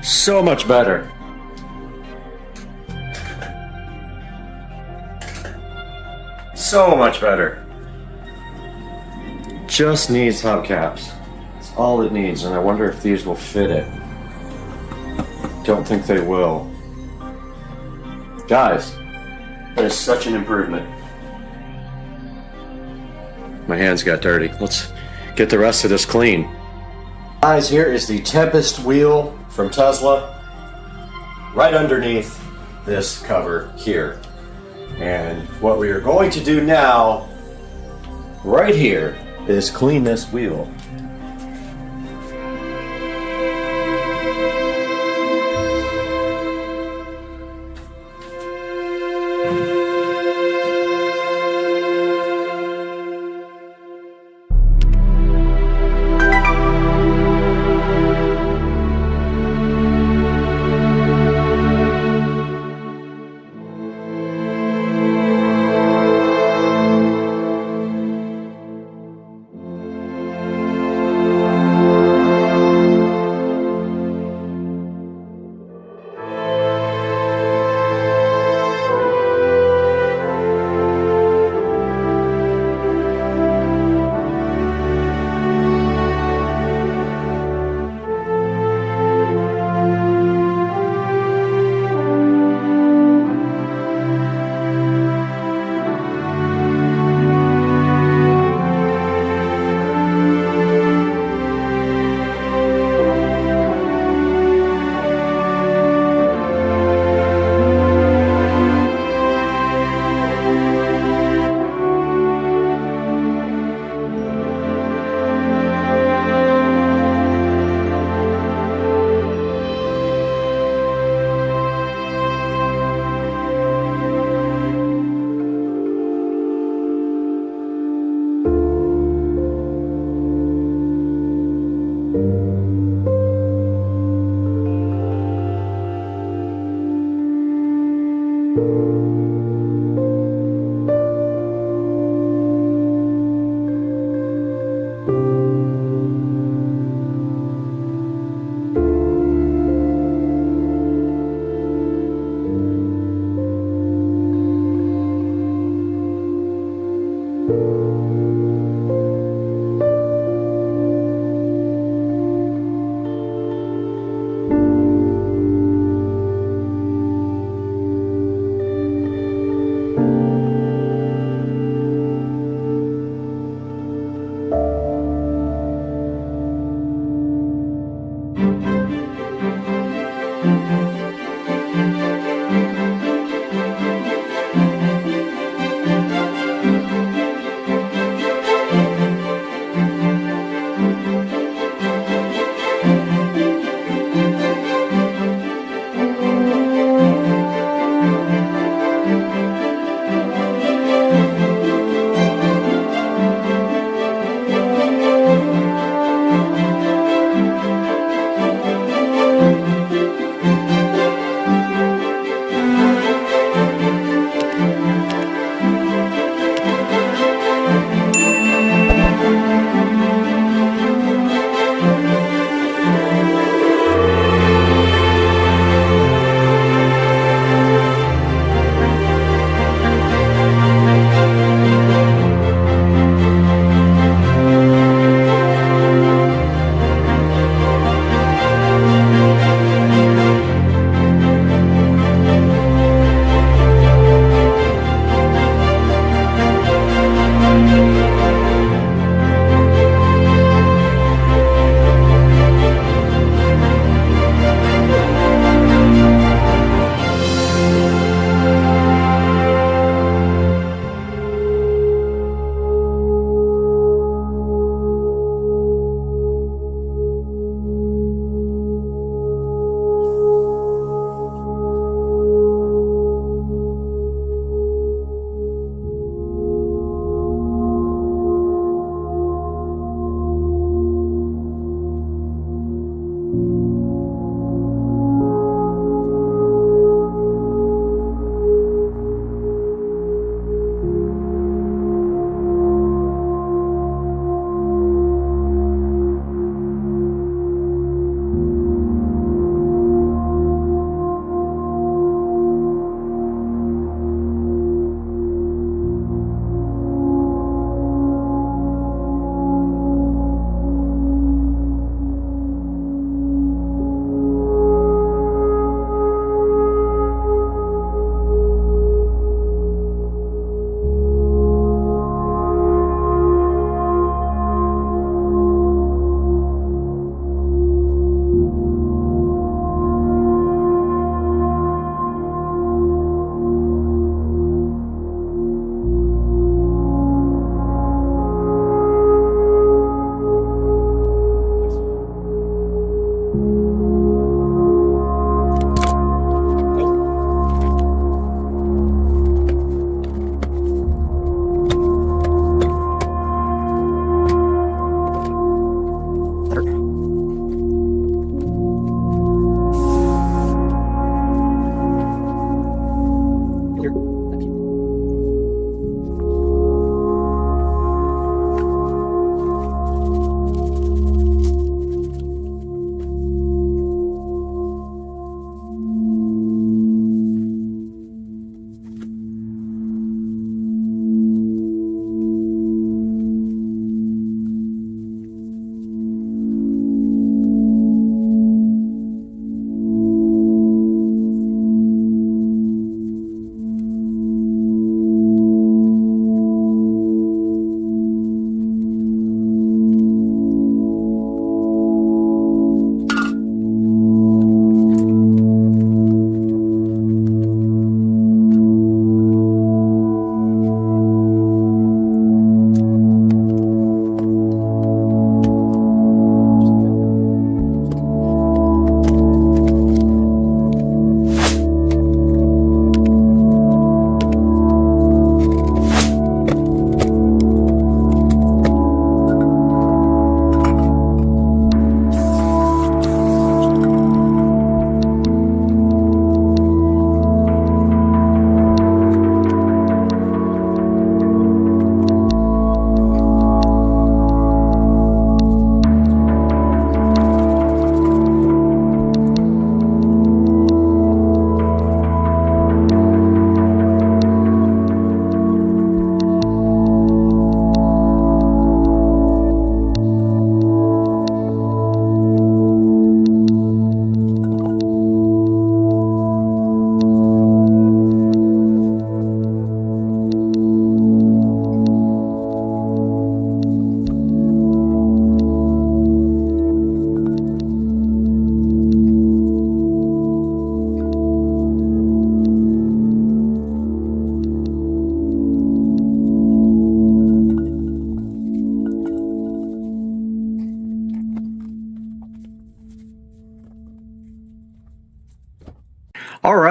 So much better. So much better. Just needs hubcaps. That's all it needs, and I wonder if these will fit it. Don't think they will. Guys, that is such an improvement. My hands got dirty. Let's get the rest of this clean. Guys, here is the Tempest wheel from Tesla, right underneath this cover here. And what we are going to do now, right here, is clean this wheel.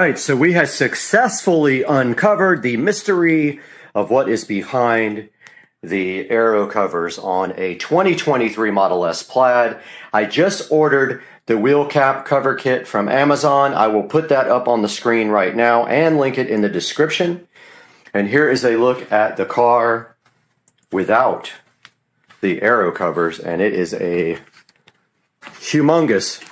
right, so we have successfully uncovered the mystery of what is behind the aero covers on a 2023 Model S Plaid. I just ordered the wheel cap cover kit from Amazon. I will put that up on the screen right now and link it in the description. And here is a look at the car without the aero covers, and it is a humongous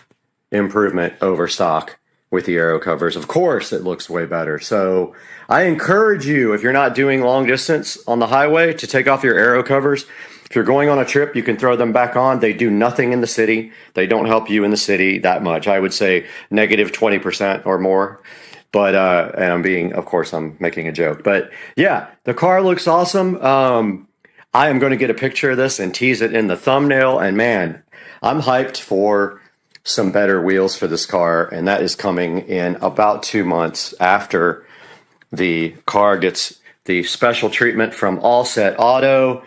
improvement over stock with the aero covers. Of course, it looks way better. So I encourage you, if you're not doing long distance on the highway, to take off your aero covers. If you're going on a trip, you can throw them back on. They do nothing in the city. They don't help you in the city that much. I would say negative 20% or more. But, and I'm making a joke. But yeah, the car looks awesome. I am going to get a picture of this and tease it in the thumbnail. And man, I'm hyped for some better wheels for this car. And that is coming in about 2 months after the car gets the special treatment from All Set Auto.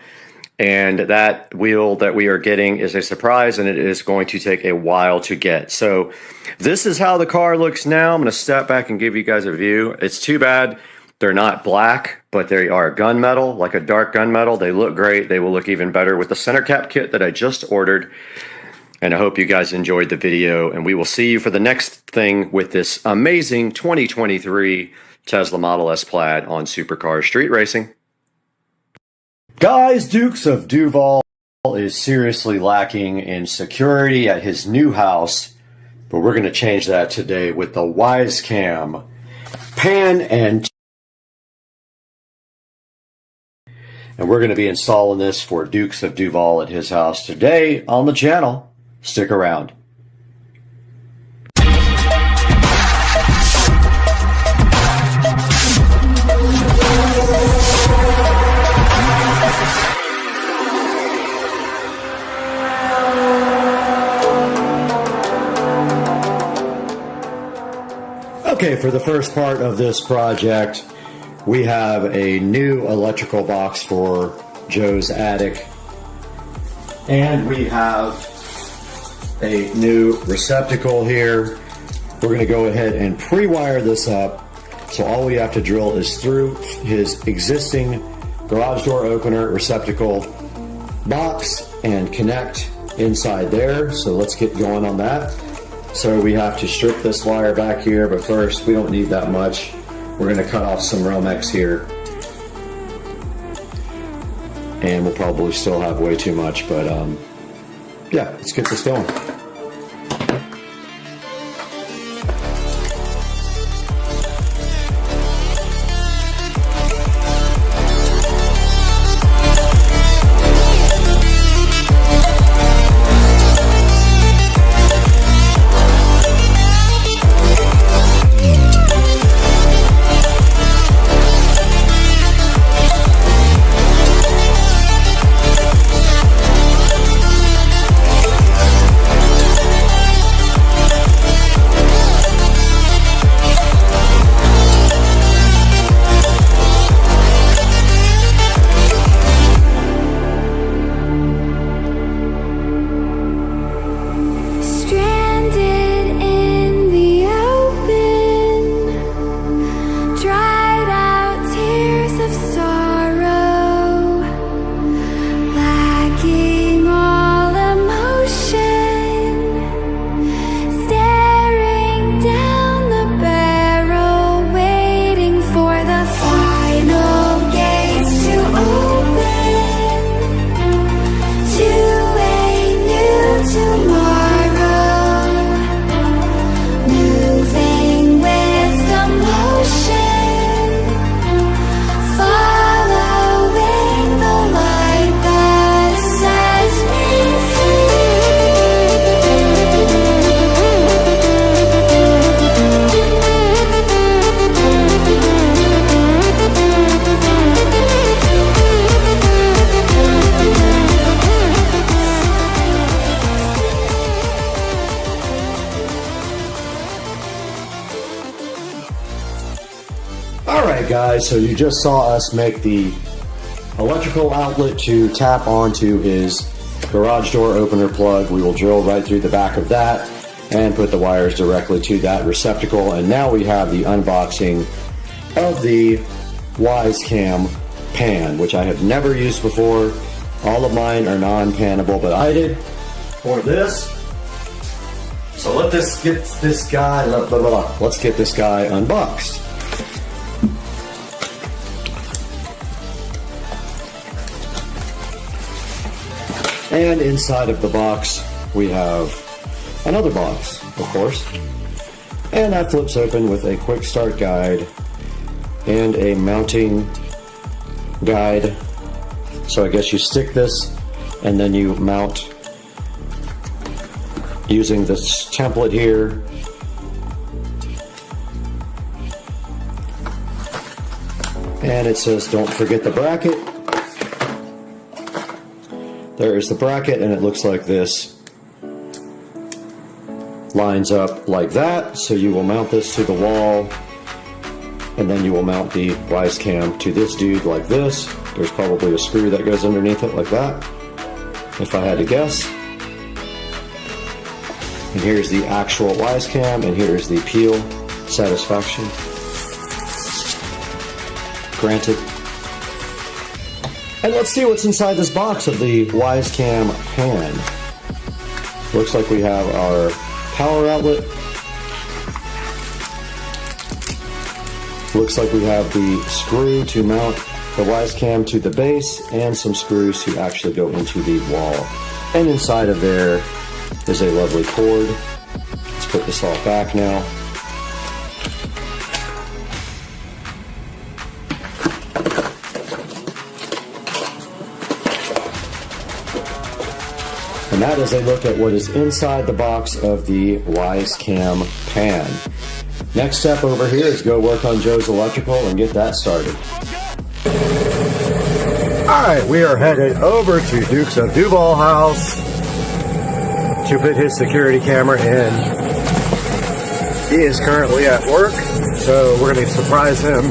And that wheel that we are getting is a surprise, and it is going to take a while to get. So this is how the car looks now. I'm going to step back and give you guys a view. It's too bad they're not black, but they are gunmetal, like a dark gunmetal. They look great. They will look even better with the center cap kit that I just ordered. And I hope you guys enjoyed the video, and we will see you for the next thing with this amazing 2023 Tesla Model S Plaid on Supercar Street Racing. Guys, Dukes of Duval is seriously lacking in security at his new house, but we're going to change that today with the Wisecam pan and we're going to be installing this for Dukes of Duval at his house today on the channel. Stick around. Okay, for the first part of this project, we have a new electrical box for Joe's attic, and we have a new receptacle here. We're going to go ahead and pre-wire this up, so all we have to drill is through his existing garage door opener receptacle box and connect inside there. So let's get going on that. So we have to strip this wire back here, but first, we don't need that much. We're going to cut off some Romex here. And we'll probably still have way too much, but yeah, let's get this going. Alright guys, so you just saw us make the electrical outlet to tap onto his garage door opener plug. We will drill right through the back of that, and put the wires directly to that receptacle. And now we have the unboxing of the WiseCam pan, which I have never used before. All of mine are non-panable, but I did for this. So let's get this guy unboxed. And inside of the box, we have another box, of course. And that flips open with a quick start guide and a mounting guide. So I guess you stick this and then you mount using this template here. And it says don't forget the bracket. There is the bracket, and it looks like this. Lines up like that, so you will mount this to the wall, and then you will mount the WiseCam to this dude like this. There's probably a screw that goes underneath it like that, if I had to guess. And here's the actual WiseCam, and here's the peel satisfaction. Granted. And let's see what's inside this box of the WiseCam pan. Looks like we have our power outlet. Looks like we have the screw to mount the WiseCam to the base, and some screws to actually go into the wall. And inside of there is a lovely cord. Let's put this all back now. And that is a look at what is inside the box of the WiseCam pan. Next step over here is go work on Joe's electrical and get that started. Alright, we are headed over to Dukes of Duval house to put his security camera in. He is currently at work, so we're going to surprise him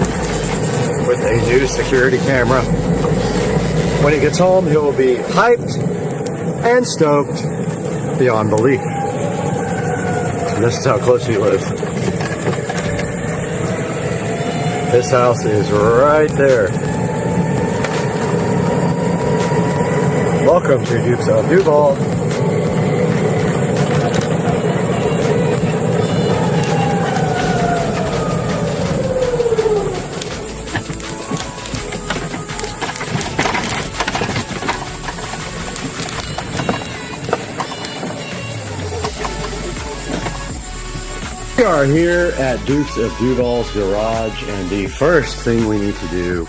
with a new security camera. When he gets home, he will be hyped and stoked beyond belief. And this is how close he lives. This house is right there. Welcome to Dukes of Duval. We are here at Dukes of Duval's garage, and the first thing we need to do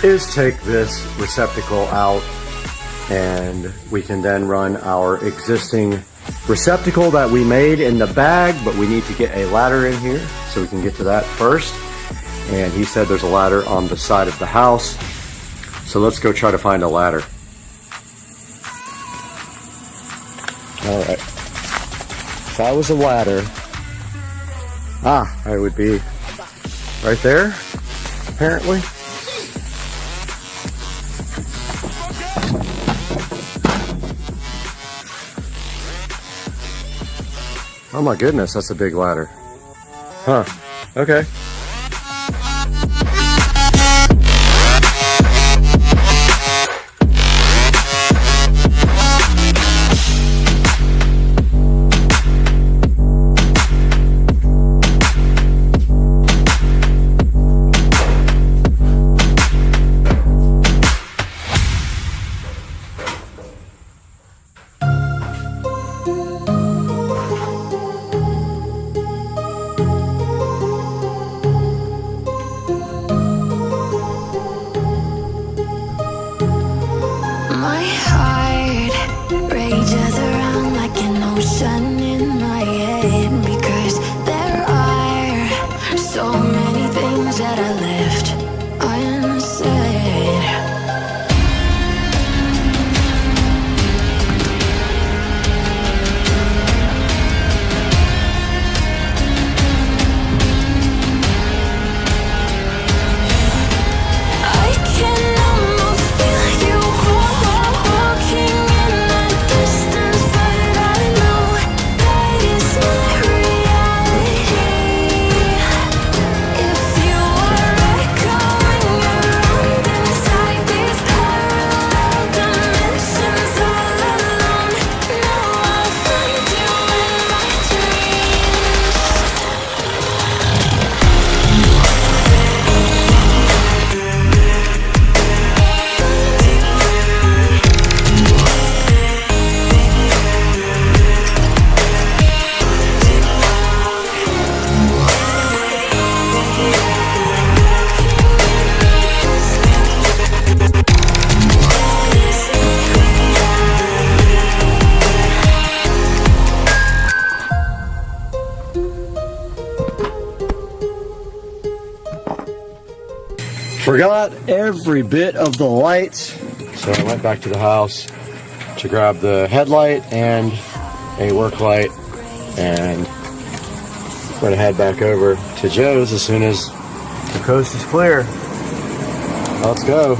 is take this receptacle out, and we can then run our existing receptacle that we made in the bag, but we need to get a ladder in here, so we can get to that first. And he said there's a ladder on the side of the house, so let's go try to find a ladder. Alright, if I was a ladder, I would be right there, apparently. Oh my goodness, that's a big ladder. Huh, okay. Forgot every bit of the lights, so I went back to the house to grab the headlight and a work light, and I'm going to head back over to Joe's as soon as the coast is clear. Let's go.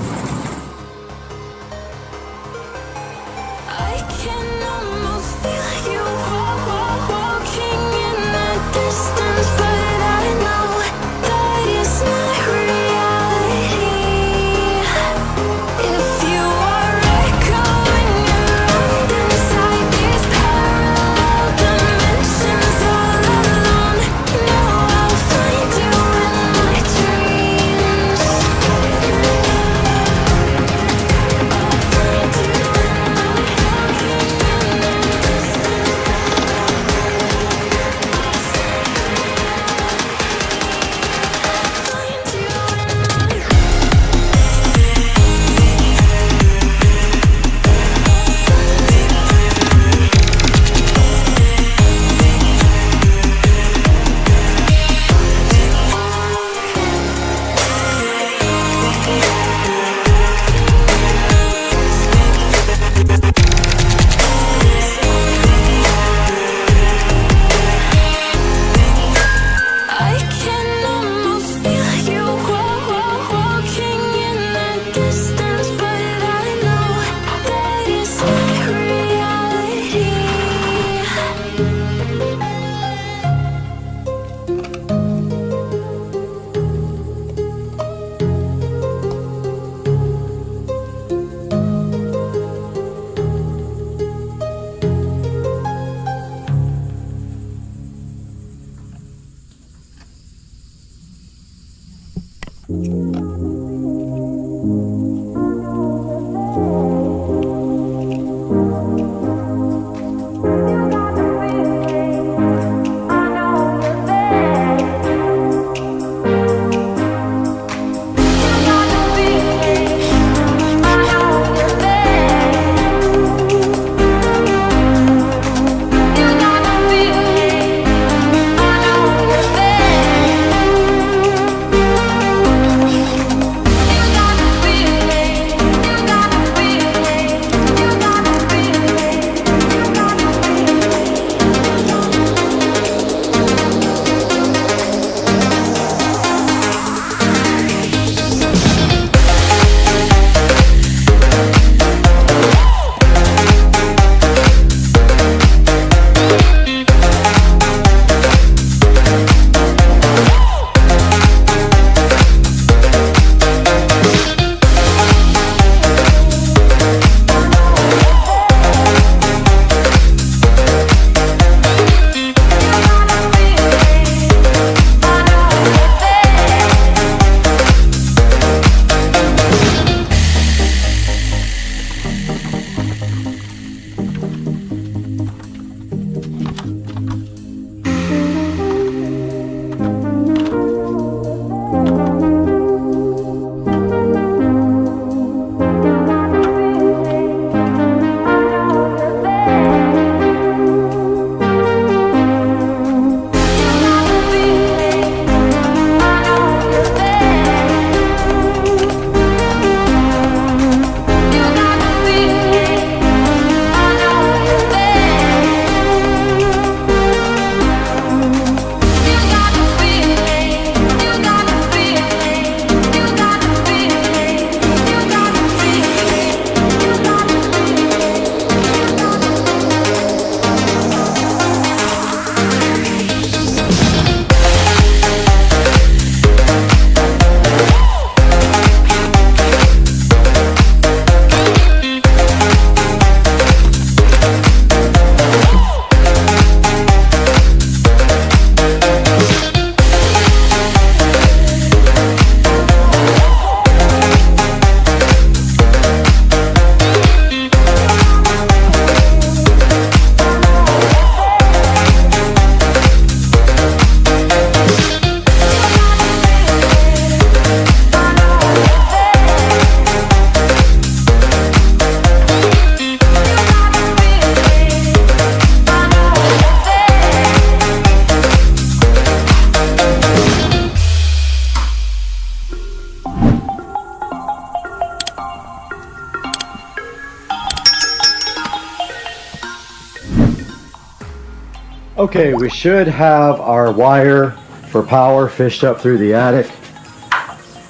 Okay, we should have our wire for power fished up through the attic.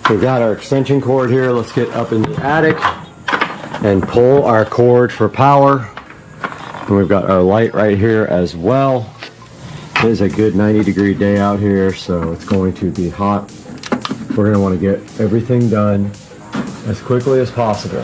We've got our extension cord here. Let's get up in the attic and pull our cord for power. And we've got our light right here as well. It is a good 90-degree day out here, so it's going to be hot. We're going to want to get everything done as quickly as possible.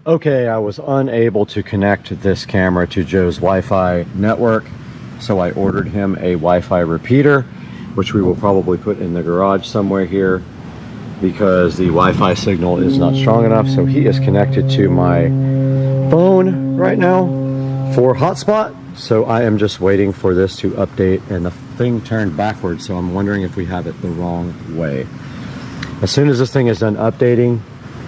Okay, I was unable to connect this camera to Joe's Wi-Fi network, so I ordered him a Wi-Fi repeater, which we will probably put in the garage somewhere here because the Wi-Fi signal is not strong enough. So he is connected to my phone right now for hotspot. So I am just waiting for this to update, and the thing turned backwards, so I'm wondering if we have it the wrong way. As soon as this thing is done updating,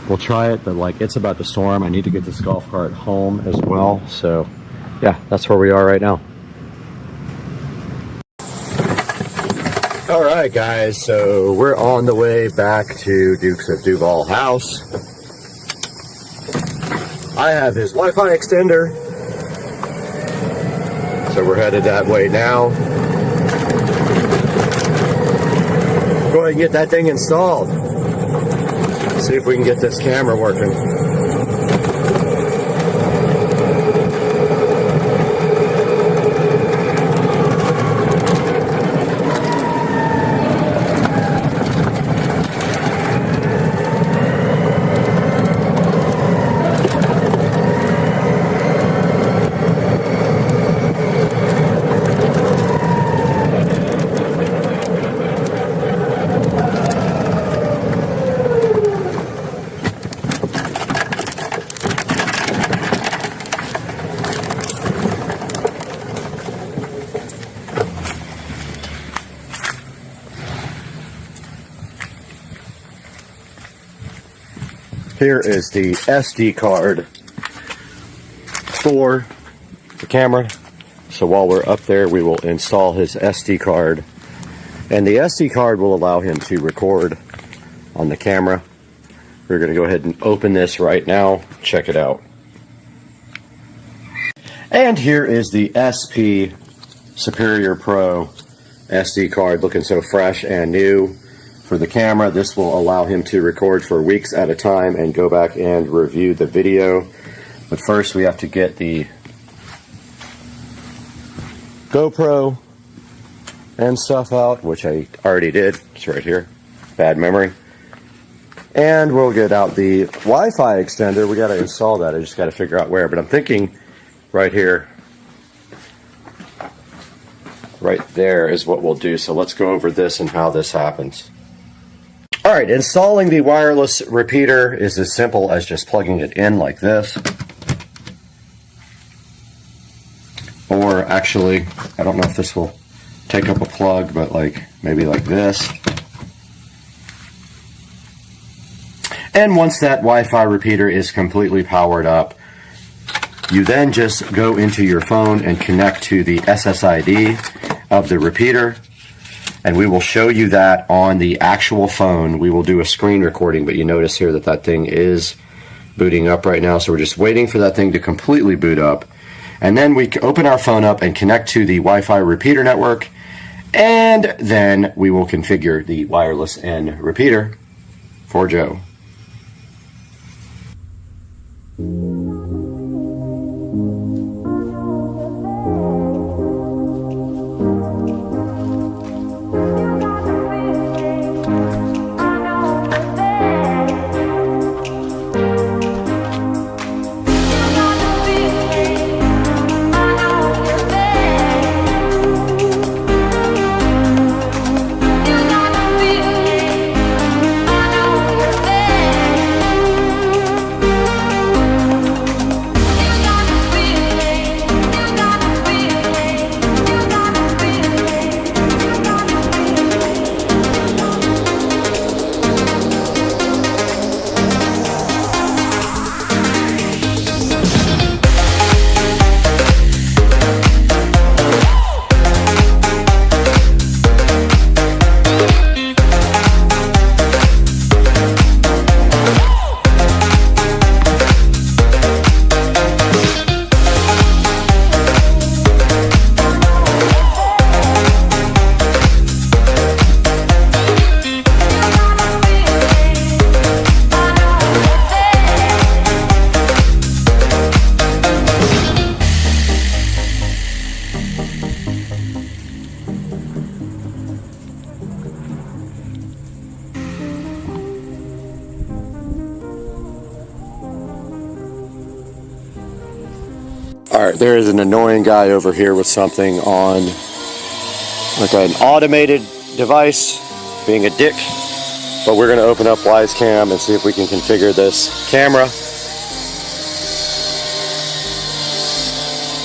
we'll try it, but like it's about to storm. I need to get this golf cart home as well. So yeah, that's where we are right now. All right, guys, so we're on the way back to Dukes of Duval house. I have his Wi-Fi extender, so we're headed that way now. Go ahead and get that thing installed. See if we can get this camera working. Here is the SD card for the camera. So while we're up there, we will install his SD card. And the SD card will allow him to record on the camera. We're going to go ahead and open this right now. Check it out. And here is the SP Superior Pro SD card, looking so fresh and new. For the camera, this will allow him to record for weeks at a time and go back and review the video. But first we have to get the GoPro and stuff out, which I already did. It's right here. Bad memory. And we'll get out the Wi-Fi extender. We got to install that. I just got to figure out where. But I'm thinking right here, right there is what we'll do. So let's go over this and how this happens. All right, installing the wireless repeater is as simple as just plugging it in like this. Or actually, I don't know if this will take up a plug, but like maybe like this. And once that Wi-Fi repeater is completely powered up, you then just go into your phone and connect to the SSID of the repeater, and we will show you that on the actual phone. We will do a screen recording, but you notice here that that thing is booting up right now, so we're just waiting for that thing to completely boot up. And then we open our phone up and connect to the Wi-Fi repeater network, and then we will configure the wireless N repeater for Joe. Alright, there is an annoying guy over here with something on, like an automated device, being a dick. But we're going to open up Wisecam and see if we can configure this camera.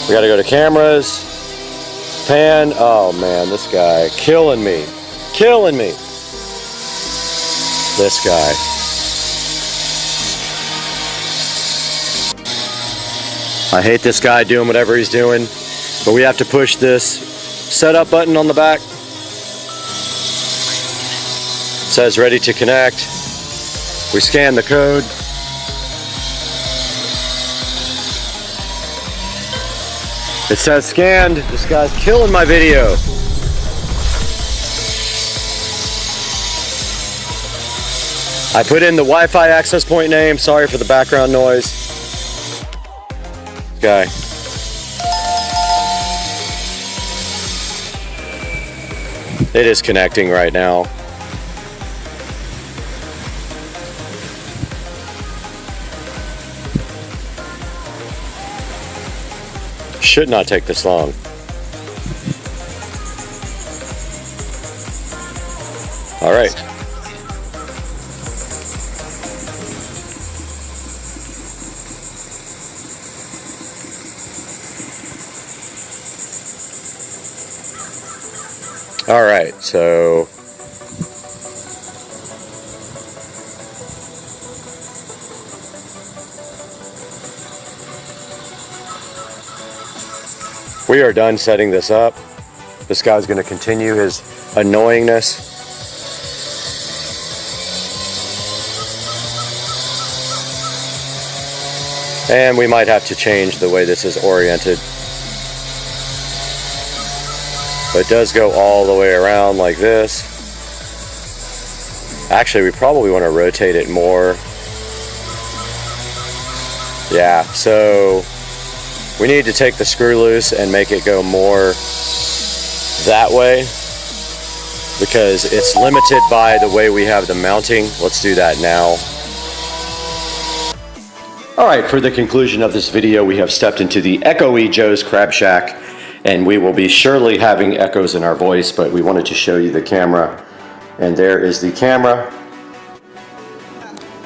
We got to go to cameras, pan. Oh man, this guy killing me, killing me. This guy. I hate this guy doing whatever he's doing, but we have to push this setup button on the back. It says ready to connect. We scan the code. It says scanned. This guy's killing my video. I put in the Wi-Fi access point name. Sorry for the background noise. Guy. It is connecting right now. Should not take this long. All right. All right, so we are done setting this up. This guy's going to continue his annoyingness. And we might have to change the way this is oriented. But it does go all the way around like this. Actually, we probably want to rotate it more. Yeah, so we need to take the screw loose and make it go more that way, because it's limited by the way we have the mounting. Let's do that now. Alright, for the conclusion of this video, we have stepped into the Echo-y Joe's Crab Shack, and we will be surely having echoes in our voice, but we wanted to show you the camera. And there is the camera.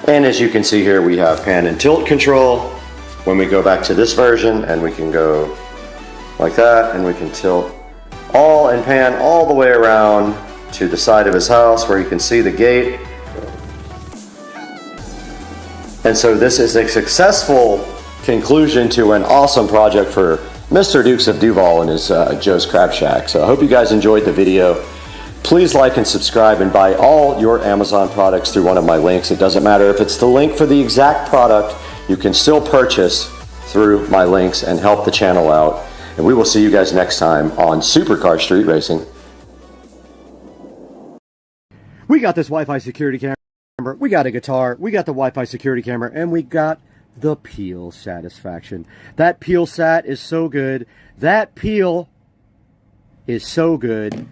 And as you can see here, we have pan and tilt control. When we go back to this version, and we can go like that, and we can tilt all and pan all the way around to the side of his house where you can see the gate. And so this is a successful conclusion to an awesome project for Mr. Dukes of Duval and his Joe's Crab Shack. So I hope you guys enjoyed the video. Please like and subscribe and buy all your Amazon products through one of my links. It doesn't matter if it's the link for the exact product, you can still purchase through my links and help the channel out. And we will see you guys next time on Supercar Street Racing. We got this Wi-Fi security camera, we got a guitar, we got the Wi-Fi security camera, and we got the peel satisfaction. That peel sat is so good. That peel is so good.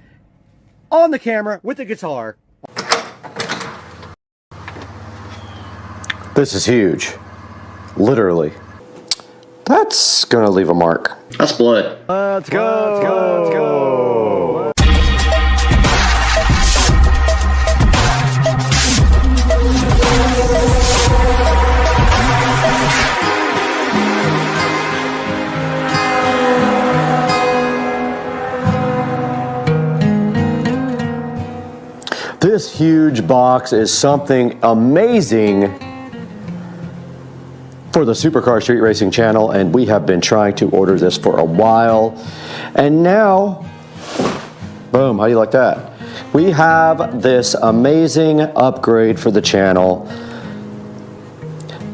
On the camera with the guitar. This is huge. Literally. That's gonna leave a mark. That's blood. Let's go. Let's go. Let's go. This huge box is something amazing for the Supercar Street Racing channel, and we have been trying to order this for a while. And now, boom, how do you like that? We have this amazing upgrade for the channel.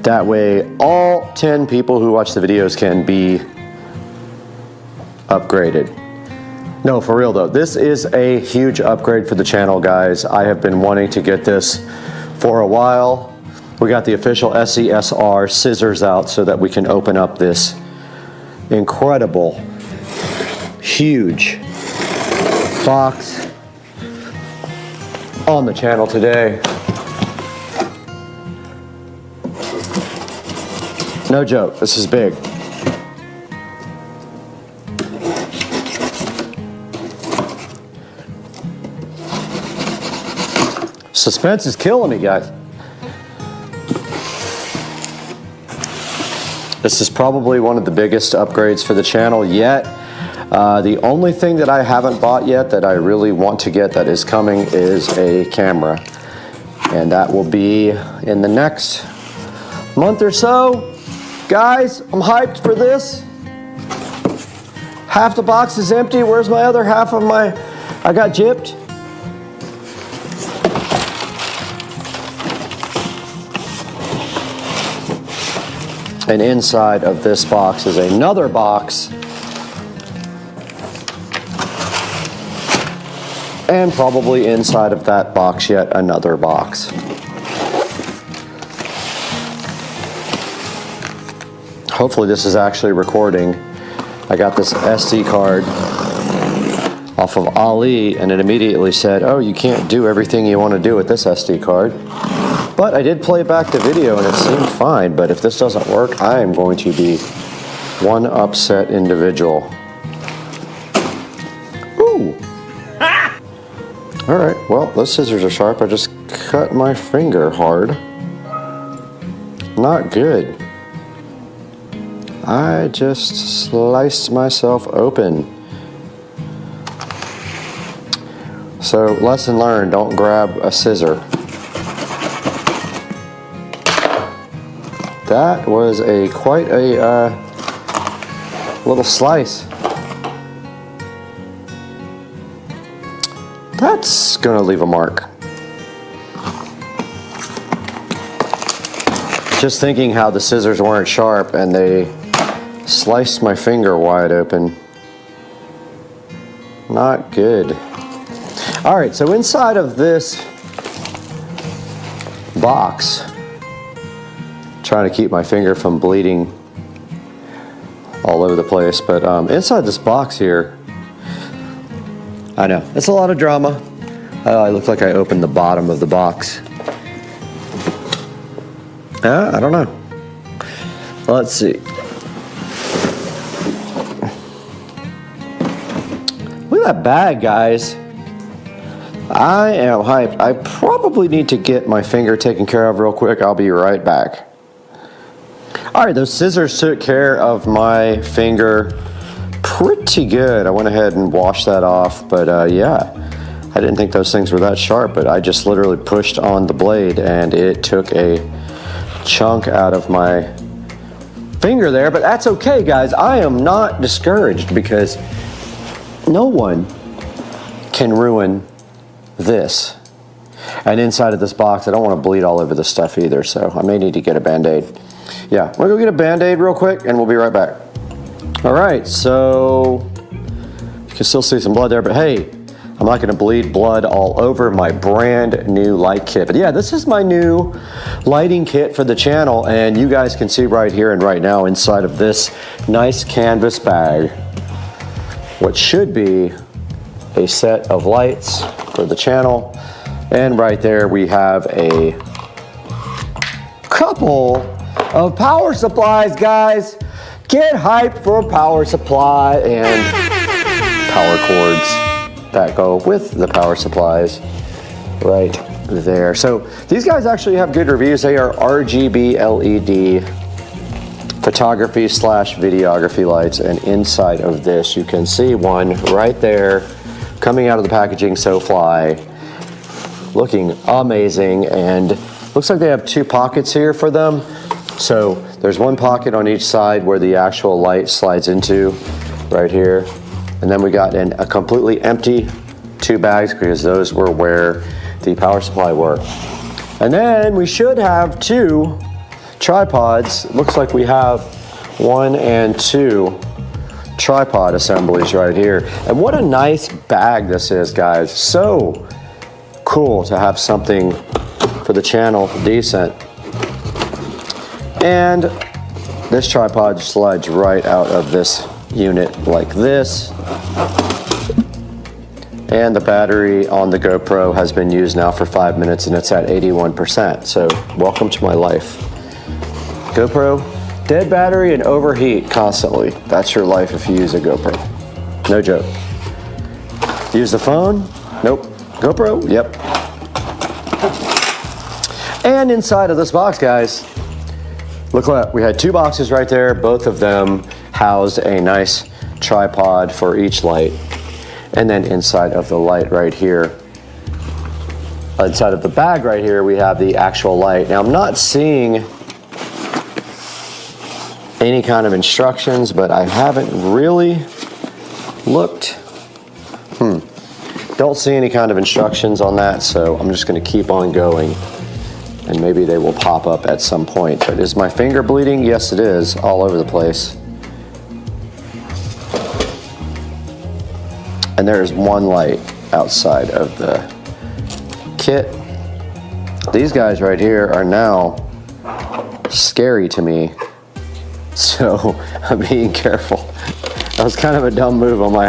That way, all 10 people who watch the videos can be upgraded. No, for real though, this is a huge upgrade for the channel, guys. I have been wanting to get this for a while. We got the official SCSR scissors out so that we can open up this incredible, huge box on the channel today. No joke, this is big. Suspense is killing me, guys. This is probably one of the biggest upgrades for the channel yet. The only thing that I haven't bought yet that I really want to get that is coming is a camera. And that will be in the next month or so. Guys, I'm hyped for this. Half the box is empty. Where's my other half of my... I got gypped. And inside of this box is another box. And probably inside of that box yet another box. Hopefully this is actually recording. I got this SD card off of Ali and it immediately said, oh, you can't do everything you want to do with this SD card. But I did play back the video and it seemed fine, but if this doesn't work, I am going to be one upset individual. Ooh! Alright, well, those scissors are sharp. I just cut my finger hard. Not good. I just sliced myself open. So, lesson learned, don't grab a scissor. That was quite a little slice. That's gonna leave a mark. Just thinking how the scissors weren't sharp and they sliced my finger wide open. Not good. All right, so inside of this box, trying to keep my finger from bleeding all over the place, but inside this box here, I know, it's a lot of drama. I look like I opened the bottom of the box. I don't know. Let's see. Look at that bag, guys. I am hyped. I probably need to get my finger taken care of real quick. I'll be right back. Alright, those scissors took care of my finger pretty good. I went ahead and washed that off, but yeah, I didn't think those things were that sharp, but I just literally pushed on the blade and it took a chunk out of my finger there, but that's okay, guys. I am not discouraged because no one can ruin this. And inside of this box, I don't want to bleed all over this stuff either, so I may need to get a Band-Aid. Yeah, we're gonna go get a Band-Aid real quick and we'll be right back. All right, so you can still see some blood there, but hey, I'm not gonna bleed blood all over my brand new light kit. But yeah, this is my new lighting kit for the channel, and you guys can see right here and right now inside of this nice canvas bag what should be a set of lights for the channel. And right there we have a couple of power supplies, guys. Get hyped for power supply and power cords that go with the power supplies right there. So these guys actually have good reviews. They are RGB LED photography / videography lights, and inside of this you can see one right there coming out of the packaging, so fly, looking amazing. And looks like they have 2 pockets here for them. So there's one pocket on each side where the actual light slides into right here. And then we got a completely empty 2 bags because those were where the power supply were. And then we should have 2 tripods. Looks like we have 1 and 2 tripod assemblies right here. And what a nice bag this is, guys. So cool to have something for the channel decent. And this tripod slides right out of this unit like this. And the battery on the GoPro has been used now for 5 minutes and it's at 81%. So welcome to my life. GoPro, dead battery and overheat constantly. That's your life if you use a GoPro. No joke. Use the phone? Nope. GoPro? Yep. And inside of this box, guys, look what, we had 2 boxes right there. Both of them housed a nice tripod for each light. And then inside of the light right here, inside of the bag right here, we have the actual light. Now I'm not seeing any kind of instructions, but I haven't really looked. Don't see any kind of instructions on that, so I'm just gonna keep on going. And maybe they will pop up at some point. But is my finger bleeding? Yes, it is, all over the place. And there's 1 light outside of the kit. These guys right here are now scary to me. So I'm being careful. That was kind of a dumb move on my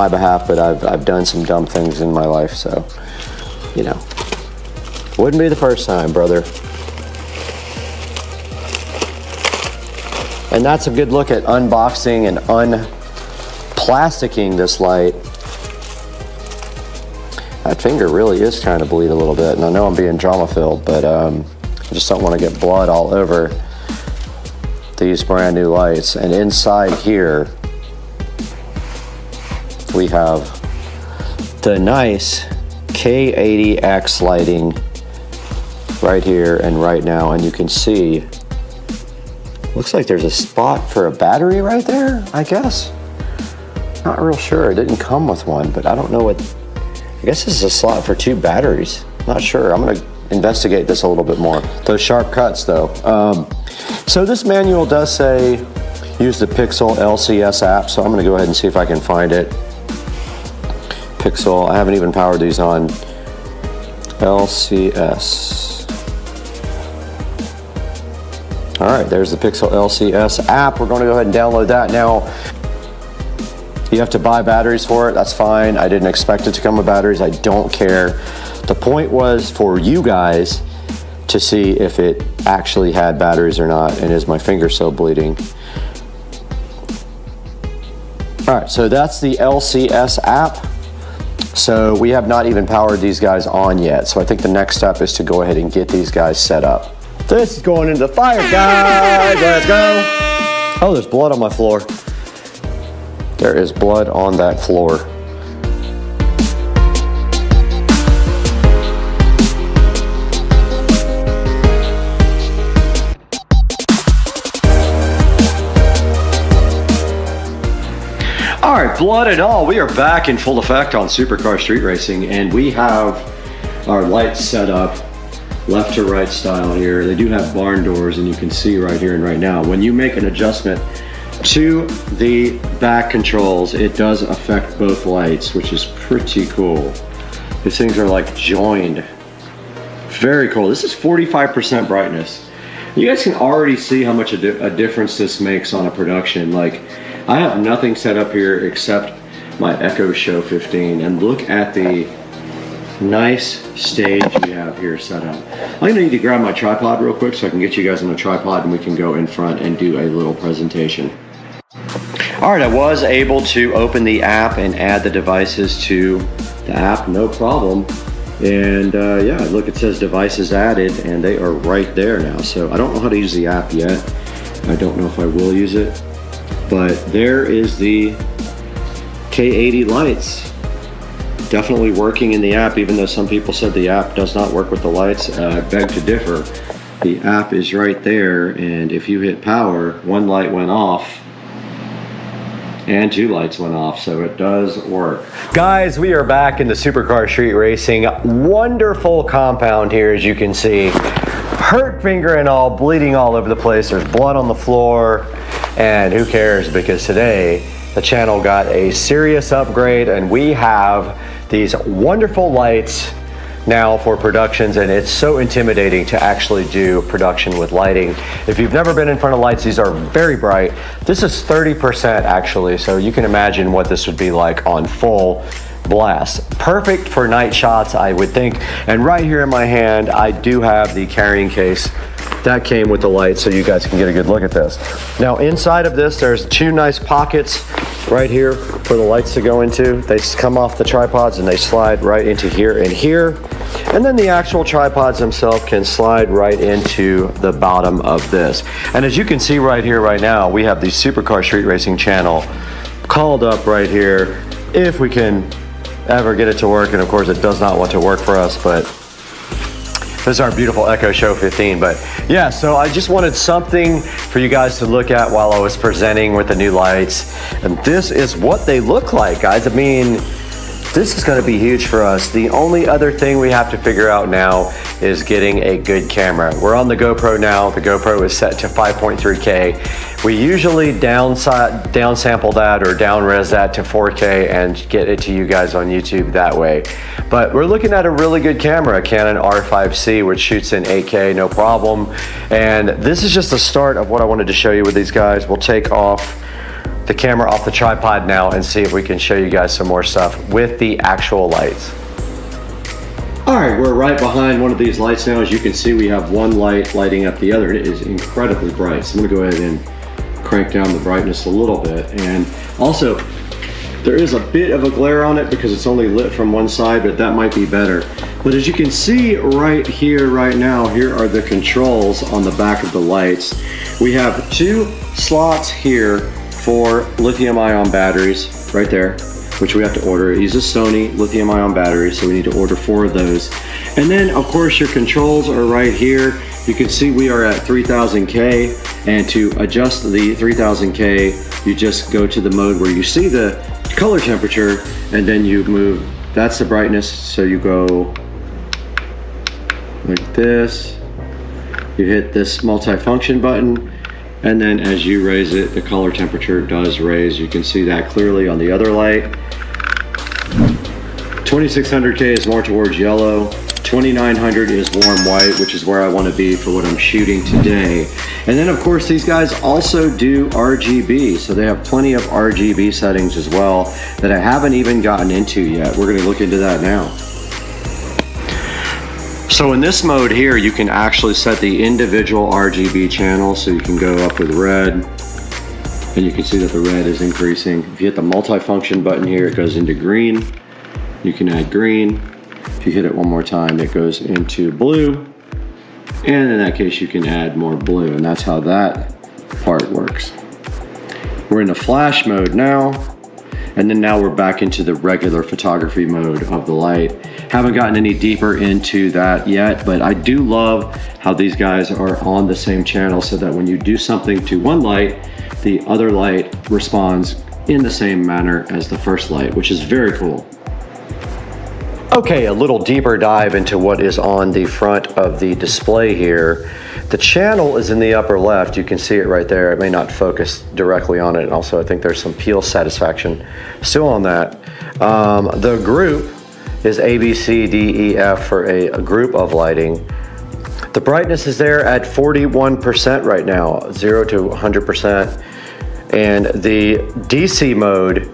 behalf, but I've done some dumb things in my life, so, you know. Wouldn't be the first time, brother. And that's a good look at unboxing and unplasticking this light. That finger really is trying to bleed a little bit, and I know I'm being drama-filled, but I just don't want to get blood all over these brand new lights. And inside here, we have the nice K80X lighting right here and right now, and you can see, looks like there's a spot for a battery right there, I guess. Not real sure, it didn't come with one, but I don't know what, I guess this is a slot for 2 batteries. Not sure, I'm gonna investigate this a little bit more. Those sharp cuts though. So this manual does say use the Pixel LCS app, so I'm gonna go ahead and see if I can find it. Pixel, I haven't even powered these on. LCS. All right, there's the Pixel LCS app. We're gonna go ahead and download that. Now, you have to buy batteries for it, that's fine. I didn't expect it to come with batteries, I don't care. The point was for you guys to see if it actually had batteries or not, and is my finger still bleeding? All right, so that's the LCS app. So we have not even powered these guys on yet. So I think the next step is to go ahead and get these guys set up. This is going into the fire, guys. Let's go. Oh, there's blood on my floor. There is blood on that floor. right, blood and all, we are back in full effect on Supercar Street Racing, and we have our lights set up left to right style here. They do have barn doors, and you can see right here and right now, when you make an adjustment to the back controls, it does affect both lights, which is pretty cool. These things are like joined. Very cool. This is 45% brightness. You guys can already see how much a difference this makes on a production. Like, I have nothing set up here except my Echo Show 15, and look at the nice stage we have here set up. I'm gonna need to grab my tripod real quick so I can get you guys on a tripod and we can go in front and do a little presentation. All right, I was able to open the app and add the devices to the app, no problem. And yeah, look, it says devices added, and they are right there now. So I don't know how to use the app yet. I don't know if I will use it, but there is the K80 lights. Definitely working in the app, even though some people said the app does not work with the lights. I beg to differ. The app is right there, and if you hit power, one light went off and two lights went off, so it does work. Guys, we are back in the Supercar Street Racing. Wonderful compound here, as you can see. Hurt finger and all, bleeding all over the place. There's blood on the floor, and who cares, because today the channel got a serious upgrade, and we have these wonderful lights now for productions, and it's so intimidating to actually do production with lighting. If you've never been in front of lights, these are very bright. This is 30% actually, so you can imagine what this would be like on full blast. Perfect for night shots, I would think. And right here in my hand, I do have the carrying case that came with the light, so you guys can get a good look at this. Now inside of this, there's two nice pockets right here for the lights to go into. They come off the tripods and they slide right into here and here. And then the actual tripods themselves can slide right into the bottom of this. And as you can see right here, right now, we have the Supercar Street Racing channel called up right here, if we can ever get it to work. And of course, it does not want to work for us, but this is our beautiful Echo Show 15. But yeah, so I just wanted something for you guys to look at while I was presenting with the new lights. And this is what they look like, guys. I mean, this is gonna be huge for us. The only other thing we have to figure out now is getting a good camera. We're on the GoPro now. The GoPro is set to 5.3K. We usually downsample that or down-res that to 4K and get it to you guys on YouTube that way. But we're looking at a really good camera, a Canon R5C, which shoots in 8K, no problem. And this is just the start of what I wanted to show you with these guys. We'll take off the camera off the tripod now and see if we can show you guys some more stuff with the actual lights. All right, we're right behind one of these lights now. As you can see, we have one light lighting up the other, and it is incredibly bright. So I'm gonna go ahead and crank down the brightness a little bit. And also, there is a bit of a glare on it because it's only lit from one side, but that might be better. But as you can see right here, right now, here are the controls on the back of the lights. We have two slots here for lithium-ion batteries right there, which we have to order. It uses Sony lithium-ion batteries, so we need to order 4 of those. And then, of course, your controls are right here. You can see we are at 3000K, and to adjust the 3000K, you just go to the mode where you see the color temperature, and then you move, that's the brightness, so you go like this. You hit this multi-function button, and then as you raise it, the color temperature does raise. You can see that clearly on the other light. 2600K is more towards yellow. 2900 is warm white, which is where I want to be for what I'm shooting today. And then of course these guys also do RGB, so they have plenty of RGB settings as well that I haven't even gotten into yet. We're going to look into that now. So in this mode here, you can actually set the individual RGB channels, so you can go up with red, and you can see that the red is increasing. If you hit the multi-function button here, it goes into green. You can add green. If you hit it one more time, it goes into blue. And in that case, you can add more blue, and that's how that part works. We're in the flash mode now, and then now we're back into the regular photography mode of the light. Haven't gotten any deeper into that yet, but I do love how these guys are on the same channel so that when you do something to one light, the other light responds in the same manner as the first light, which is very cool. Okay, a little deeper dive into what is on the front of the display here. The channel is in the upper left. You can see it right there. It may not focus directly on it. And also, I think there's some peel satisfaction still on that. The group is A, B, C, D, E, F for a group of lighting. The brightness is there at 41% right now, 0 to 100%. And the DC mode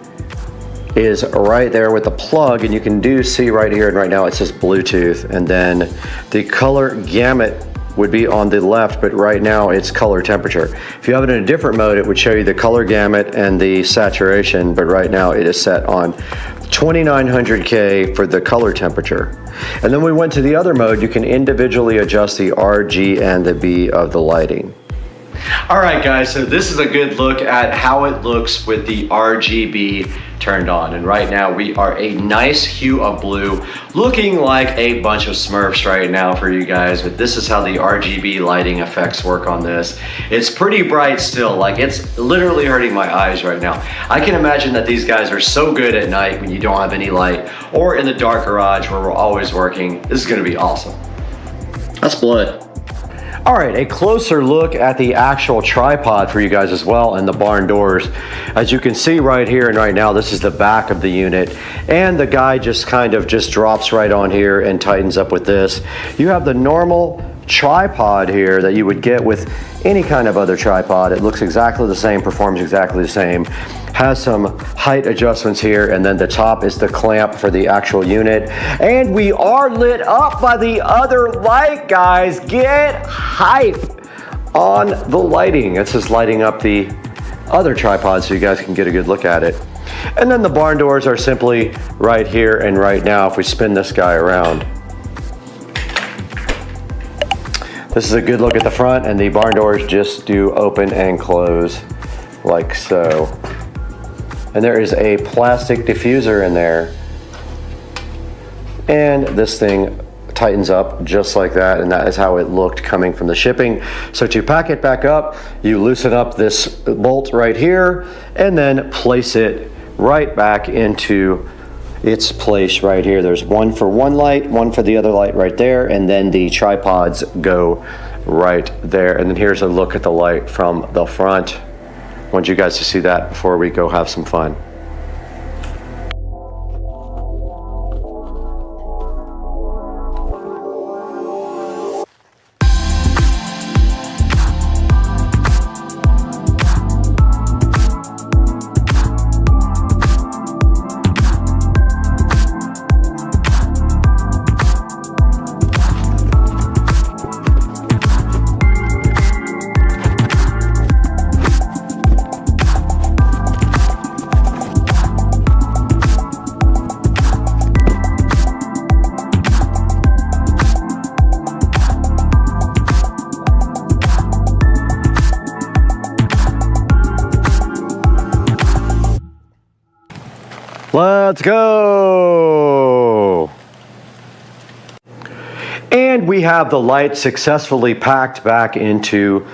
is right there with the plug, and you can see right here and right now it says Bluetooth, and then the color gamut would be on the left, but right now it's color temperature. If you have it in a different mode, it would show you the color gamut and the saturation, but right now it is set on 2900K for the color temperature. And then we went to the other mode. You can individually adjust the R, G, and the B of the lighting. All right, guys, so this is a good look at how it looks with the RGB turned on. And right now we are a nice hue of blue, looking like a bunch of Smurfs right now for you guys. But this is how the RGB lighting effects work on this. It's pretty bright still, like it's literally hurting my eyes right now. I can imagine that these guys are so good at night when you don't have any light, or in the dark garage where we're always working. This is gonna be awesome. That's blood. All right, a closer look at the actual tripod for you guys as well, and the barn doors. As you can see right here and right now, this is the back of the unit, and the guy just kind of drops right on here and tightens up with this. You have the normal tripod here that you would get with any kind of other tripod. It looks exactly the same, performs exactly the same, has some height adjustments here, and then the top is the clamp for the actual unit. And we are lit up by the other light, guys. Get hype on the lighting. This is lighting up the other tripod so you guys can get a good look at it. And then the barn doors are simply right here and right now if we spin this guy around. This is a good look at the front, and the barn doors just do open and close like so. And there is a plastic diffuser in there. And this thing tightens up just like that, and that is how it looked coming from the shipping. So to pack it back up, you loosen up this bolt right here and then place it right back into its place right here. There's one for one light, one for the other light right there, and then the tripods go right there. And then here's a look at the light from the front. I want you guys to see that before we go have some fun. Let's go! And we have the light successfully packed back into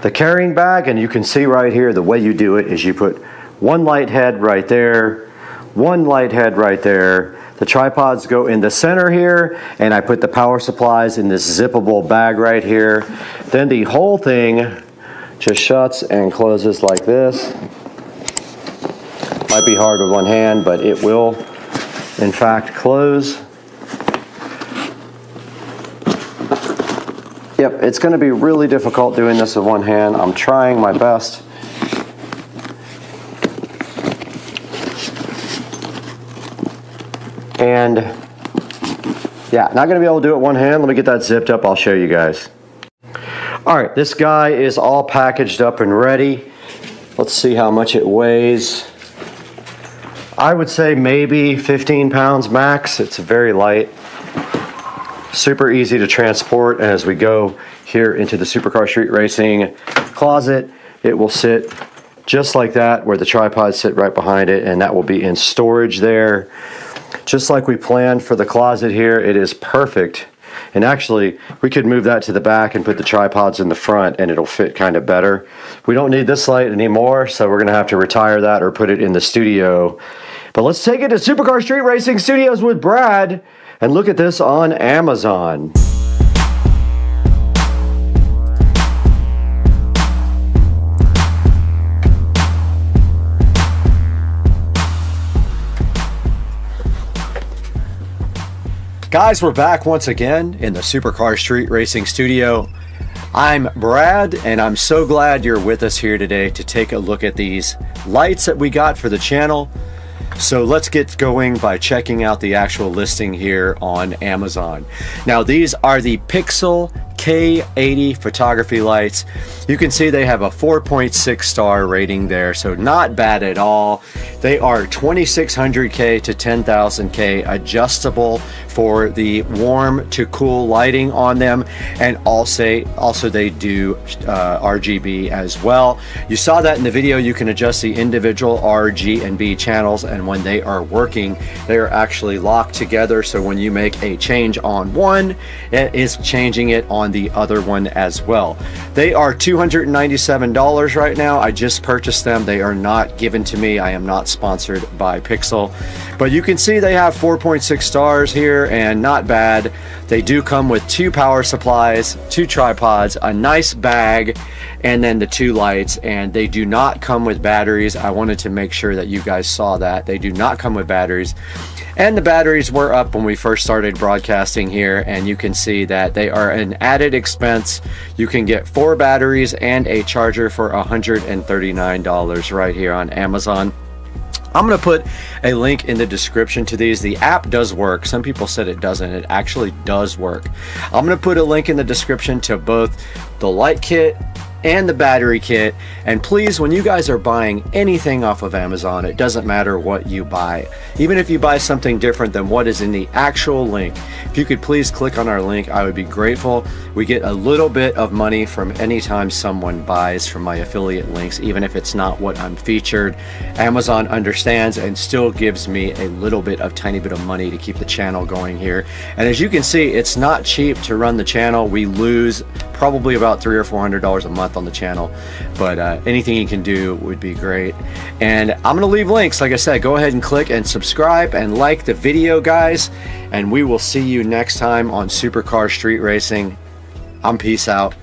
the carrying bag, and you can see right here the way you do it is you put one light head right there, one light head right there. The tripods go in the center here, and I put the power supplies in this zippable bag right here. Then the whole thing just shuts and closes like this. Might be hard with one hand, but it will, in fact, close. Yep, it's going to be really difficult doing this with one hand. I'm trying my best. And yeah, not going to be able to do it with one hand. Let me get that zipped up. I'll show you guys. All right, this guy is all packaged up and ready. Let's see how much it weighs. I would say maybe 15 pounds max. It's very light, super easy to transport. And as we go here into the Supercar Street Racing closet, it will sit just like that, where the tripods sit right behind it, and that will be in storage there. Just like we planned for the closet here, it is perfect And actually, we could move that to the back and put the tripods in the front, and it'll fit kind of better. We don't need this light anymore, so we're going to have to retire that or put it in the studio. But let's take it to Supercar Street Racing Studios with Brad and look at this on Amazon. Guys, we're back once again in the Supercar Street Racing Studio. I'm Brad, and I'm so glad you're with us here today to take a look at these lights that we got for the channel. So let's get going by checking out the actual listing here on Amazon. Now, these are the Pixel K80 photography lights. You can see they have a 4.6 star rating there, so not bad at all. They are 2600K to 10,000K adjustable for the warm to cool lighting on them, and also they do RGB as well. You saw that in the video. You can adjust the individual R, G, and B channels, and when they are working, they are actually locked together, so when you make a change on one, it is changing it on the other one as well. They are $297 right now. I just purchased them. They are not given to me. I am not sponsored by Pixel, but you can see they have 4.6 stars here, and not bad. They do come with 2 power supplies, 2 tripods, a nice bag, and then the 2 lights, and they do not come with batteries. I wanted to make sure that you guys saw that. They do not come with batteries. And the batteries were up when we first started broadcasting here, and you can see that they are an added expense. You can get 4 batteries and a charger for $139 right here on Amazon. I'm going to put a link in the description to these. The app does work. Some people said it doesn't. It actually does work. I'm going to put a link in the description to both the light kit and the battery kit. And please, when you guys are buying anything off of Amazon, it doesn't matter what you buy. Even if you buy something different than what is in the actual link, if you could please click on our link, I would be grateful. We get a little bit of money from any time someone buys from my affiliate links, even if it's not what I'm featured. Amazon understands and still gives me a little bit of tiny bit of money to keep the channel going here. And as you can see, it's not cheap to run the channel. We lose probably about $300 or $400 a month on the channel, but anything you can do would be great. And I'm gonna leave links. Like I said, go ahead and click and subscribe and like the video, guys, and we will see you next time on Supercar Street Racing. I'm peace out.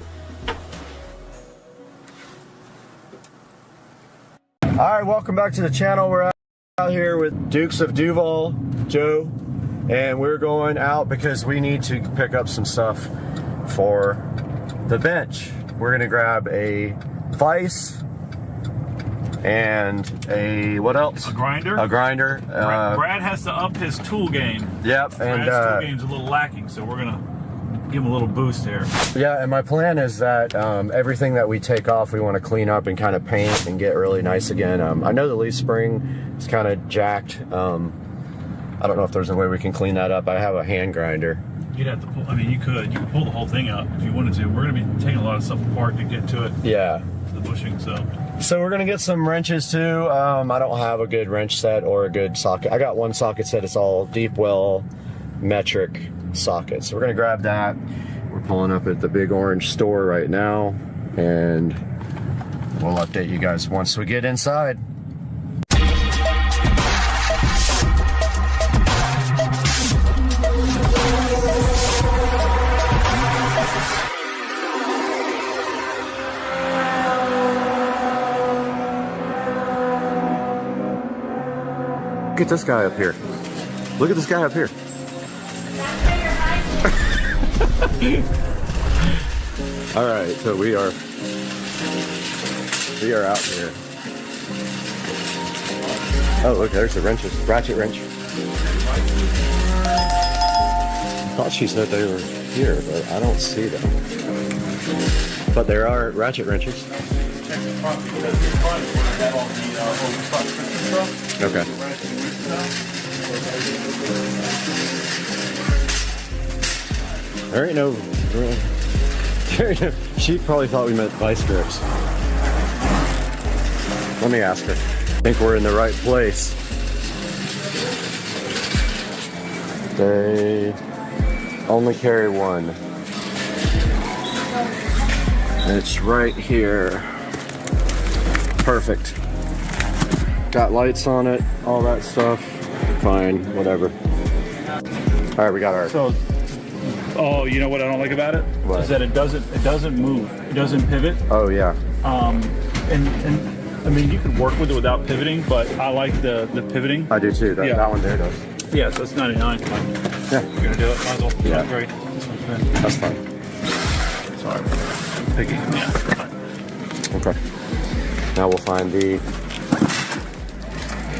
All right, welcome back to the channel. We're out here with Dukes of Duval, Joe, and we're going out because we need to pick up some stuff for the bench. We're gonna grab a vise and a, what else? A grinder. A grinder. Brad has to up his tool game. Yep. Brad's tool game's a little lacking, so we're gonna give him a little boost here. Yeah, and my plan is that everything that we take off, we want to clean up and kind of paint and get really nice again. I know the leaf spring is kind of jacked. I don't know if there's a way we can clean that up. I have a hand grinder. You'd have to pull, I mean, you could pull the whole thing out if you wanted to. We're gonna be taking a lot of stuff apart to get to it. Yeah. The bushing, So we're gonna get some wrenches too. I don't have a good wrench set or a good socket. I got one socket set. It's all deep well metric sockets. So we're gonna grab that. We're pulling up at the big orange store right now, and we'll update you guys once we get inside. Look at this guy up here. Look at this guy up here. All right, so we are out here. Oh, look, there's the wrenches, ratchet wrench. I thought she said they were here, but I don't see them. But there are ratchet wrenches. Okay. There ain't no. She probably thought we meant vice grips. Let me ask her. I think we're in the right place. Only carry one. And it's right here. Perfect. Got lights on it, all that stuff. Fine, whatever. All right, we got our. So, oh, you know what I don't like about it? What? Is that it doesn't move. It doesn't pivot. Oh yeah. And I mean, you could work with it without pivoting, but I like the pivoting. I do too. Yeah. That one there does. Yeah, so it's 99. Fine. Yeah. You're gonna do it. Might as well. Yeah. Great. That's fine. Sorry. Picky. Yeah. Fine. Okay. Now we'll find the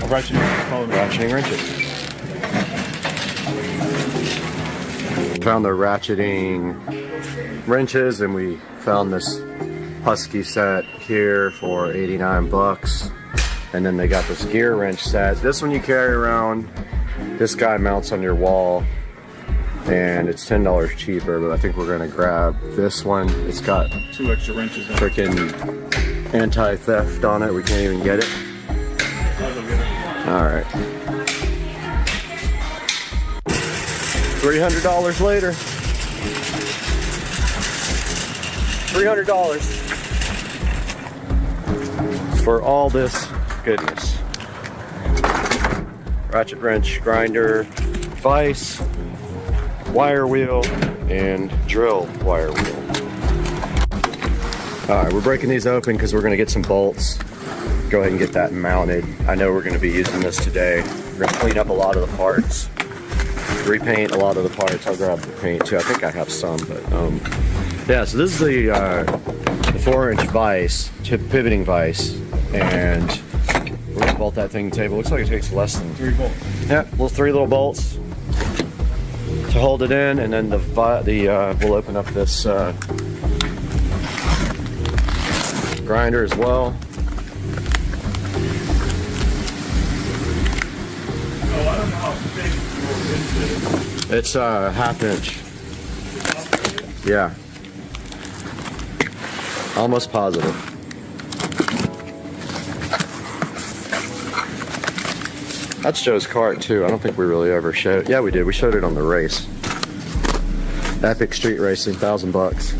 ratcheting wrenches. Found the ratcheting wrenches, and we found this Husky set here for 89 bucks. And then they got this gear wrench set. This one you carry around. This guy mounts on your wall, and it's $10 cheaper, but I think we're gonna grab this one. It's got 2 extra wrenches in it. freaking anti-theft on it. We can't even get it. I'll go get it. All right. $300 later. $300 for all this goodness. Ratchet wrench, grinder, vise, wire wheel, and drill wire wheel. All right, we're breaking these open because we're going to get some bolts. Go ahead and get that mounted. I know we're going to be using this today. We're going to clean up a lot of the parts, repaint a lot of the parts. I'll grab the paint too. I think I have some, but yeah. So this is the 4-inch vise, pivoting vise, and we're going to bolt that thing to the table. Looks like it takes less than 3 bolts. Yeah, 3 little bolts to hold it in, and then we'll open up this grinder as well. Oh, I don't know how big your wrench is. It's a 1/2 inch. Yeah. Almost positive. That's Joe's cart too. I don't think we really ever showed. Yeah, we did. We showed it on the race. Epic Street Racing, $1,000 bucks.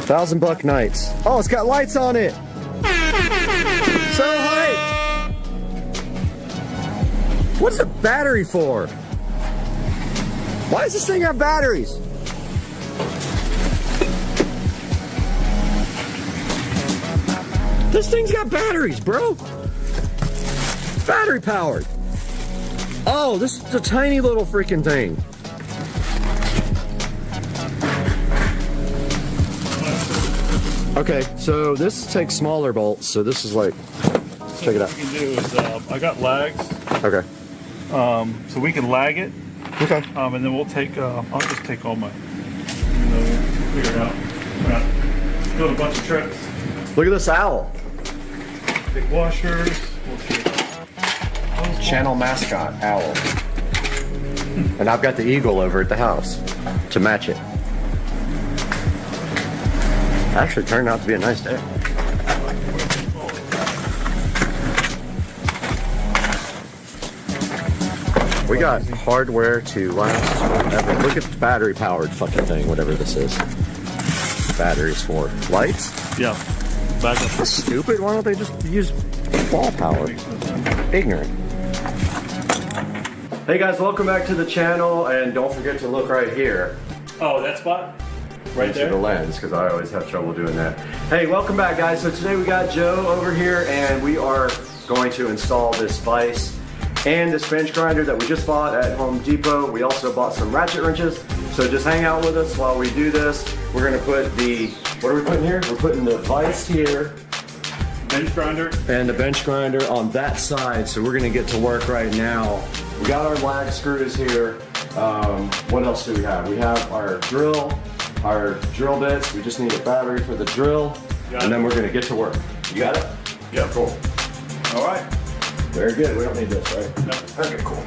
$1,000 nights. Oh, it's got lights on it. So hyped. What's the battery for? Why does this thing have batteries? This thing's got batteries, bro. Battery powered. Oh, this is a tiny little freaking thing. Okay, so this takes smaller bolts, so this is like, check it out. What we can do is, I got lags, Okay. so we can lag it, Okay. and then we'll take, I'll just take all my, we'll figure it out. We're gonna build a bunch of trips. Look at this owl. Take washers, we'll take Channel mascot, owl. And I've got the eagle over at the house to match it. Actually turned out to be a nice day. We got hardware to last forever. Look at the battery powered fucking thing, whatever this is. Batteries for lights? yeah, back up. That's stupid. Why don't they just use wall power? Ignorant. Hey guys, welcome back to the channel, and don't forget to look right here. Oh, that spot? Right into there? the lens, because I always have trouble doing that. Hey, welcome back guys. So today we got Joe over here, and we are going to install this vise and this bench grinder that we just bought at Home Depot. We also bought some ratchet wrenches, so just hang out with us while we do this. We're gonna put the, what are we putting here? We're putting the vise here Bench grinder? and the bench grinder on that side, so we're gonna get to work right now. We got our lag screws here. What else do we have? We have our drill bits. We just need a battery for the drill, and then we're gonna get to work. You got it? Yeah. Cool. All right. Very good. We don't need this, right? No. Okay, cool.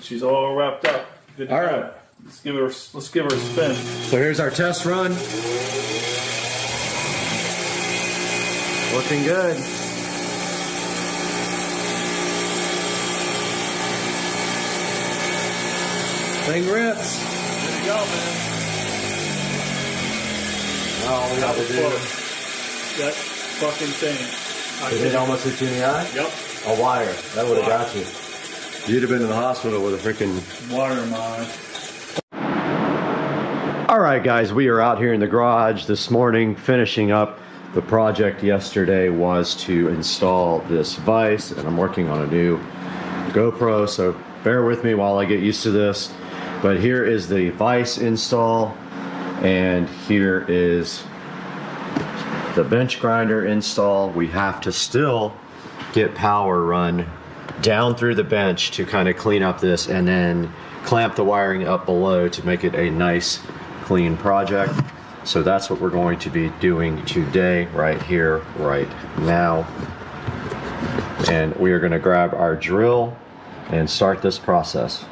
She's all wrapped up. Good to All go. right. Let's give her a spin. So here's our test run. Looking good. Thing rips. There you go, man. Now all we got to do. That fucking thing. Did it almost hit you in the eye? Yep. A wire. That would have got you. You'd have been in the hospital with a freaking Wire mine. All right, guys, we are out here in the garage this morning finishing up. The project yesterday was to install this vise, and I'm working on a new GoPro, so bear with me while I get used to this. But here is the vise install, and here is the bench grinder install. We have to still get power run down through the bench to kind of clean up this, and then clamp the wiring up below to make it a nice clean project. So that's what we're going to be doing today, right here, right now. And we are going to grab our drill and start this process.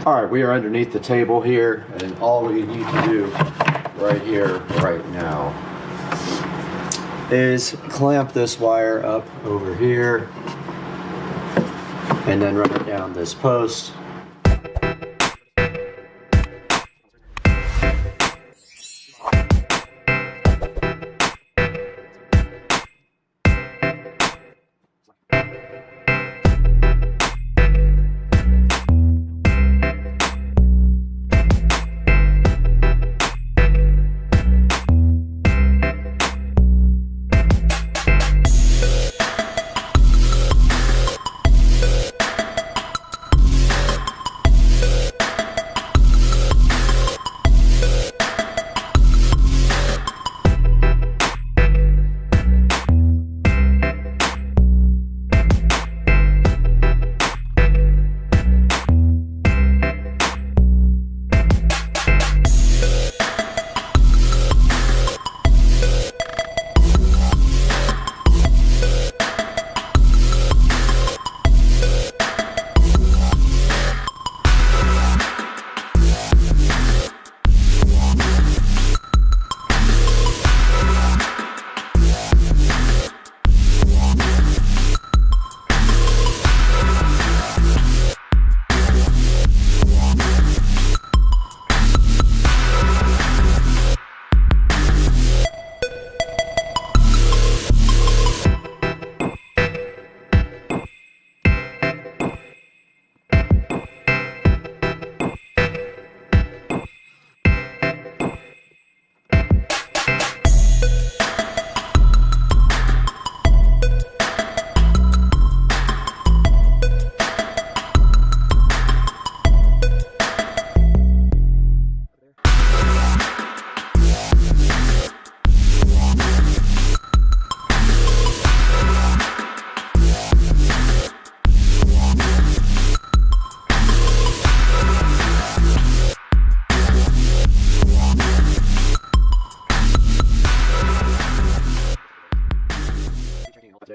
All right, we are underneath the table here, and all we need to do right here, right now, is clamp this wire up over here, and then run it down this post.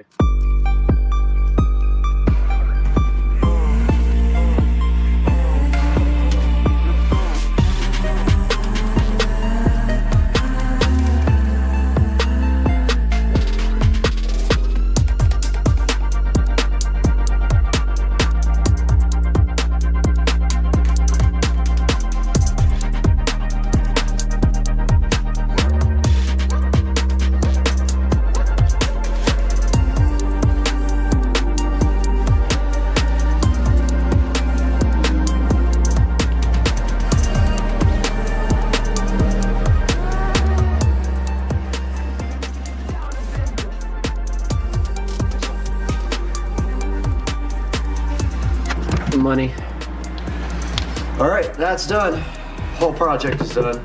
day. Money. All right, that's done. Whole project is done.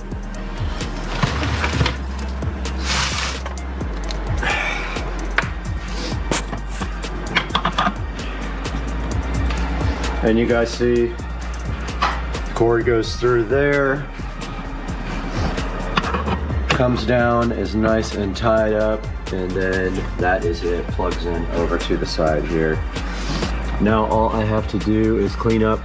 And you guys see, cord goes through there, comes down, is nice and tied up, and then that is it, plugs in over to the side here. Now all I have to do is clean up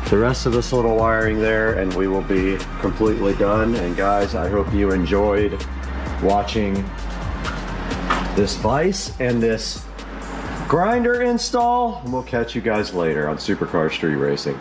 the rest of this little wiring there and we will be completely done. And guys, I hope you enjoyed watching this vise and this grinder install. And we'll catch you guys later on Supercar Street Racing.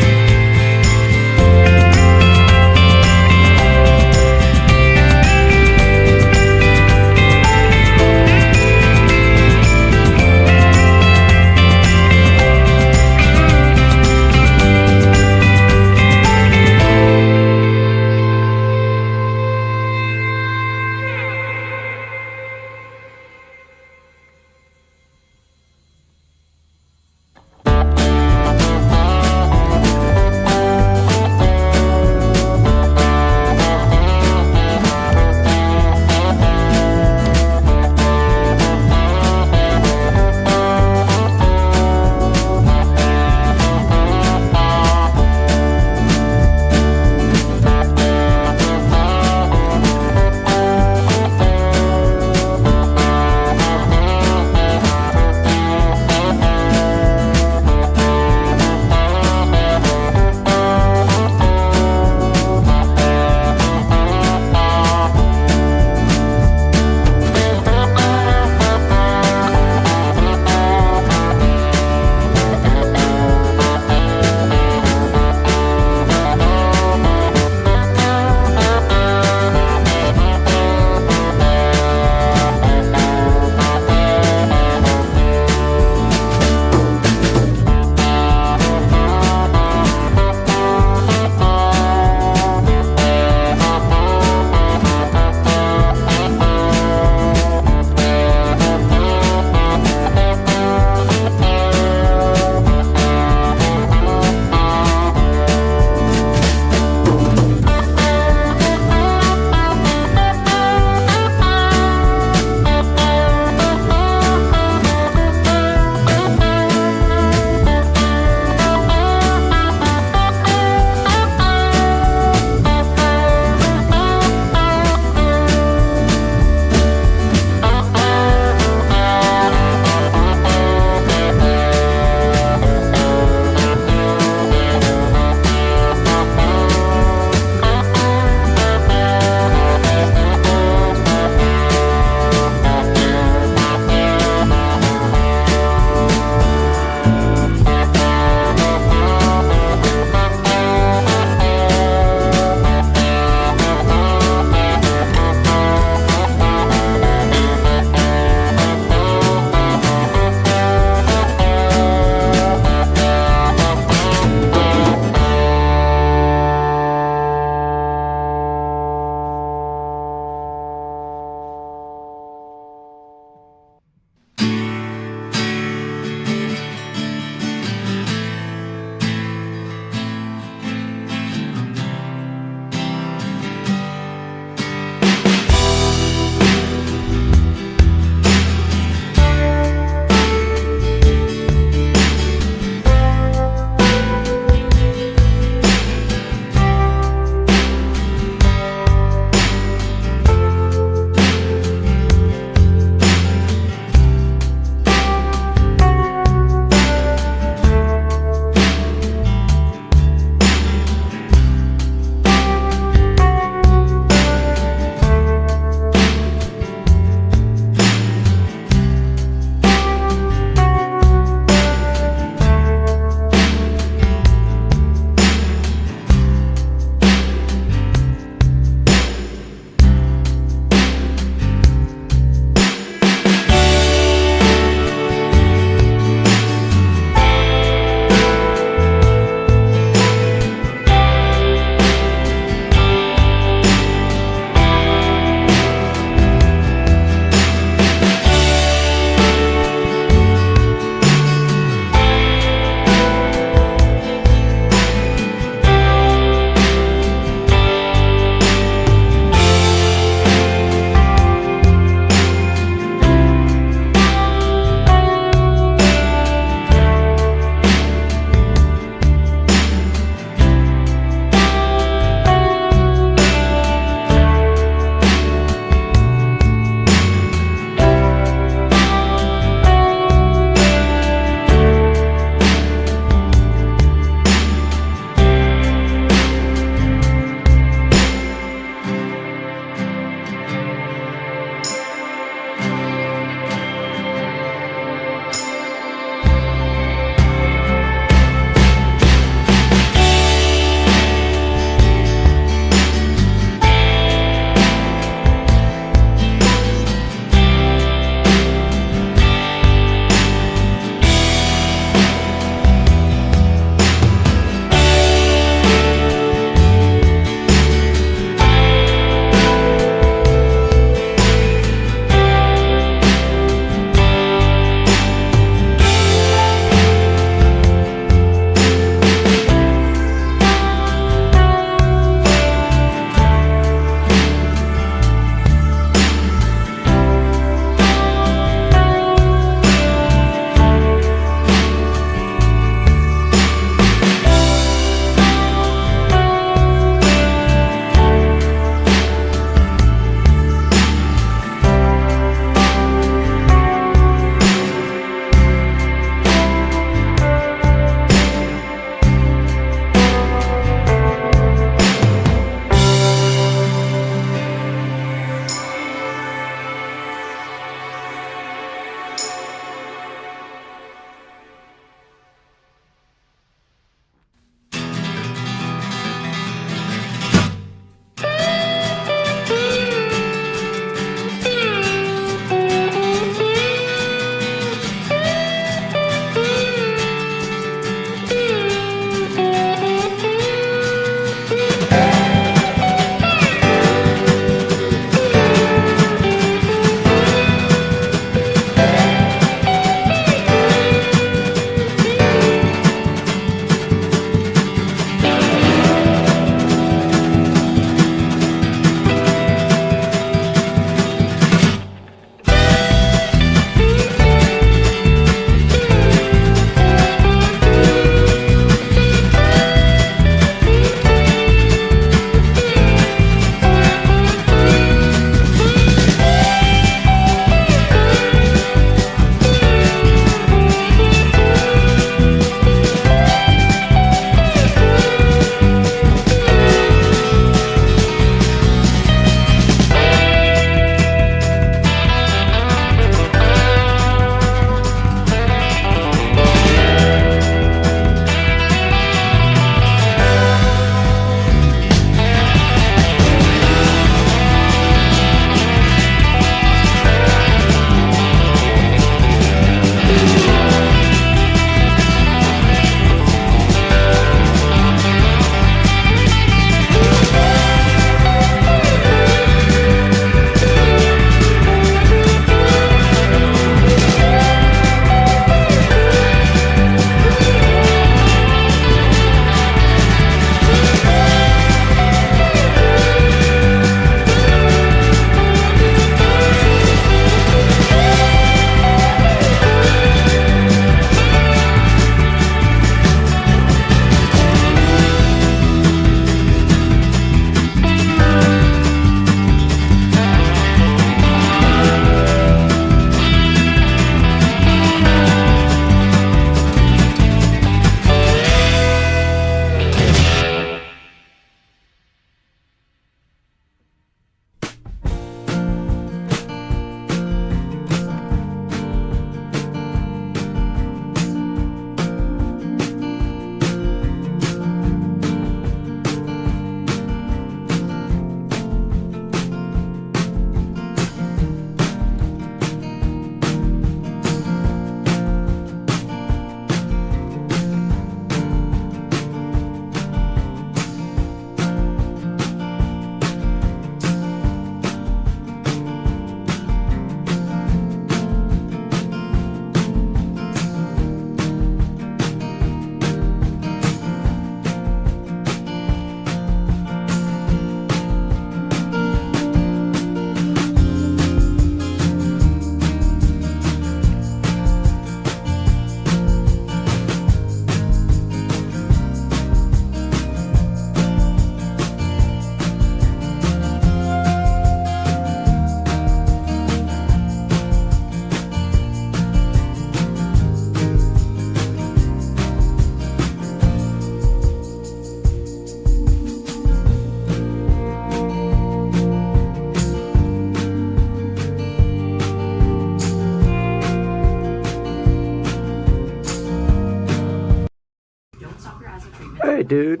right, dude.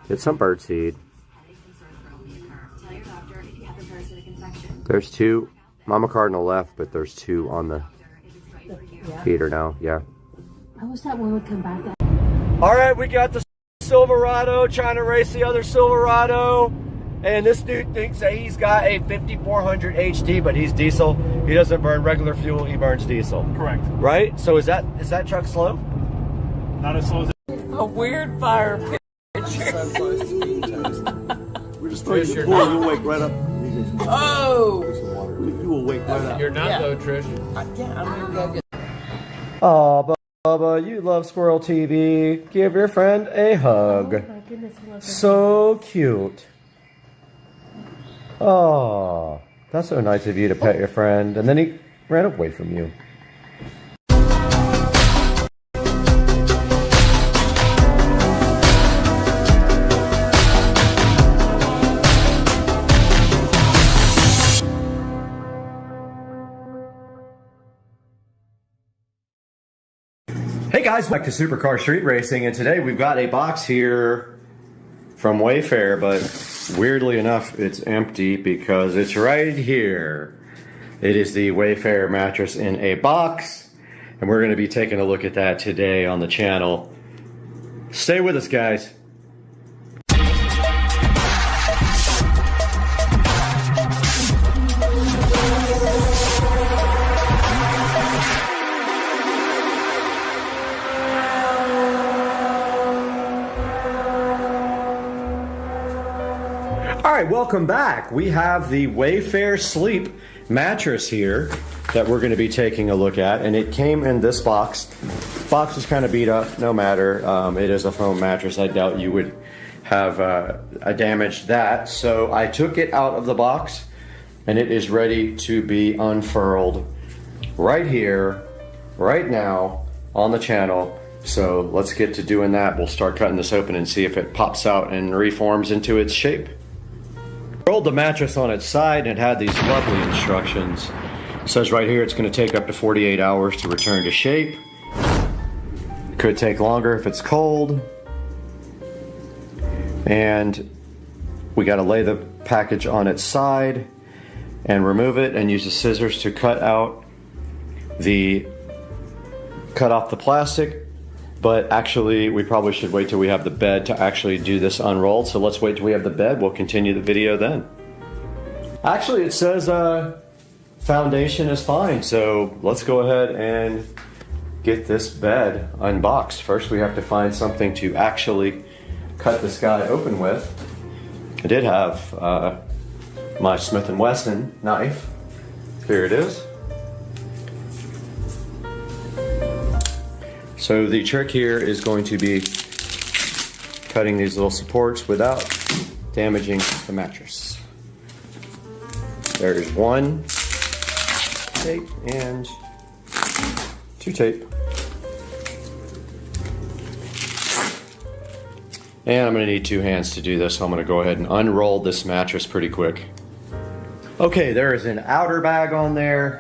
Get some birdseed. There's 2. Mama Cardinal left, but there's 2 on the feeder now. Yeah. I wish that one would come back. All right, we got the Silverado trying to race the other Silverado. And this dude thinks that he's got a 5400 HD, but he's diesel. He doesn't burn regular fuel, he burns diesel. Correct. Right? So is that truck slow? Not as slow as A weird fire picture. We're just throwing the pool, you'll wake right up. Oh! You will wake right up. You're not though, Trish. Yeah, I'm gonna go get. Oh, Bubba, you love Squirrel TV. Give your friend a hug. Oh my goodness, I love that. So cute. Oh, that's so nice of you to pet your friend. And then he ran away from you. Hey guys, back to Supercar Street Racing, and today we've got a box here from Wayfair, but weirdly enough, it's empty because it's right here. It is the Wayfair mattress in a box, and we're going to be taking a look at that today on the channel. Stay with us, guys. Alright, welcome back. We have the Wayfair Sleep mattress here that we're going to be taking a look at, and it came in this box. Box is kind of beat up, no matter. It is a foam mattress. I doubt you would have damaged that. So I took it out of the box, and it is ready to be unfurled right here, right now, on the channel. So let's get to doing that. We'll start cutting this open and see if it pops out and reforms into its shape. Rolled the mattress on its side, and it had these lovely instructions. It says right here it's going to take up to 48 hours to return to shape. It could take longer if it's cold. And we got to lay the package on its side and remove it and use the scissors to cut off the plastic. But actually, we probably should wait till we have the bed to actually do this unrolled. So let's wait till we have the bed. We'll continue the video then. Actually, it says foundation is fine. So let's go ahead and get this bed unboxed. First, we have to find something to actually cut this guy open with. I did have my Smith & Wesson knife. Here it is. So the trick here is going to be cutting these little supports without damaging the mattress. There's 1 tape and 2 tape. And I'm going to need 2 hands to do this, so I'm going to go ahead and unroll this mattress pretty quick. Okay, there is an outer bag on there.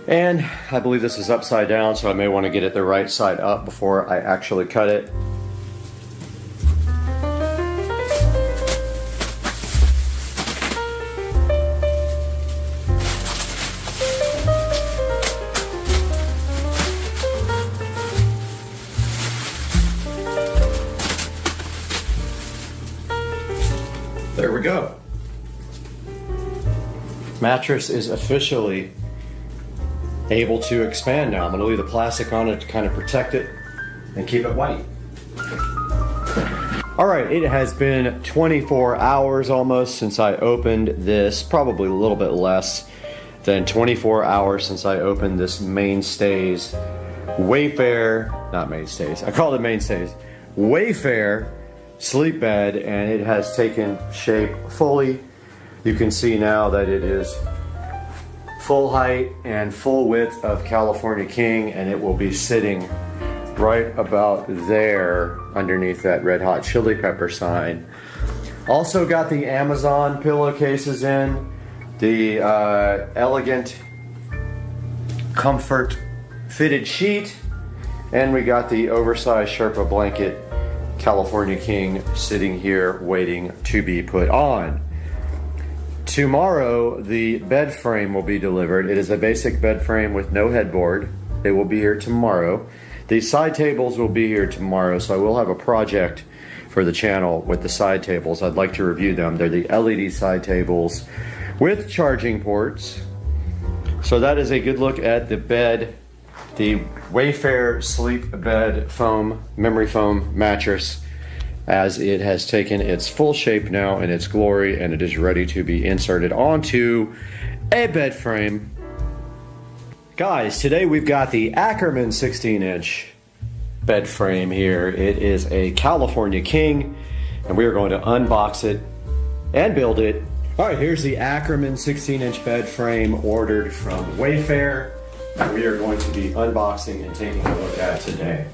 And I believe this is upside down, so I may want to get it the right side up before I actually cut it. There we go. Mattress is officially able to expand now. I'm going to leave the plastic on it to kind of protect it and keep it white. Alright, it has been 24 hours almost since I opened this, probably a little bit less than 24 hours since I opened this Mainstays Wayfair, not Mainstays, I call it Mainstays, Wayfair sleep bed, and it has taken shape fully. You can see now that it is full height and full width of California King, and it will be sitting right about there underneath that Red Hot Chili Pepper sign. Also got the Amazon pillowcases in, the Elegant Comfort fitted sheet, And we got the oversized Sherpa blanket California King sitting here waiting to be put on. Tomorrow, the bed frame will be delivered. It is a basic bed frame with no headboard. It will be here tomorrow. The side tables will be here tomorrow, so I will have a project for the channel with the side tables. I'd like to review them. They're the LED side tables with charging ports. So that is a good look at the bed, the Wayfair Sleep Bed Foam, memory foam mattress, as it has taken its full shape now in its glory, and it is ready to be inserted onto a bed frame. Guys, today we've got the Ackerman 16-inch bed frame here. It is a California King, and we are going to unbox it and build it. All right, here's the Ackerman 16-inch bed frame ordered from Wayfair. We are going to be unboxing and taking a look at today.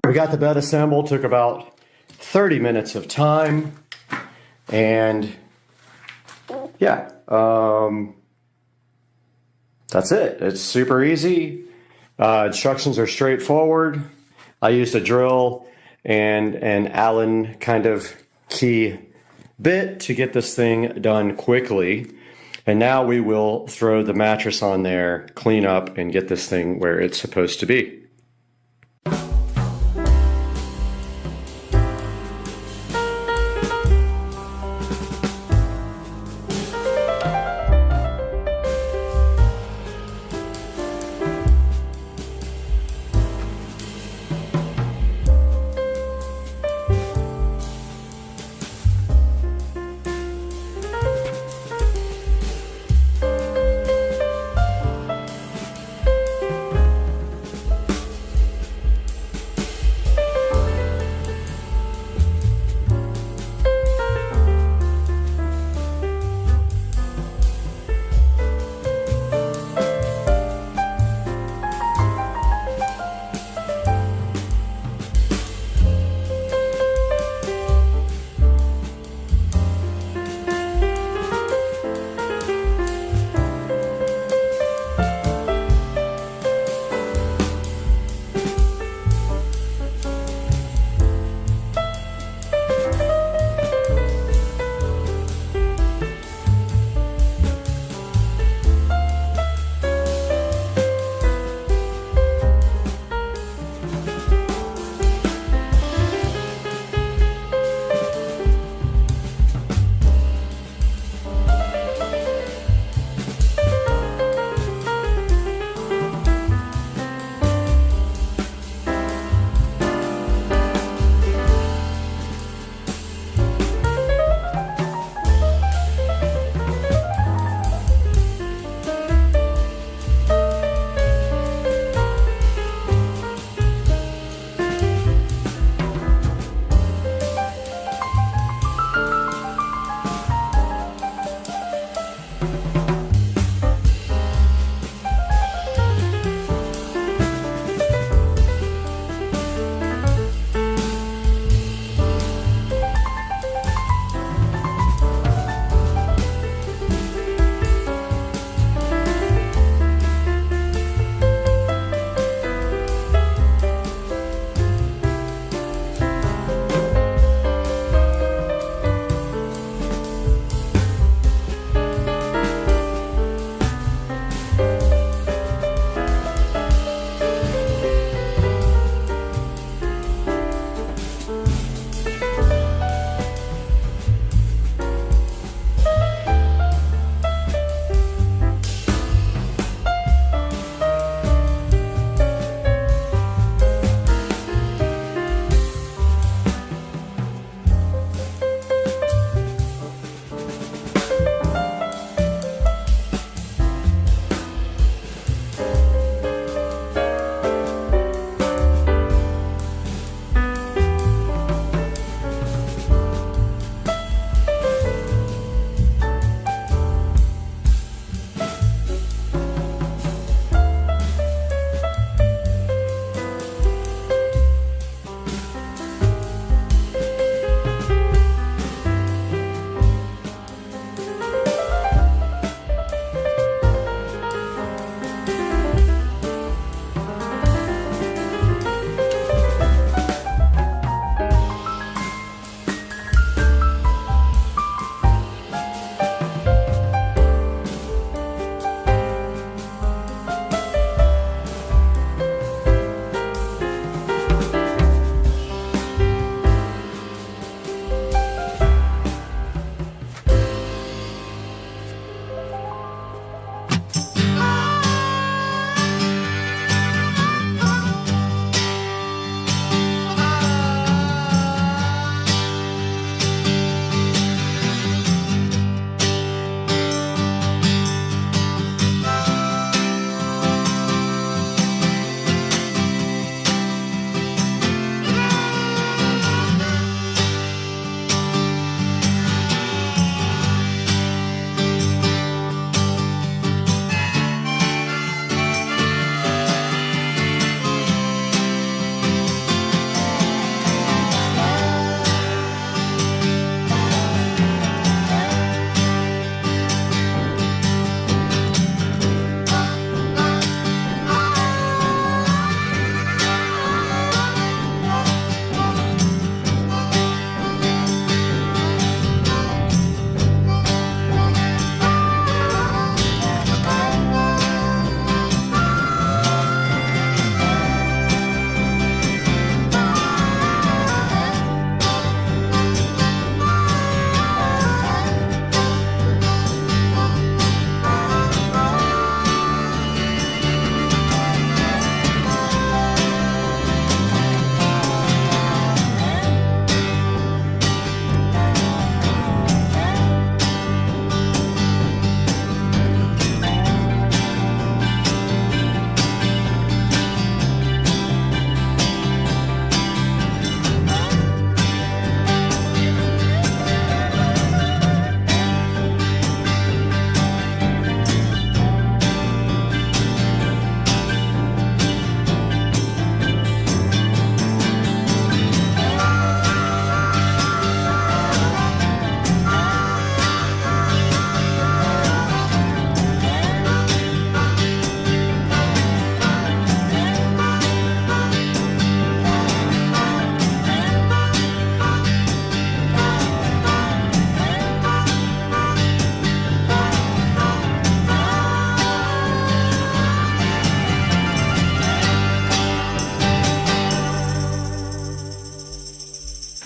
We got the bed assembled, took about 30 minutes of time, and yeah, that's it. It's super easy. Instructions are straightforward. I used a drill and an Allen kind of key bit to get this thing done quickly. And now we will throw the mattress on there, clean up, and get this thing where it's supposed to be.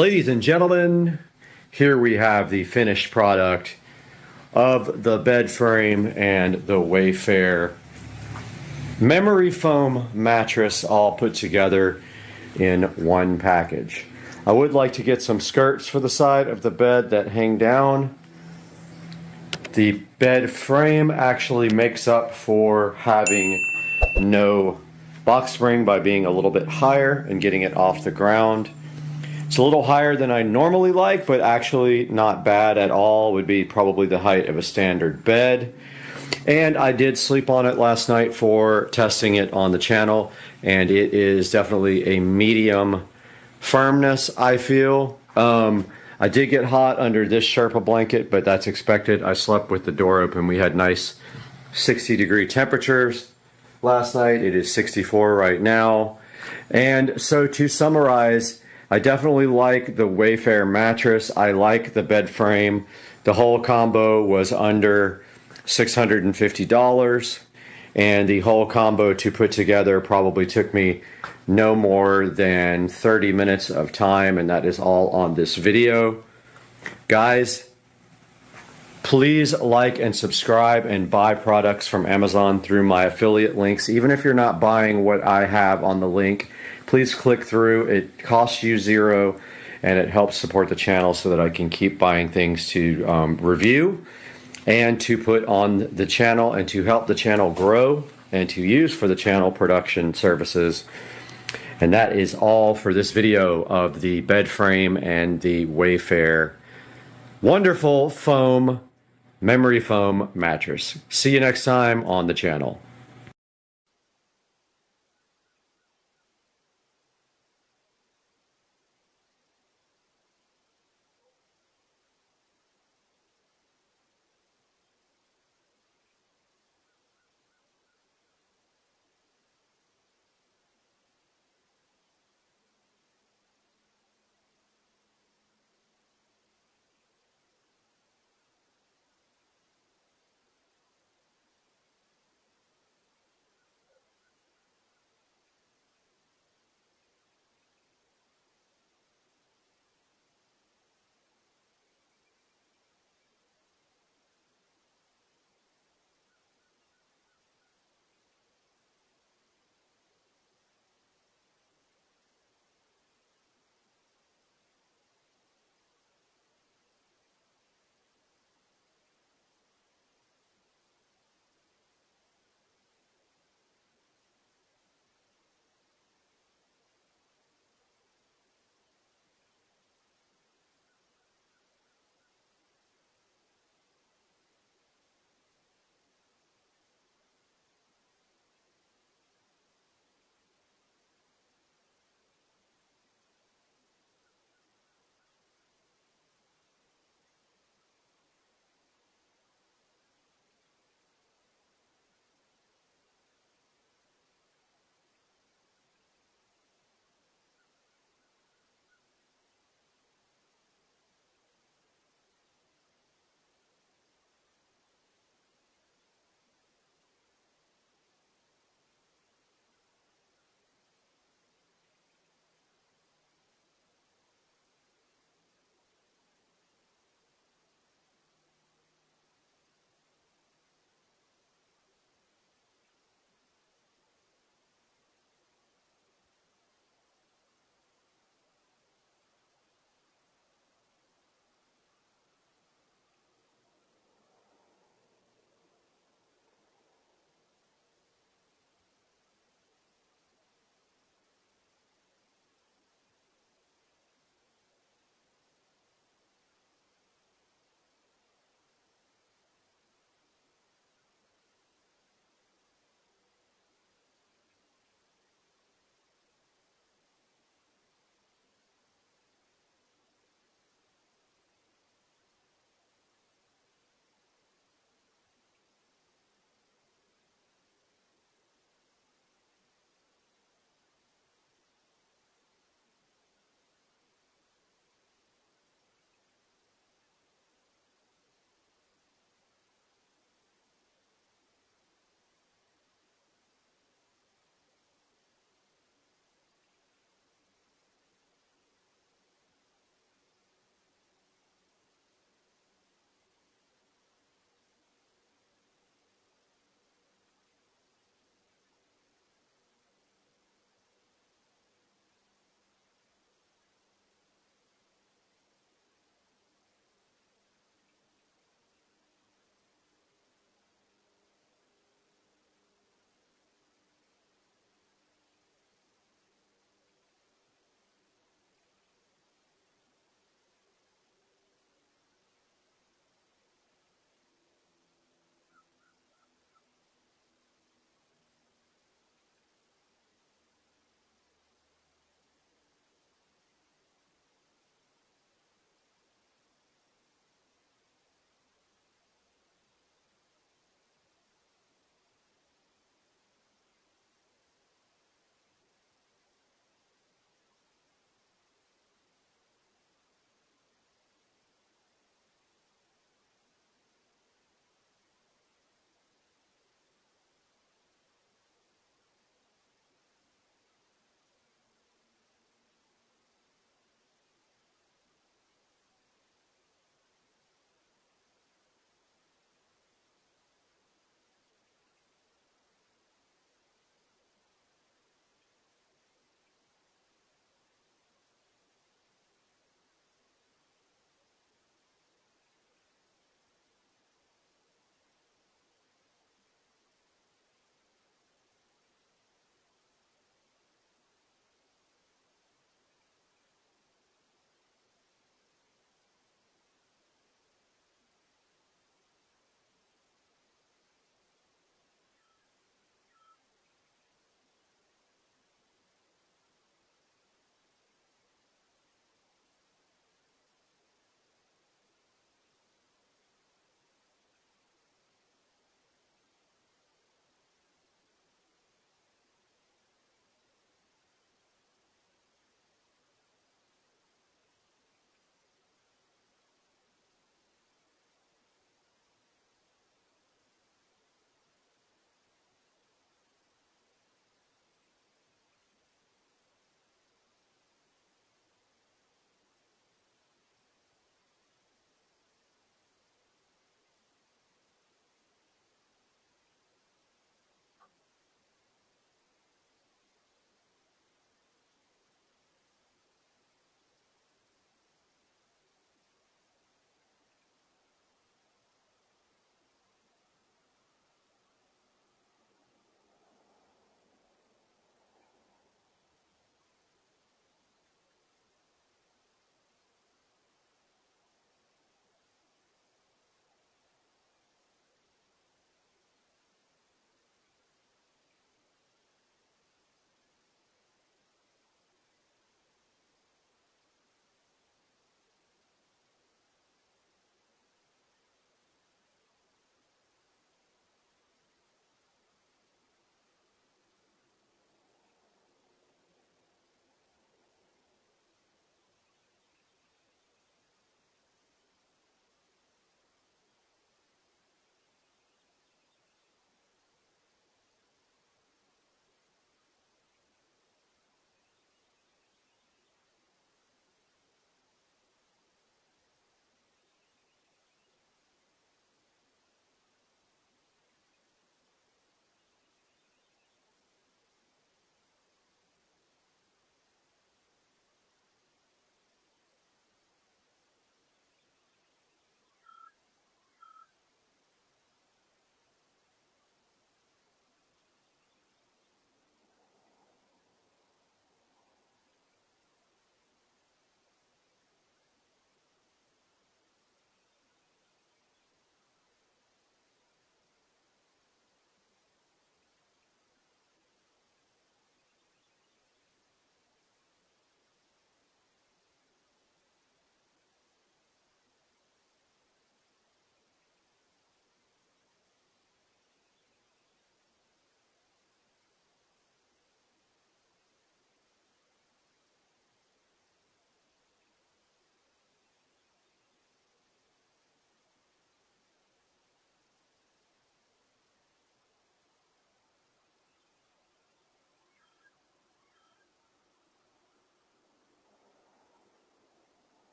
Ladies and gentlemen, here we have the finished product of the bed frame and the Wayfair memory foam mattress all put together in one package. I would like to get some skirts for the side of the bed that hang down. The bed frame actually makes up for having no box spring by being a little bit higher and getting it off the ground. It's a little higher than I normally like, but actually not bad at all. Would be probably the height of a standard bed. And I did sleep on it last night for testing it on the channel, and it is definitely a medium firmness, I feel. I did get hot under this Sherpa blanket, but that's expected. I slept with the door open. We had nice 60-degree temperatures last night. It is 64 right now. And so to summarize, I definitely like the Wayfair mattress. I like the bed frame. The whole combo was under $650, and the whole combo to put together probably took me no more than 30 minutes of time, and that is all on this video. Guys, please like and subscribe and buy products from Amazon through my affiliate links. Even if you're not buying what I have on the link, please click through. It costs you $0, and it helps support the channel so that I can keep buying things to review and to put on the channel and to help the channel grow and to use for the channel production services. And that is all for this video of the bed frame and the Wayfair wonderful foam, memory foam mattress. See you next time on the channel.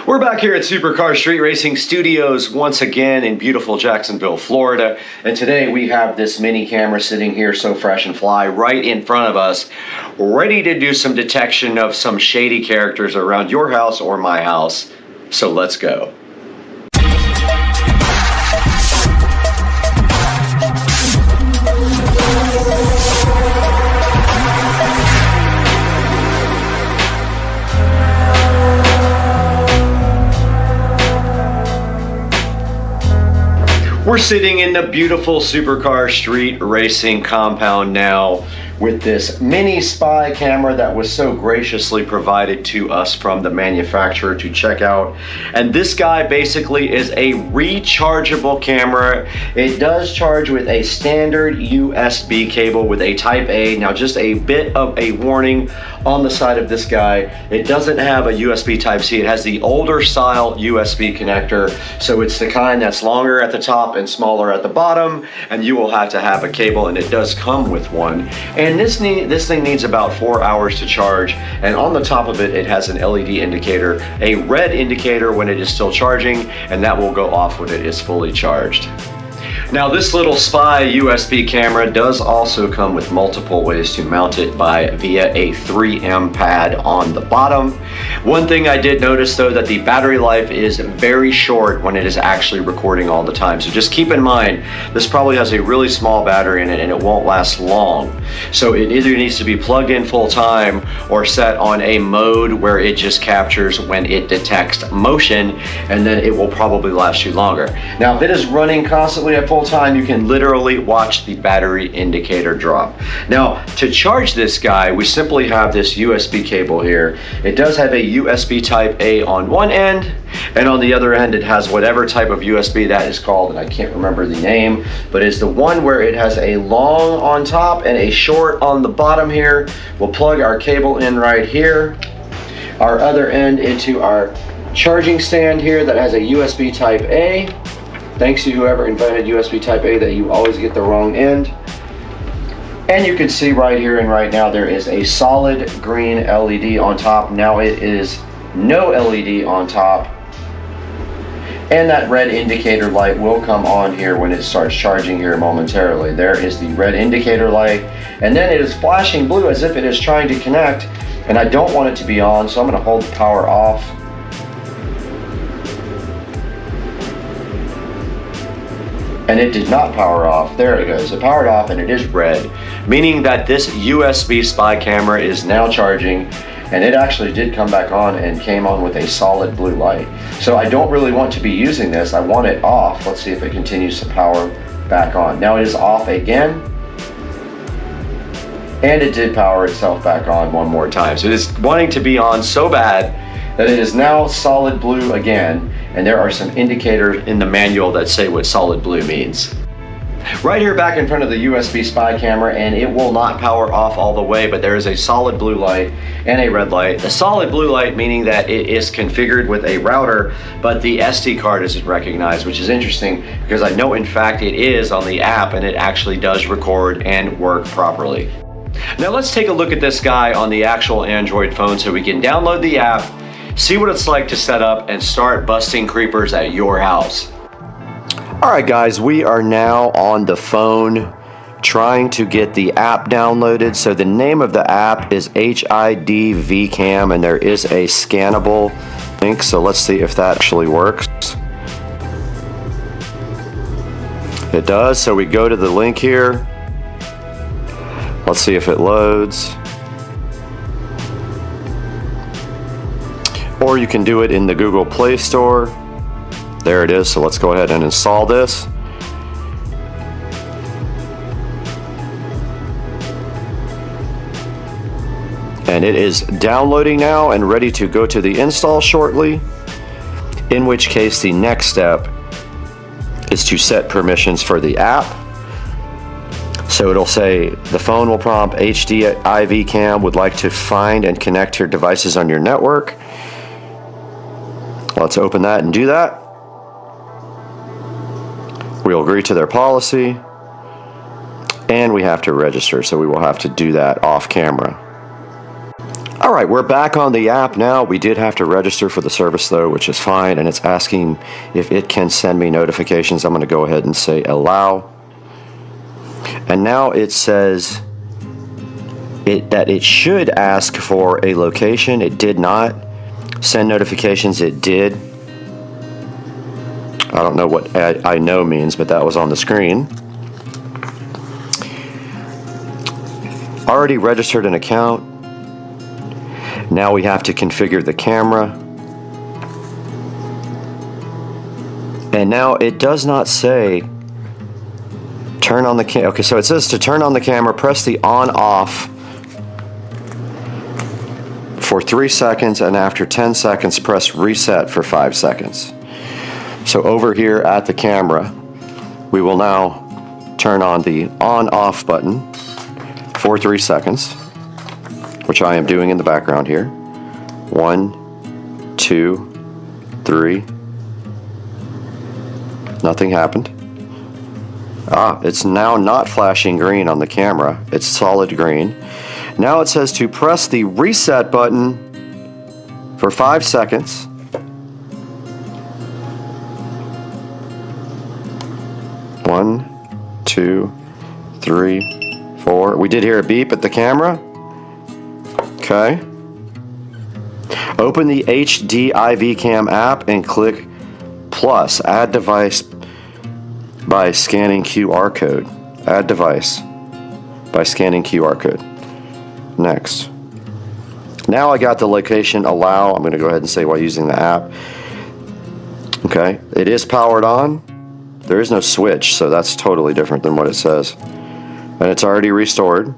We're back here at Supercar Street Racing Studios once again in beautiful Jacksonville, Florida. And today we have this mini camera sitting here so fresh and fly right in front of us, ready to do some detection of some shady characters around your house or my house. So let's go. We're sitting in the beautiful Supercar Street Racing compound now with this mini spy camera that was so graciously provided to us from the manufacturer to check out. And this guy basically is a rechargeable camera. It does charge with a standard USB cable with a Type A. Now just a bit of a warning on the side of this guy. It doesn't have a USB Type C. It has the older style USB connector. So it's the kind that's longer at the top and smaller at the bottom. And you will have to have a cable, and it does come with one. And this thing needs about 4 hours to charge, and on the top of it, it has an LED indicator, a red indicator when it is still charging, and that will go off when it is fully charged. Now this little spy USB camera does also come with multiple ways to mount it via a 3M pad on the bottom. One thing I did notice though, that the battery life is very short when it is actually recording all the time. So just keep in mind, this probably has a really small battery in it and it won't last long. So it either needs to be plugged in full time or set on a mode where it just captures when it detects motion, and then it will probably last you longer. Now if it is running constantly at full time, you can literally watch the battery indicator drop. Now to charge this guy, we simply have this USB cable here. It does have a USB Type A on one end, and on the other end it has whatever type of USB that is called, and I can't remember the name, but it's the one where it has a long on top and a short on the bottom here. We'll plug our cable in right here, our other end into our charging stand here that has a USB Type A. Thanks to whoever invented USB Type A that you always get the wrong end. And you can see right here and right now there is a solid green LED on top. Now it is no LED on top. And that red indicator light will come on here when it starts charging here momentarily. There is the red indicator light. And then it is flashing blue as if it is trying to connect. And I don't want it to be on, so I'm going to hold the power off. And it did not power off. There it goes. It powered off and it is red, meaning that this USB spy camera is now charging, and it actually did come back on and came on with a solid blue light. So I don't really want to be using this. I want it off. Let's see if it continues to power back on. Now it is off again, and it did power itself back on one more time. So it is wanting to be on so bad that it is now solid blue again, and there are some indicators in the manual that say what solid blue means. Right here back in front of the USB spy camera, and it will not power off all the way, but there is a solid blue light and a red light. The solid blue light meaning that it is configured with a router, but the SD card isn't recognized, which is interesting because I know in fact it is on the app, and it actually does record and work properly. Now let's take a look at this guy on the actual Android phone so we can download the app, see what it's like to set up, and start busting creepers at your house. All right, guys, we are now on the phone trying to get the app downloaded. So the name of the app is HID-VCAM, and there is a scannable link. So let's see if that actually works. It does. So we go to the link here. Let's see if it loads. Or you can do it in the Google Play Store. There it is. So let's go ahead and install this. And it is downloading now and ready to go to the install shortly, in which case the next step is to set permissions for the app. So it'll say the phone will prompt HID-VCAM would like to find and connect your devices on your network. Let's open that and do that. We'll agree to their policy, and we have to register, so we will have to do that off camera. All right, we're back on the app now. We did have to register for the service though, which is fine, and it's asking if it can send me notifications. I'm going to go ahead and say allow. And now it says that it should ask for a location. It did not. Send notifications, it did. I don't know what I know means, but that was on the screen. Already registered an account. Now we have to configure the camera. And now it does not say turn on the camera. Okay, so it says to turn on the camera, press the on off for 3 seconds, and after 10 seconds, press reset for 5 seconds. So over here at the camera, we will now turn on the on off button for 3 seconds, which I am doing in the background here. 1, 2, 3. Nothing happened. It's now not flashing green on the camera. It's solid green. Now it says to press the reset button for 5 seconds. One, 2, 3, 4. We did hear a beep at the camera. Okay. Open the Hdmi Cam app and click plus. Add device by scanning QR code. Add device by scanning QR code. Next. Now I got the location allow. I'm going to go ahead and say while using the app. Okay, it is powered on. There is no switch, so that's totally different than what it says. And it's already restored.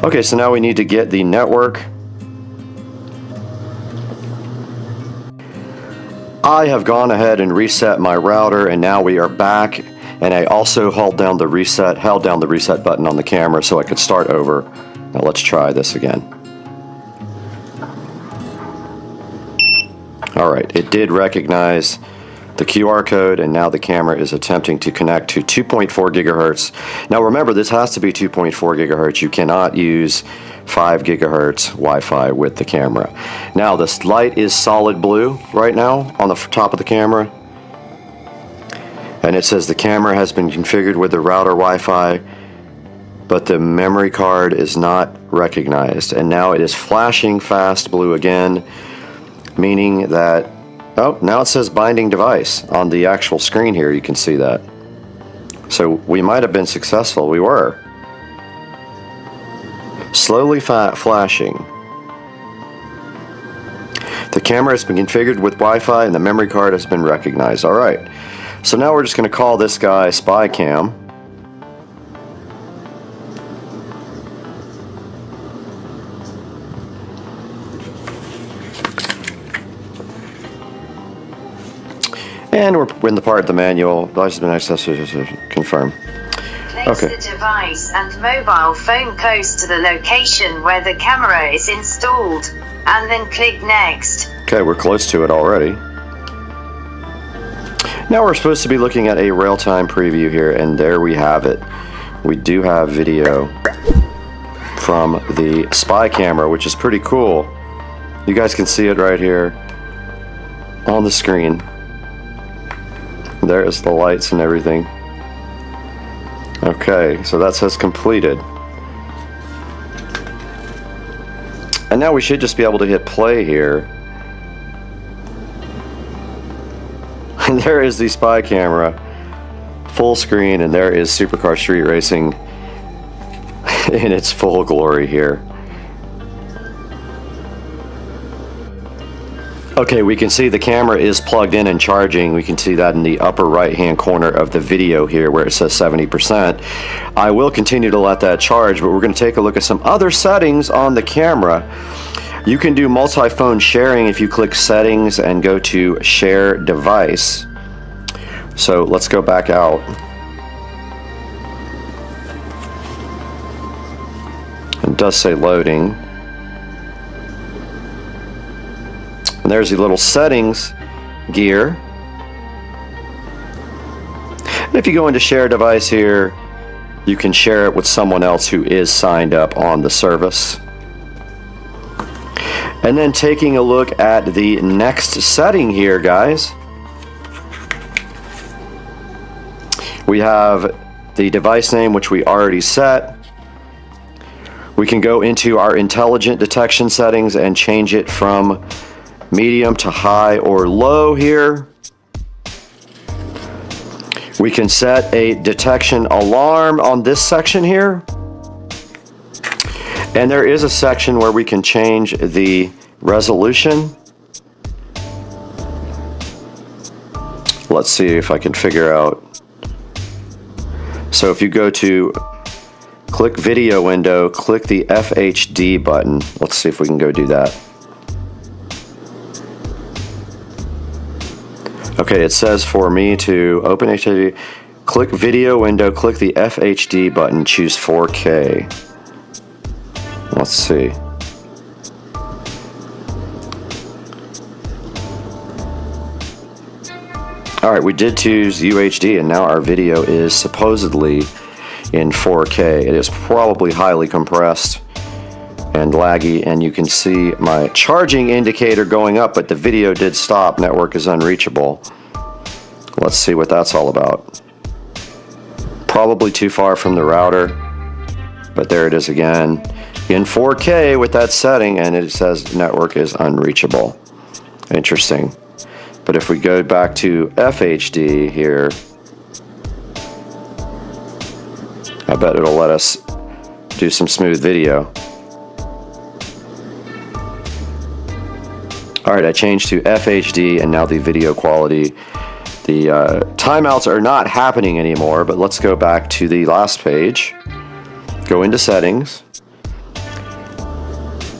Okay, so now we need to get the network. I have gone ahead and reset my router, and now we are back. And I also held down the reset button on the camera so I could start over. Now let's try this again. All right, it did recognize the QR code, and now the camera is attempting to connect to 2.4 gigahertz. Now remember, this has to be 2.4 gigahertz. You cannot use 5 gigahertz Wi-Fi with the camera. Now this light is solid blue right now on the top of the camera. And it says the camera has been configured with the router Wi-Fi, but the memory card is not recognized. And now it is flashing fast blue again, meaning that, oh, now it says binding device on the actual screen here. You can see that. So we might have been successful. We were. Slowly flashing. The camera has been configured with Wi-Fi and the memory card has been recognized. All right. So now we're just going to call this guy Spy Cam. And we're in the part of the manual. Device has been accessed to confirm. Place the device and mobile phone close to the location where the camera is installed, and then click Next. Okay, we're close to it already. Now we're supposed to be looking at a real-time preview here, and there we have it. We do have video from the spy camera, which is pretty cool. You guys can see it right here on the screen. There's the lights and everything. Okay, so that says completed. And now we should just be able to hit play here. And there is the spy camera, full screen, and there is Supercar Street Racing in its full glory here. Okay, we can see the camera is plugged in and charging. We can see that in the upper right hand corner of the video here where it says 70%. I will continue to let that charge, but we're going to take a look at some other settings on the camera. You can do multi-phone sharing if you click settings and go to share device. So let's go back out. It does say loading. And there's the little settings gear. And if you go into share device here, you can share it with someone else who is signed up on the service. And then taking a look at the next setting here, guys. We have the device name, which we already set. We can go into our intelligent detection settings and change it from medium to high or low here. We can set a detection alarm on this section here. And there is a section where we can change the resolution. Let's see if I can figure out. So if you go to click video window, click the FHD button. Let's see if we can go do that. Okay, it says for me to open HDD, click video window, click the FHD button, choose 4K. Let's see. Alright, we did choose UHD and now our video is supposedly in 4K. It is probably highly compressed and laggy, and you can see my charging indicator going up, but the video did stop. Network is unreachable. Let's see what that's all about. Probably too far from the router, but there it is again. In 4K with that setting, and it says network is unreachable. Interesting. But if we go back to FHD here, I bet it'll let us do some smooth video. Alright, I changed to FHD and now the video quality, the timeouts are not happening anymore, but let's go back to the last page. Go into settings.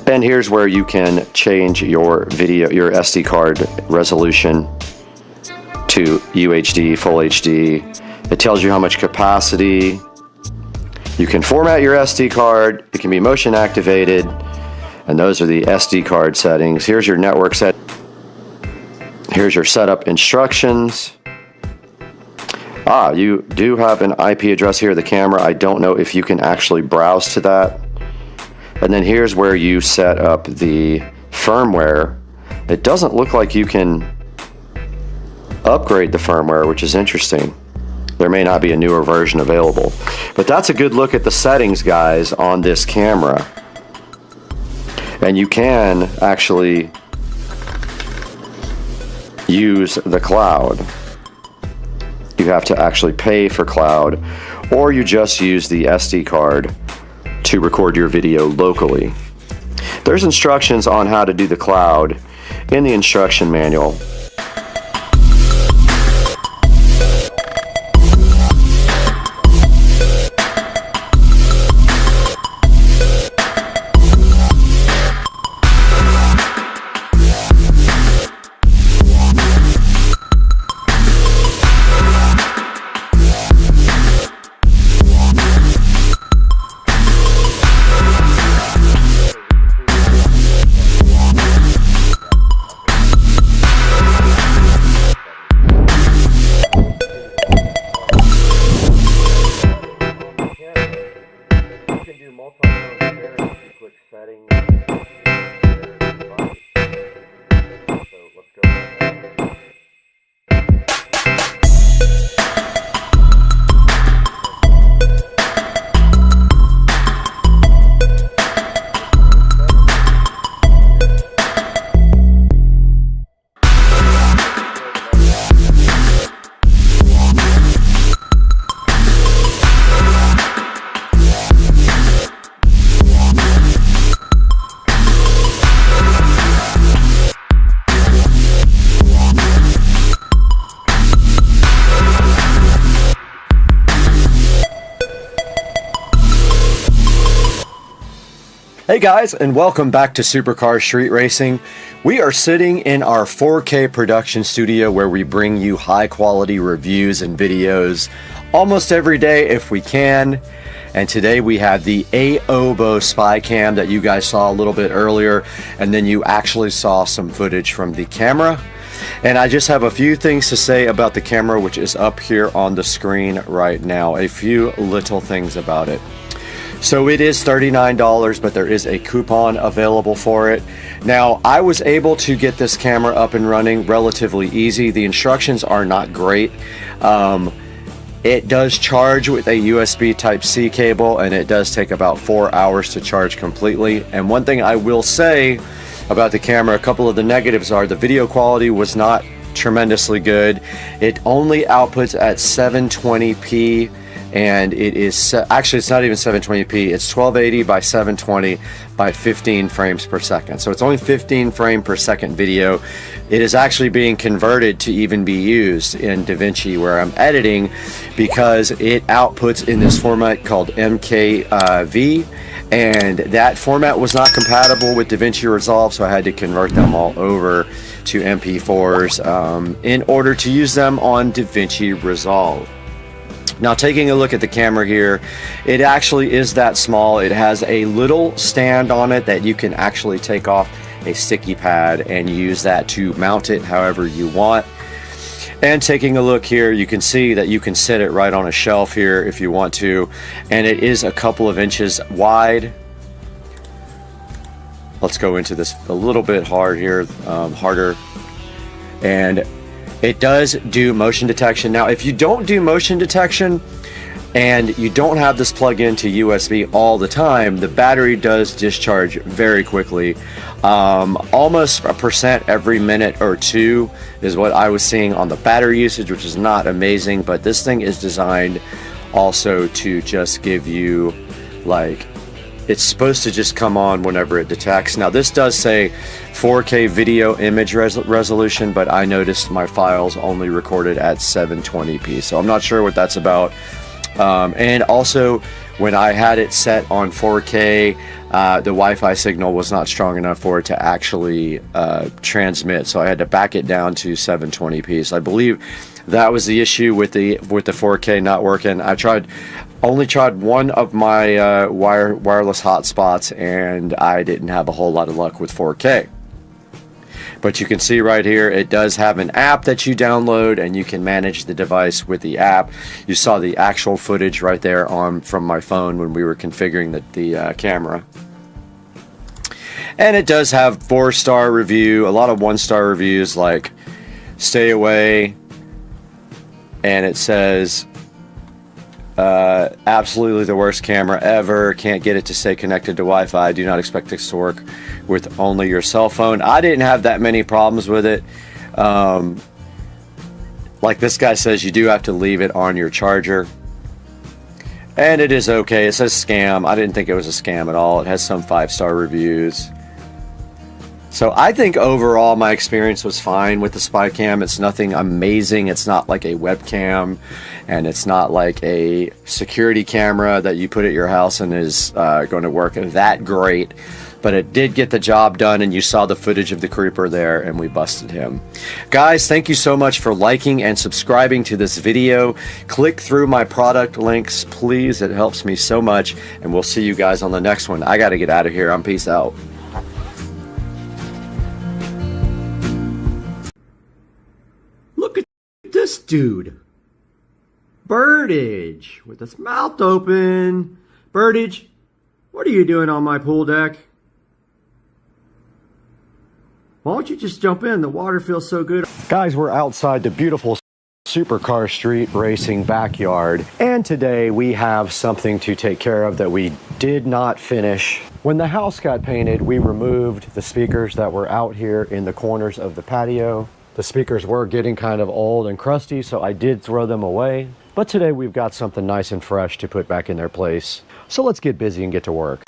And here's where you can change your video, your SD card resolution to UHD, Full HD. It tells you how much capacity. You can format your SD card. It can be motion activated. And those are the SD card settings. Here's your network set. Here's your setup instructions. You do have an IP address here, the camera. I don't know if you can actually browse to that. And then here's where you set up the firmware. It doesn't look like you can upgrade the firmware, which is interesting. There may not be a newer version available. But that's a good look at the settings, guys, on this camera. And you can actually use the cloud. You have to actually pay for cloud, or you just use the SD card to record your video locally. There's instructions on how to do the cloud in the instruction manual. Hey guys, and welcome back to Supercar Street Racing. We are sitting in our 4K production studio where we bring you high quality reviews and videos almost every day if we can. And today we have the AOBO spy cam that you guys saw a little bit earlier, and then you actually saw some footage from the camera. And I just have a few things to say about the camera, which is up here on the screen right now. A few little things about it. So it is $39, but there is a coupon available for it. Now, I was able to get this camera up and running relatively easy. The instructions are not great. It does charge with a USB Type-C cable, and it does take about 4 hours to charge completely. And one thing I will say about the camera, a couple of the negatives are the video quality was not tremendously good. It only outputs at 720p, and it is actually, it's not even 720p, it's 1280 by 720 by 15 frames per second. So it's only 15 frame per second video. It is actually being converted to even be used in DaVinci where I'm editing, because it outputs in this format called MKV, and that format was not compatible with DaVinci Resolve, so I had to convert them all over to MP4s in order to use them on DaVinci Resolve. Now, taking a look at the camera here, it actually is that small. It has a little stand on it that you can actually take off a sticky pad and use that to mount it however you want. And taking a look here, you can see that you can sit it right on a shelf here if you want to, and it is a couple of inches wide. Let's go into this a little bit harder. And it does do motion detection. Now, if you don't do motion detection and you don't have this plug into USB all the time, the battery does discharge very quickly. Almost 1% every minute or two is what I was seeing on the battery usage, which is not amazing, but this thing is designed also to just give you, like, it's supposed to just come on whenever it detects. Now, this does say 4K video image resolution, but I noticed my files only recorded at 720p, so I'm not sure what that's about. And also, when I had it set on 4K, the Wi-Fi signal was not strong enough for it to actually transmit, so I had to back it down to 720p. So I believe that was the issue with the 4K not working. I only tried one of my wireless hotspots, and I didn't have a whole lot of luck with 4K. But you can see right here, it does have an app that you download, and you can manage the device with the app. You saw the actual footage right there from my phone when we were configuring the camera. And it does have 4-star review, a lot of 1-star reviews like stay away, and it says absolutely the worst camera ever, can't get it to stay connected to Wi-Fi, do not expect this to work with only your cell phone. I didn't have that many problems with it. Like this guy says, you do have to leave it on your charger, and it is okay. It says scam. I didn't think it was a scam at all. It has some 5-star reviews. So I think overall my experience was fine with the Spy Cam. It's nothing amazing. It's not like a webcam, and it's not like a security camera that you put at your house and is going to work that great. But it did get the job done, and you saw the footage of the creeper there, and we busted him. Guys, thank you so much for liking and subscribing to this video. Click through my product links, please. It helps me so much, and we'll see you guys on the next one. I got to get out of here. I'm peace out. Look at this dude. Birdage with his mouth open. Birdage, what are you doing on my pool deck? Why don't you just jump in? The water feels so good. Guys, we're outside the beautiful supercar street racing backyard, and today we have something to take care of that we did not finish. When the house got painted, we removed the speakers that were out here in the corners of the patio. The speakers were getting kind of old and crusty, so I did throw them away. But today we've got something nice and fresh to put back in their place. So let's get busy and get to work.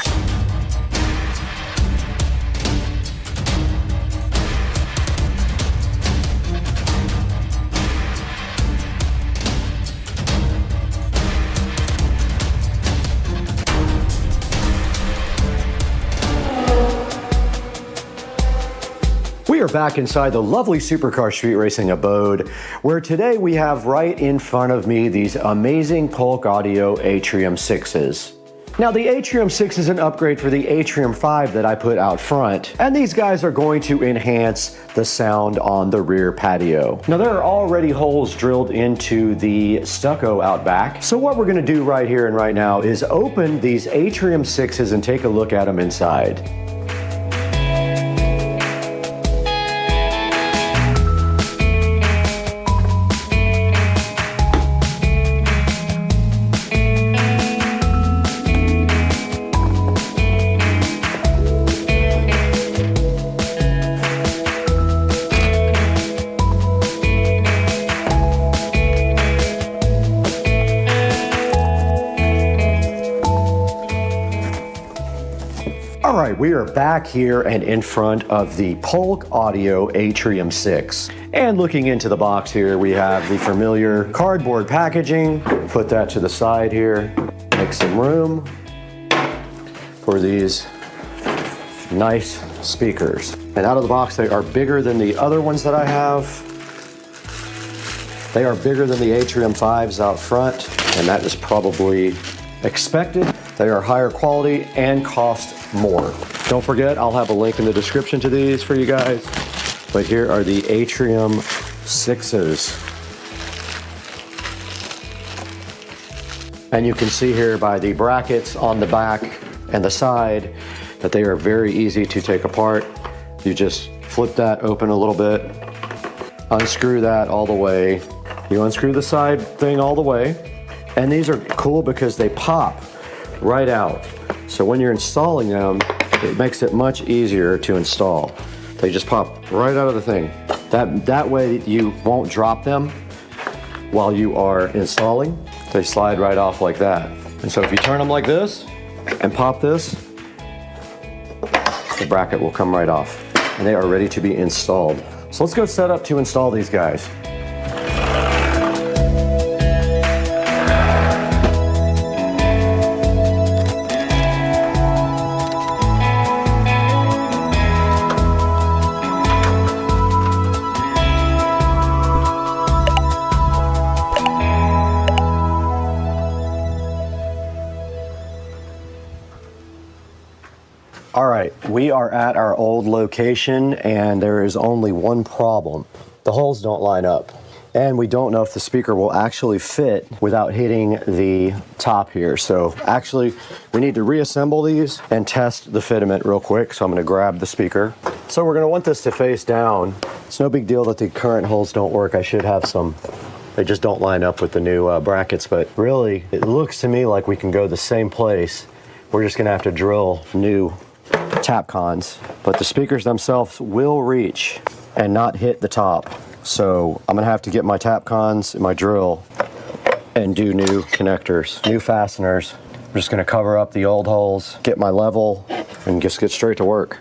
We are back inside the lovely Supercar Street Racing abode, where today we have right in front of me these amazing Polk Audio Atrium 6s. Now the Atrium 6 is an upgrade for the Atrium 5 that I put out front, and these guys are going to enhance the sound on the rear patio. Now there are already holes drilled into the stucco out back, so what we're going to do right here and right now is open these Atrium 6s and take a look at them inside. Alright, we are back here and in front of the Polk Audio Atrium 6. And looking into the box here, we have the familiar cardboard packaging. Put that to the side here. Make some room for these nice speakers. And out of the box, they are bigger than the other ones that I have. They are bigger than the Atrium 5s out front, and that is probably expected. They are higher quality and cost more. Don't forget, I'll have a link in the description to these for you guys. But here are the Atrium 6s. And you can see here by the brackets on the back and the side that they are very easy to take apart. You just flip that open a little bit, unscrew that all the way. You unscrew the side thing all the way. And these are cool because they pop right out. So when you're installing them, it makes it much easier to install. They just pop right out of the thing. That way you won't drop them while you are installing. They slide right off like that. And so if you turn them like this and pop this, the bracket will come right off. And they are ready to be installed. So let's go set up to install these guys. All right, we are at our old location and there is only one problem. The holes don't line up. And we don't know if the speaker will actually fit without hitting the top here. So actually, we need to reassemble these and test the fitment real quick. So I'm gonna grab the speaker. So we're gonna want this to face down. It's no big deal that the current holes don't work. I should have some. They just don't line up with the new brackets, but really, it looks to me like we can go the same place. We're just gonna have to drill new tap cons, but the speakers themselves will reach and not hit the top. So I'm gonna have to get my tap cons and my drill and do new connectors, new fasteners. I'm just gonna cover up the old holes, get my level, and just get straight to work.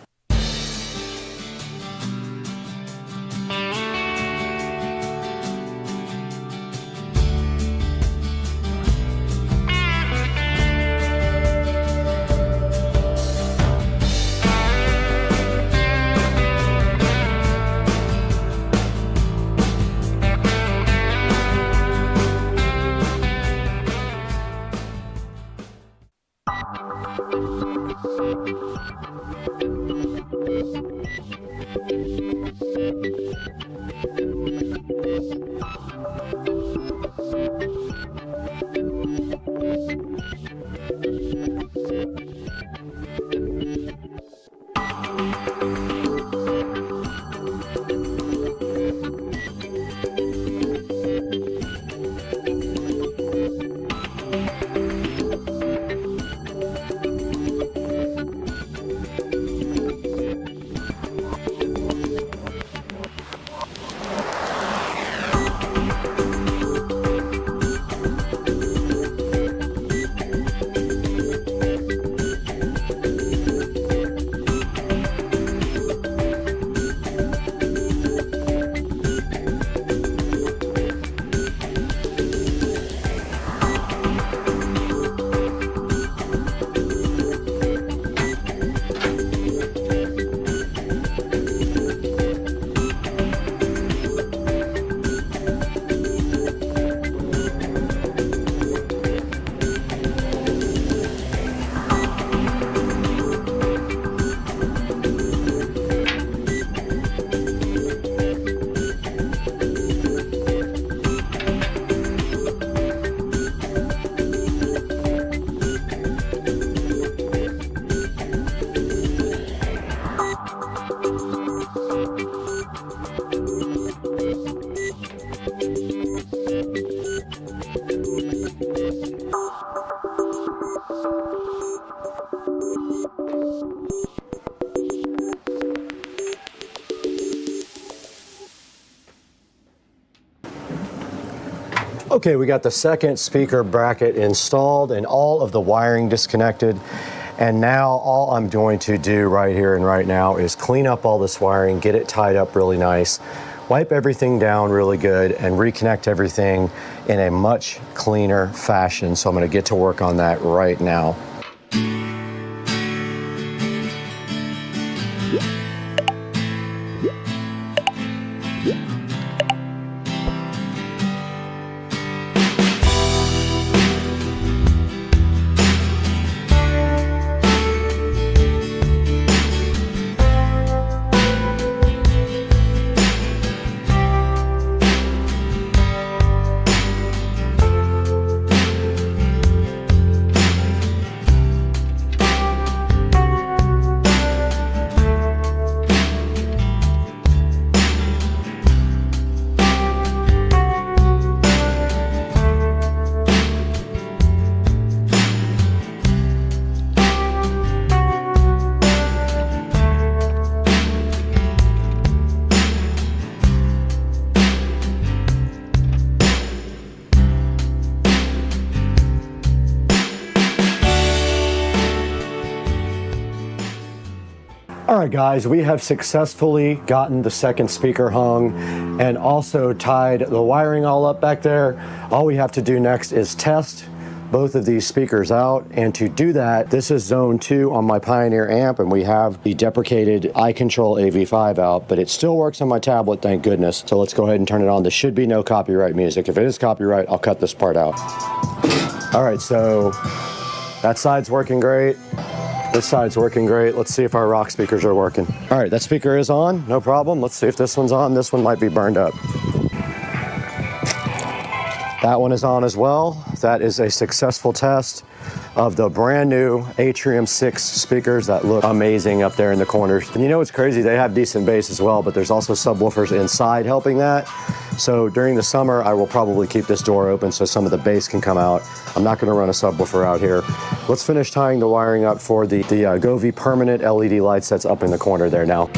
Okay, we got the second speaker bracket installed and all of the wiring disconnected. And now all I'm going to do right here and right now is clean up all this wiring, get it tied up really nice, wipe everything down really good, and reconnect everything in a much cleaner fashion. So I'm going to get to work on that right now. All right, guys, we have successfully gotten the second speaker hung and also tied the wiring all up back there. All we have to do next is test both of these speakers out, and to do that, this is zone 2 on my Pioneer amp, and we have the deprecated iControl AV5 out, but it still works on my tablet, thank goodness. So let's go ahead and turn it on. There should be no copyright music. If it is copyright, I'll cut this part out. All right, so that side's working great. This side's working great. Let's see if our rock speakers are working. All right, that speaker is on, no problem. Let's see if this one's on. This one might be burned up. That one is on as well. That is a successful test of the brand new Atrium 6 speakers that look amazing up there in the corners. And you know what's crazy? They have decent bass as well, but there's also subwoofers inside helping that. So during the summer, I will probably keep this door open so some of the bass can come out. I'm not going to run a subwoofer out here. Let's finish tying the wiring up for the Govee permanent LED lights that's up in the corner there now.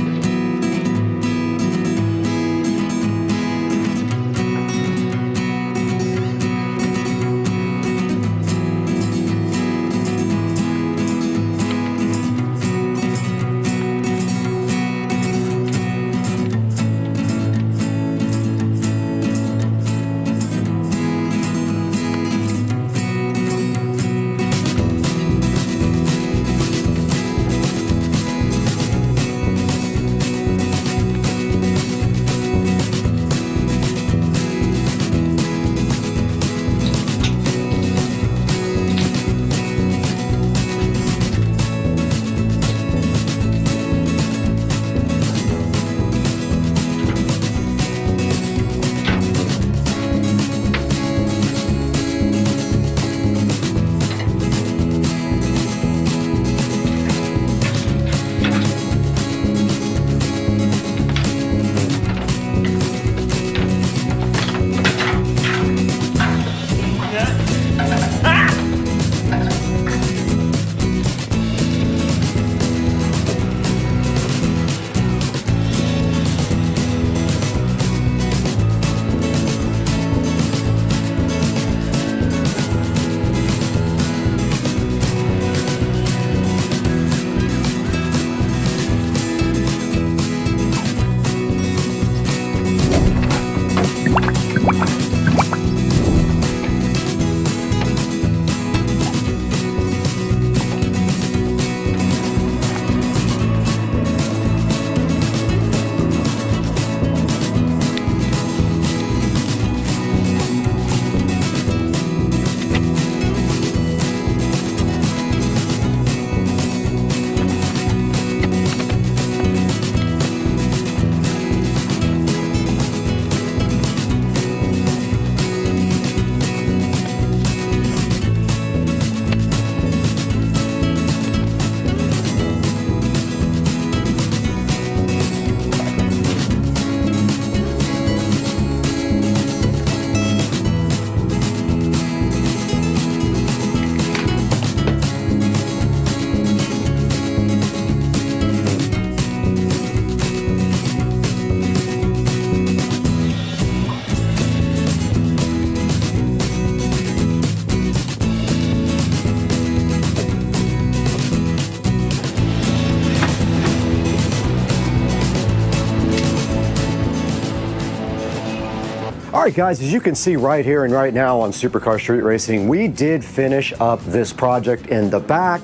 Alright guys, as you can see right here and right now on Supercar Street Racing, we did finish up this project in the back.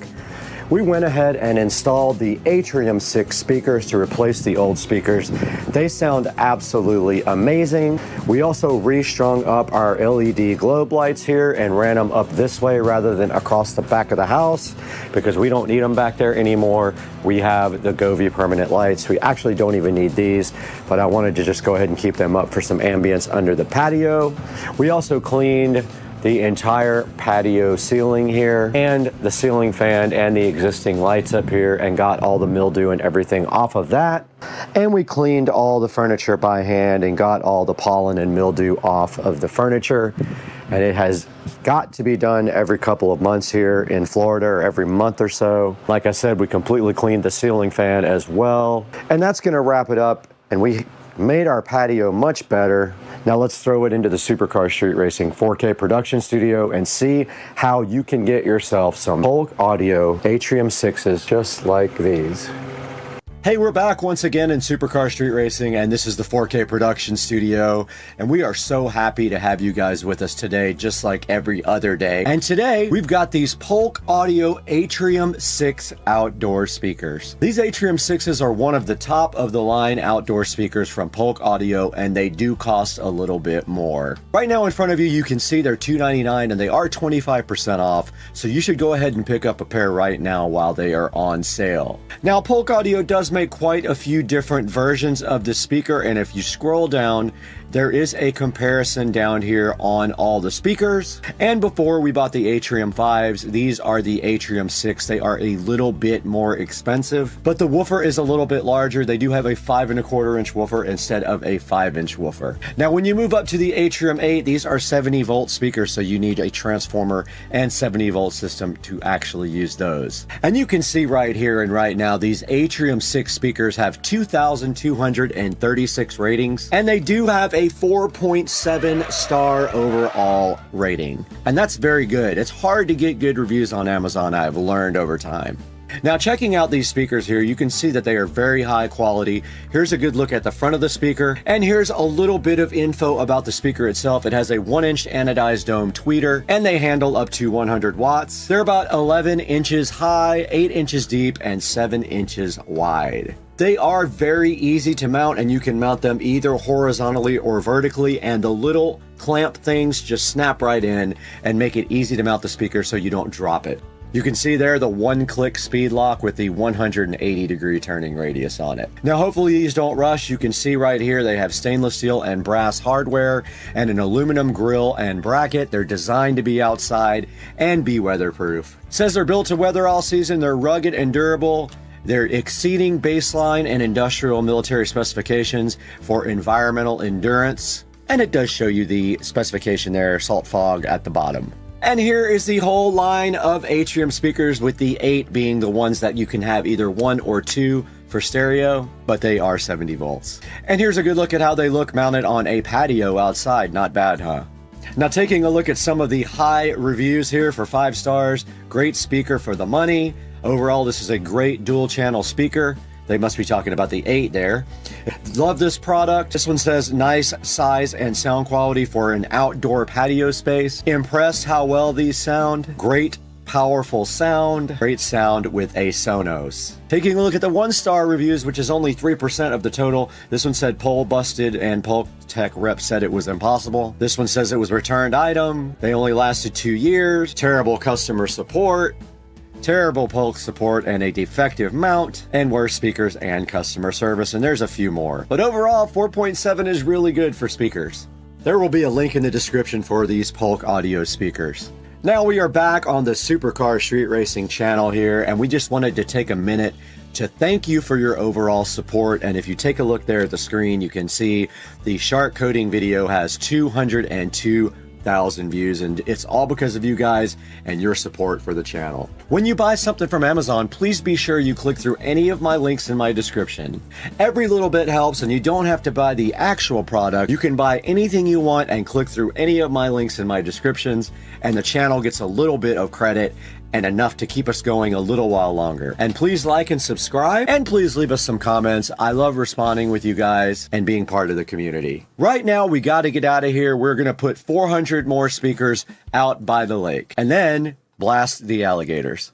We went ahead and installed the Atrium 6 speakers to replace the old speakers. They sound absolutely amazing. We also restrung up our LED globe lights here and ran them up this way rather than across the back of the house because we don't need them back there anymore. We have the Govee permanent lights. We actually don't even need these, but I wanted to just go ahead and keep them up for some ambience under the patio. We also cleaned the entire patio ceiling here and the ceiling fan and the existing lights up here and got all the mildew and everything off of that. And we cleaned all the furniture by hand and got all the pollen and mildew off of the furniture. And it has got to be done every couple of months here in Florida, or every month or so. Like I said, we completely cleaned the ceiling fan as well. And that's gonna wrap it up. And we made our patio much better. Now let's throw it into the Supercar Street Racing 4K production studio and see how you can get yourself some Polk Audio Atrium 6s just like these. Hey, we're back once again in Supercar Street Racing, and this is the 4K production studio, and we are so happy to have you guys with us today, just like every other day. And today, we've got these Polk Audio Atrium 6 outdoor speakers. These Atrium 6s are one of the top of the line outdoor speakers from Polk Audio, and they do cost a little bit more. Right now in front of you, you can see they're $299 and they are 25% off, so you should go ahead and pick up a pair right now while they are on sale. Now, Polk Audio does make quite a few different versions of the speaker, and if you scroll down, there is a comparison down here on all the speakers. And before we bought the Atrium 5s, these are the Atrium 6. They are a little bit more expensive, but the woofer is a little bit larger. They do have a 5¼ inch woofer instead of a 5-inch woofer. Now, when you move up to the Atrium 8, these are 70 volt speakers, so you need a transformer and 70 volt system to actually use those. And you can see right here and right now, these Atrium 6 speakers have 2,236 ratings, and they do have a 4.7 star overall rating. And that's very good. It's hard to get good reviews on Amazon, I've learned over time. Now, checking out these speakers here, you can see that they are very high quality. Here's a good look at the front of the speaker, and here's a little bit of info about the speaker itself. It has a 1-inch anodized dome tweeter, and they handle up to 100 watts. They're about 11 inches high, 8 inches deep, and 7 inches wide. They are very easy to mount, and you can mount them either horizontally or vertically, and the little clamp things just snap right in and make it easy to mount the speaker so you don't drop it. You can see there the one-click speed lock with the 180-degree turning radius on it. Now, hopefully these don't rush. You can see right here they have stainless steel and brass hardware and an aluminum grill and bracket. They're designed to be outside and be weatherproof. It says they're built to weather all season. They're rugged and durable. They're exceeding baseline and industrial military specifications for environmental endurance. And it does show you the specification there, salt fog at the bottom. And here is the whole line of Atrium speakers, with the 8 being the ones that you can have either 1 or 2 for stereo, but they are 70 volts. And here's a good look at how they look mounted on a patio outside. Not bad, huh? Now, taking a look at some of the high reviews here for 5 stars. Great speaker for the money. Overall, this is a great dual channel speaker. They must be talking about the 8 there. Love this product. This one says nice size and sound quality for an outdoor patio space. Impressed how well these sound. Great powerful sound. Great sound with a Sonos. Taking a look at the 1-star reviews, which is only 3% of the total. This one said pole busted and Polk Tech rep said it was impossible. This one says it was returned item. They only lasted 2 years. Terrible customer support. Terrible Polk support and a defective mount, and worse speakers and customer service, and there's a few more. But overall, 4.7 is really good for speakers. There will be a link in the description for these Polk Audio speakers. Now we are back on the Supercar Street Racing channel here, and we just wanted to take a minute to thank you for your overall support. And if you take a look there at the screen, you can see the shark coating video has 202,000 views, and it's all because of you guys and your support for the channel. When you buy something from Amazon, please be sure you click through any of my links in my description. Every little bit helps, and you don't have to buy the actual product. You can buy anything you want and click through any of my links in my descriptions, and the channel gets a little bit of credit, and enough to keep us going a little while longer. And please like and subscribe, and please leave us some comments. I love responding with you guys and being part of the community. Right now, we got to get out of here. We're going to put 400 more speakers out by the lake, and then blast the alligators.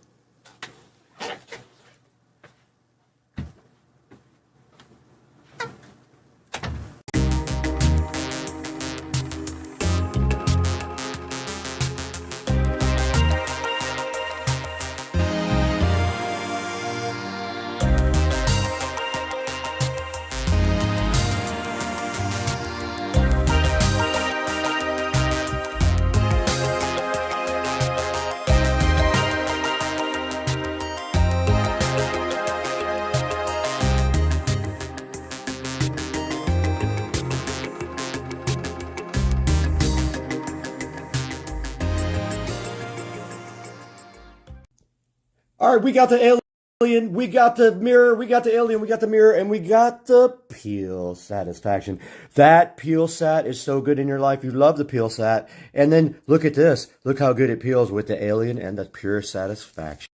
All right, we got the alien, we got the mirror, we got the alien, we got the mirror, and we got the peel satisfaction. That peel sat is so good in your life. You love the peel sat. And then look at this. Look how good it peels with the alien and the pure satisfaction.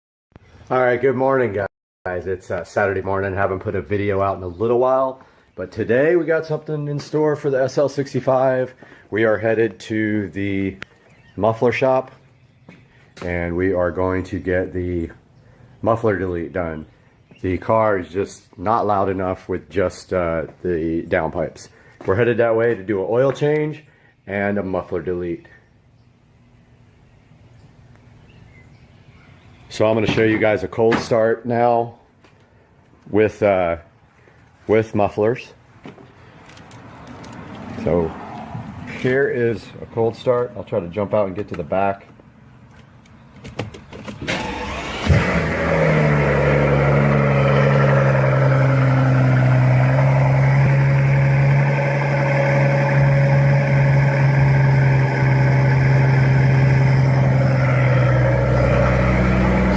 All right, good morning, guys. It's Saturday morning. Haven't put a video out in a little while, but today we got something in store for the SL65. We are headed to the muffler shop, and we are going to get the muffler delete done. The car is just not loud enough with just the downpipes. We're headed that way to do an oil change and a muffler delete. So I'm going to show you guys a cold start now with mufflers. So here is a cold start. I'll try to jump out and get to the back.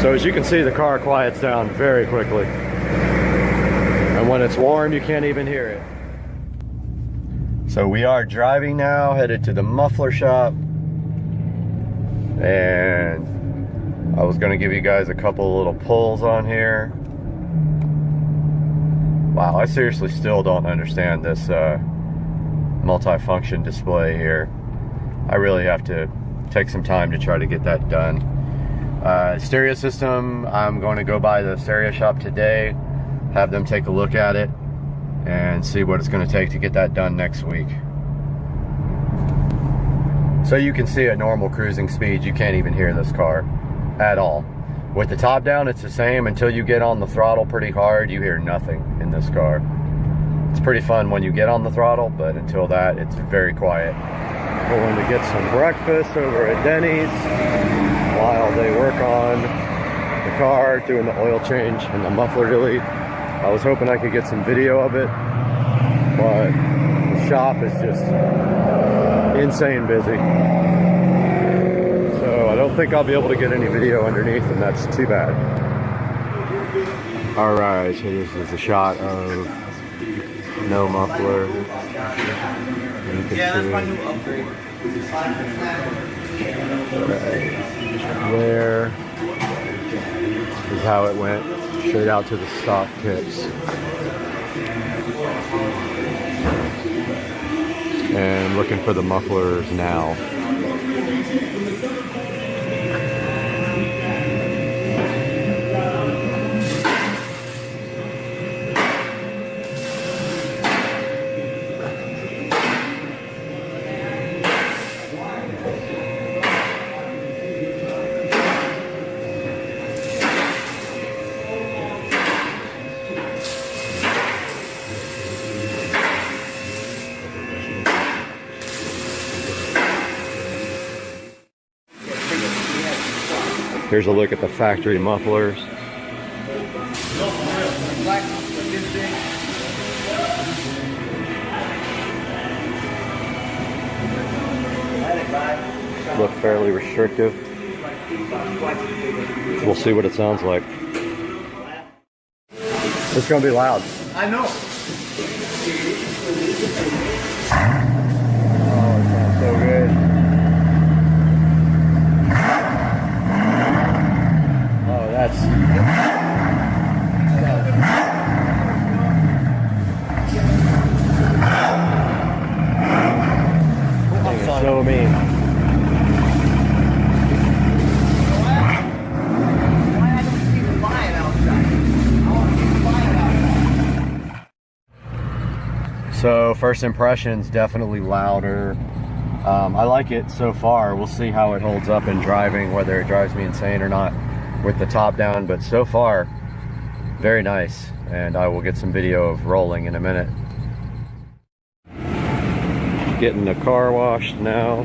So as you can see, the car quiets down very quickly. And when it's warm, you can't even hear it. So we are driving now, headed to the muffler shop. And I was gonna give you guys a couple little pulls on here. Wow, I seriously still don't understand this multi-function display here. I really have to take some time to try to get that done. Stereo system, I'm going to go by the stereo shop today, have them take a look at it, and see what it's going to take to get that done next week. So you can see at normal cruising speeds, you can't even hear this car at all. With the top down, it's the same. Until you get on the throttle pretty hard, you hear nothing in this car. It's pretty fun when you get on the throttle, but until that, it's very quiet. Going to get some breakfast over at Denny's while they work on the car, doing the oil change and the muffler delete. I was hoping I could get some video of it, but the shop is just insane busy. So I don't think I'll be able to get any video underneath, and that's too bad. All right, so this is a shot of no muffler. Yeah, that's my new upgrade. There is how it went, straight out to the stock tips. And looking for the mufflers now. Here's a look at the factory mufflers. Look fairly restrictive. We'll see what it sounds like. It's gonna be loud. I know. Oh, it sounds so good. That's so mean. So first impressions, definitely louder. I like it so far. We'll see how it holds up in driving, whether it drives me insane or not with the top down, but so far very nice, and I will get some video of rolling in a minute. Getting the car washed now.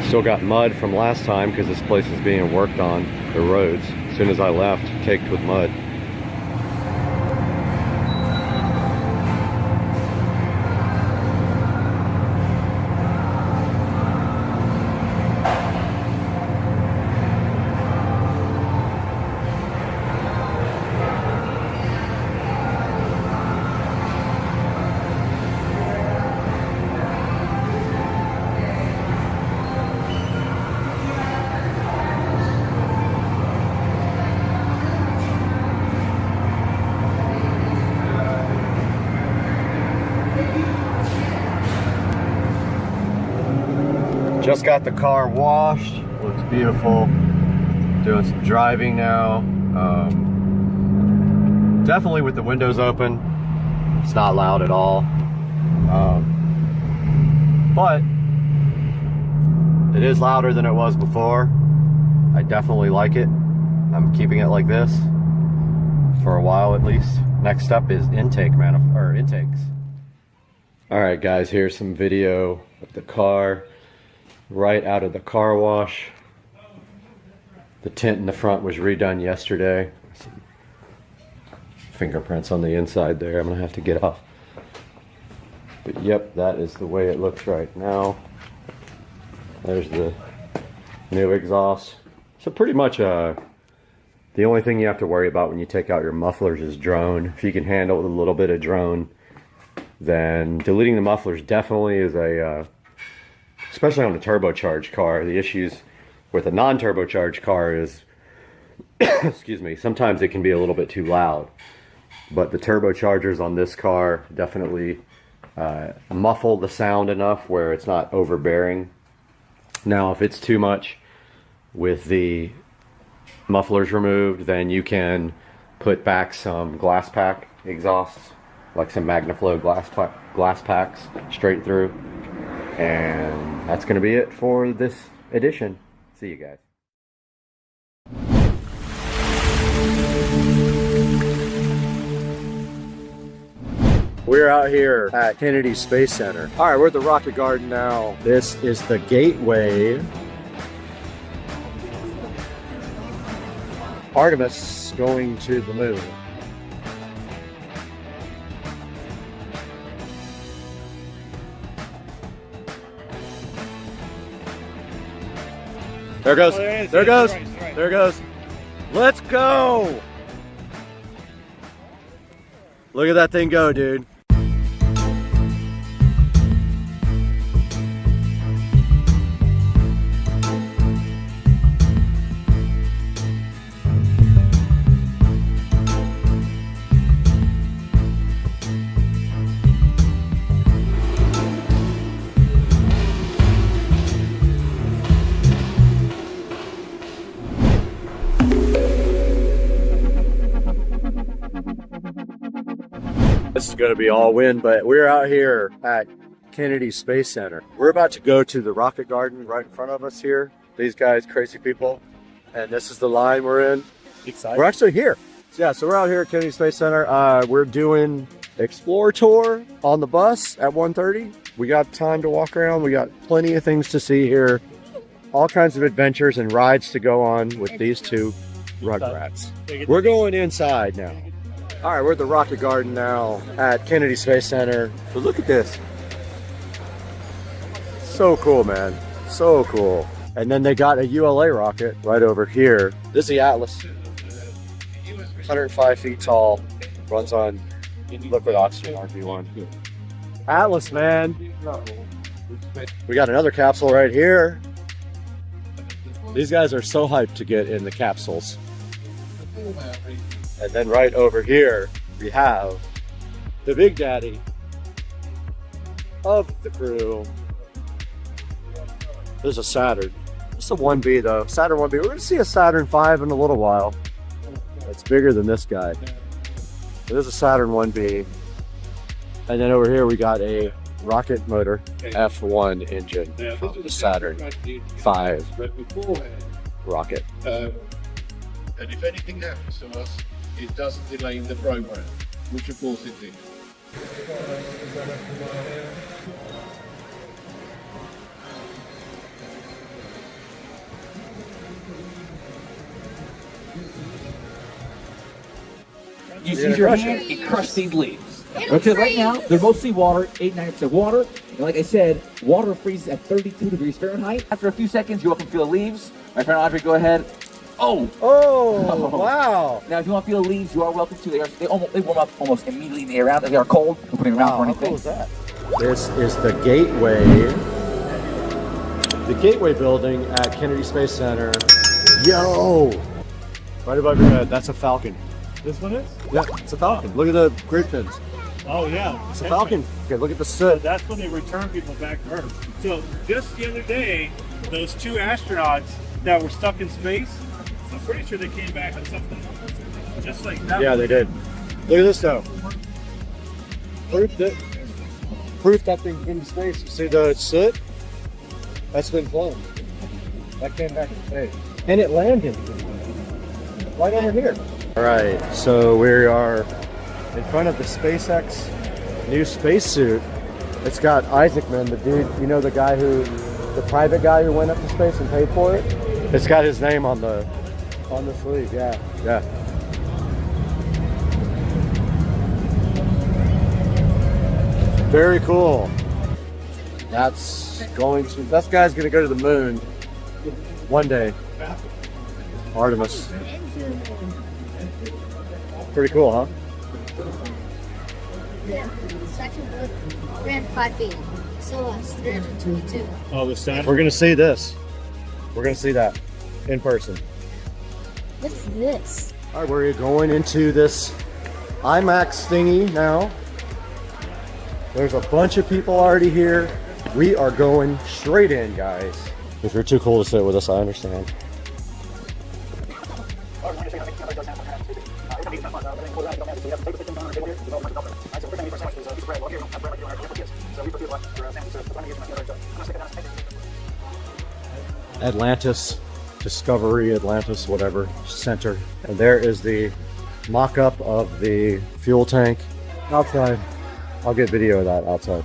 Still got mud from last time because this place is being worked on, the roads. As soon as I left, caked with mud. Just got the car washed, looks beautiful. Doing some driving now. Definitely with the windows open, it's not loud at all. But it is louder than it was before. I definitely like it. I'm keeping it like this for a while at least. Next up is intakes. All right, guys, here's some video of the car. Right out of the car wash. The tint in the front was redone yesterday. Some fingerprints on the inside there. I'm gonna have to get off. But yep, that is the way it looks right now. There's the new exhaust. So pretty much the only thing you have to worry about when you take out your mufflers is drone. If you can handle a little bit of drone, then deleting the mufflers definitely is a especially on a turbocharged car. The issues with a non-turbocharged car is, excuse me, sometimes it can be a little bit too loud. But the turbochargers on this car definitely muffle the sound enough where it's not overbearing. Now, if it's too much with the mufflers removed, then you can put back some glass pack exhausts, like some MagnaFlow glass packs straight through. And that's going to be it for this edition. See you guys. We're out here at Kennedy Space Center. All right, we're at the Rocket Garden now. This is the gateway. Artemis going to the moon. There it goes. There it goes. There it goes. Let's go. Look at that thing go, dude. This is going to be all wind, but we're out here at Kennedy Space Center. We're about to go to the Rocket Garden right in front of us here. These guys, crazy people. And this is the line we're in. Excited. We're actually here. Yeah, so we're out here at Kennedy Space Center. We're doing Explore Tour on the bus at 1:30. We got time to walk around. We got plenty of things to see here. All kinds of adventures and rides to go on with these two rugrats. We're going inside now. All right, we're at the Rocket Garden now at Kennedy Space Center. But look at this. So cool, man. So cool. And then they got a ULA rocket right over here. This is the Atlas. 105 feet tall. Runs on liquid oxygen RB1. Atlas, man. We got another capsule right here. These guys are so hyped to get in the capsules. And then right over here, we have the big daddy of the crew. There's a Saturn. It's a 1B though. Saturn 1B. We're going to see a Saturn 5 in a little while. It's bigger than this guy. There's a Saturn 1B. And then over here we got a rocket motor F1 engine from the Saturn 5 rocket. And if anything happens to us, it doesn't delay the program, which of course it did. You use your hand and crush these leaves. Okay, right now, they're mostly water, 89% water. And like I said, water freezes at 32 degrees Fahrenheit. After a few seconds, you'll feel the leaves. My friend Audrey, go ahead. Oh! Oh, wow. Now, if you want to feel the leaves, you are welcome to. They warm up almost immediately in the air round. If they are cold, we're putting them around for anything. How cool is that? This is the Gateway building at Kennedy Space Center. Yo! Right above your head, that's a Falcon. This one is? Yeah, it's a Falcon. Look at the grid pins. Oh yeah, It's a Falcon. Okay, look at the So soot. that's when they return people back to Earth. So just the other day, those 2 astronauts that were stuck in space, I'm pretty sure they came back on something just like that. Yeah, they did. Look at this though. Proof that thing in space. You see the soot? That's been flown. That came back in space. And it landed right over here. All right, so we are in front of the SpaceX new spacesuit. It's got Isaacman, the dude, you know, the private guy who went up to space and paid for it. It's got his name on the sleeve. Yeah. Very cool. That guy's gonna go to the moon one day. Artemis. Pretty cool, huh? Yeah, section 305 feet. So 322. Oh, the Saturn. We're gonna see this. We're gonna see that in person. What's this? All right, we're going into this IMAX thingy now. There's a bunch of people already here. We are going straight in, guys. If you're too cool to sit with us, I understand. Atlantis, Discovery, Atlantis, whatever, center. And there is the mock-up of the fuel tank outside. I'll get video of that outside.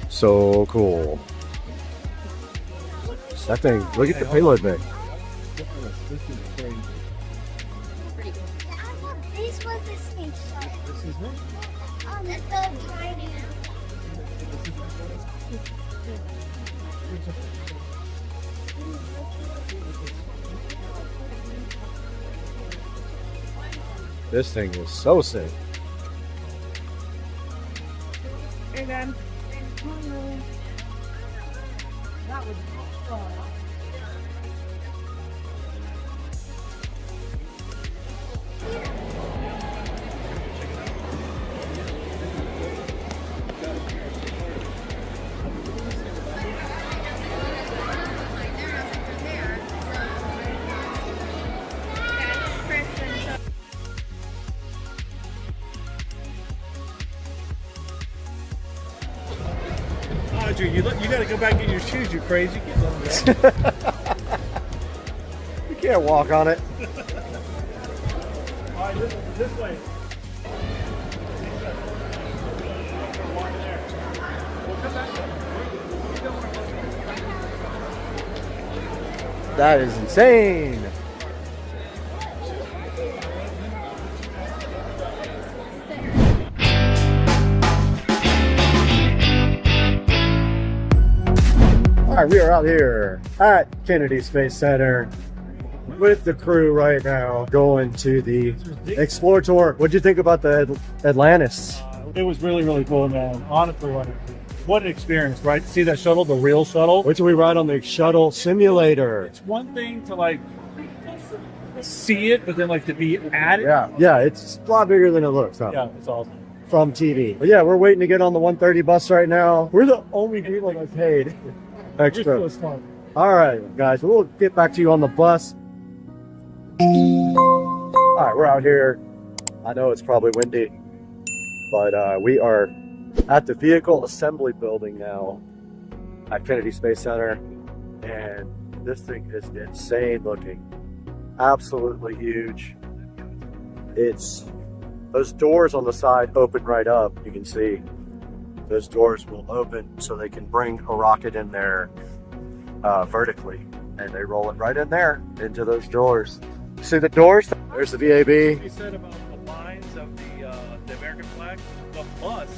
So cool. That thing, look at the payload bay. This was the snake shot. This is what? That's the trident. This thing is so sick. Hey, man. That was fun. Roger, you got to go back and get your shoes. You crazy? You can't walk on it. All right, this way. That is insane. All right, we are out here at Kennedy Space Center with the crew right now going to the Explore Tour. What'd you think about the Atlantis? It was really, really cool, man. Honestly, what an experience, right? To see that shuttle, the real shuttle. Wait till we ride on the shuttle simulator. It's one thing to like see it, but then like to be at it. Yeah, it's a lot bigger than it looks. Huh? Yeah, it's awesome. From TV. But yeah, we're waiting to get on the 130 bus right now. We're the only people that paid extra. All right, guys, we'll get back to you on the bus. All right, we're out here. I know it's probably windy, but we are at the vehicle assembly building now at Kennedy Space Center, and this thing is insane looking. Absolutely huge. It's those doors on the side open right up. You can see those doors will open so they can bring a rocket in there vertically, and they roll it right in there into those doors. See the doors? There's the VAB. You said about the lines of the American flag. The bus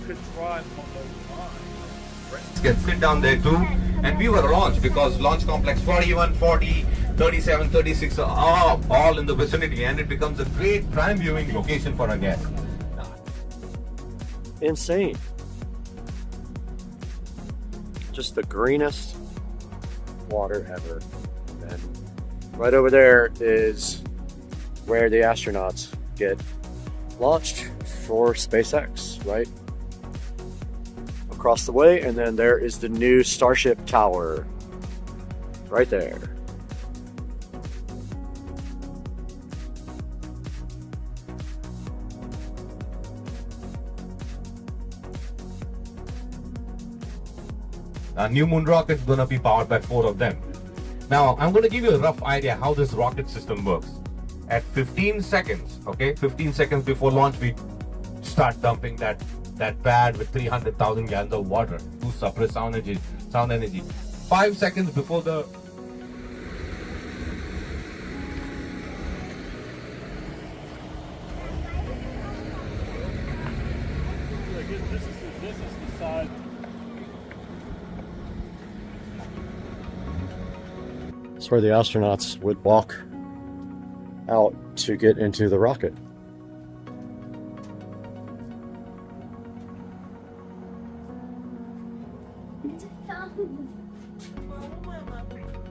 could drive on those lines. Can sit down there too, and we were launched because launch complex 41, 40, 37, 36 are all in the vicinity, and it becomes a great prime viewing location for our guests. Insane. Just the greenest water ever. And right over there is where the astronauts get launched for SpaceX, right? Across the way, and then there is the new Starship Tower right there. Our new moon rocket is going to be powered by 4 of them. Now, I'm going to give you a rough idea how this rocket system works. At 15 seconds, okay, 15 seconds before launch, we start dumping that pad with 300,000 gallons of water to suppress sound energy. 5 seconds before the This is the side. It's where the astronauts would walk out to get into the rocket.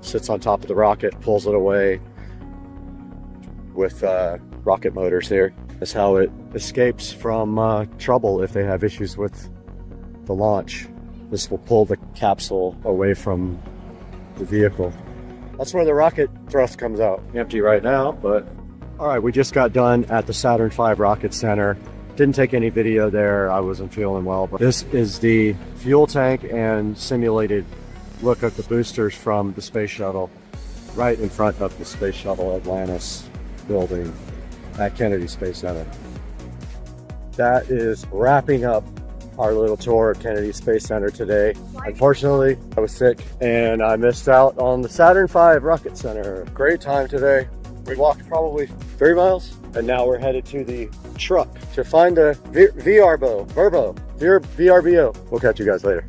Sits on top of the rocket, pulls it away with rocket motors here. That's how it escapes from trouble if they have issues with the launch. This will pull the capsule away from the vehicle. That's where the rocket thrust comes out. Empty right now, but all right, we just got done at the Saturn V Rocket Center. Didn't take any video there. I wasn't feeling well, but this is the fuel tank and simulated look at the boosters from the space shuttle right in front of the Space Shuttle Atlantis building at Kennedy Space Center. That is wrapping up our little tour at Kennedy Space Center today. Unfortunately, I was sick and I missed out on the Saturn V Rocket Center. Great time today. We walked probably 30 miles and now we're headed to the truck to find the VRBO. We'll catch you guys later.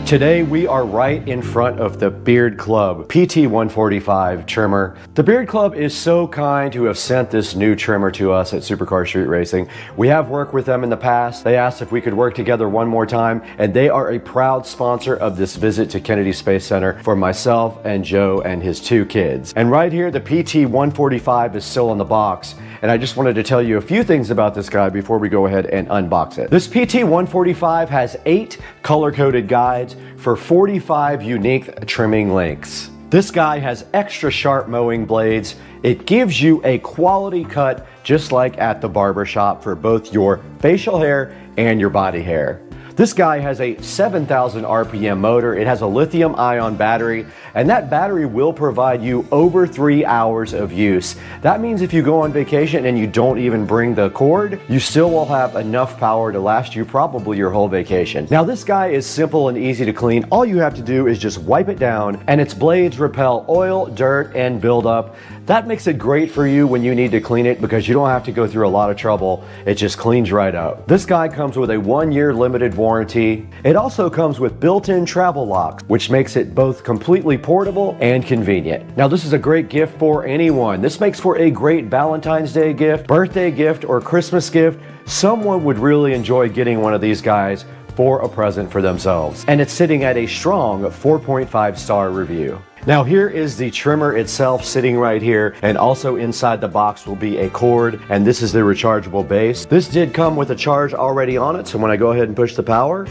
Today we are right in front of the Beard Club PT145 trimmer. The Beard Club is so kind to have sent this new trimmer to us at Supercar Street Racing. We have worked with them in the past. They asked if we could work together one more time, and they are a proud sponsor of this visit to Kennedy Space Center for myself and Joe and his 2 kids. And right here, the PT145 is still in the box, and I just wanted to tell you a few things about this guy before we go ahead and unbox it. This PT145 has 8 color-coded guides for 45 unique trimming lengths. This guy has extra sharp mowing blades. It gives you a quality cut just like at the barber shop for both your facial hair and your body hair. This guy has a 7,000 RPM motor. It has a lithium ion battery, and that battery will provide you over 3 hours of use. That means if you go on vacation and you don't even bring the cord, you still will have enough power to last you probably your whole vacation. Now this guy is simple and easy to clean. All you have to do is just wipe it down, and its blades repel oil, dirt, and buildup. That makes it great for you when you need to clean it because you don't have to go through a lot of trouble. It just cleans right up. This guy comes with a 1-year limited warranty. It also comes with built-in travel locks, which makes it both completely portable and convenient. Now this is a great gift for anyone. This makes for a great Valentine's Day gift, birthday gift, or Christmas gift. Someone would really enjoy getting one of these guys for a present for themselves. And it's sitting at a strong 4.5 star review. Now here is the trimmer itself sitting right here, and also inside the box will be a cord, and this is the rechargeable base. This did come with a charge already on it, so when I go ahead and push the power,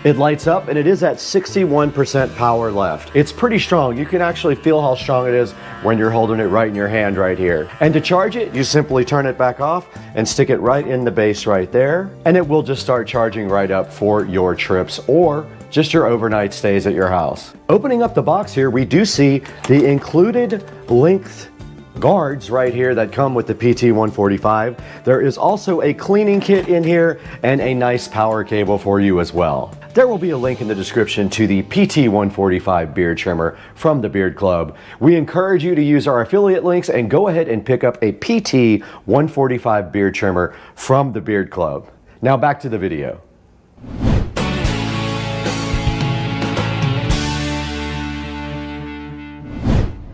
it lights up, and it is at 61% power left. It's pretty strong. You can actually feel how strong it is when you're holding it right in your hand right here. And to charge it, you simply turn it back off and stick it right in the base right there, and it will just start charging right up for your trips or just your overnight stays at your house. Opening up the box here, we do see the included length guards right here that come with the PT145. There is also a cleaning kit in here and a nice power cable for you as well. There will be a link in the description to the PT145 beard trimmer from the Beard Club. We encourage you to use our affiliate links and go ahead and pick up a PT145 beard trimmer from the Beard Club. Now back to the video.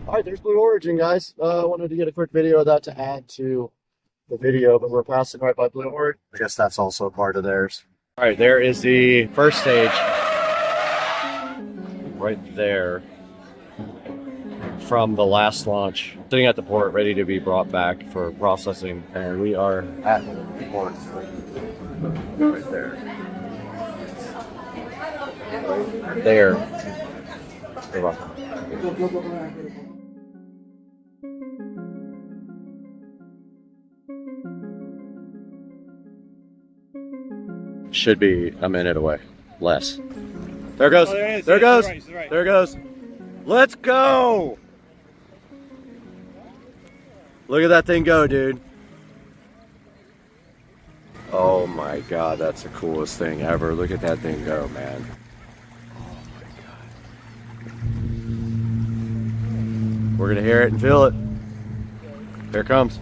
All right, there's Blue Origin, guys. I wanted to get a quick video of that to add to the video, but we're passing right by Blue Origin. I guess that's also part of theirs. All right, there is the first stage right there from the last launch, sitting at the port, ready to be brought back for processing. And we are at the port right there. Should be a minute away, less. There it goes. Oh, there it there it goes. right. There it goes. Let's go. Look at that thing go, dude. Oh my God, that's the coolest thing ever. Look at that thing go, man. Oh my God. We're gonna hear it and feel it. Here it comes.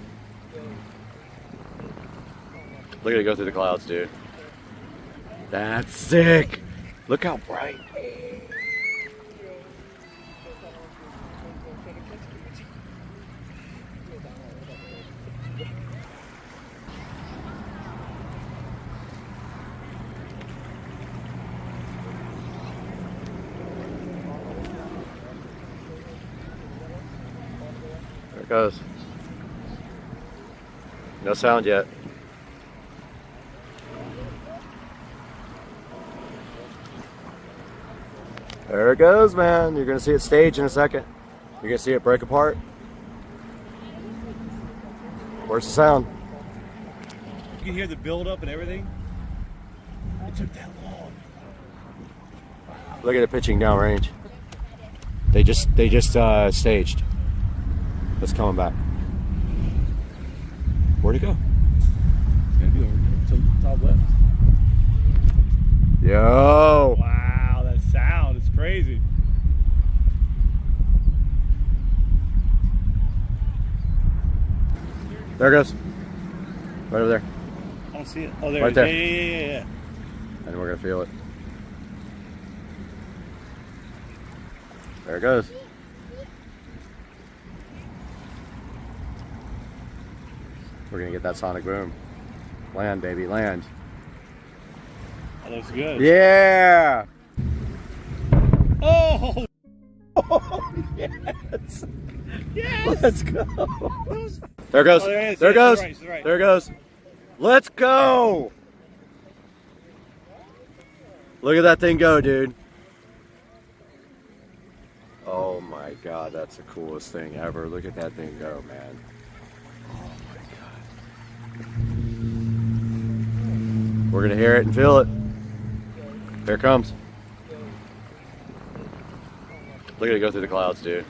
Look at it go through the clouds, dude. That's sick. Look how bright. There it goes. No sound yet. There it goes, man. You're gonna see it stage in a second. You're gonna see it break apart. Where's the sound? You can hear the build up and everything. It took that long. Look at it pitching downrange. They just staged. It's coming back. Where'd it go? It's gonna be over to the top left. Yo. Wow, that sound is crazy. There it goes. Right over there. I don't see it. Oh, there Right it there. is. Yeah. And we're gonna feel it. There it goes. We're gonna get that sonic boom. Land, baby, land. That looks good. Yeah! Oh! Yes! Yes! Let's go! There it goes. Oh, there it is. There it Yeah, goes. to the right, to the right. There it goes. Let's go! Look at that thing go, dude. Oh my God, that's the coolest thing ever. Look at that thing go, man. Oh my God. We're gonna hear it and feel it. Here it comes. Look at it go through the clouds, dude.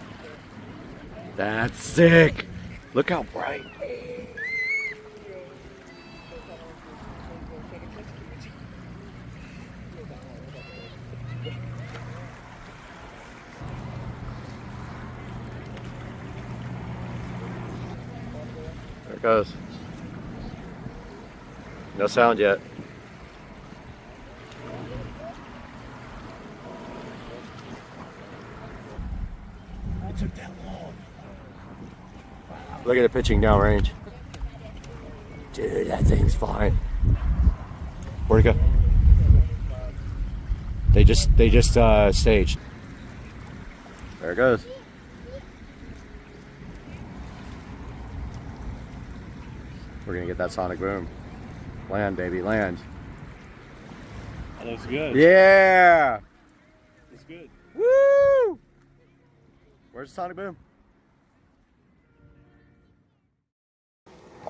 That's sick. Look how bright. There it goes. No sound yet. It took that long. Look at it pitching downrange. Dude, that thing's flying. Where'd it go? They just staged. There it goes. We're gonna get that sonic boom. Land, baby, land. That looks good. Yeah! It's good. Woo! Where's the sonic boom?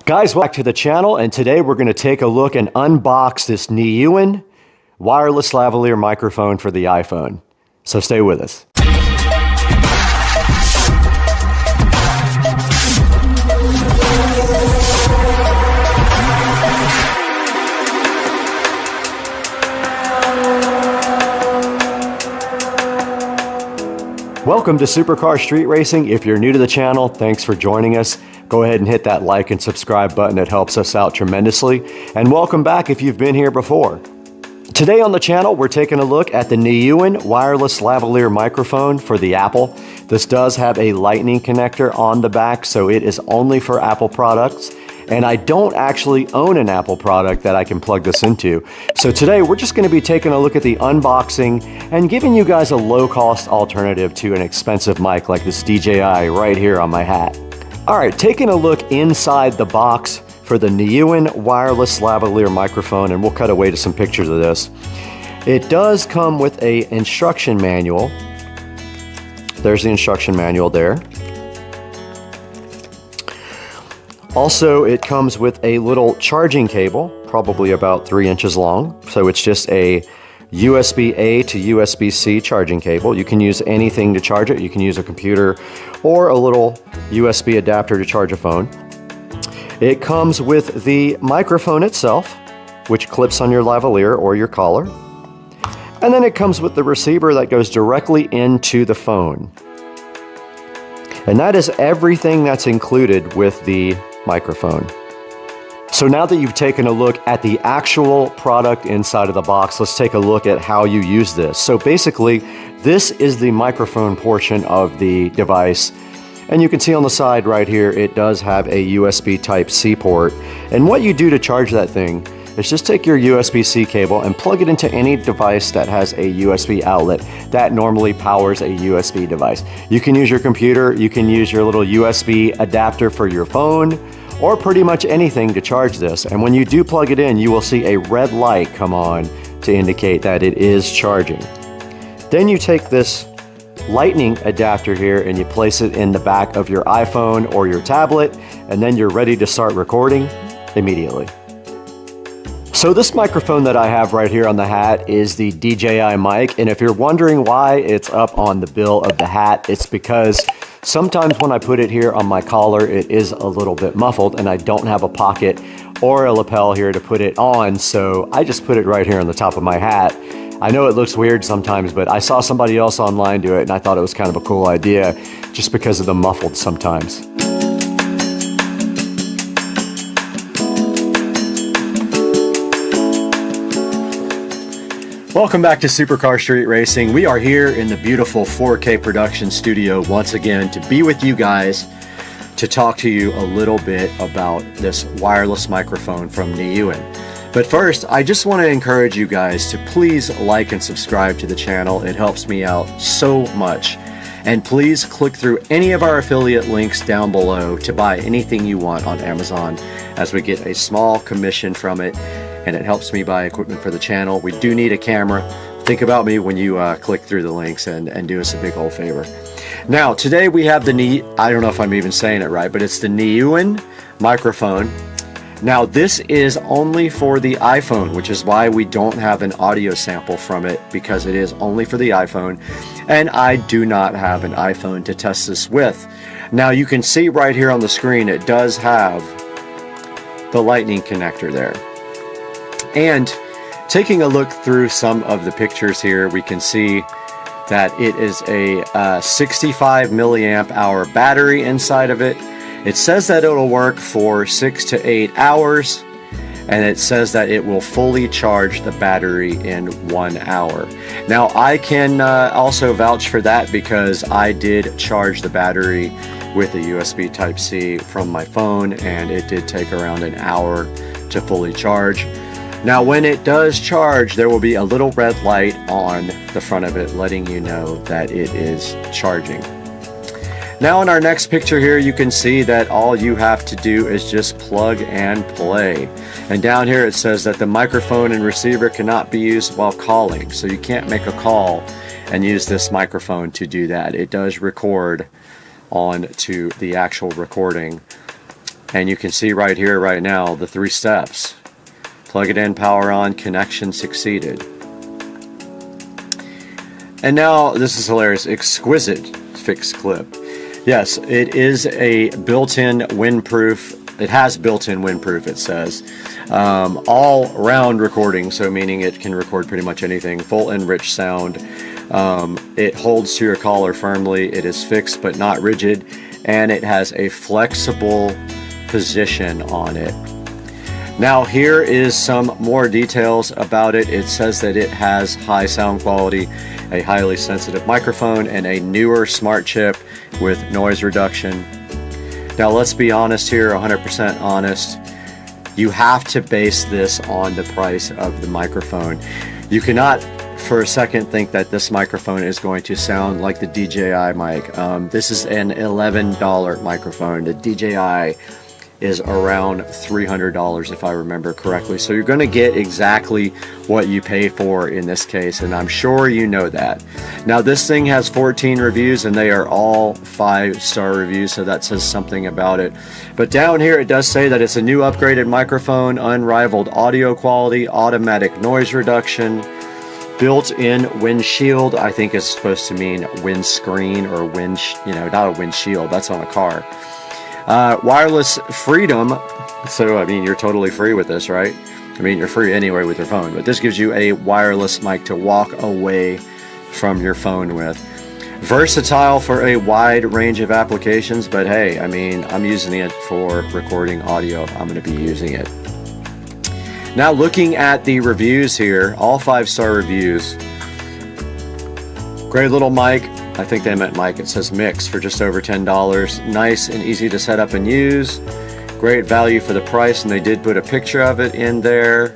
Guys, welcome back to the channel, and today we're going to take a look and unbox this Nylon wireless lavalier microphone for the iPhone. So stay with us. Welcome to Supercar Street Racing. If you're new to the channel, thanks for joining us. Go ahead and hit that like and subscribe button. It helps us out tremendously. And welcome back if you've been here before. Today on the channel, we're taking a look at the Nylon wireless lavalier microphone for the Apple. This does have a lightning connector on the back, so it is only for Apple products. And I don't actually own an Apple product that I can plug this into. So today we're just going to be taking a look at the unboxing and giving you guys a low-cost alternative to an expensive mic like this DJI right here on my hat. All right, taking a look inside the box for the Nylon wireless lavalier microphone, and we'll cut away to some pictures of this. It does come with an instruction manual. There's the instruction manual there. Also, it comes with a little charging cable, probably about 3 inches long. So it's just a USB-A to USB-C charging cable. You can use anything to charge it. You can use a computer or a little USB adapter to charge a phone. It comes with the microphone itself, which clips on your lavalier or your collar. And then it comes with the receiver that goes directly into the phone. And that is everything that's included with the microphone. So now that you've taken a look at the actual product inside of the box, let's take a look at how you use this. So basically, this is the microphone portion of the device. And you can see on the side right here, it does have a USB Type-C port. And what you do to charge that thing is just take your USB-C cable and plug it into any device that has a USB outlet that normally powers a USB device. You can use your computer, you can use your little USB adapter for your phone, or pretty much anything to charge this. And when you do plug it in, you will see a red light come on to indicate that it is charging. Then you take this lightning adapter here and you place it in the back of your iPhone or your tablet, and then you're ready to start recording immediately. So this microphone that I have right here on the hat is the DJI mic, and if you're wondering why it's up on the bill of the hat, it's because sometimes when I put it here on my collar, it is a little bit muffled and I don't have a pocket or a lapel here to put it on, so I just put it right here on the top of my hat. I know it looks weird sometimes, but I saw somebody else online do it and I thought it was kind of a cool idea just because of the muffled sometimes. Welcome back to Supercar Street Racing. We are here in the beautiful 4K production studio once again to be with you guys to talk to you a little bit about this wireless microphone from Nylon. But first, I just want to encourage you guys to please like and subscribe to the channel. It helps me out so much. And please click through any of our affiliate links down below to buy anything you want on Amazon, as we get a small commission from it. And it helps me buy equipment for the channel. We do need a camera, think about me when you click through the links and do us a big old favor. Now, today we have the I don't know if I'm even saying it right, but it's the Nylon microphone. Now, this is only for the iPhone, which is why we don't have an audio sample from it, because it is only for the iPhone, and I do not have an iPhone to test this with. Now, you can see right here on the screen, it does have the lightning connector there. And taking a look through some of the pictures here, we can see that it is a 65 milliamp hour battery inside of it. It says that it'll work for 6 to 8 hours, and it says that it will fully charge the battery in 1 hour. Now, I can also vouch for that, because I did charge the battery with a USB Type-C from my phone, and it did take around an hour to fully charge. Now, when it does charge, there will be a little red light on the front of it letting you know that it is charging. Now, in our next picture here, you can see that all you have to do is just plug and play. And down here it says that the microphone and receiver cannot be used while calling. So you can't make a call and use this microphone to do that. It does record on to the actual recording. And you can see right here, right now, the 3 steps. Plug it in, power on, connection succeeded. And now, this is hilarious, exquisite fixed clip. Yes, it is a built-in windproof. It has built-in windproof, it says. All-round recording, so meaning it can record pretty much anything. Full and rich sound. It holds to your collar firmly. It is fixed but not rigid. And it has a flexible position on it. Now, here is some more details about it. It says that it has high sound quality, a highly sensitive microphone, and a newer smart chip with noise reduction. Now, let's be honest here, 100% honest. You have to base this on the price of the microphone. You cannot for a second think that this microphone is going to sound like the DJI mic. This is an $11 microphone. The DJI is around $300 if I remember correctly. So you're going to get exactly what you pay for in this case, and I'm sure you know that. Now, this thing has 14 reviews, and they are all 5-star reviews, so that says something about it. But down here it does say that it's a new upgraded microphone, unrivaled audio quality, automatic noise reduction, built-in windshield. I think it's supposed to mean windscreen or not a windshield. That's on a car. Wireless freedom, so I mean you're totally free with this, right? I mean you're free anyway with your phone, but this gives you a wireless mic to walk away from your phone with. Versatile for a wide range of applications, but hey, I mean I'm using it for recording audio. I'm going to be using it. Now, looking at the reviews here, all 5-star reviews. Great little mic. I think they meant mic. It says mix for just over $10. Nice and easy to set up and use. Great value for the price, and they did put a picture of it in there.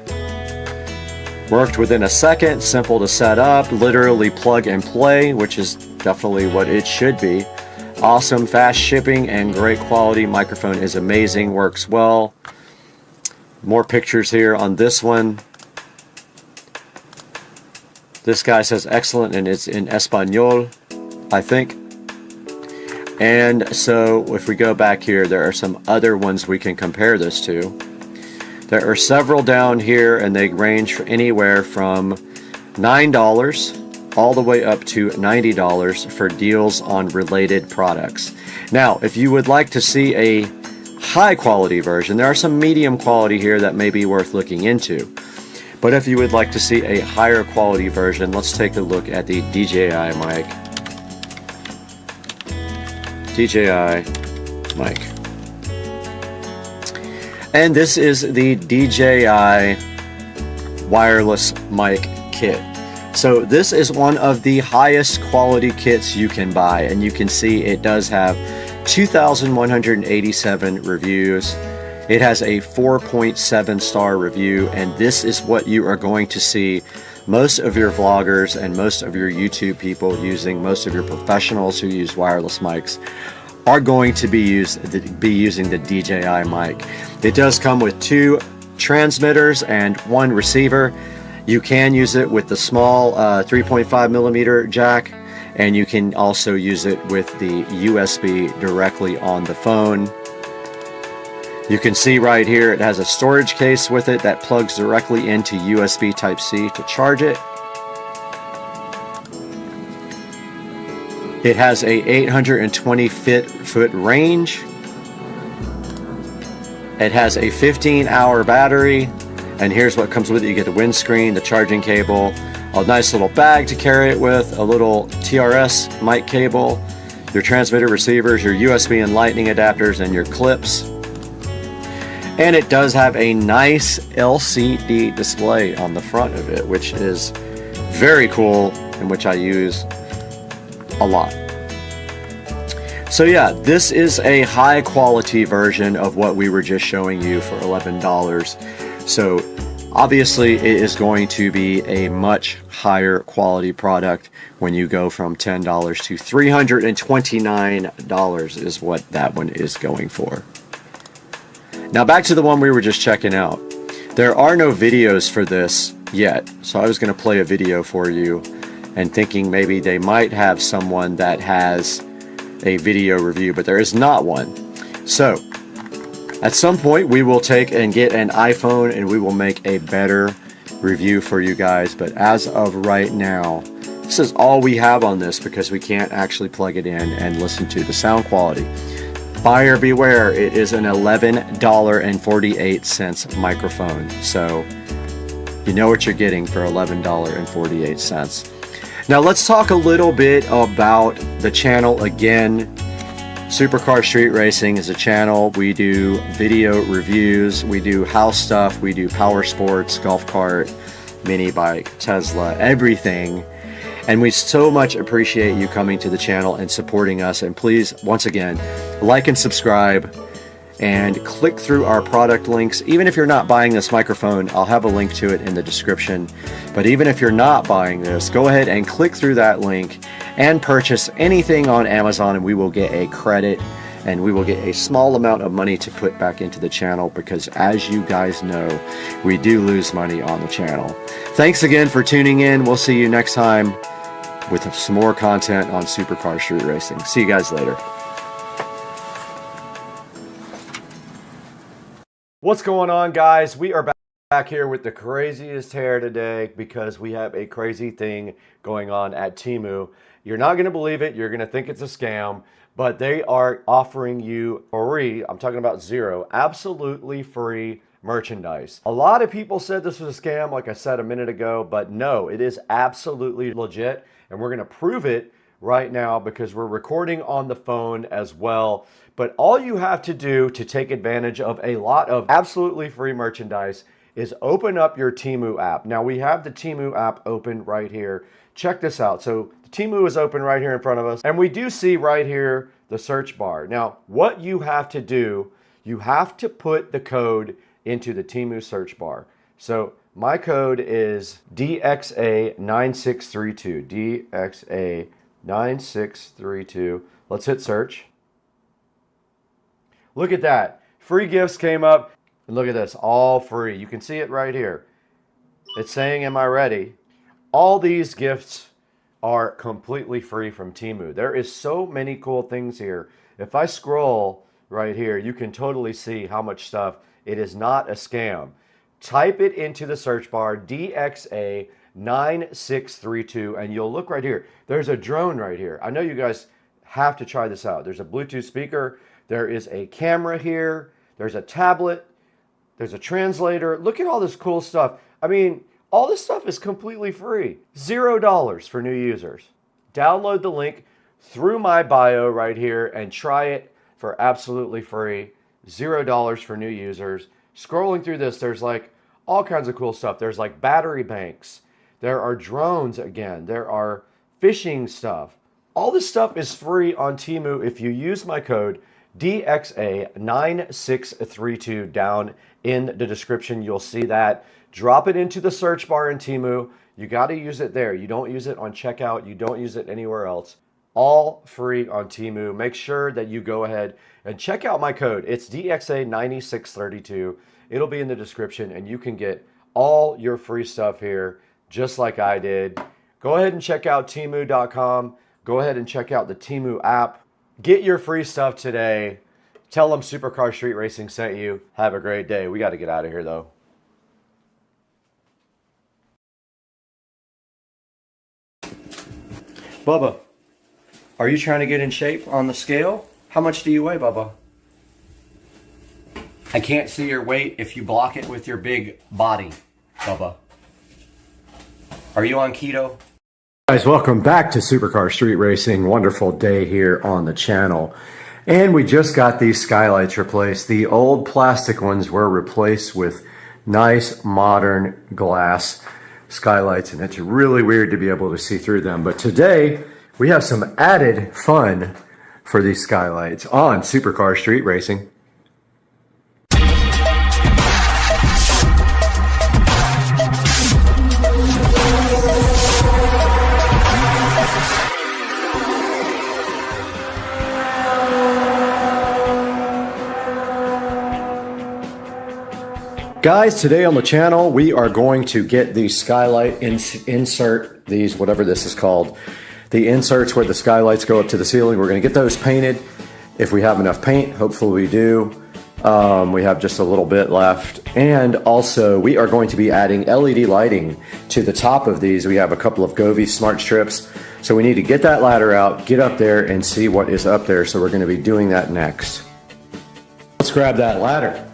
Worked within a second, simple to set up, literally plug and play, which is definitely what it should be. Awesome, fast shipping, and great quality. Microphone is amazing, works well. More pictures here on this one. This guy says excellent, and it's in Espanol, I think. And so if we go back here, there are some other ones we can compare this to. There are several down here, and they range for anywhere from $9 all the way up to $90 for deals on related products. Now, if you would like to see a high quality version, there are some medium quality here that may be worth looking into. But if you would like to see a higher quality version, let's take a look at the DJI mic. DJI mic. And this is the DJI wireless mic kit. So this is one of the highest quality kits you can buy, and you can see it does have 2,187 reviews. It has a 4.7 star review, and this is what you are going to see most of your vloggers and most of your YouTube people using, most of your professionals who use wireless mics are going to be using the DJI mic. It does come with 2 transmitters and 1 receiver. You can use it with the small 3.5 millimeter jack, and you can also use it with the USB directly on the phone. You can see right here it has a storage case with it that plugs directly into USB Type-C to charge it. It has a 820 foot range. It has a 15-hour battery, and here's what comes with it. You get the windscreen, the charging cable, a nice little bag to carry it with, a little TRS mic cable, your transmitter receivers, your USB and lightning adapters, and your clips. And it does have a nice LCD display on the front of it, which is very cool and which I use a lot. So yeah, this is a high quality version of what we were just showing you for $11. So obviously it is going to be a much higher quality product when you go from $10 to $329 is what that one is going for. Now back to the one we were just checking out. There are no videos for this yet, so I was going to play a video for you and thinking maybe they might have someone that has a video review, but there is not one. So at some point we will take and get an iPhone and we will make a better review for you guys, but as of right now this is all we have on this because we can't actually plug it in and listen to the sound quality. Buyer beware, it is an $11.48 microphone, so you know what you're getting for $11.48. Now let's talk a little bit about the channel again. Supercar Street Racing is a channel. We do video reviews, we do house stuff, we do power sports, golf cart, mini bike, Tesla, everything. And we so much appreciate you coming to the channel and supporting us. And please, once again, like and subscribe and click through our product links. Even if you're not buying this microphone, I'll have a link to it in the description. But even if you're not buying this, go ahead and click through that link and purchase anything on Amazon, and we will get a credit and we will get a small amount of money to put back into the channel because, as you guys know, we do lose money on the channel. Thanks again for tuning in. We'll see you next time with some more content on Supercar Street Racing. See you guys later. What's going on, guys? We are back here with the craziest hair today because we have a crazy thing going on at Temu. You're not going to believe it. You're going to think it's a scam, but they are offering you free, I'm talking about zero, absolutely free merchandise. A lot of people said this was a scam, like I said a minute ago, but no, it is absolutely legit, and we're going to prove it right now because we're recording on the phone as well. But all you have to do to take advantage of a lot of absolutely free merchandise is open up your Temu app. Now we have the Temu app open right here. Check this out. So the Temu is open right here in front of us, and we do see right here the search bar. Now what you have to do, you have to put the code into the Temu search bar. So my code is DXA9632. DXA9632. Let's hit search. Look at that. Free gifts came up. And look at this. All free. You can see it right here. It's saying, am I ready? All these gifts are completely free from Temu. There is so many cool things here. If I scroll right here, you can totally see how much stuff. It is not a scam. Type it into the search bar, DXA9632, and you'll look right here. There's a drone right here. I know you guys have to try this out. There's a Bluetooth speaker. There is a camera here. There's a tablet. There's a translator. Look at all this cool stuff. I mean, all this stuff is completely free. $0 for new users. Download the link through my bio right here and try it for absolutely free. $0 for new users. Scrolling through this, there's like all kinds of cool stuff. There's like battery banks. There are drones again. There are fishing stuff. All this stuff is free on Temu if you use my code DXA9632 down in the description. You'll see that. Drop it into the search bar in Temu. You got to use it there. You don't use it on checkout. You don't use it anywhere else. All free on Temu. Make sure that you go ahead and check out my code. It's DXA9632. It'll be in the description, and you can get all your free stuff here, just like I did. Go ahead and check out Temu.com. Go ahead and check out the Temu app. Get your free stuff today. Tell them Supercar Street Racing sent you. Have a great day. We got to get out of here, though. Bubba, are you trying to get in shape on the scale? How much do you weigh, Bubba? I can't see your weight if you block it with your big body, Bubba. Are you on keto? Guys, welcome back to Supercar Street Racing. Wonderful day here on the channel. And we just got these skylights replaced. The old plastic ones were replaced with nice modern glass skylights, and it's really weird to be able to see through them. But today we have some added fun for these skylights on Supercar Street Racing. Guys, today on the channel, we are going to get the skylight insert, these, whatever this is called, the inserts where the skylights go up to the ceiling. We're going to get those painted if we have enough paint. Hopefully we do. We have just a little bit left. And also, we are going to be adding LED lighting to the top of these. We have a couple of Govee smart strips. So we need to get that ladder out, get up there, and see what is up there. So we're going to be doing that next. Let's grab that ladder.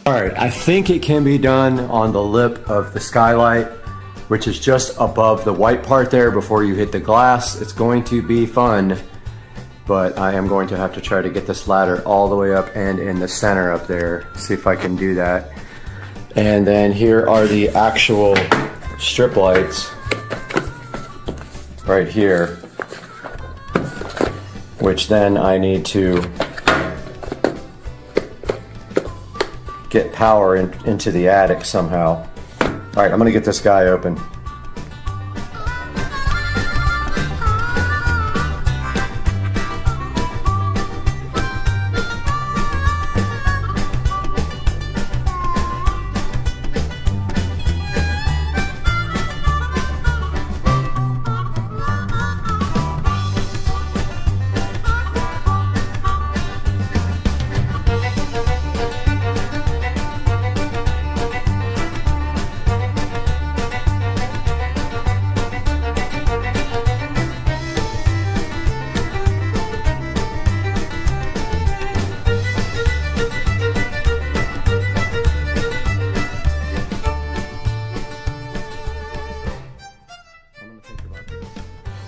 All right, I think it can be done on the lip of the skylight, which is just above the white part there before you hit the glass. It's going to be fun, but I am going to have to try to get this ladder all the way up and in the center up there. See if I can do that. And then here are the actual strip lights right here, which then I need to get power into the attic somehow. All right, I'm gonna get this guy open.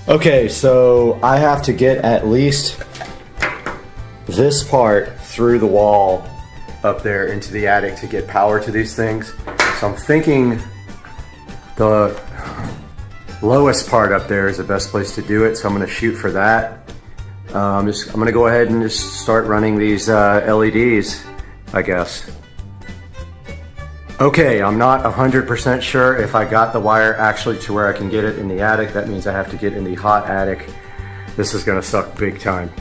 Okay, so I have to get at least this part through the wall up there into the attic to get power to these things. So I'm thinking the lowest part up there is the best place to do it, so I'm going to shoot for that. I'm going to go ahead and just start running these LEDs, I guess. Okay, I'm not 100% sure if I got the wire actually to where I can get it in the attic. That means I have to get in the hot attic. This is gonna suck big time.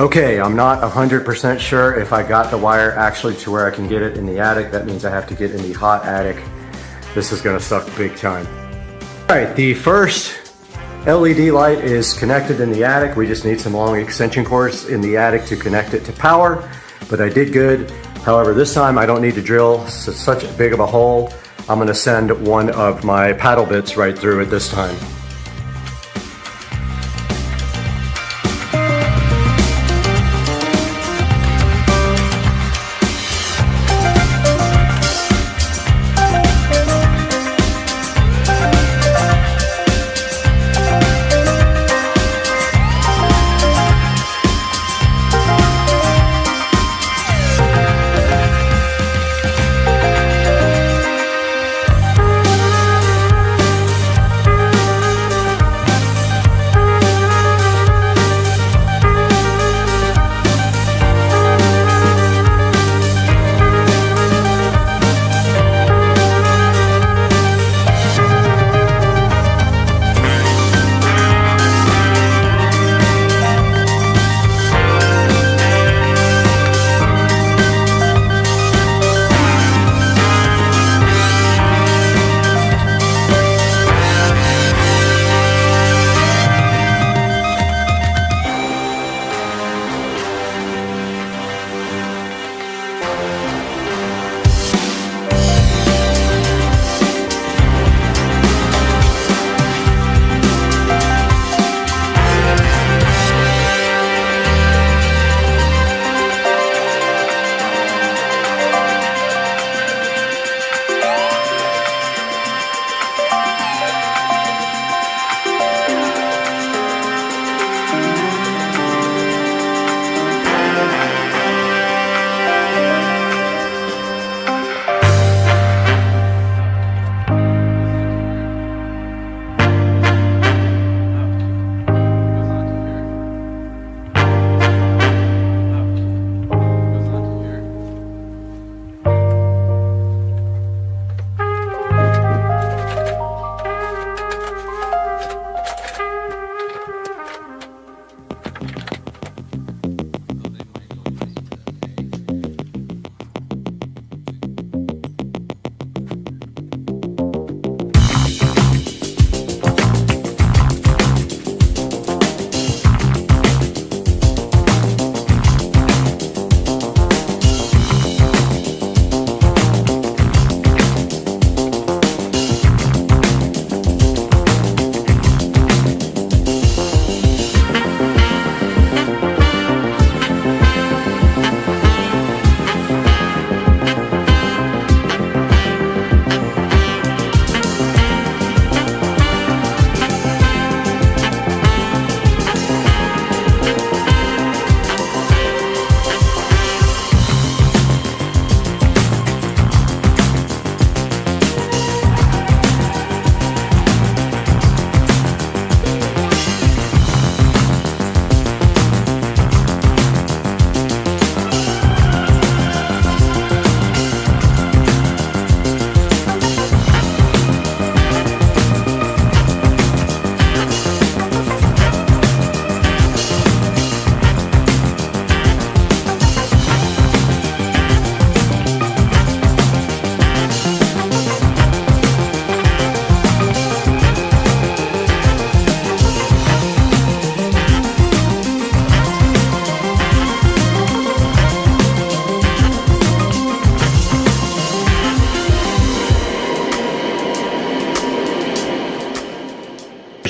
Okay, I'm not 100% sure if I got the wire actually to where I can get it in the attic. That means I have to get in the hot attic. This is gonna suck big time. All right, the first LED light is connected in the attic. We just need some long extension cords in the attic to connect it to power, but I did good. However, this time I don't need to drill such big of a hole. I'm gonna send one of my paddle bits right through it this time.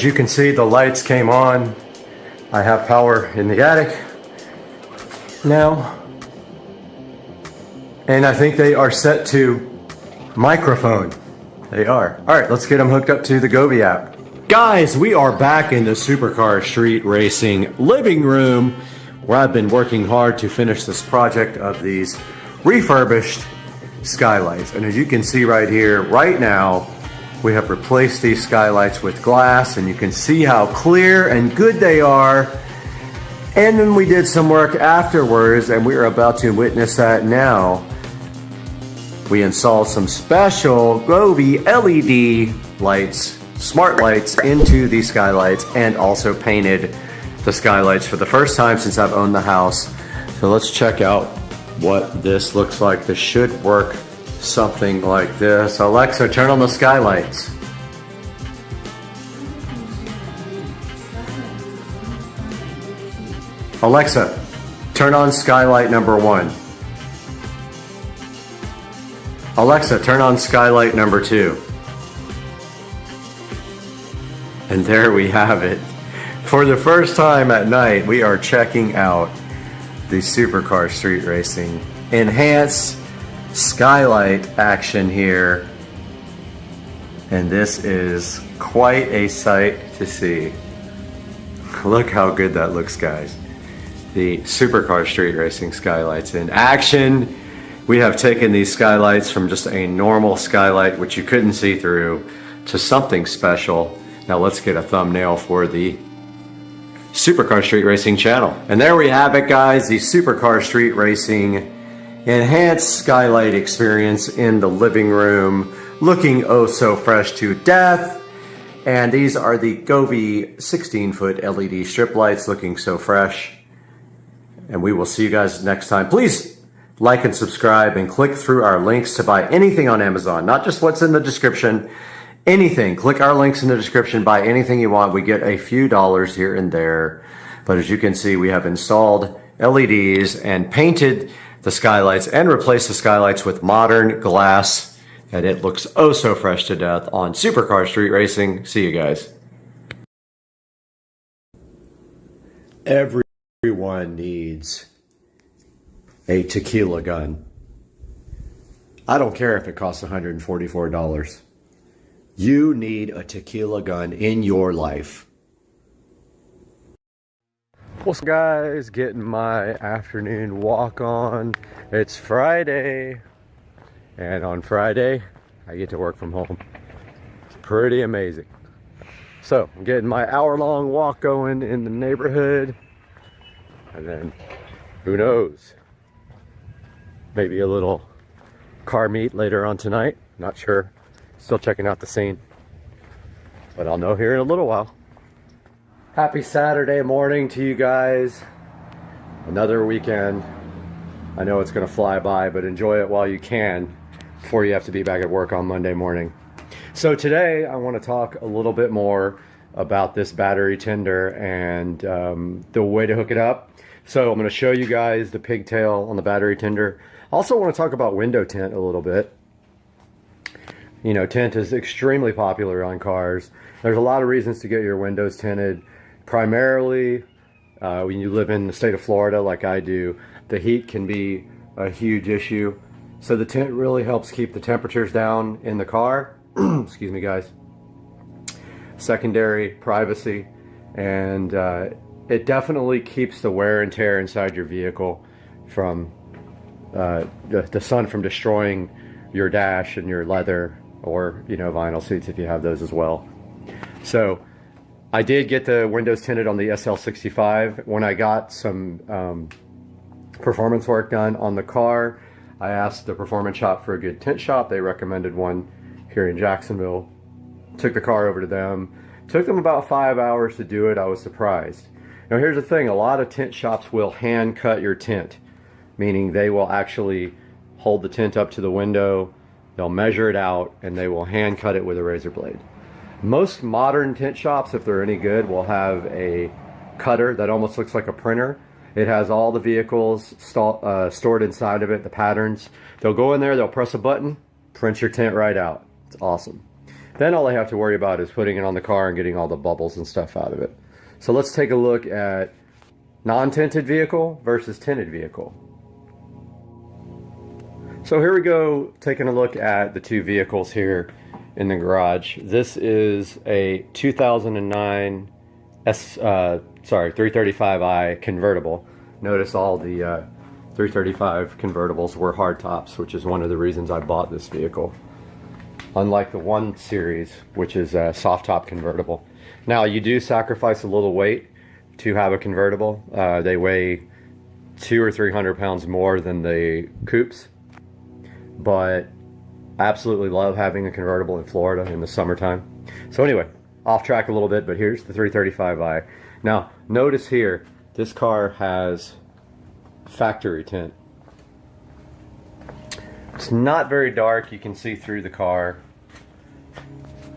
As you can see, the lights came on. I have power in the attic now. And I think they are set to microphone. They are. All right, let's get them hooked up to the Gobi app. Guys, we are back in the Supercar Street Racing living room where I've been working hard to finish this project of these refurbished skylights. And as you can see right here, right now, we have replaced these skylights with glass, and you can see how clear and good they are. And then we did some work afterwards, and we are about to witness that now. We installed some special Gobi LED lights, smart lights, into these skylights, and also painted the skylights for the first time since I've owned the house. So let's check out what this looks like. This should work something like this. Alexa, turn on the skylights. Alexa, turn on skylight number 1. Alexa, turn on skylight number 2. And there we have it. For the first time at night, we are checking out the Supercar Street Racing enhanced skylight action here. And this is quite a sight to see. Look how good that looks, guys. The Supercar Street Racing skylights in action. We have taken these skylights from just a normal skylight, which you couldn't see through, to something special. Now let's get a thumbnail for the Supercar Street Racing channel. And there we have it, guys, the Supercar Street Racing enhanced skylight experience in the living room, looking oh so fresh to death. And these are the Govee 16-foot LED strip lights, looking so fresh. And we will see you guys next time. Please like and subscribe and click through our links to buy anything on Amazon, not just what's in the description, anything. Click our links in the description, buy anything you want. We get a few dollars here and there. But as you can see, we have installed LEDs and painted the skylights and replaced the skylights with modern glass. And it looks oh so fresh to death on Supercar Street Racing. See you guys. Everyone needs a tequila gun. I don't care if it costs $144. You need a tequila gun in your life. What's up, guys? Getting my afternoon walk on. It's Friday. And on Friday, I get to work from home. It's pretty amazing. So, I'm getting my hour-long walk going in the neighborhood. And then, who knows? Maybe a little car meet later on tonight. Not sure. Still checking out the scene. But I'll know here in a little while. Happy Saturday morning to you guys. Another weekend. I know it's going to fly by, but enjoy it while you can before you have to be back at work on Monday morning. So today I want to talk a little bit more about this battery tender and the way to hook it up. So I'm going to show you guys the pigtail on the battery tender. I also want to talk about window tint a little bit. You know, tint is extremely popular on cars. There's a lot of reasons to get your windows tinted. Primarily, when you live in the state of Florida like I do, the heat can be a huge issue. So the tint really helps keep the temperatures down in the car. Excuse me, guys. Secondary, privacy, and it definitely keeps the wear and tear inside your vehicle from the sun from destroying your dash and your leather, or, you know, vinyl seats if you have those as well. So I did get the windows tinted on the SL65. When I got some performance work done on the car, I asked the performance shop for a good tint shop. They recommended one here in Jacksonville. Took the car over to them. Took them about 5 hours to do it. I was surprised. Now here's the thing, a lot of tint shops will hand cut your tint, meaning they will actually hold the tint up to the window, they'll measure it out, and they will hand cut it with a razor blade. Most modern tint shops, if they're any good, will have a cutter that almost looks like a printer. It has all the vehicles stored inside of it, the patterns. They'll go in there, they'll press a button, print your tint right out. It's awesome. Then all they have to worry about is putting it on the car and getting all the bubbles and stuff out of it. So let's take a look at non-tinted vehicle versus tinted vehicle. So here we go, taking a look at the two vehicles here in the garage. This is a 2009 335i convertible. Notice all the 335 convertibles were hardtops, which is one of the reasons I bought this vehicle. Unlike the 1 Series, which is a soft top convertible. Now you do sacrifice a little weight to have a convertible. They weigh 200 or 300 pounds more than the coupes, but I absolutely love having a convertible in Florida in the summertime. So anyway, off track a little bit, but here's the 335i. Now, notice here, this car has factory tint. It's not very dark. You can see through the car.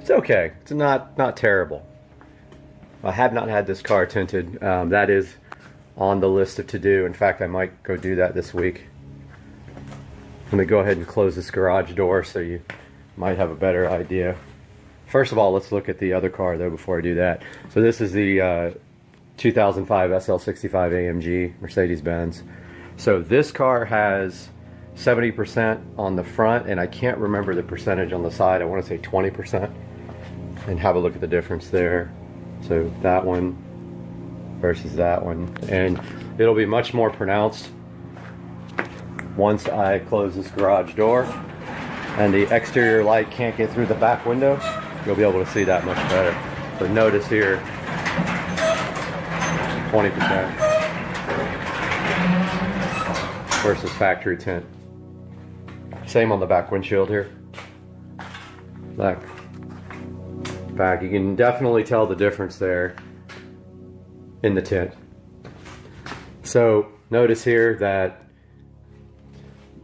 It's okay. It's not terrible. I have not had this car tinted. That is on the list of to do. In fact, I might go do that this week. Let me go ahead and close this garage door so you might have a better idea. First of all, let's look at the other car though before I do that. So this is the 2005 SL65 AMG Mercedes-Benz. So this car has 70% on the front, and I can't remember the percentage on the side. I want to say 20%. And have a look at the difference there. So that one versus that one. And it'll be much more pronounced once I close this garage door and the exterior light can't get through the back window. You'll be able to see that much better. So notice here, 20% versus factory tint. Same on the back windshield here. Back. You can definitely tell the difference there in the tint. So notice here that,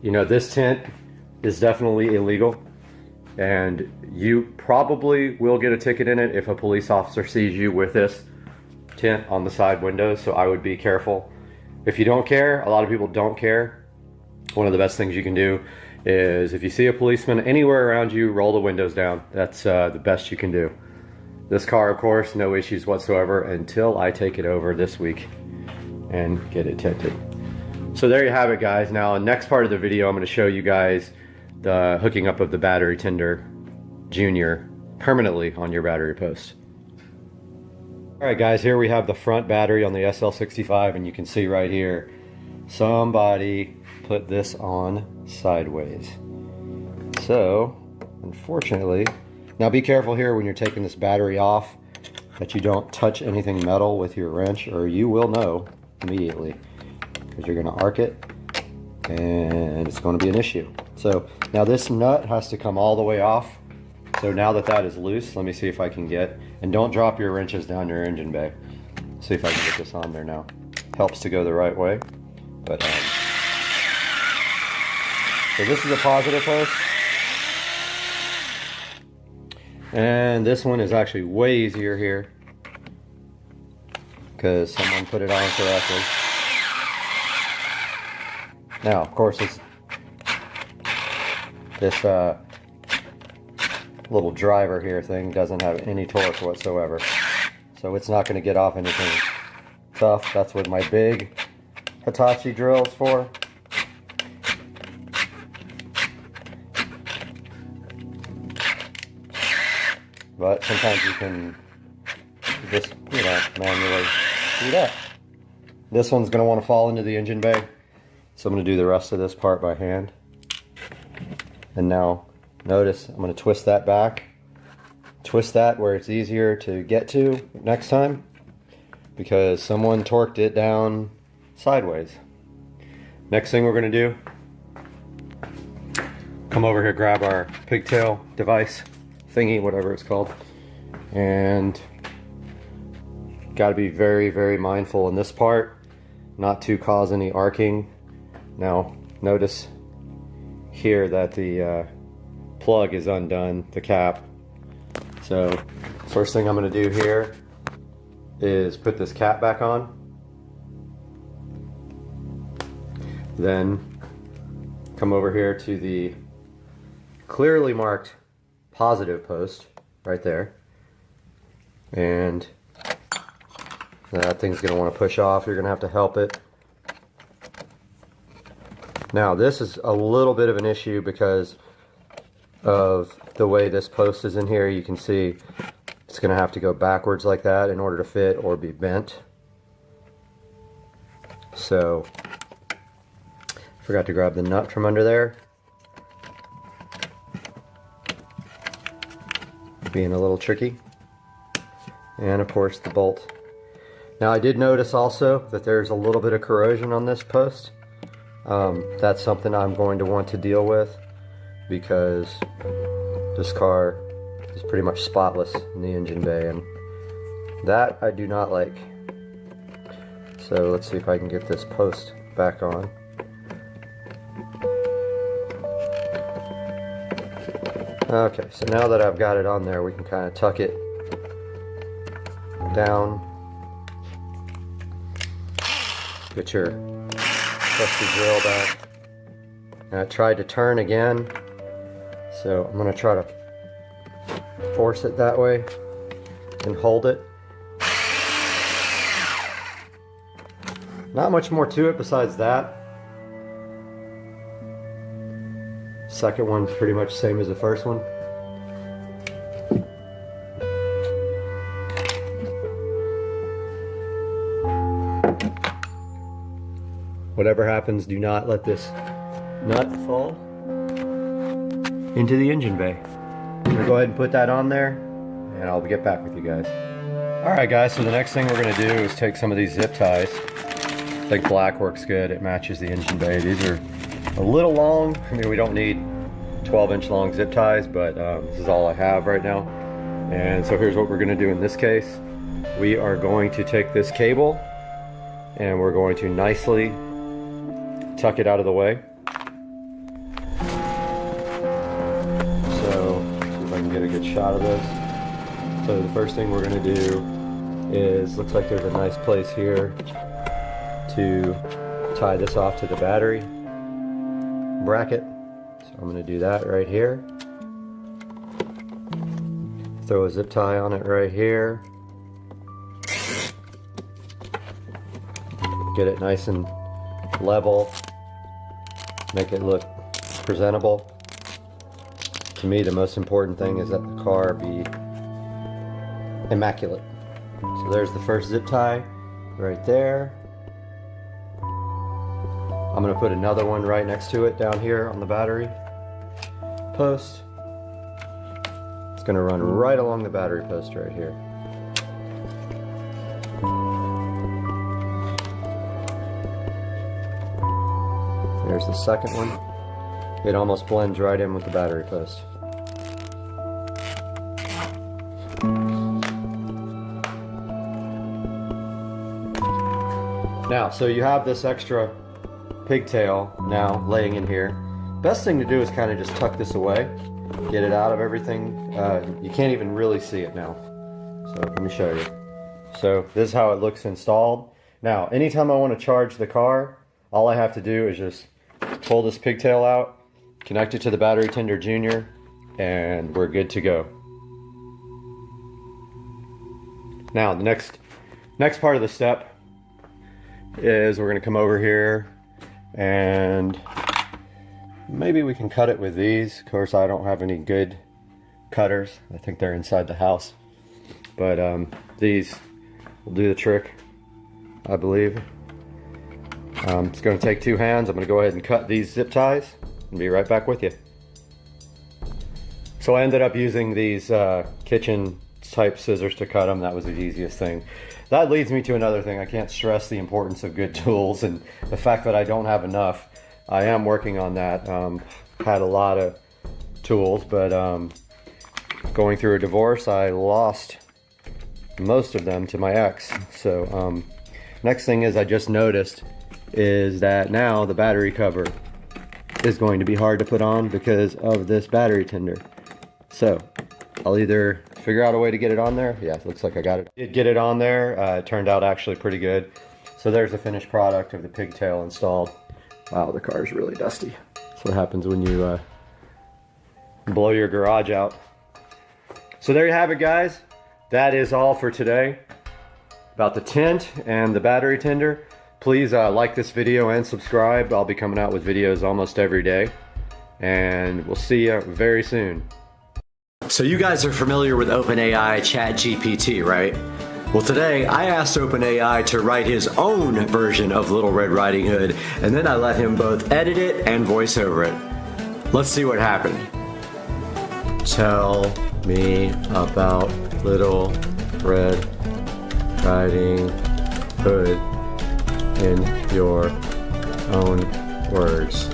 you know, this tint is definitely illegal, and you probably will get a ticket in it if a police officer sees you with this tint on the side windows. So I would be careful. If you don't care, a lot of people don't care. One of the best things you can do is, if you see a policeman anywhere around you, roll the windows down. That's the best you can do. This car, of course, no issues whatsoever until I take it over this week and get it tinted. So there you have it, guys. Now, in the next part of the video, I'm going to show you guys the hooking up of the battery tender junior permanently on your battery post. Alright guys, here we have the front battery on the SL65, and you can see right here, somebody put this on sideways. So, unfortunately, now be careful here when you're taking this battery off that you don't touch anything metal with your wrench, or you will know immediately, because you're going to arc it and it's going to be an issue. So now this nut has to come all the way off. So now that that is loose, let me see if I can get, and don't drop your wrenches down your engine bay. See if I can get this on there now. Helps to go the right way. But so this is a positive post. And this one is actually way easier here, because someone put it on correctly. Now, of course, this little driver here thing doesn't have any torque whatsoever, so it's not going to get off anything tough. That's what my big Hitachi drill is for. But sometimes you can just, you know, manually do that. This one's going to want to fall into the engine bay, so I'm going to do the rest of this part by hand. And now, notice I'm going to twist that back. Twist that where it's easier to get to next time, because someone torqued it down sideways. Next thing we're going to do, come over here, grab our pigtail device thingy, whatever it's called, and got to be very, very mindful in this part not to cause any arcing. Now notice here that the plug is undone, the cap. So first thing I'm going to do here is put this cap back on, then come over here to the clearly marked positive post right there, and that thing's going to want to push off. You're going to have to help it. Now this is a little bit of an issue because of the way this post is in here. You can see it's going to have to go backwards like that in order to fit, or be bent. So forgot to grab the nut from under there. Being a little tricky. And of course the bolt. Now I did notice also that there's a little bit of corrosion on this post. That's something I'm going to want to deal with, because this car is pretty much spotless in the engine bay, and that I do not like. So let's see if I can get this post back on. Okay, so now that I've got it on there, we can kind of tuck it down. Get your trusty drill back. And I tried to turn again, so I'm going to try to force it that way and hold it. Not much more to it besides that. Second one's pretty much the same as the first one. Whatever happens, do not let this nut fall into the engine bay. I'm gonna go ahead and put that on there, and I'll get back with you guys. Alright guys, so the next thing we're gonna do is take some of these zip ties. I think black works good, it matches the engine bay. These are a little long. I mean, we don't need 12-inch long zip ties, but this is all I have right now. And so here's what we're gonna do in this case. We are going to take this cable and we're going to nicely tuck it out of the way. So, see if I can get a good shot of this. So the first thing we're going to do is, looks like there's a nice place here to tie this off to the battery bracket. So I'm going to do that right here. Throw a zip tie on it right here. Get it nice and level. Make it look presentable. To me, the most important thing is that the car be immaculate. So there's the first zip tie right there. I'm going to put another one right next to it down here on the battery post. It's going to run right along the battery post right here. There's the second one. It almost blends right in with the battery post. Now, so you have this extra pigtail now laying in here. Best thing to do is kind of just tuck this away, get it out of everything. You can't even really see it now. So let me show you. So this is how it looks installed. Now, anytime I want to charge the car, all I have to do is just pull this pigtail out, connect it to the battery tender junior, and we're good to go. Now the next part of the step is we're going to come over here and maybe we can cut it with these. Of course, I don't have any good cutters. I think they're inside the house, but these will do the trick, I believe. It's going to take two hands. I'm going to go ahead and cut these zip ties and be right back with you. So I ended up using these kitchen type scissors to cut them. That was the easiest thing. That leads me to another thing. I can't stress the importance of good tools and the fact that I don't have enough. I am working on that. Had a lot of tools, but going through a divorce, I lost most of them to my ex. So next thing is I just noticed is that now the battery cover is going to be hard to put on because of this battery tender. So I'll either figure out a way to get it on there. Yeah, it looks like I got it. Did get it on there. It turned out actually pretty good. So there's the finished product of the pigtail installed. Wow, the car is really dusty. That's what happens when you blow your garage out. So there you have it, guys. That is all for today about the tint and the battery tender. Please like this video and subscribe. I'll be coming out with videos almost every day. And we'll see you very soon. So you guys are familiar with OpenAI ChatGPT, right? Well, today I asked OpenAI to write his own version of Little Red Riding Hood, and then I let him both edit it and voice over it. Let's see what happened. Tell me about Little Red Riding Hood in your own words.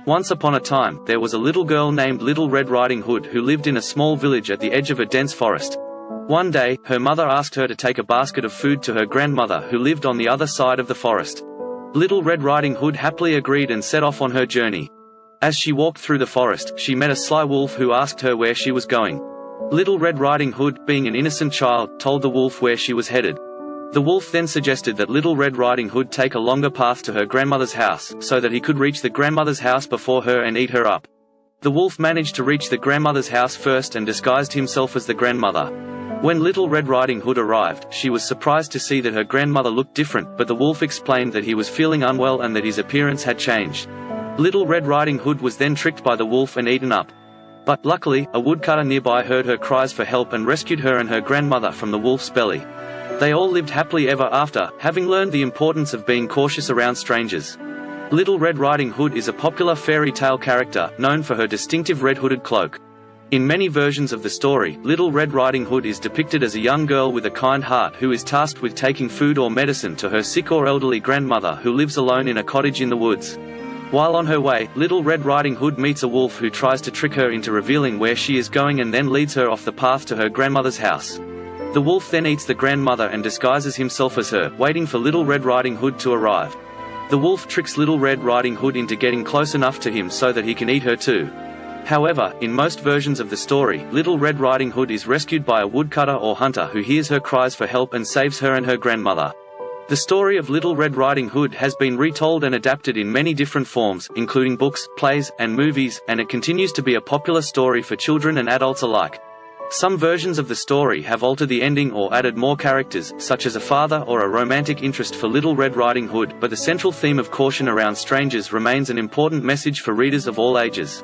Once upon a time, there was a little girl named Little Red Riding Hood who lived in a small village at the edge of a dense forest. One day, her mother asked her to take a basket of food to her grandmother who lived on the other side of the forest. Little Red Riding Hood happily agreed and set off on her journey. As she walked through the forest, she met a sly wolf who asked her where she was going. Little Red Riding Hood, being an innocent child, told the wolf where she was headed. The wolf then suggested that Little Red Riding Hood take a longer path to her grandmother's house, so that he could reach the grandmother's house before her and eat her up. The wolf managed to reach the grandmother's house first and disguised himself as the grandmother. When Little Red Riding Hood arrived, she was surprised to see that her grandmother looked different, but the wolf explained that he was feeling unwell and that his appearance had changed. Little Red Riding Hood was then tricked by the wolf and eaten up. But luckily, a woodcutter nearby heard her cries for help and rescued her and her grandmother from the wolf's belly. They all lived happily ever after, having learned the importance of being cautious around strangers. Little Red Riding Hood is a popular fairy tale character, known for her distinctive red-hooded cloak. In many versions of the story, Little Red Riding Hood is depicted as a young girl with a kind heart who is tasked with taking food or medicine to her sick or elderly grandmother who lives alone in a cottage in the woods. While on her way, Little Red Riding Hood meets a wolf who tries to trick her into revealing where she is going and then leads her off the path to her grandmother's house. The wolf then eats the grandmother and disguises himself as her, waiting for Little Red Riding Hood to arrive. The wolf tricks Little Red Riding Hood into getting close enough to him so that he can eat her too. However, in most versions of the story, Little Red Riding Hood is rescued by a woodcutter or hunter who hears her cries for help and saves her and her grandmother. The story of Little Red Riding Hood has been retold and adapted in many different forms, including books, plays, and movies, and it continues to be a popular story for children and adults alike. Some versions of the story have altered the ending or added more characters, such as a father or a romantic interest for Little Red Riding Hood, but the central theme of caution around strangers remains an important message for readers of all ages.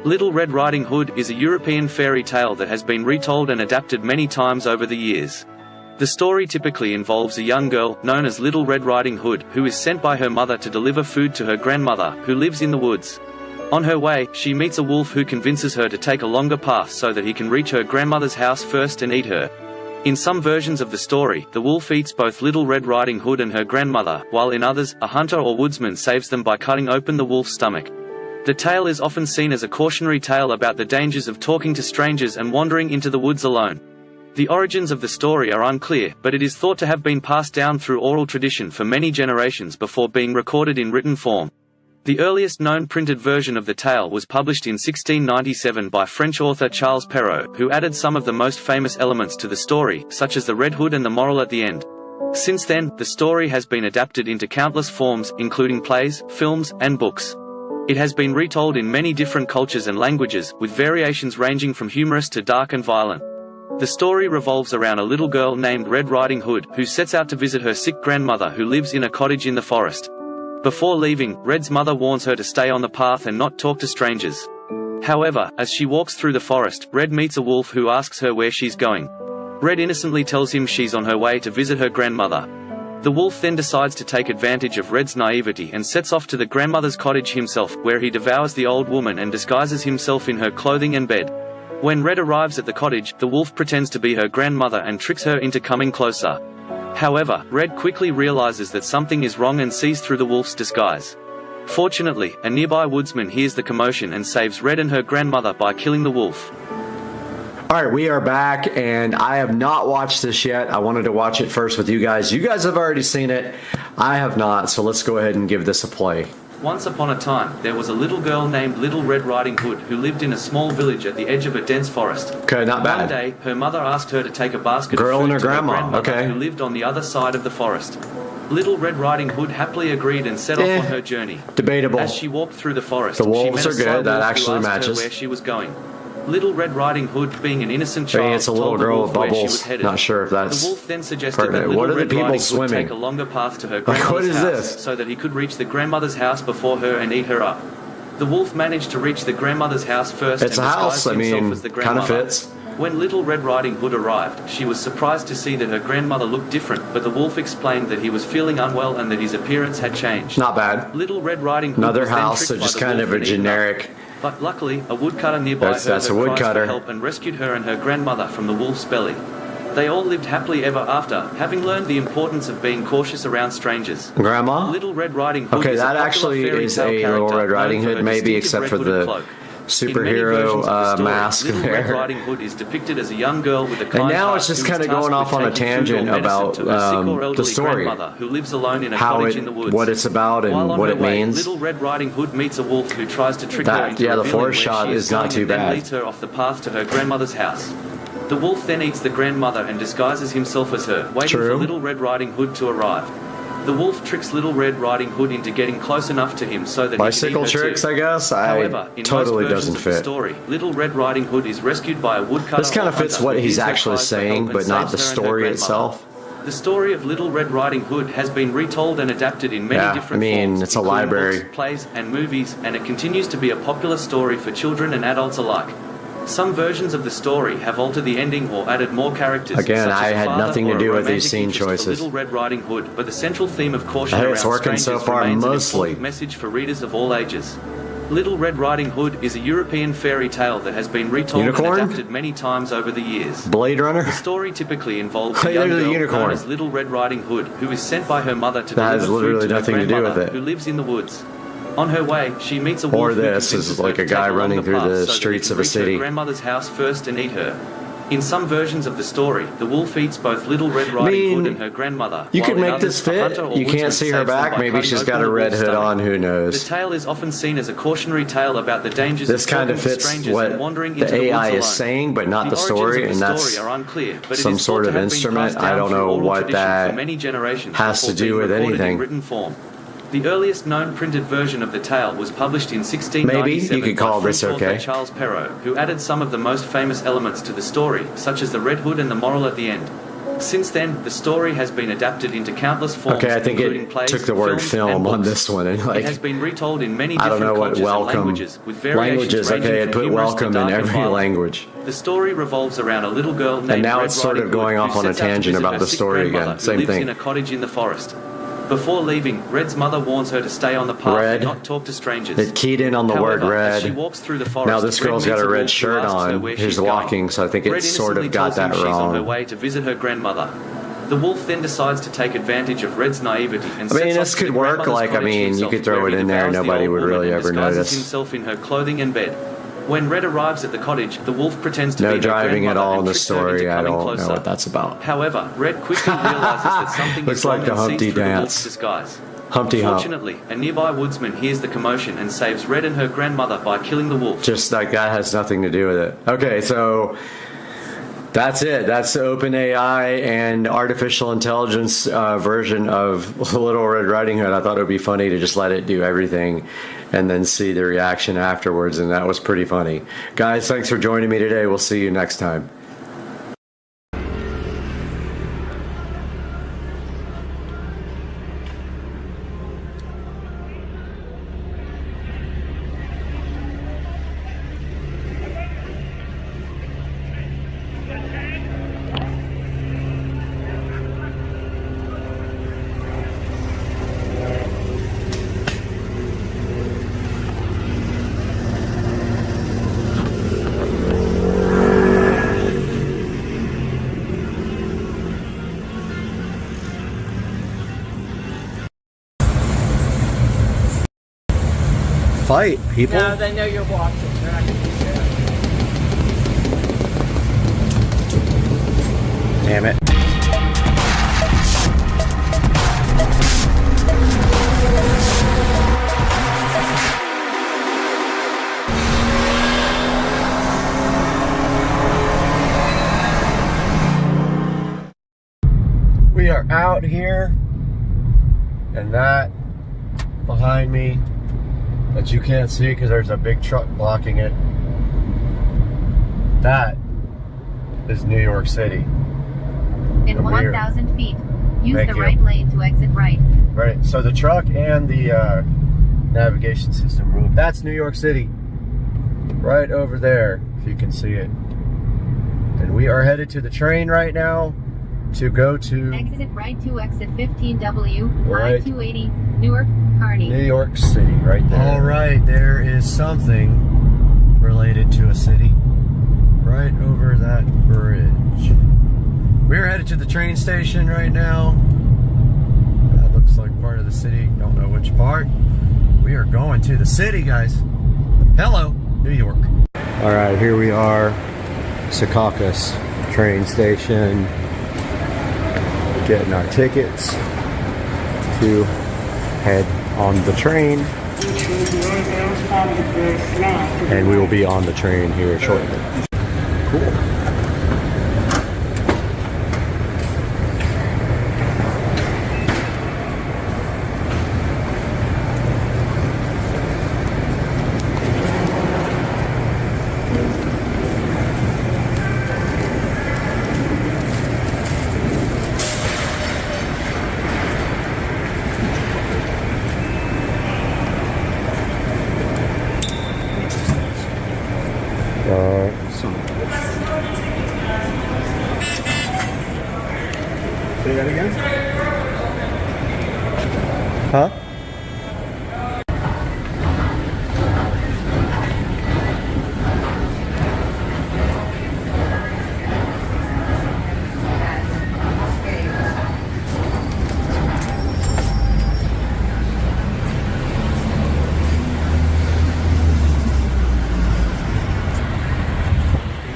Little Red Riding Hood is a European fairy tale that has been retold and adapted many times over the years. The story typically involves a young girl, known as Little Red Riding Hood, who is sent by her mother to deliver food to her grandmother, who lives in the woods. On her way, she meets a wolf who convinces her to take a longer path so that he can reach her grandmother's house first and eat her. In some versions of the story, the wolf eats both Little Red Riding Hood and her grandmother, while in others, a hunter or woodsman saves them by cutting open the wolf's stomach. The tale is often seen as a cautionary tale about the dangers of talking to strangers and wandering into the woods alone. The origins of the story are unclear, but it is thought to have been passed down through oral tradition for many generations before being recorded in written form. The earliest known printed version of the tale was published in 1697 by French author Charles Perrault, who added some of the most famous elements to the story, such as the Red Hood and the moral at the end. Since then, the story has been adapted into countless forms, including plays, films, and books. It has been retold in many different cultures and languages, with variations ranging from humorous to dark and violent. The story revolves around a little girl named Red Riding Hood, who sets out to visit her sick grandmother who lives in a cottage in the forest. Before leaving, Red's mother warns her to stay on the path and not talk to strangers. However, as she walks through the forest, Red meets a wolf who asks her where she's going. Red innocently tells him she's on her way to visit her grandmother. The wolf then decides to take advantage of Red's naivety and sets off to the grandmother's cottage himself, where he devours the old woman and disguises himself in her clothing and bed. When Red arrives at the cottage, the wolf pretends to be her grandmother and tricks her into coming closer. However, Red quickly realizes that something is wrong and sees through the wolf's disguise. Fortunately, a nearby woodsman hears the commotion and saves Red and her grandmother by killing the wolf. All right, we are back, and I have not watched this yet. I wanted to watch it first with you guys. You guys have already seen it. I have not, so let's go ahead and give this a play. Once upon a time, there was a little girl named Little Red Riding Hood who lived in a small village at the edge of a dense forest. Okay, not bad. One day, her mother asked her to take a basket of food and her to grandma. her grandmother Okay. who lived on the other side of the forest. Little Red Riding Hood happily agreed and set off on her journey. Debatable. As she walked through the forest, The she wolves met a are sly good. That wolf actually who asked matches. her where she was going. Little Red Riding Hood, being an innocent Maybe child, it's a little told the girl wolf with where she bubbles. was headed. Not sure if that's The wolf then suggested that pertinent. Little What are the Red people Riding swimming? Hood take a longer path to her Like, what grandmother's is house this? so that he could reach the grandmother's house before her and eat her up. The wolf managed to reach the grandmother's house first It's and a house. disguised I himself mean, as the kind of grandmother. fits. When Little Red Riding Hood arrived, she was surprised to see that her grandmother looked different, but the wolf explained that he was feeling unwell and that his appearance had changed. Not bad. Little Red Riding Hood Another was then house, tricked so by just the kind wolf of a and eaten up. generic. But luckily, a woodcutter nearby That's heard a her cries woodcutter. for help and rescued her and her grandmother from the wolf's belly. They all lived happily ever after, having learned the importance of being cautious around strangers. Grandma? Little Red Riding Hood Okay, is a that popular actually fairy is tale a Little character Red Riding known for Hood, her maybe, distinctive except for red hooded the cloak. superhero mask Little Red there. Riding Hood is depicted as a young girl with a kind And now heart it's just who is kind of tasked going with off on a taking food or tangent medicine about to her sick or the elderly story, grandmother who lives alone in a how cottage it, in the woods. what it's about, and While on what her it way, means. Little Red Riding Hood meets a wolf who tries to trick her That, into yeah, the revealing forest where shot she is not going too and then bad. leads her off the path to her grandmother's house. The wolf then eats the grandmother and disguises himself as her, waiting for Little Red Riding Hood to arrive. The wolf tricks Little Red Riding Hood into getting close enough to him so that bicycle he can eat her tricks, too. I guess. However, in totally most doesn't versions of the fit. story, Little Red Riding Hood is rescued by a woodcutter. This kind of fits what he's actually saying, but not the story itself. The story of Little Red Riding Hood has been retold and adapted in many different forms. I mean, it's a including library. Books, plays, and movies, and it continues to be a popular story for children and adults alike. Some versions of the story have altered the ending or added more characters. Again, such as I a had father nothing or to a do with romantic these scene interest for choices. Little Red Riding Hood, but the central theme of caution Hey, around it's working so strangers far, remains an mostly. important message for readers of all ages. Little Red Riding Hood is a European fairy tale that has been retold Unicorn? and adapted many times over the years. Blade Runner? The story typically involves Hey, a young there's a girl unicorn. known as Little Red Riding Hood, who is sent by her mother to That has deliver literally food to her nothing to do with grandmother, it. who lives in the woods. On her way, she meets a wolf Or who this convinces is her like to a guy take along running through path the so that he streets can of a reach city. her grandmother's house first and eat her. In some versions of the story, the wolf eats both Little Red Riding Hood and her grandmother. You while could in make others, this a fit. hunter or You can't woodsman see her saves them back. by Maybe cutting she's got open a the red wolf's hood stomach. on. Who knows? The tale is often seen as a cautionary tale about the dangers This of kind talking of to fits strangers what and wandering the into the AI woods is alone. saying, but not the origins story, of and the that's story are unclear, but it some is thought sort to of have been instrument. passed I down don't through know oral what tradition that for many generations has to before do being with recorded in anything. written form. The earliest known printed version of the tale was published in 1697 Maybe you could call by this French author okay. Charles Perrault, who added some of the most famous elements to the story, such as the red hood and the moral at the end. Since then, the story has been adapted into countless forms, Okay, I think including it plays, took the word films, film and on books. this one, and It like has been retold in many I don't different know what cultures and welcome languages, with variations languages. ranging Okay, I from put humorous to welcome in dark and every violent. language. The story revolves around a little girl named And now Red it's sort Riding of going Hood, off who on a sets out to tangent visit about her the sick story grandmother, again. who Same lives thing. in a cottage in the forest. Before leaving, Red's mother warns her to stay on the path Red. and not talk to strangers. It keyed in on the word However, as red. she walks through the forest, Now this Red girl's meets got a red wolf who shirt asks her on. where She's she's walking, going. so I think Red it sort of innocently got tells him that she's on her wrong. way to visit her grandmother. The wolf then decides to take advantage of Red's naivety and I mean, sets this off to could the work. grandmother's Like, I cottage mean, you himself, could throw where it he in there. devours the Nobody old would woman really and ever disguises notice. himself in her clothing and bed. When Red arrives at the cottage, the wolf pretends to No be her driving at grandmother all in and the tricks her into story. I coming don't closer. know what that's about. However, Red quickly realizes that something Looks is like wrong the and Humpty sees through the wolf's Dance. disguise. Humpty Hump. Fortunately, a nearby woodsman hears the commotion and saves Red and her grandmother by killing the wolf. Just like that has nothing to do with it. Okay, so that's it. That's the OpenAI and artificial intelligence version of Little Red Riding Hood. I thought it would be funny to just let it do everything and then see the reaction afterwards, and that was pretty funny. Guys, thanks for joining me today. We'll see you next time. Fight, people. No, they know you're watching. They're not gonna do that. Damn it. We are out here, and that behind me that you can't see because there's a big truck blocking it, that is New York City. In 1,000 feet, use Thank the you. right lane to exit right. Right, so the truck and the navigation system moved. That's New York City, right over there, if you can see it. And we are headed to the train right now to go to Exit right to exit 15W, Right. I-280, Newark, Kearney. New York City, right there. All right, there is something related to a city right over that bridge. We're headed to the train station right now. That looks like part of the city. Don't know which part. We are going to the city, guys. Hello, New York. All right, here we are. Secaucus train station. Getting our tickets to head on the train. And we will be on the train here shortly. Cool. Say that again? Huh?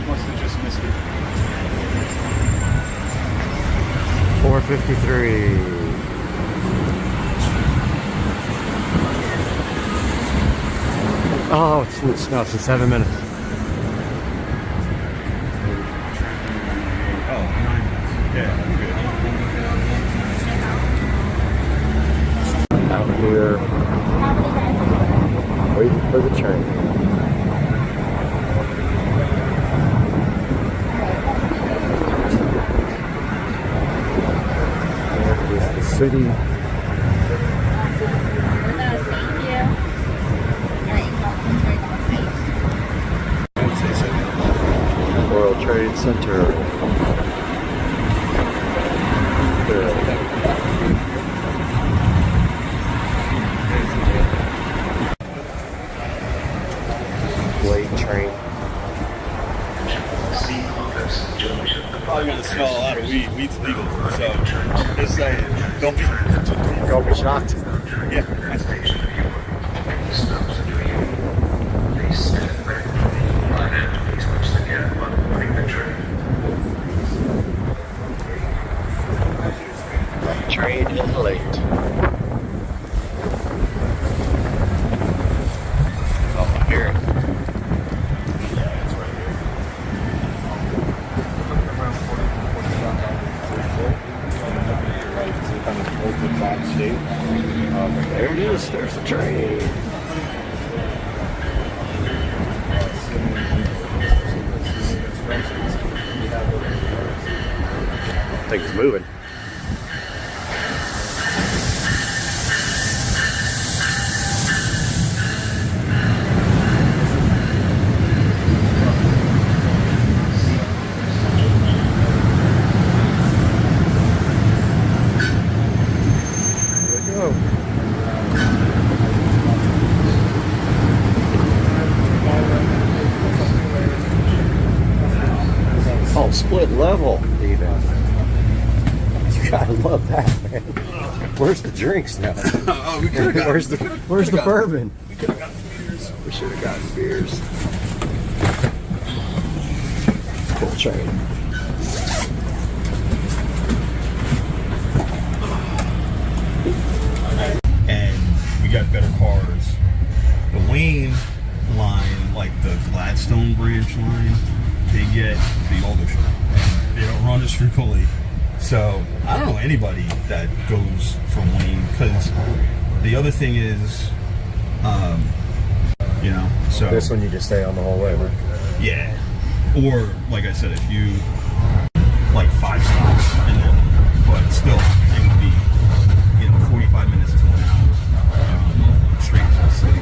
Must have just missed it. 4:53. Oh, it's no, it's in 7 minutes. Oh, 9 minutes. Yeah, that's good. Out here, waiting for the train. There is the city. World Trade Center. Blade train. Probably gonna smell a lot of weed. Weed's legal, so just saying, don't be shocked. Yeah. Train is late. Oh, I hear it. There it is. There's the train. I think it's moving. Oh, split level even. You gotta love that, man. Where's the drinks now? Oh, we could have Where's the bourbon? We could have gotten beers. We should have gotten beers. Cool train. And we got better cars. The Wayne line, like the Gladstone branch line, they get the older shop. They don't run as frequently. So I don't know anybody that goes from Wayne, because the other thing is, you know, so This one you just stay on the whole way, right? yeah. Or like I said, if you like 5 stops and then, but still, it would be, you know, 45 minutes to an hour straight to the city.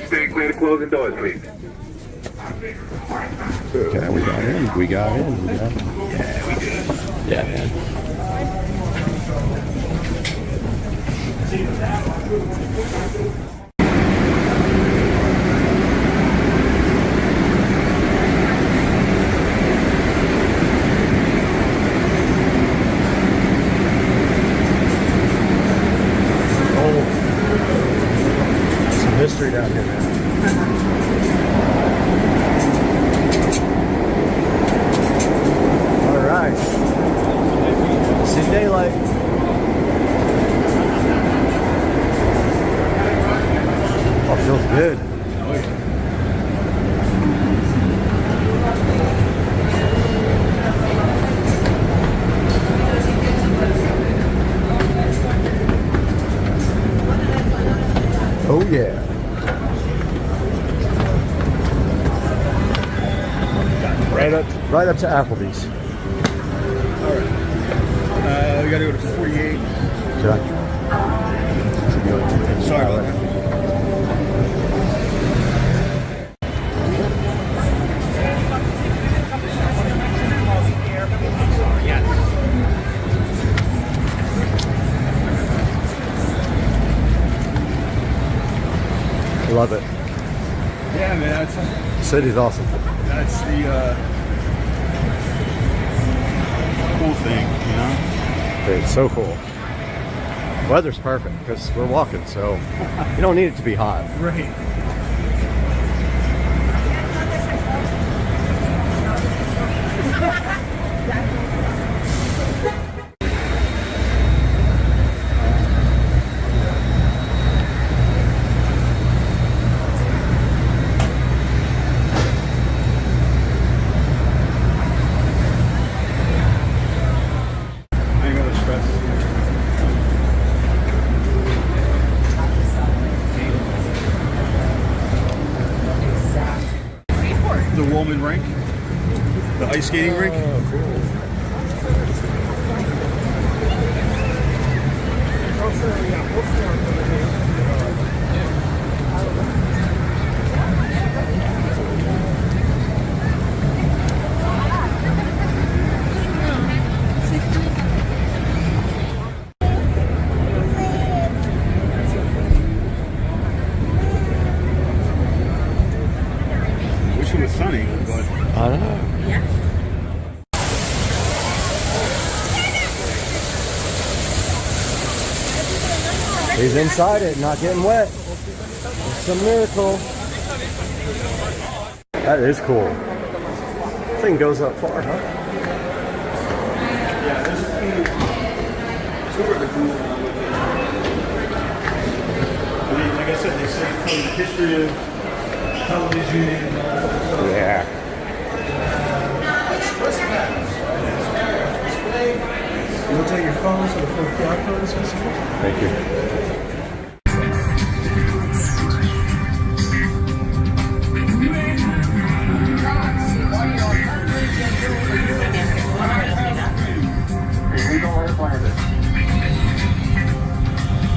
Stay clear to closing doors, please. Okay, we got in. We got in. We got in. Yeah, we did. Yeah, man. History down here, man. All right. See daylight. Oh, feels good. Oh yeah. Right up to Applebee's. All right. We gotta go to 48. Okay. Sorry about that. Love it. Yeah, man. City's awesome. That's the cool thing, you know? It's so cool. Weather's perfect because we're walking, so you don't need it to be hot. Right. Rink, the ice skating rink. Oh, cool. Wish it was sunny, but I know. He's inside it, not getting wet. It's a miracle. That is cool. This thing goes up far, huh? yeah, this is super cool. I mean, like I said, they say from the history of television and all that stuff. Yeah. You'll take your phones to the full QR code is visible. Thank you.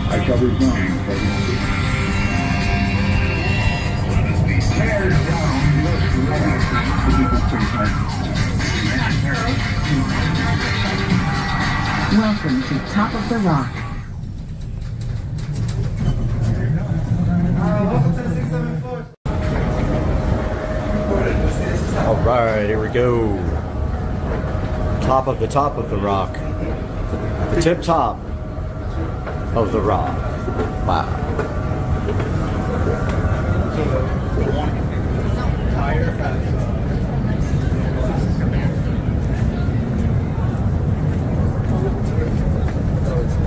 I shall resume. Welcome to Top of the Rock. All right, here we go. Top of the rock. The tip top of the rock. Wow.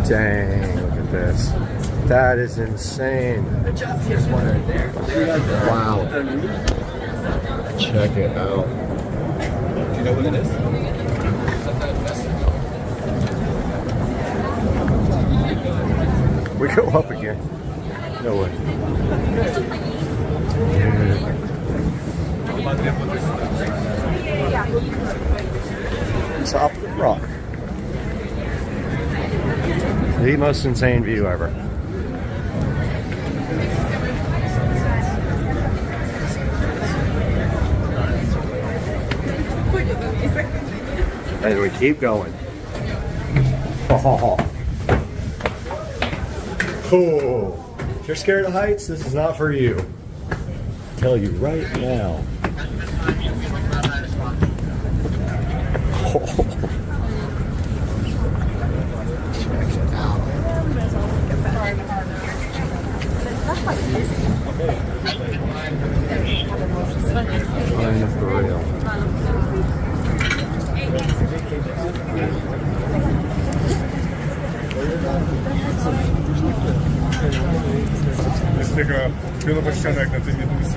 Dang, look at this. That is insane. Wow. Check it out. Do you know what it is? We go up again. No way. Top of the rock. The most insane view ever. And we keep going. Cool. If you're scared of heights, this is not for you. I'll tell you right now. Line up the rail. Jest taka pionowa ściana jak na tym jednym z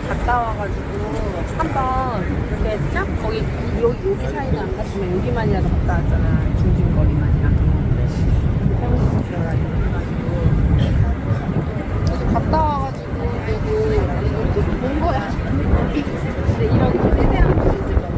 갔다 와가지고 한번 이렇게 쫙 거기 여기 사이는 안 갔으면 여기만이라도 갔다 왔잖아. 중심거리만이라도. 해보고 싶어가지고. 갔다 와가지고 그리고 본 거야. 근데 이런 세세한 거 있을 거야.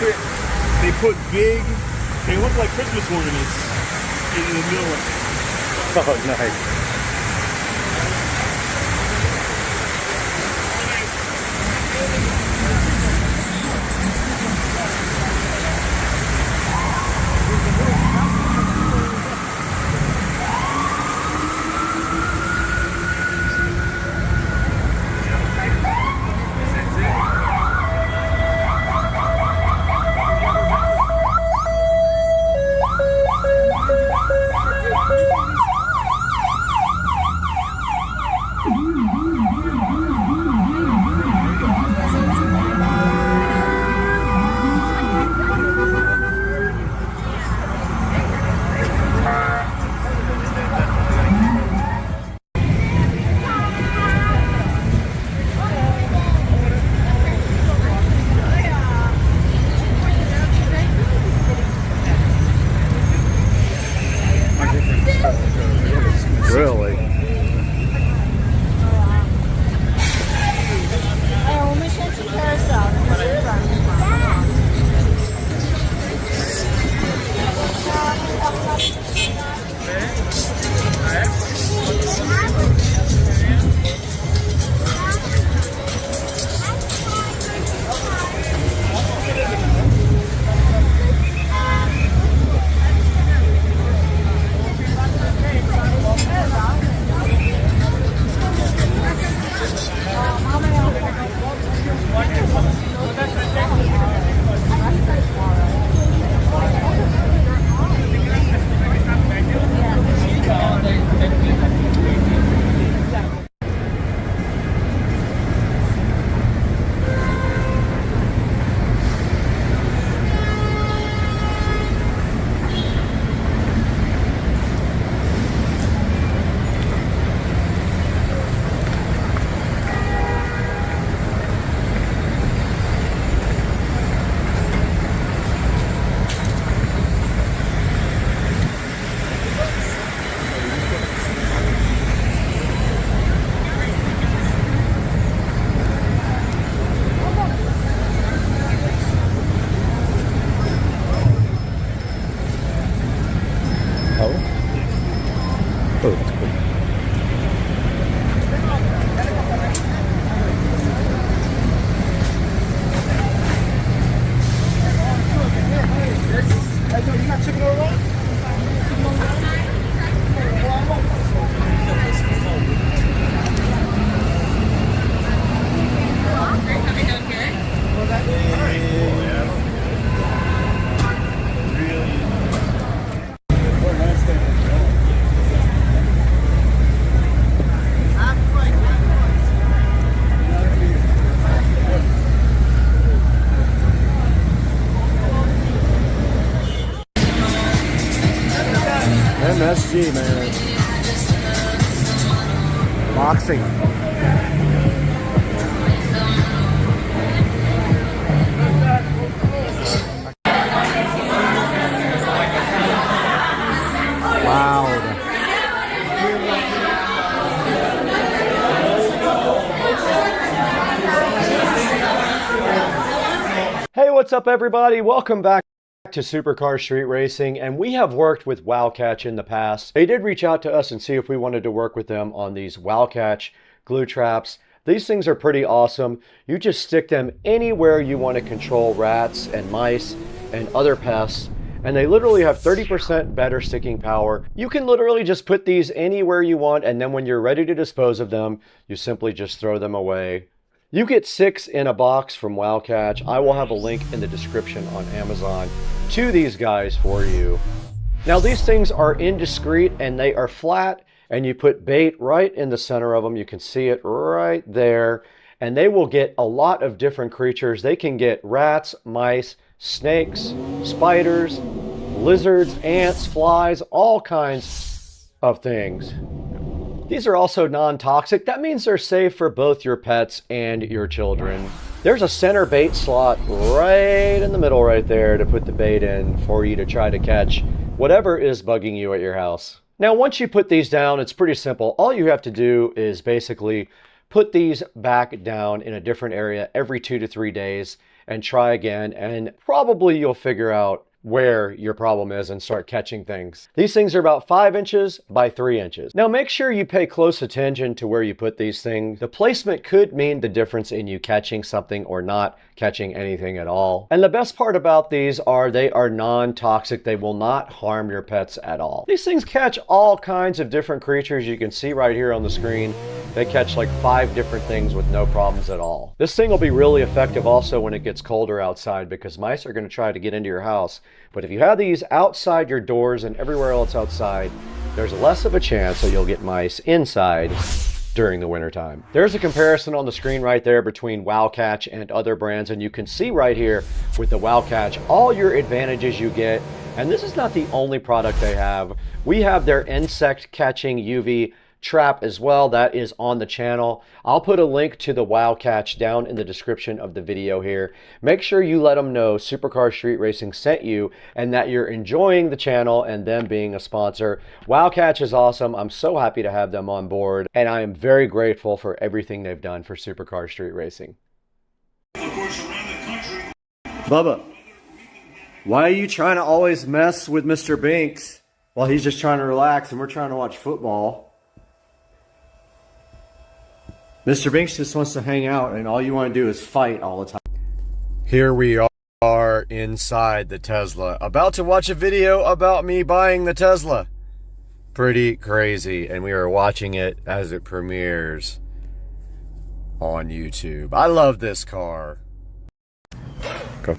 They put they look like Christmas ornaments in the middle of it. Oh, nice. Really? Oh, that's cool. MSG, man. Boxing. Wow. Hey, what's up, everybody? Welcome back to Supercar Street Racing, and we have worked with Wildcatch in the past. They did reach out to us and see if we wanted to work with them on these Wildcatch glue traps. These things are pretty awesome. You just stick them anywhere you want to control rats and mice and other pests, and they literally have 30% better sticking power. You can literally just put these anywhere you want, and then when you're ready to dispose of them, you simply just throw them away. You get 6 in a box from Wildcatch. I will have a link in the description on Amazon to these guys for you. Now, these things are indiscreet and they are flat, and you put bait right in the center of them. You can see it right there, and they will get a lot of different creatures. They can get rats, mice, snakes, spiders, lizards, ants, flies, all kinds of things. These are also non-toxic. That means they're safe for both your pets and your children. There's a center bait slot right in the middle right there to put the bait in for you to try to catch whatever is bugging you at your house. Now, once you put these down, it's pretty simple. All you have to do is basically put these back down in a different area every 2 to 3 days, and try again, and probably you'll figure out where your problem is and start catching things. These things are about 5 inches by 3 inches. Now make sure you pay close attention to where you put these things. The placement could mean the difference in you catching something or not catching anything at all. And the best part about these are they are non-toxic. They will not harm your pets at all. These things catch all kinds of different creatures. You can see right here on the screen, they catch like 5 different things with no problems at all. This thing will be really effective also when it gets colder outside, because mice are going to try to get into your house. But if you have these outside your doors and everywhere else outside, there's less of a chance that you'll get mice inside during the wintertime. There's a comparison on the screen right there between WowCatch and other brands, and you can see right here with the WowCatch all your advantages you get. And this is not the only product they have. We have their insect catching UV trap as well. That is on the channel. I'll put a link to the WowCatch down in the description of the video here. Make sure you let them know Supercar Street Racing sent you and that you're enjoying the channel and them being a sponsor. WowCatch is awesome. I'm so happy to have them on board, and I am very grateful for everything they've done for Supercar Street Racing. Bubba, why are you trying to always mess with Mr. Binks while he's just trying to relax and we're trying to watch football? Mr. Binks just wants to hang out, and all you want to do is fight all the time. Here we are inside the Tesla, about to watch a video about me buying the Tesla. Pretty crazy, and we are watching it as it premieres on YouTube. I love this car. Go.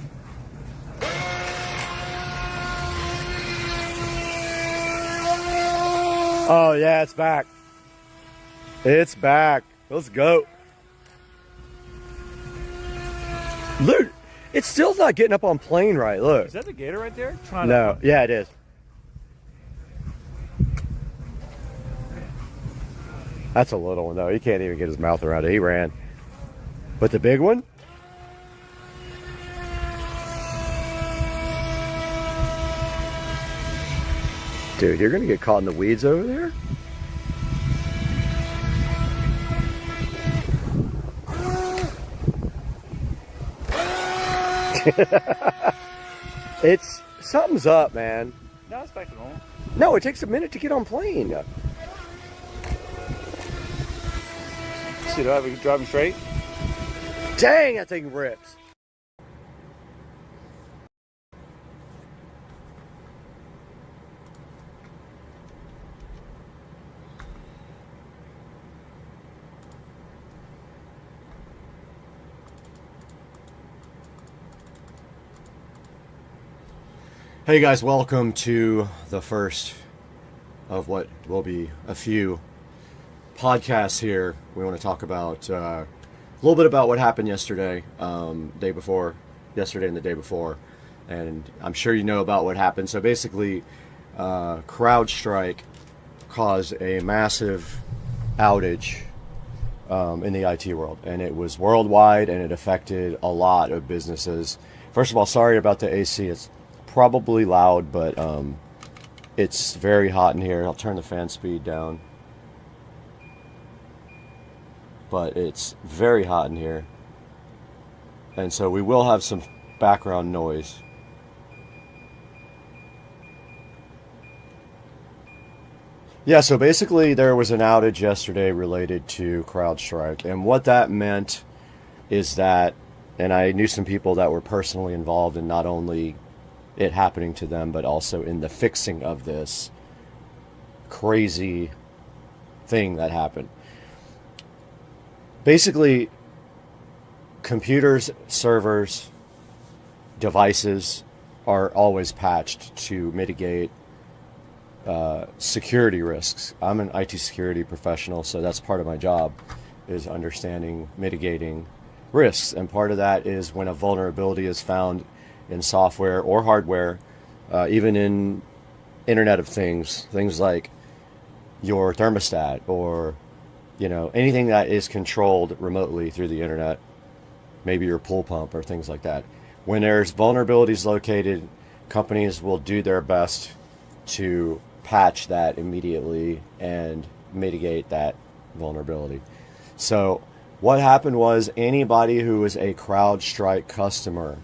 Oh yeah, it's back. It's back. Let's go. Look, it's still not getting up on plane right. Look. Is that the gator right there? No. Yeah, it is. That's a little one, though. He can't even get his mouth around it. He ran. But the big one? Dude, you're going to get caught in the weeds over there? It's something's up, man. No, it's back to normal. No, it takes a minute to get on plane. See, do I have driving straight? Dang, that thing rips. Hey guys, welcome to the first of what will be a few podcasts here. We want to talk about a little bit about what happened yesterday, yesterday and the day before, and I'm sure you know about what happened. So basically, CrowdStrike caused a massive outage in the IT world, and it was worldwide, and it affected a lot of businesses. First of all, sorry about the AC. It's probably loud, but it's very hot in here. I'll turn the fan speed down. But it's very hot in here. And so we will have some background noise. Yeah, so basically there was an outage yesterday related to CrowdStrike. And what that meant is that, and I knew some people that were personally involved in not only it happening to them, but also in the fixing of this crazy thing that happened. Basically, computers, servers, devices are always patched to mitigate security risks. I'm an IT security professional, so that's part of my job, is understanding, mitigating risks. And part of that is when a vulnerability is found in software or hardware, even in Internet of Things, things like your thermostat or, you know, anything that is controlled remotely through the internet, maybe your pool pump or things like that. When there's vulnerabilities located, companies will do their best to patch that immediately and mitigate that vulnerability. So What happened was anybody who was a CrowdStrike customer,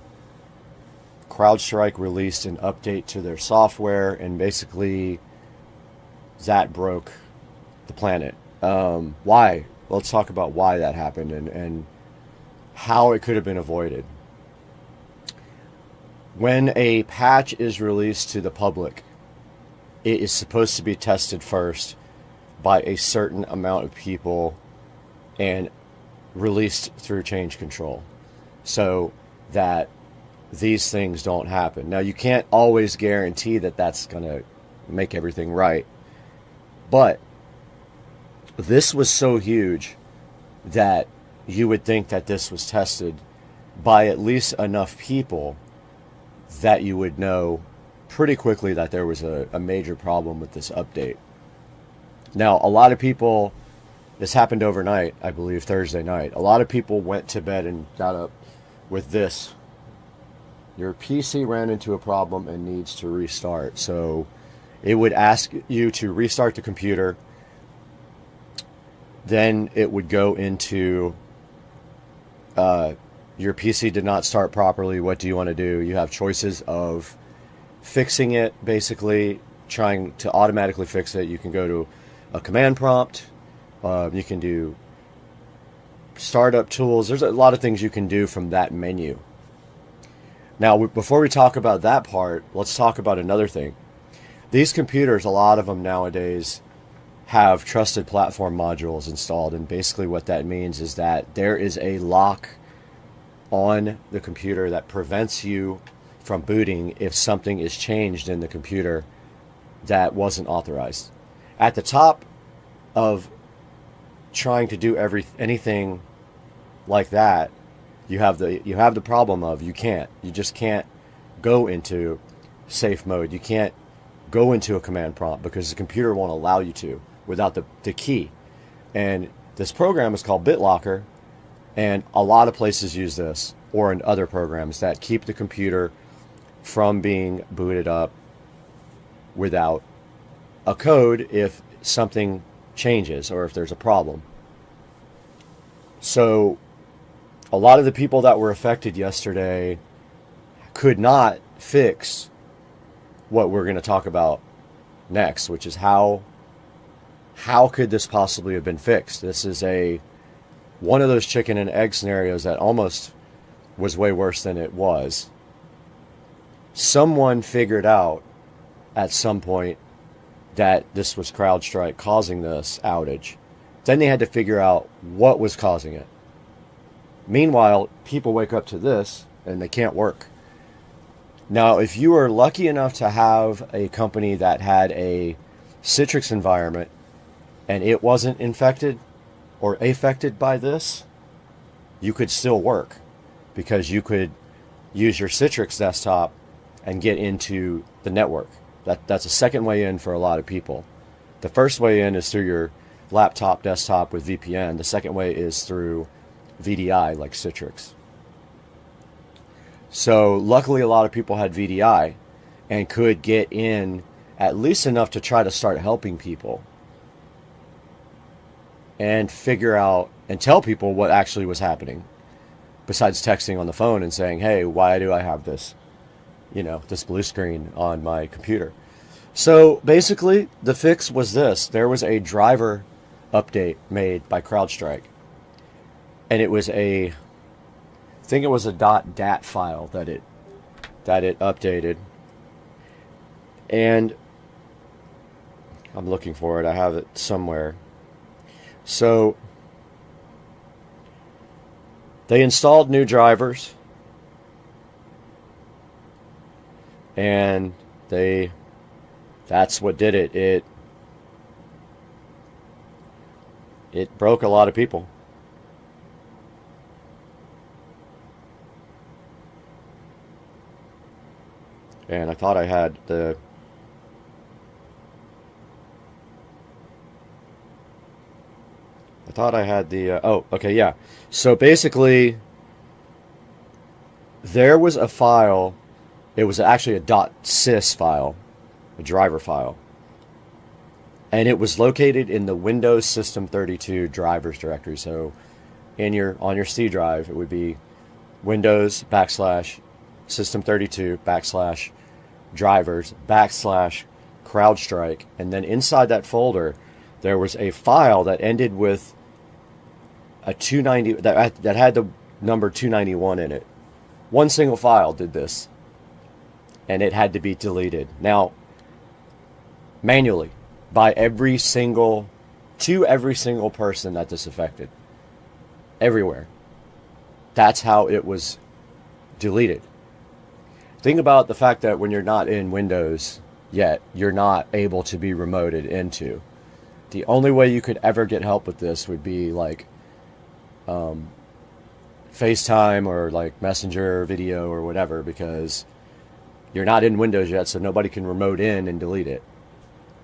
CrowdStrike released an update to their software, and basically that broke the planet. Why? Let's talk about why that happened and how it could have been avoided. When a patch is released to the public, it is supposed to be tested first by a certain amount of people and released through change control so that these things don't happen. Now, you can't always guarantee that that's going to make everything right, but this was so huge that you would think that this was tested by at least enough people that you would know pretty quickly that there was a major problem with this update. Now, a lot of people, this happened overnight, I believe Thursday night. A lot of people went to bed and got up with this. Your PC ran into a problem and needs to restart. So it would ask you to restart the computer. Then it would go into your PC did not start properly. What do you want to do? You have choices of fixing it, basically trying to automatically fix it. You can go to a command prompt. You can do startup tools. There's a lot of things you can do from that menu. Now, before we talk about that part, let's talk about another thing. These computers, a lot of them nowadays, have trusted platform modules installed, and basically what that means is that there is a lock on the computer that prevents you from booting if something is changed in the computer that wasn't authorized. At the top of trying to do anything like that, you have the problem of you just can't go into safe mode. You can't go into a command prompt because the computer won't allow you to without the key. And this program is called BitLocker, and a lot of places use this, or in other programs that keep the computer from being booted up without a code if something changes or if there's a problem. So a lot of the people that were affected yesterday could not fix what we're going to talk about next, which is how could this possibly have been fixed? This is one of those chicken and egg scenarios that almost was way worse than it was. Someone figured out at some point that this was CrowdStrike causing this outage. Then they had to figure out what was causing it. Meanwhile, people wake up to this and they can't work. Now, if you were lucky enough to have a company that had a Citrix environment and it wasn't infected or affected by this, you could still work because you could use your Citrix desktop and get into the network. That's a second way in for a lot of people. The first way in is through your laptop desktop with VPN. The second way is through VDI like Citrix. So luckily a lot of people had VDI and could get in at least enough to try to start helping people and figure out and tell people what actually was happening, besides texting on the phone and saying, hey, why do I have this, this blue screen on my computer? So basically the fix was this. There was a driver update made by CrowdStrike, and it was I think it was a .dat file that it updated, and I'm looking for it. I have it somewhere. So they installed new drivers, and that's what did it. It broke a lot of people. And I thought I had the oh, okay, yeah. So basically, there was a file. It was actually a .sys file, a driver file. And it was located in the Windows System 32 drivers directory. So on your C drive, it would be Windows / System32 / drivers / CrowdStrike, and then inside that folder there was a file that ended with a 290 that had the number 291 in it. One single file did this, and it had to be deleted. Now, manually, by every single person that this affected, everywhere. That's how it was deleted. Think about the fact that when you're not in Windows yet, you're not able to be remoted into. The only way you could ever get help with this would be like FaceTime or like Messenger video or whatever, because you're not in Windows yet, so nobody can remote in and delete it.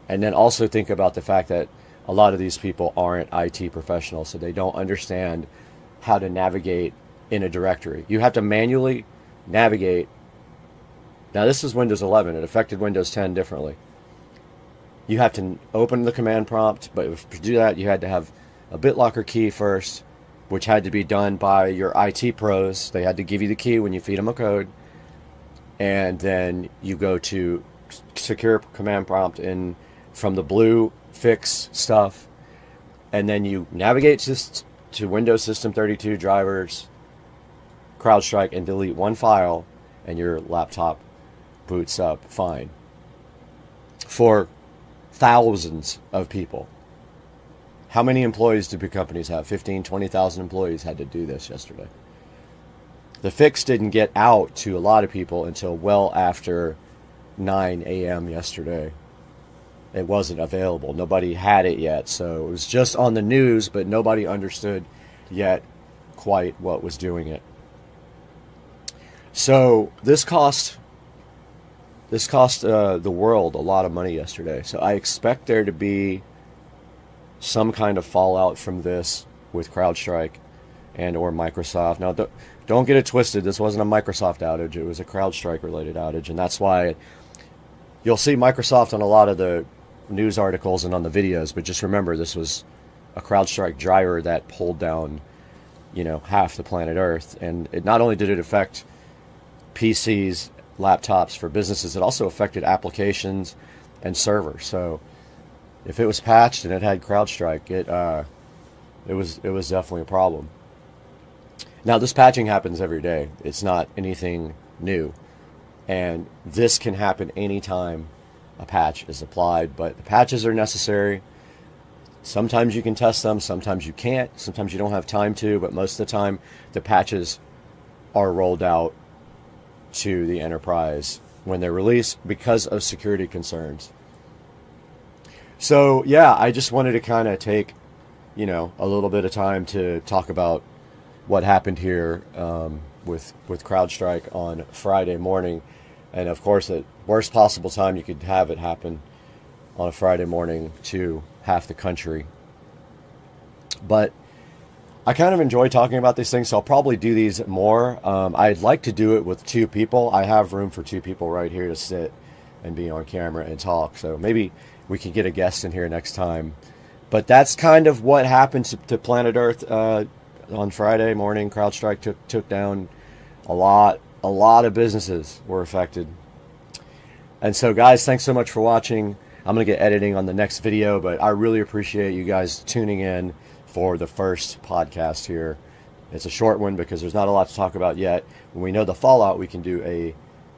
And then also think about the fact that a lot of these people aren't IT professionals, so they don't understand how to navigate in a directory. You have to manually navigate. Now this is Windows 11. It affected Windows 10 differently. You have to open the command prompt, but to do that you had to have a BitLocker key first, which had to be done by your IT pros. They had to give you the key when you feed them a code. And then you go to secure command prompt in from the blue fix stuff, and then you navigate to Windows System32 drivers, CrowdStrike, and delete one file, and your laptop boots up fine. For thousands of people. How many employees do big companies have? 15, 20,000 employees had to do this yesterday. The fix didn't get out to a lot of people until well after 9 a.m. yesterday. It wasn't available. Nobody had it yet. So it was just on the news, but nobody understood yet quite what was doing it. So this cost the world a lot of money yesterday. So I expect there to be some kind of fallout from this with CrowdStrike and or Microsoft. Now, don't get it twisted. This wasn't a Microsoft outage. It was a CrowdStrike related outage. And that's why you'll see Microsoft on a lot of the news articles and on the videos. But just remember, this was a CrowdStrike driver that pulled down, half the planet Earth. And it not only did it affect PCs, laptops for businesses, it also affected applications and servers. So if it was patched and it had CrowdStrike, it was definitely a problem. Now, this patching happens every day. It's not anything new. And this can happen anytime a patch is applied, but the patches are necessary. Sometimes you can test them, sometimes you can't, sometimes you don't have time to, but most of the time the patches are rolled out to the enterprise when they're released because of security concerns. So yeah, I just wanted to kind of take, a little bit of time to talk about what happened here with CrowdStrike on Friday morning. And of course, at worst possible time you could have it happen on a Friday morning to half the country. But I kind of enjoy talking about these things, so I'll probably do these more. I'd like to do it with 2 people. I have room for 2 people right here to sit and be on camera and talk. So maybe we can get a guest in here next time. But that's kind of what happened to planet Earth on Friday morning. CrowdStrike took down a lot of businesses were affected. And so guys, thanks so much for watching. I'm going to get editing on the next video, but I really appreciate you guys tuning in for the first podcast here. It's a short one because there's not a lot to talk about yet. When we know the fallout, we can do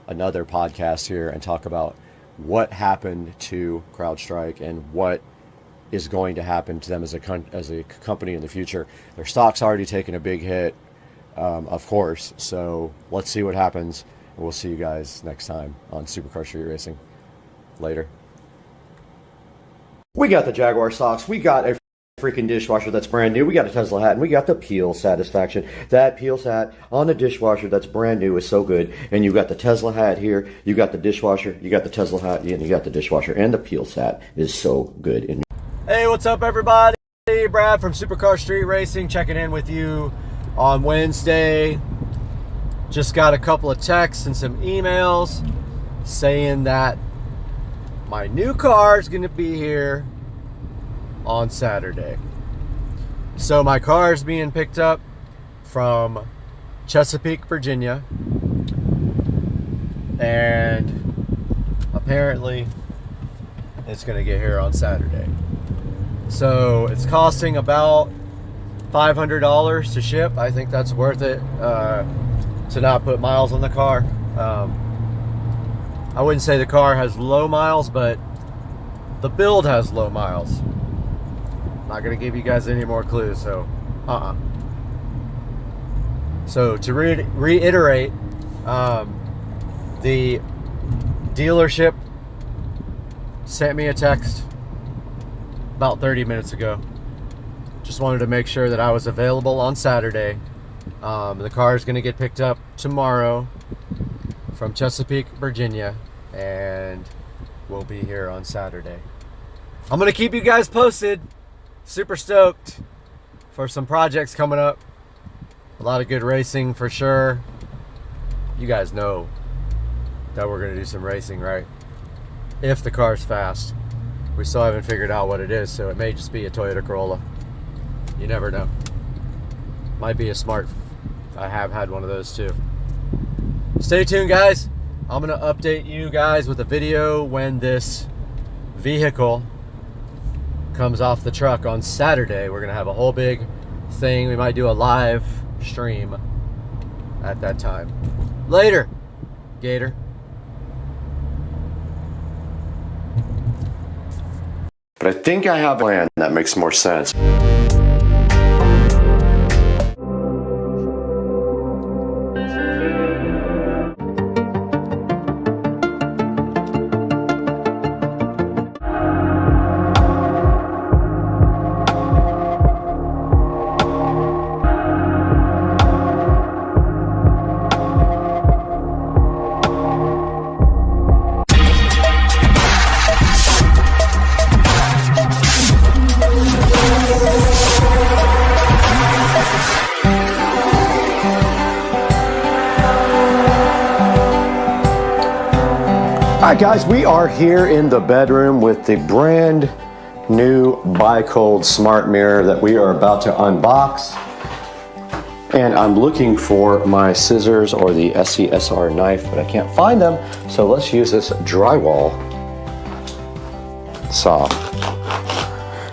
another podcast here and talk about what happened to CrowdStrike and what is going to happen to them as a company in the future. Their stock's already taken a big hit, of course. So let's see what happens. And we'll see you guys next time on Supercar Street Racing. Later. We got the Jaguar socks. We got a freaking dishwasher that's brand new. We got a Tesla hat, and we got the peel satisfaction. That peel hat on the dishwasher that's brand new is so good. And you got the Tesla hat here. You got the dishwasher. You got the Tesla hat, and you got the dishwasher. And the peel hat is so good. Hey, what's up, everybody? Brad from Supercar Street Racing checking in with you on Wednesday. Just got a couple of texts and some emails saying that my new car is going to be here on Saturday. So my car is being picked up from Chesapeake, Virginia, and apparently it's going to get here on Saturday. So it's costing about $500 to ship. I think that's worth it to not put miles on the car. I wouldn't say the car has low miles, but the build has low miles. Not going to give you guys any more clues, so So to reiterate, the dealership sent me a text about 30 minutes ago. Just wanted to make sure that I was available on Saturday. The car is going to get picked up tomorrow from Chesapeake, Virginia, and we'll be here on Saturday. I'm going to keep you guys posted. Super stoked for some projects coming up. A lot of good racing for sure. You guys know that we're going to do some racing, right? If the car's fast. We still haven't figured out what it is, so it may just be a Toyota Corolla. You never know. Might be a Smart. I have had one of those too. Stay tuned, guys. I'm going to update you guys with a video when this vehicle comes off the truck on Saturday. We're going to have a whole big thing. We might do a live stream at that time. Later, Gator. But I think I have a plan that makes more sense. All right, guys, we are here in the bedroom with the brand new Bi-Cold smart mirror that we are about to unbox. And I'm looking for my scissors or the SCSR knife, but I can't find them. So let's use this drywall saw.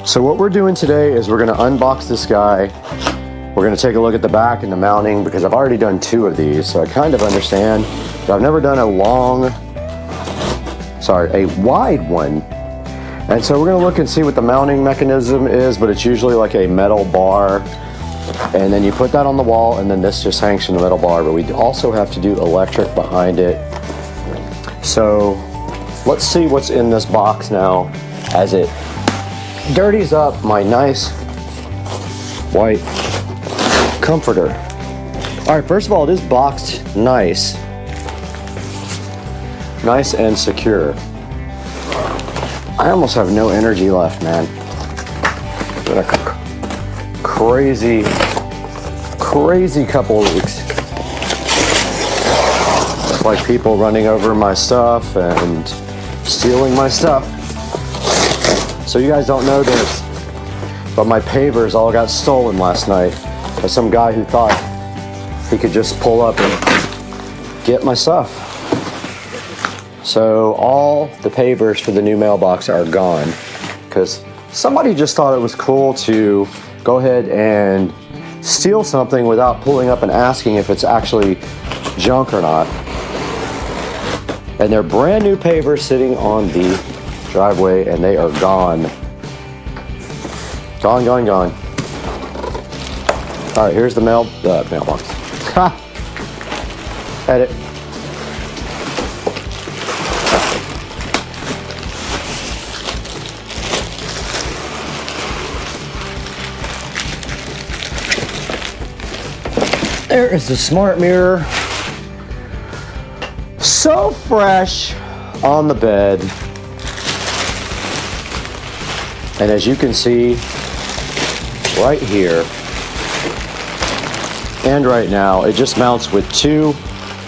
So what we're doing today is we're gonna unbox this guy. We're gonna take a look at the back and the mounting because I've already done 2 of these, so I kind of understand. But I've never done a wide one. And so we're gonna look and see what the mounting mechanism is, but it's usually like a metal bar. And then you put that on the wall and then this just hangs from the metal bar, but we also have to do electric behind it. So let's see what's in this box now as it dirties up my nice white comforter. All right, first of all, it is boxed nice and secure. I almost have no energy left, man. Been a crazy couple of weeks. It's like people running over my stuff and stealing my stuff. So you guys don't know this, but my pavers all got stolen last night by some guy who thought he could just pull up and get my stuff. So all the pavers for the new mailbox are gone because somebody just thought it was cool to go ahead and steal something without pulling up and asking if it's actually junk or not. And they're brand new pavers sitting on the driveway and they are gone. Gone. All right, here's the mailbox. Ha! Edit. There is the smart mirror. So fresh on the bed. And as you can see right here and right now, it just mounts with 2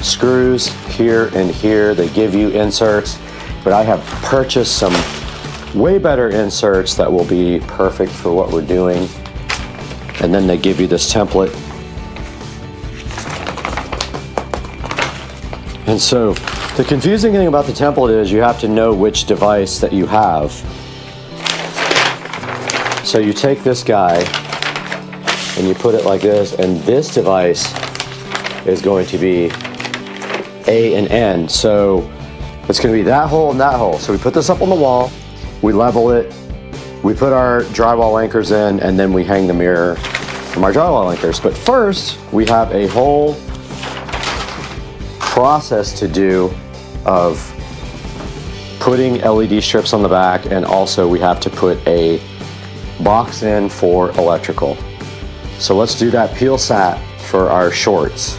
screws here and here. They give you inserts, but I have purchased some way better inserts that will be perfect for what we're doing. And then they give you this template And so the confusing thing about the template is you have to know which device that you have. So you take this guy and you put it like this, and this device is going to be A and N. So it's going to be that hole and that hole. So we put this up on the wall, we level it, we put our drywall anchors in, and then we hang the mirror from our drywall anchors. But first, we have a whole process to do of putting LED strips on the back, and also we have to put a box in for electrical. So let's do that peel sat for our shorts.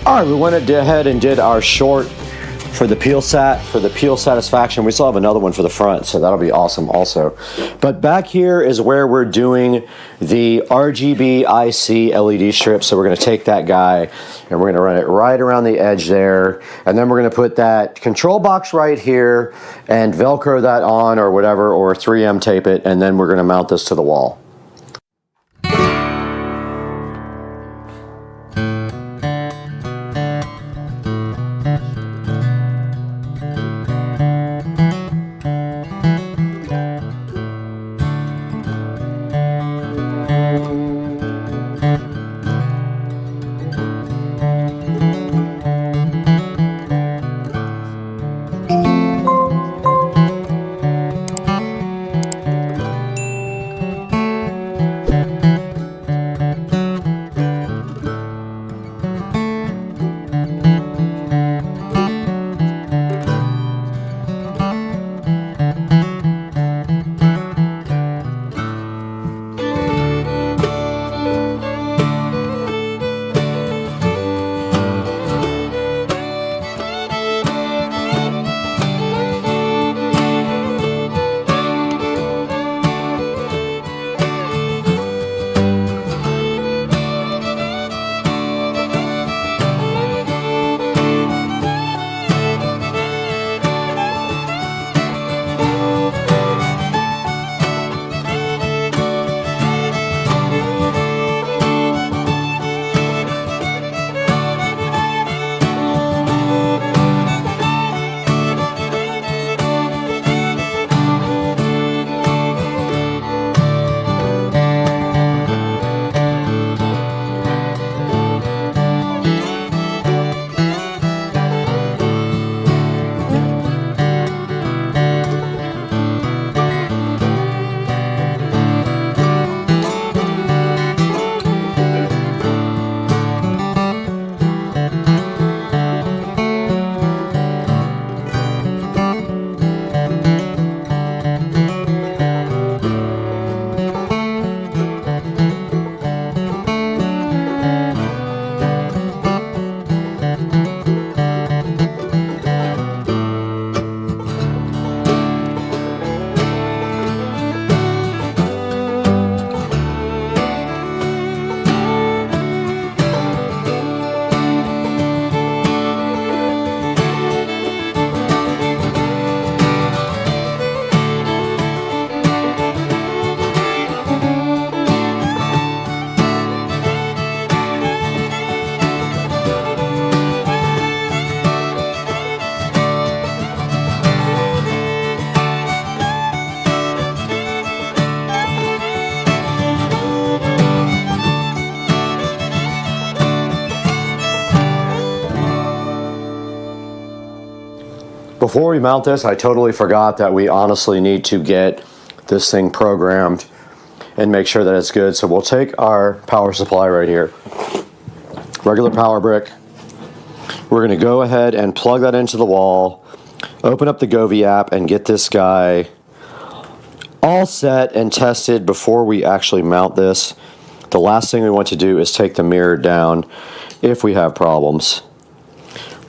All right, we went ahead and did our short for the peel sat, for the peel satisfaction. We still have another one for the front, so that'll be awesome also. But back here is where we're doing the RGB IC LED strip. So we're going to take that guy and we're going to run it right around the edge there, and then we're going to put that control box right here and Velcro that on or whatever, or 3M tape it, and then we're going to mount this to the wall. Before we mount this, I totally forgot that we honestly need to get this thing programmed and make sure that it's good. So we'll take our power supply right here, regular power brick. We're going to go ahead and plug that into the wall, open up the Govee app, and get this guy all set and tested before we actually mount this. The last thing we want to do is take the mirror down if we have problems.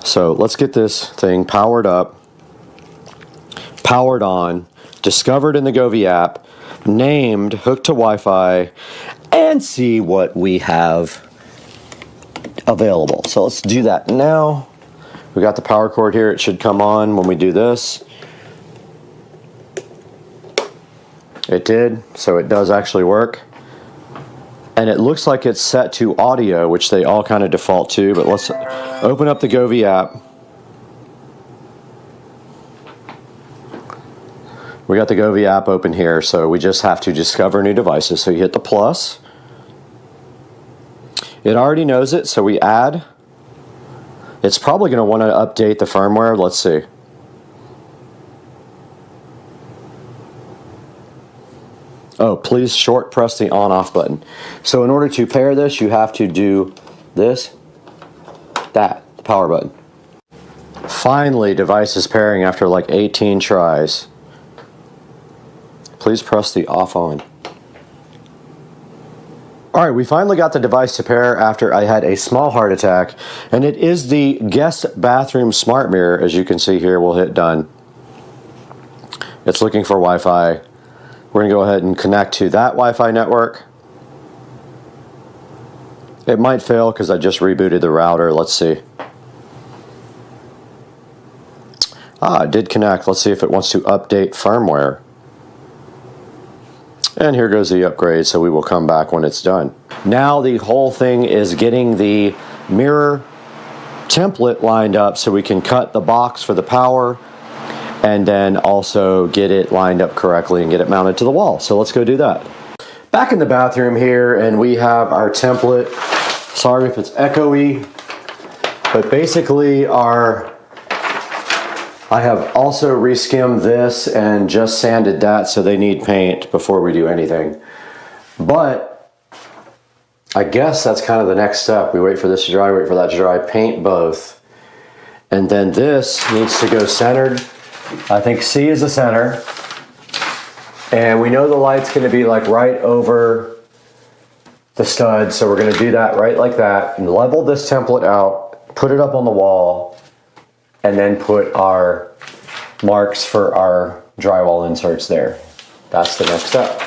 So let's get this thing powered up, powered on, discovered in the Govee app, named, hooked to Wi-Fi, and see what we have available. So let's do that now. We got the power cord here. It should come on when we do this. It did, so it does actually work. And it looks like it's set to audio, which they all kind of default to, but let's open up the Govee app. We got the Govee app open here, so we just have to discover new devices. So you hit the plus. It already knows it, so we add. It's probably going to want to update the firmware. Let's see. Oh, please short press the on-off button. So in order to pair this, you have to do this, that, the power button. Finally, device is pairing after like 18 tries. Please press the off on. Alright, we finally got the device to pair after I had a small heart attack, and it is the guest bathroom smart mirror. As you can see here, we'll hit done. It's looking for Wi-Fi. We're going to go ahead and connect to that Wi-Fi network. It might fail because I just rebooted the router. Let's see. Ah, it did connect. Let's see if it wants to update firmware. And here goes the upgrade, so we will come back when it's done. Now the whole thing is getting the mirror template lined up so we can cut the box for the power and then also get it lined up correctly and get it mounted to the wall. So let's go do that. Back in the bathroom here, and we have our template. Sorry if it's echoey, but basically I have also reskimmed this and just sanded that, so they need paint before we do anything. But I guess that's kind of the next step. We wait for this to dry, wait for that to dry, paint both. And then this needs to go centered. I think C is the center. And we know the light's going to be like right over the stud, so we're going to do that right like that and level this template out, put it up on the wall, and then put our marks for our drywall inserts there. That's the next step.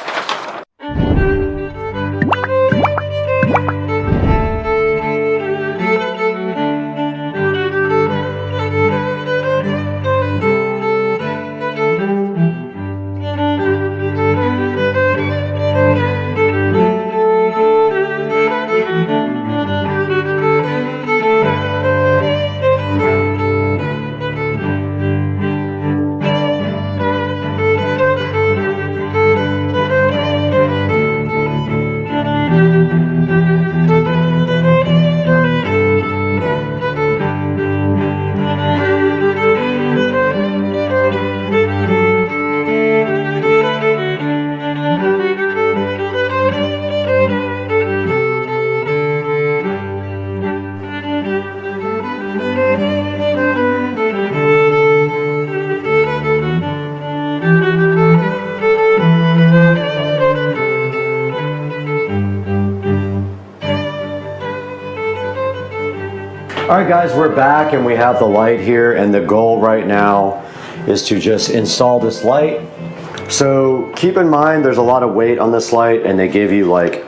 Alright guys, we're back and we have the light here, and the goal right now is to just install this light. So keep in mind there's a lot of weight on this light, and they give you like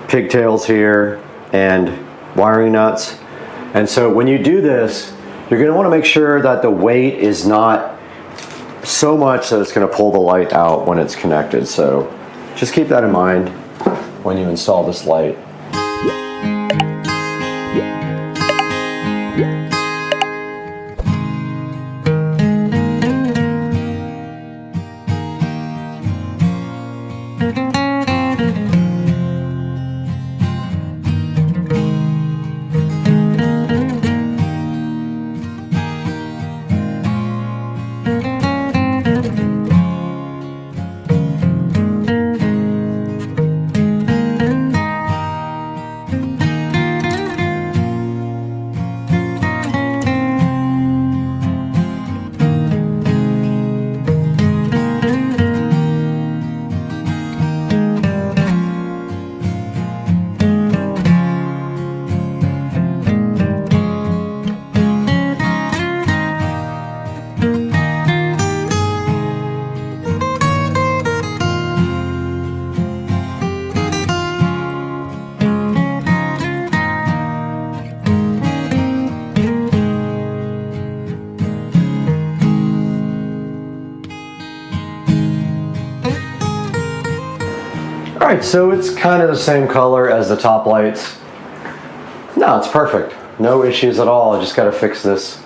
pigtails here and wiring nuts. And so when you do this, you're going to want to make sure that the weight is not so much that it's going to pull the light out when it's connected. So just keep that in mind when you install this light. Alright, so it's kind of the same color as the top lights. No, it's perfect. No issues at all. I just got to fix this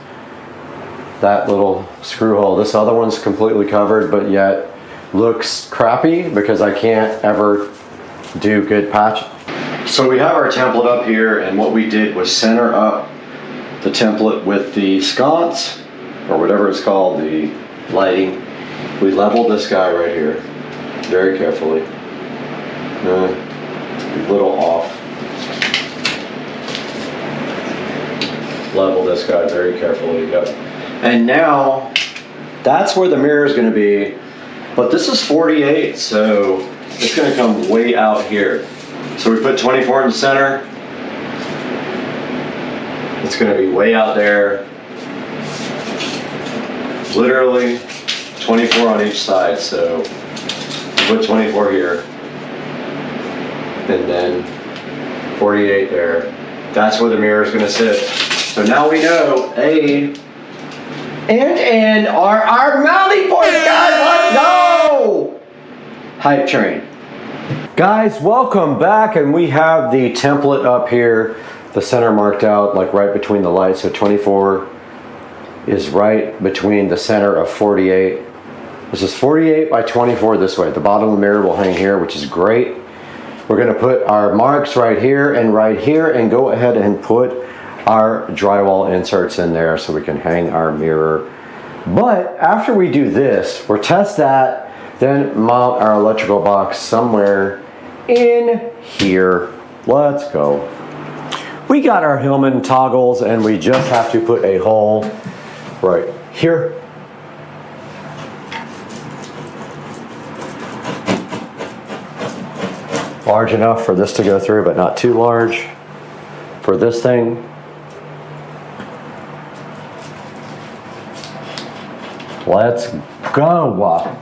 that little screw hole. This other one's completely covered, but yet looks crappy because I can't ever do good patch. So we have our template up here, and what we did was center up the template with the sconce, or whatever it's called, the lighting. We leveled this guy right here very carefully. A little off. Level this guy very carefully. Yep. And now that's where the mirror is going to be, but this is 48, so it's going to come way out here. So we put 24 in the center. It's going to be way out there. Literally 24 on each side, so put 24 here. And then 48 there. That's where the mirror is going to sit. So now we know A and N are our mounting points, guys. Let's go! Hype train. Guys, welcome back, and we have the template up here, the center marked out like right between the lights. So 24 is right between the center of 48. This is 48 by 24 this way. The bottom of the mirror will hang here, which is great. We're going to put our marks right here and go ahead and put our drywall inserts in there so we can hang our mirror. But after we do this, we'll test that, then mount our electrical box somewhere in here. Let's go. We got our Hillman toggles, and we just have to put a hole right here. Large enough for this to go through, but not too large for this thing. Let's go.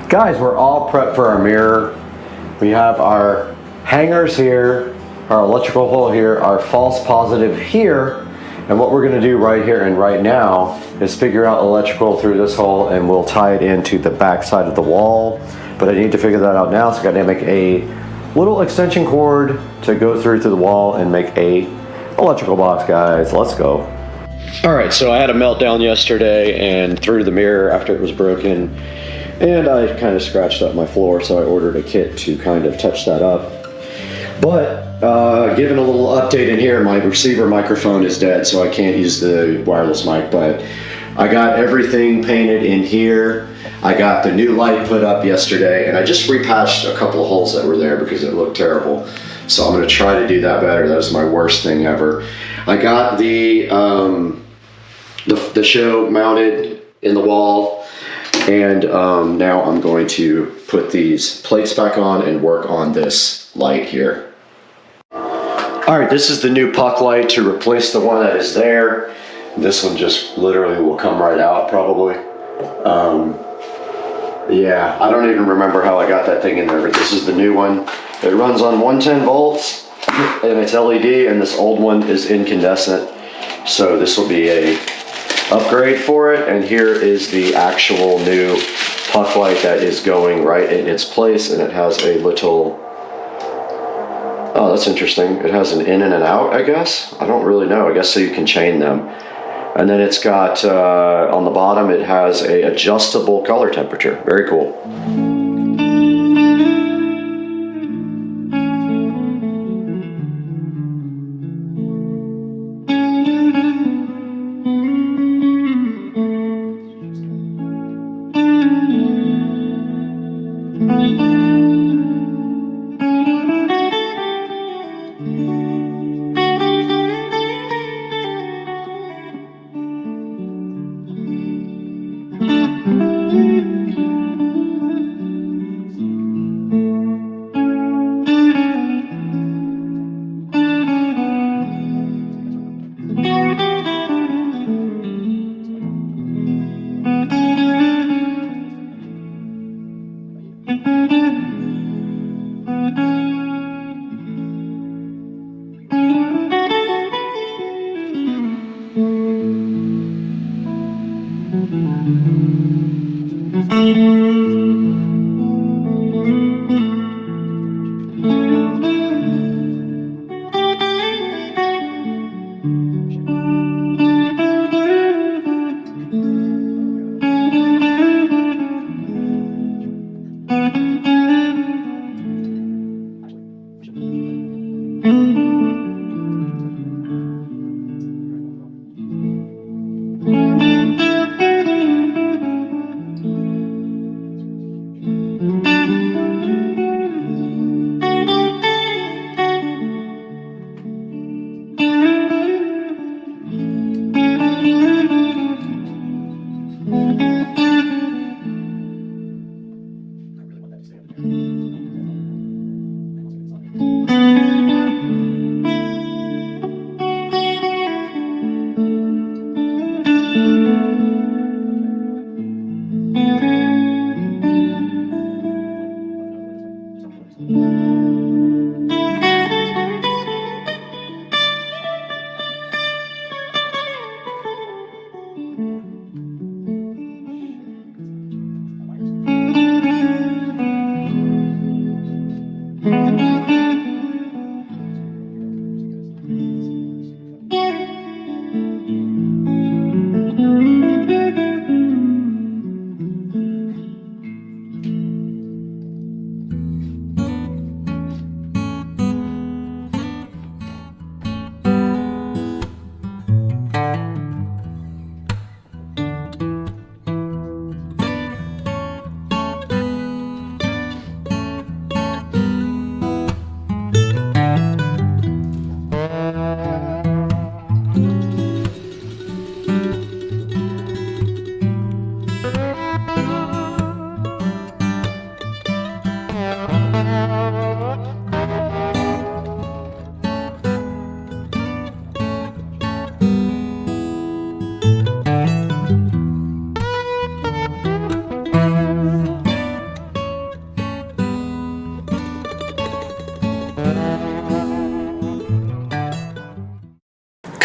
Guys, we're all prepped for our mirror. We have our hangers here, our electrical hole here, our false positive here, and what we're going to do right here and right now is figure out electrical through this hole, and we'll tie it into the back side of the wall. But I need to figure that out now, so I got to make a little extension cord to go through to the wall and make a electrical box, guys. Let's go. All right, so I had a meltdown yesterday and threw the mirror after it was broken. And I kind of scratched up my floor, so I ordered a kit to kind of touch that up. But given a little update in here, my receiver microphone is dead, so I can't use the wireless mic. But I got everything painted in here. I got the new light put up yesterday, and I just repatched a couple of holes that were there because it looked terrible. So I'm going to try to do that better. That was my worst thing ever. I got the show mounted in the wall. And now I'm going to put these plates back on and work on this light here. All right, this is the new puck light to replace the one that is there. This one just literally will come right out probably. Yeah, I don't even remember how I got that thing in there, but this is the new one. It runs on 110 volts and it's LED, and this old one is incandescent. So this will be a upgrade for it, and here is the actual new puck light that is going right in its place, and it has a little, oh, that's interesting, it has an in and an out, I guess. I don't really know, I guess so you can chain them. And then it's got on the bottom, it has a adjustable color temperature. Very cool.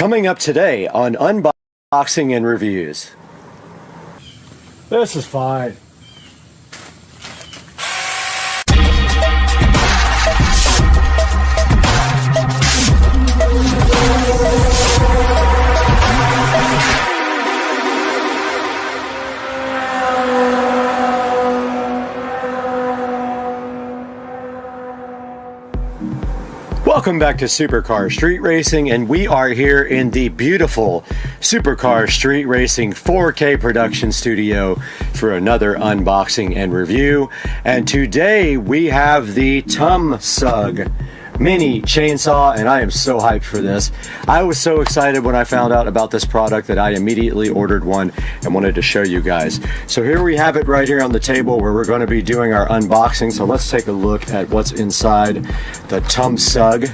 Coming up today on Unboxing and Reviews. This is fine. Welcome back to Supercar Street Racing, and we are here in the beautiful Supercar Street Racing 4K production studio for another unboxing and review. And today we have the TUMSUG mini chainsaw, and I am so hyped for this. I was so excited when I found out about this product that I immediately ordered one and wanted to show you guys. So here we have it right here on the table where we're going to be doing our unboxing. So let's take a look at what's inside the TUMSUG,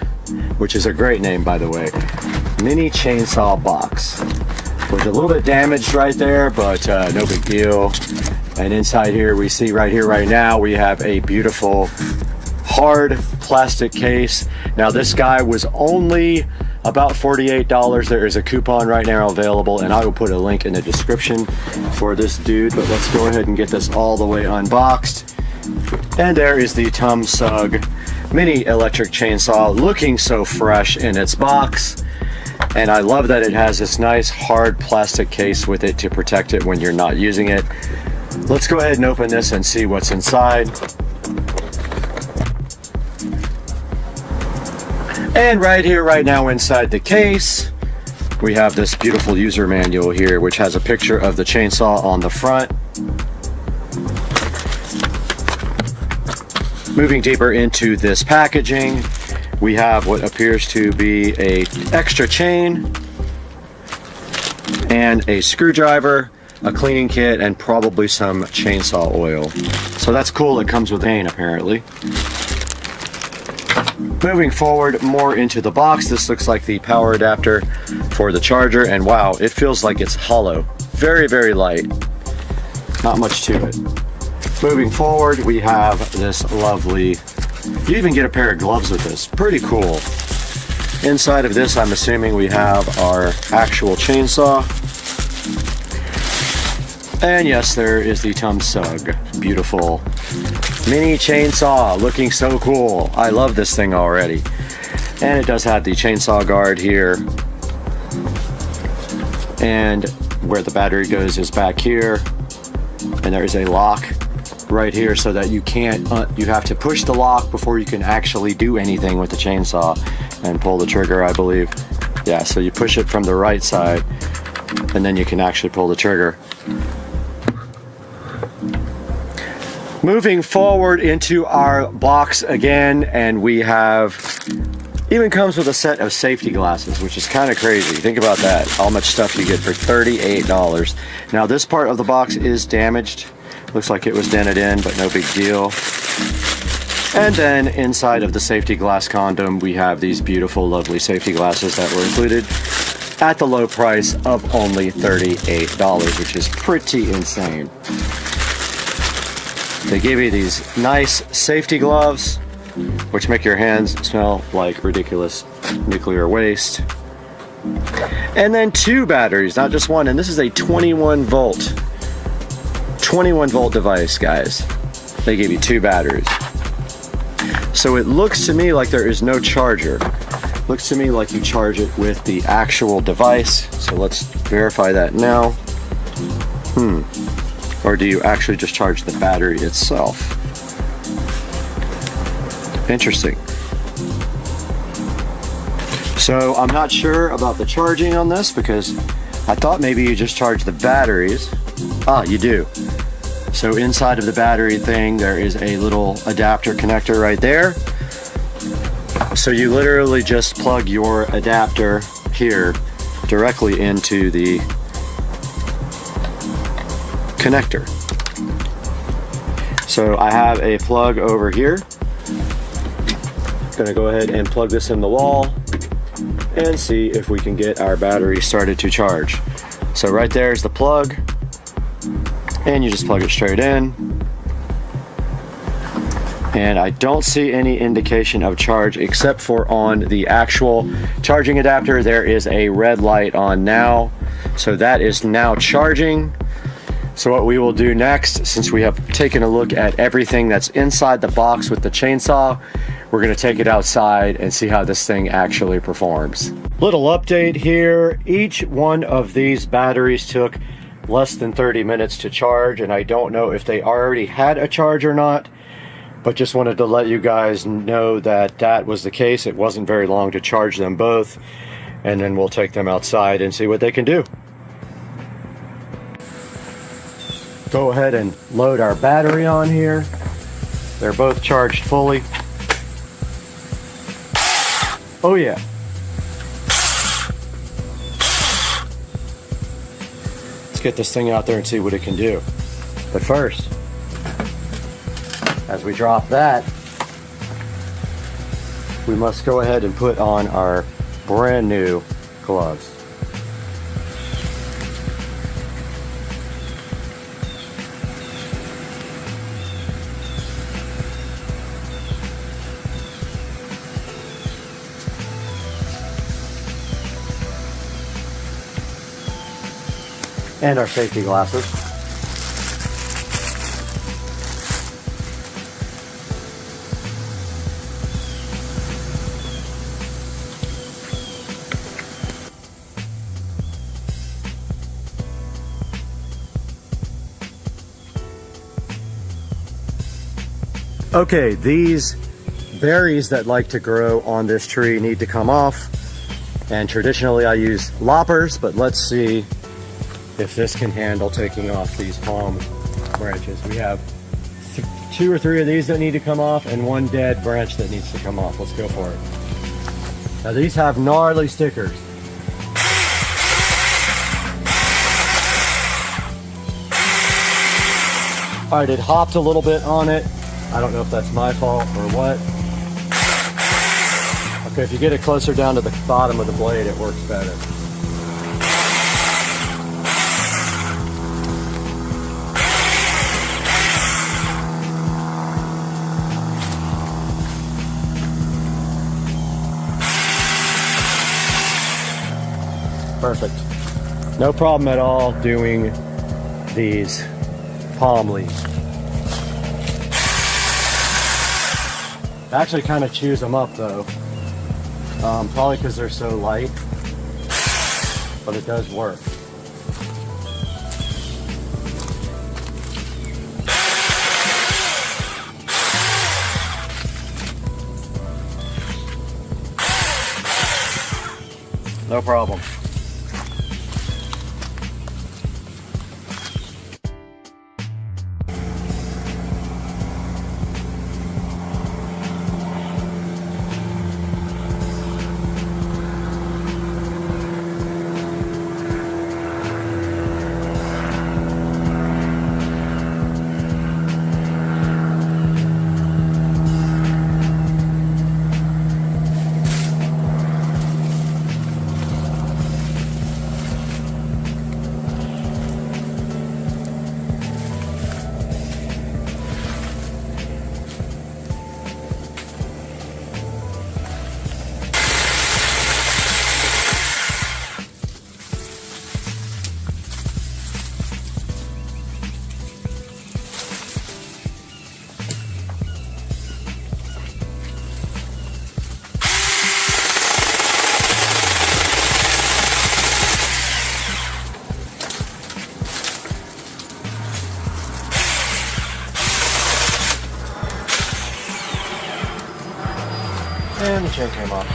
which is a great name, by the way. Mini chainsaw box. Was a little bit damaged right there, but no big deal. And inside here we see right here right now we have a beautiful hard plastic case. Now this guy was only about $48. There is a coupon right now available, and I will put a link in the description for this dude. But let's go ahead and get this all the way unboxed. And there is the TUMSUG mini electric chainsaw, looking so fresh in its box. And I love that it has this nice hard plastic case with it to protect it when you're not using it. Let's go ahead and open this and see what's inside. And right here, right now inside the case, we have this beautiful user manual here, which has a picture of the chainsaw on the front. Moving deeper into this packaging, we have what appears to be an extra chain and a screwdriver, a cleaning kit, and probably some chainsaw oil. So that's cool. It comes with a chain, apparently. Moving forward more into the box, this looks like the power adapter for the charger, and wow, it feels like it's hollow. Very, very light. Not much to it. Moving forward, we have this lovely, you even get a pair of gloves with this. Pretty cool. Inside of this, I'm assuming we have our actual chainsaw. And yes, there is the TUMSUG. Beautiful mini chainsaw, looking so cool. I love this thing already. And it does have the chainsaw guard here. And where the battery goes is back here. And there is a lock right here so that you can't, you have to push the lock before you can actually do anything with the chainsaw and pull the trigger, I believe. Yeah, so you push it from the right side and then you can actually pull the trigger. Moving forward into our box again, and we have, even comes with a set of safety glasses, which is kind of crazy. Think about that, how much stuff you get for $38. Now this part of the box is damaged. Looks like it was dented in, but no big deal. And then inside of the safety glass condom, we have these beautiful, lovely safety glasses that were included at the low price of only $38, which is pretty insane. They give you these nice safety gloves, which make your hands smell like ridiculous nuclear waste. And then 2 batteries, not just one. And this is a 21 volt device, guys. They give you 2 batteries. So it looks to me like there is no charger. Looks to me like you charge it with the actual device. So let's verify that now. Or do you actually just charge the battery itself? Interesting. So I'm not sure about the charging on this because I thought maybe you just charge the batteries. Ah, you do. So inside of the battery thing, there is a little adapter connector right there. So you literally just plug your adapter here directly into the connector. So I have a plug over here. Gonna go ahead and plug this in the wall and see if we can get our battery started to charge. So right there is the plug, and you just plug it straight in. and I don't see any indication of charge except for on the actual charging adapter. There is a red light on now, so that is now charging. So what we will do next, since we have taken a look at everything that's inside the box with the chainsaw, we're going to take it outside and see how this thing actually performs. Little update here. Each one of these batteries took less than 30 minutes to charge, and I don't know if they already had a charge or not, but just wanted to let you guys know that that was the case. It wasn't very long to charge them both, and then we'll take them outside and see what they can do. Go ahead and load our battery on here. They're both charged fully. Oh yeah. Let's get this thing out there and see what it can do. But first, as we drop that, we must go ahead and put on our brand new gloves. And our safety glasses. Okay, these berries that like to grow on this tree need to come off. And traditionally I use loppers, but let's see if this can handle taking off these palm branches. We have 2 or 3 of these that need to come off and 1 dead branch that needs to come off. Let's go for it. Now these have gnarly stickers. All right, it hopped a little bit on it. I don't know if that's my fault or what. Okay, if you get it closer down to the bottom of the blade, it works better. Perfect. No problem at all doing these palm leaves. I actually kind of chews them up though. Probably because they're so light, but it does work. No problem. And the chain came off.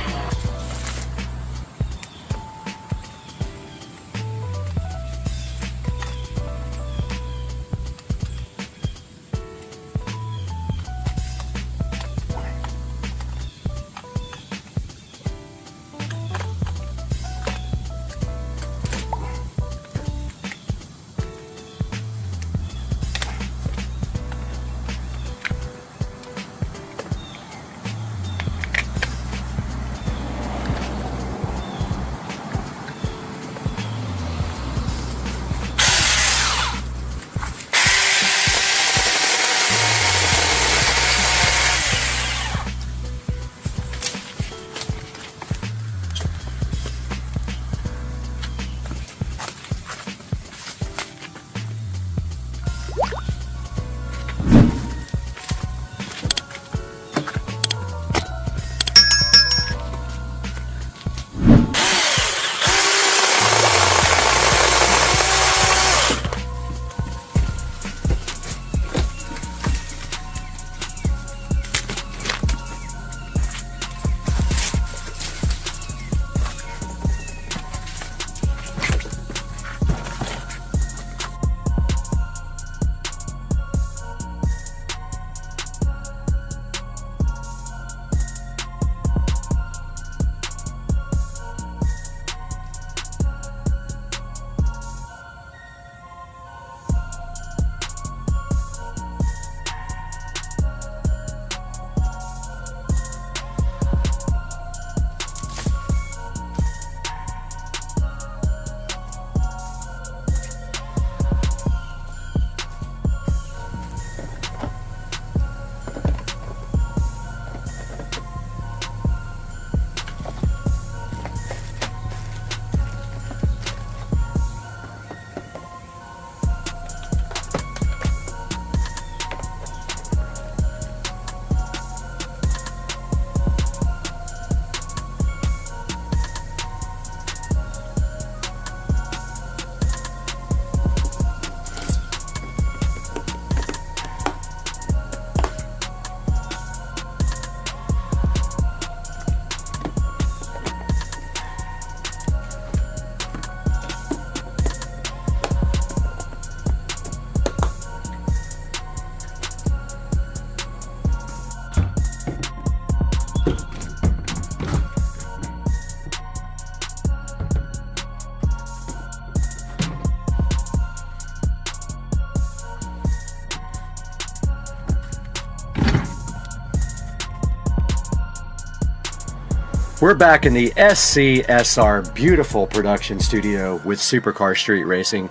We're back in the SCSR beautiful production studio with Supercar Street Racing,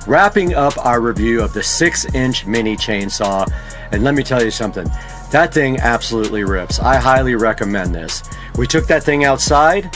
wrapping up our review of the 6-inch mini chainsaw. And let me tell you something, that thing absolutely rips. I highly recommend this. We took that thing outside.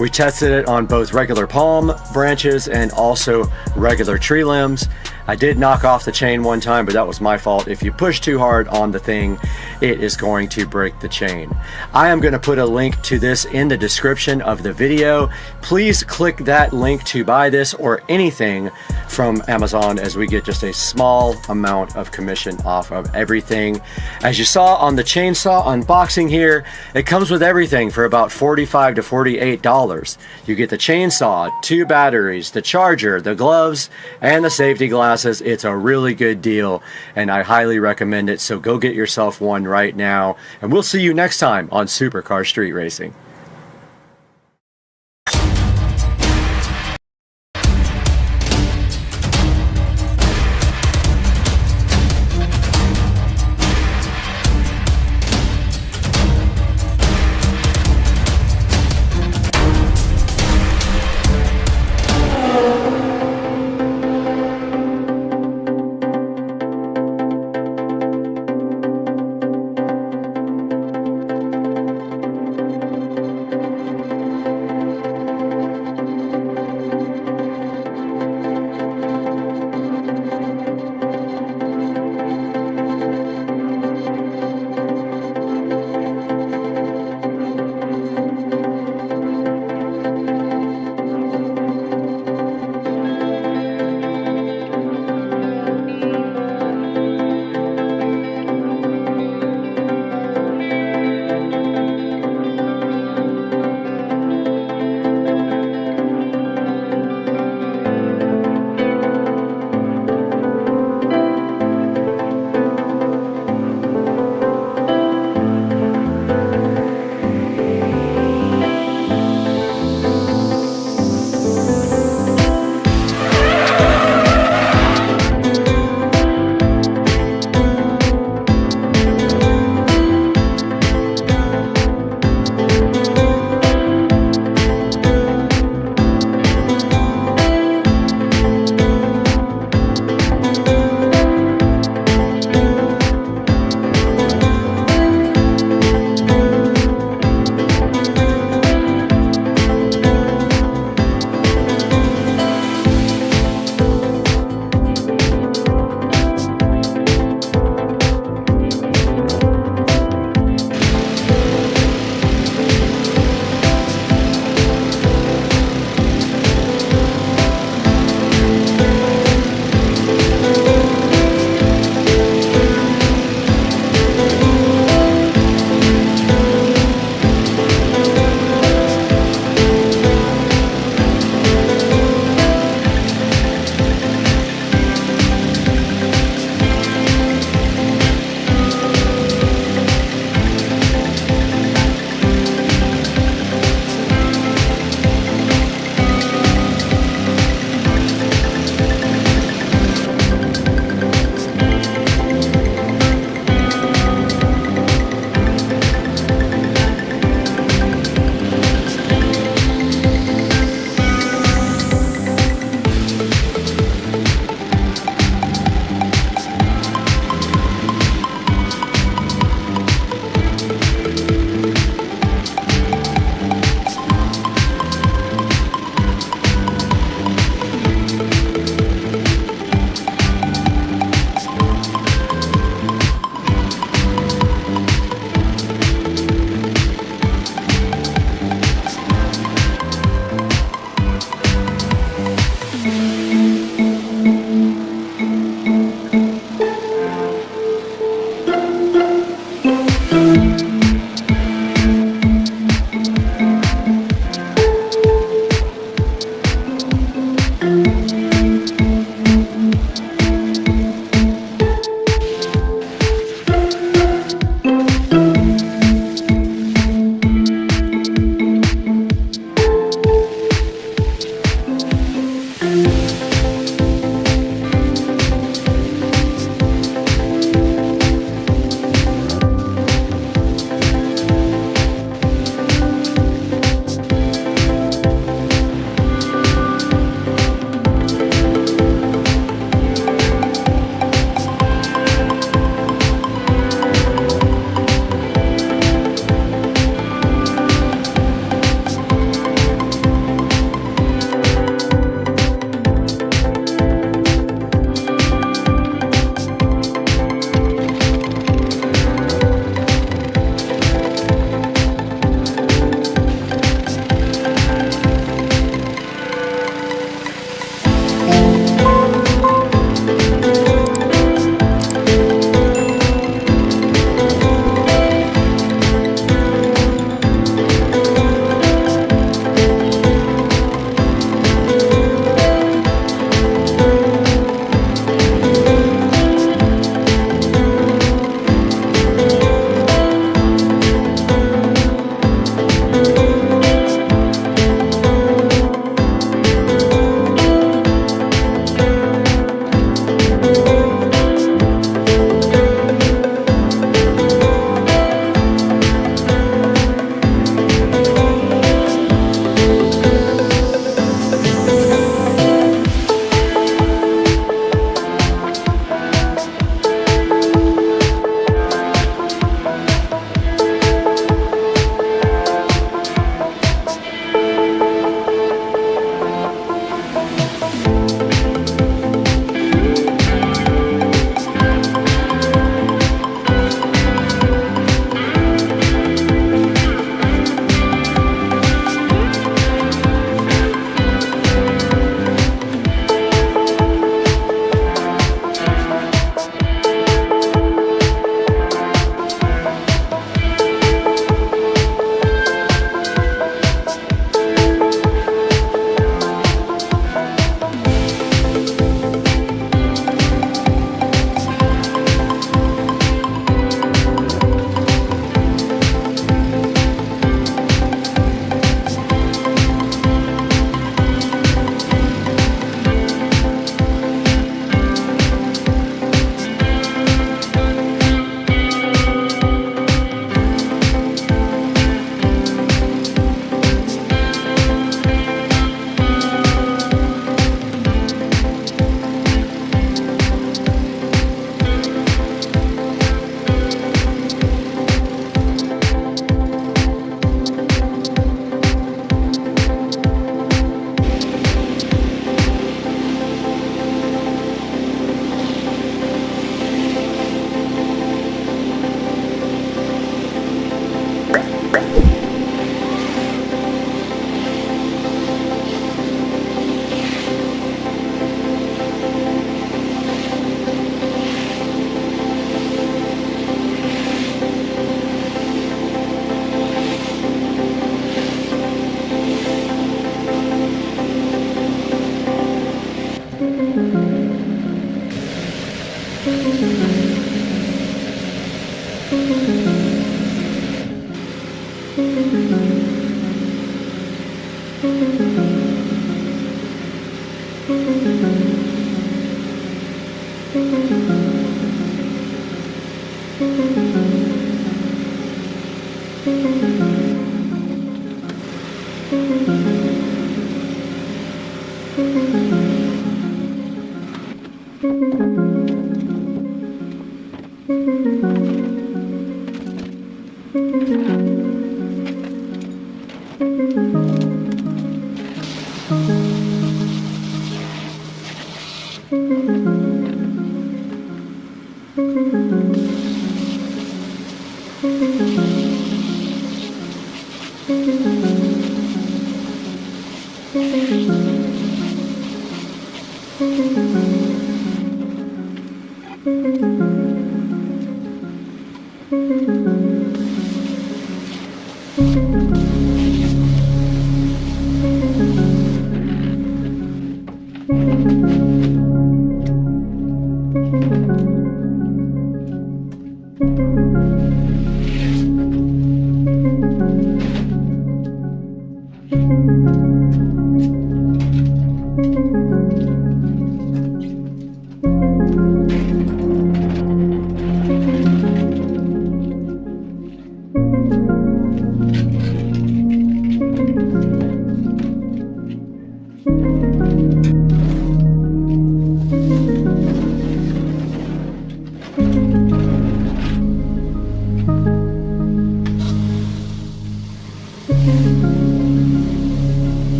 We tested it on both regular palm branches and also regular tree limbs. I did knock off the chain one time, but that was my fault. If you push too hard on the thing, it is going to break the chain. I am going to put a link to this in the description of the video. Please click that link to buy this or anything from Amazon, as we get just a small amount of commission off of everything. As you saw on the chainsaw unboxing here, it comes with everything for about $45 to $48. You get the chainsaw, 2 batteries, the charger, the gloves, and the safety glasses. It's a really good deal, and I highly recommend it. So go get yourself one right now, and we'll see you next time on Supercar Street Racing.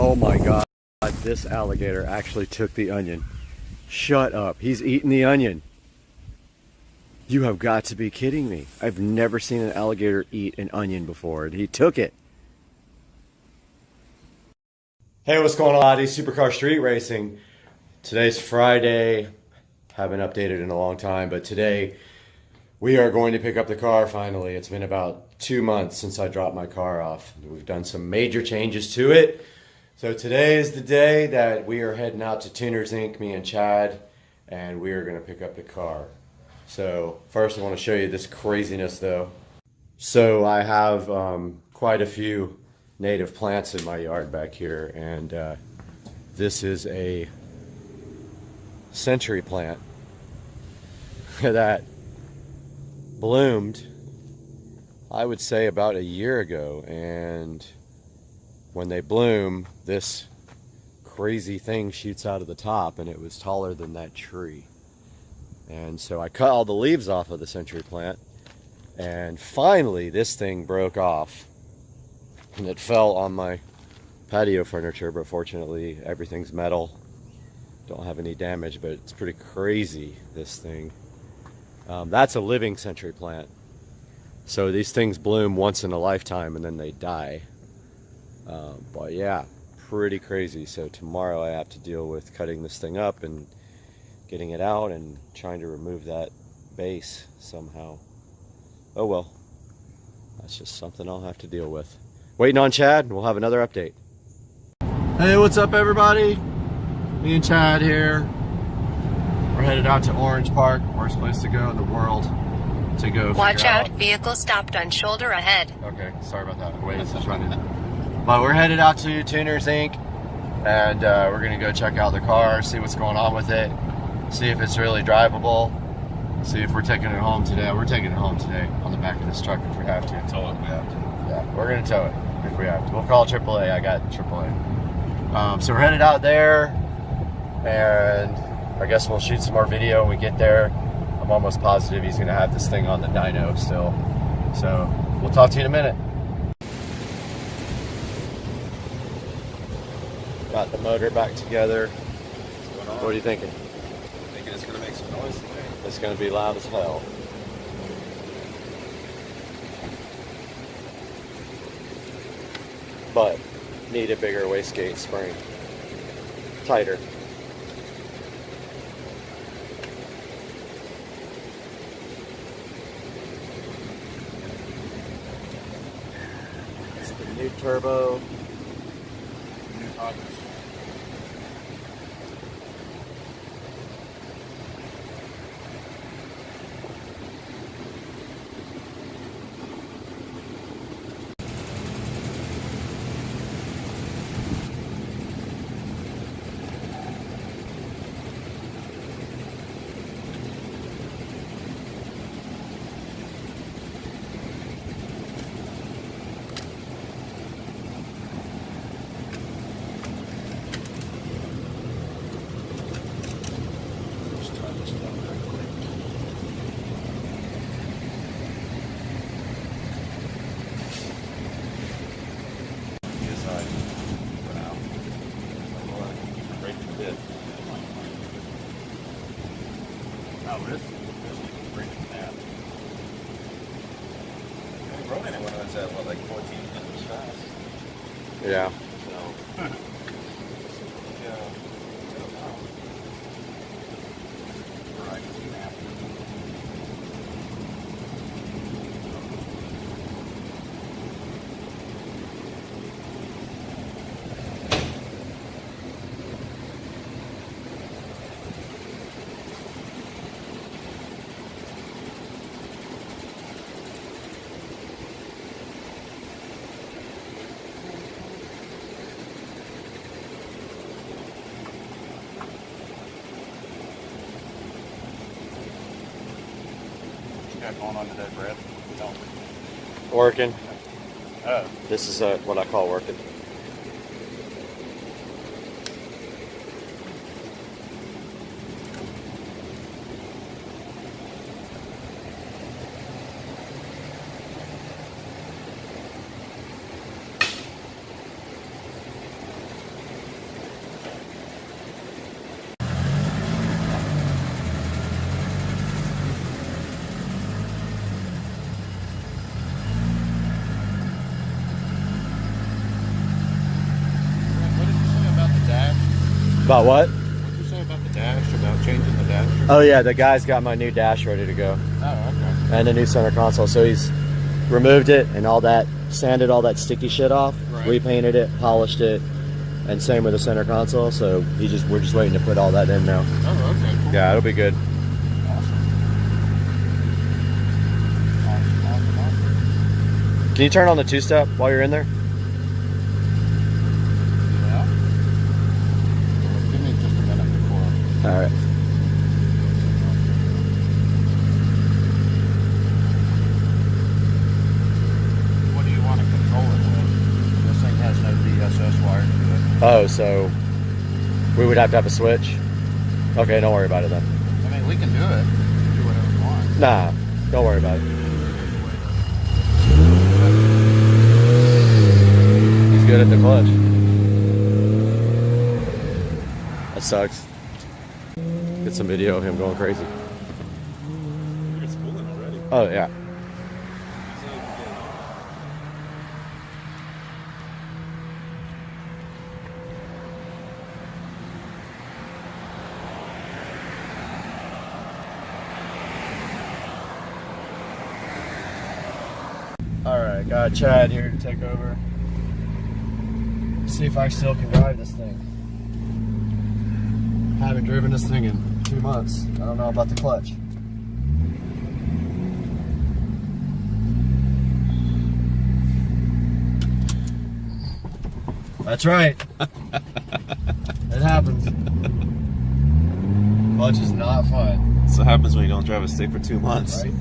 Oh my god, this alligator actually took the onion. Shut up, he's eating the onion. You have got to be kidding me. I've never seen an alligator eat an onion before, and he took it. Hey, what's going on, Supercar Street Racing? Today's Friday. Haven't updated in a long time, but today we are going to pick up the car finally. It's been about 2 months since I dropped my car off. We've done some major changes to it. So today is the day that we are heading out to Tuners Inc., me and Chad, and we are going to pick up the car. So first I want to show you this craziness though. So I have quite a few native plants in my yard back here, and this is a century plant that bloomed, I would say, about a year ago, and when they bloom, this crazy thing shoots out of the top, and it was taller than that tree. And so I cut all the leaves off of the century plant, and finally this thing broke off, and it fell on my patio furniture, but fortunately everything's metal. Don't have any damage, but it's pretty crazy, this thing. That's a living century plant. So these things bloom once in a lifetime and then they die. But yeah, pretty crazy. So tomorrow I have to deal with cutting this thing up and getting it out and trying to remove that base somehow. Oh well, that's just something I'll have to deal with. Waiting on Chad, we'll have another update. Hey, what's up everybody? Me and Chad here. We're headed out to Orange Park, worst place to go in the world to go. Watch out, vehicle stopped on shoulder ahead. Okay, sorry about that. Wait, this is running. But we're headed out to Tuners Inc. and we're gonna go check out the car, see what's going on with it, see if it's really drivable, see if we're taking it home today. We're taking it home today on the back of this truck if we have to. Tow it, we have to. Yeah, we're gonna tow it if we have to. We'll call AAA. I got AAA. So we're headed out there, and I guess we'll shoot some more video when we get there. I'm almost positive he's gonna have this thing on the dyno still. So we'll talk to you in a minute. Got the motor back together. What's going on? What are you thinking? I'm thinking it's gonna make some noise today. It's gonna be loud as hell. But need a bigger wastegate spring. Tighter. It's the new turbo. New toddlers. Yeah. Going on today, Brad? No. Working. Oh. This is what I call working. About what? What did you say about the dash, about changing the dash? Oh yeah, the guy's got my new dash ready to go. Oh, okay. And the new center console. So he's removed it and all that, sanded all that sticky shit off, right. Repainted it, polished it, and same with the center console. So we're just waiting to put all that in now. Oh, okay. Cool. Yeah, it'll be good. Awesome. Can you turn on the two-step while you're in there? All right. What do you want to control it with? This thing has no DS ASUS wired to it. Oh, so we would have to have a switch? Okay, don't worry about it then. I mean, we can do it. Do whatever we want. Nah, don't worry about it. He's good at the clutch. That sucks. Get some video of him going crazy. It's pulling already. Oh, yeah. Alright, got Chad here to take over. See if I still can drive this thing. Haven't driven this thing in 2 months. I don't know about the clutch. That's right. It happens. Clutch is not fun. That's what happens when you don't drive a stick for 2 months. Right?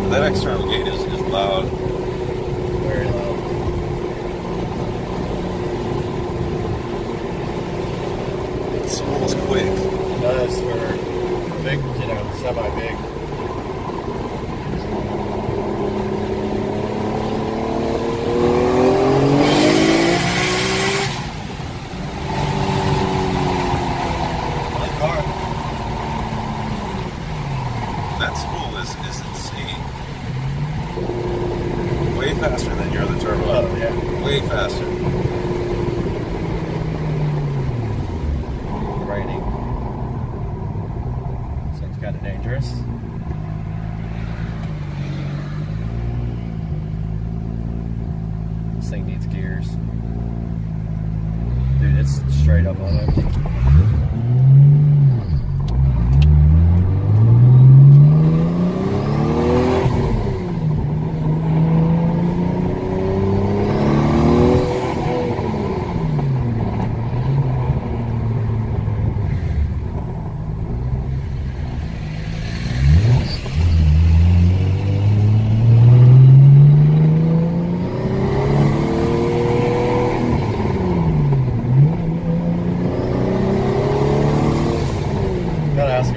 That external gate is loud. Very loud. It spools quick. It does for big, semi-big. That spool is insane. Way faster than your other turbo. Oh, yeah. Way faster. Raining. Seems kind of dangerous. This thing needs gears. Dude, it's straight up on empty.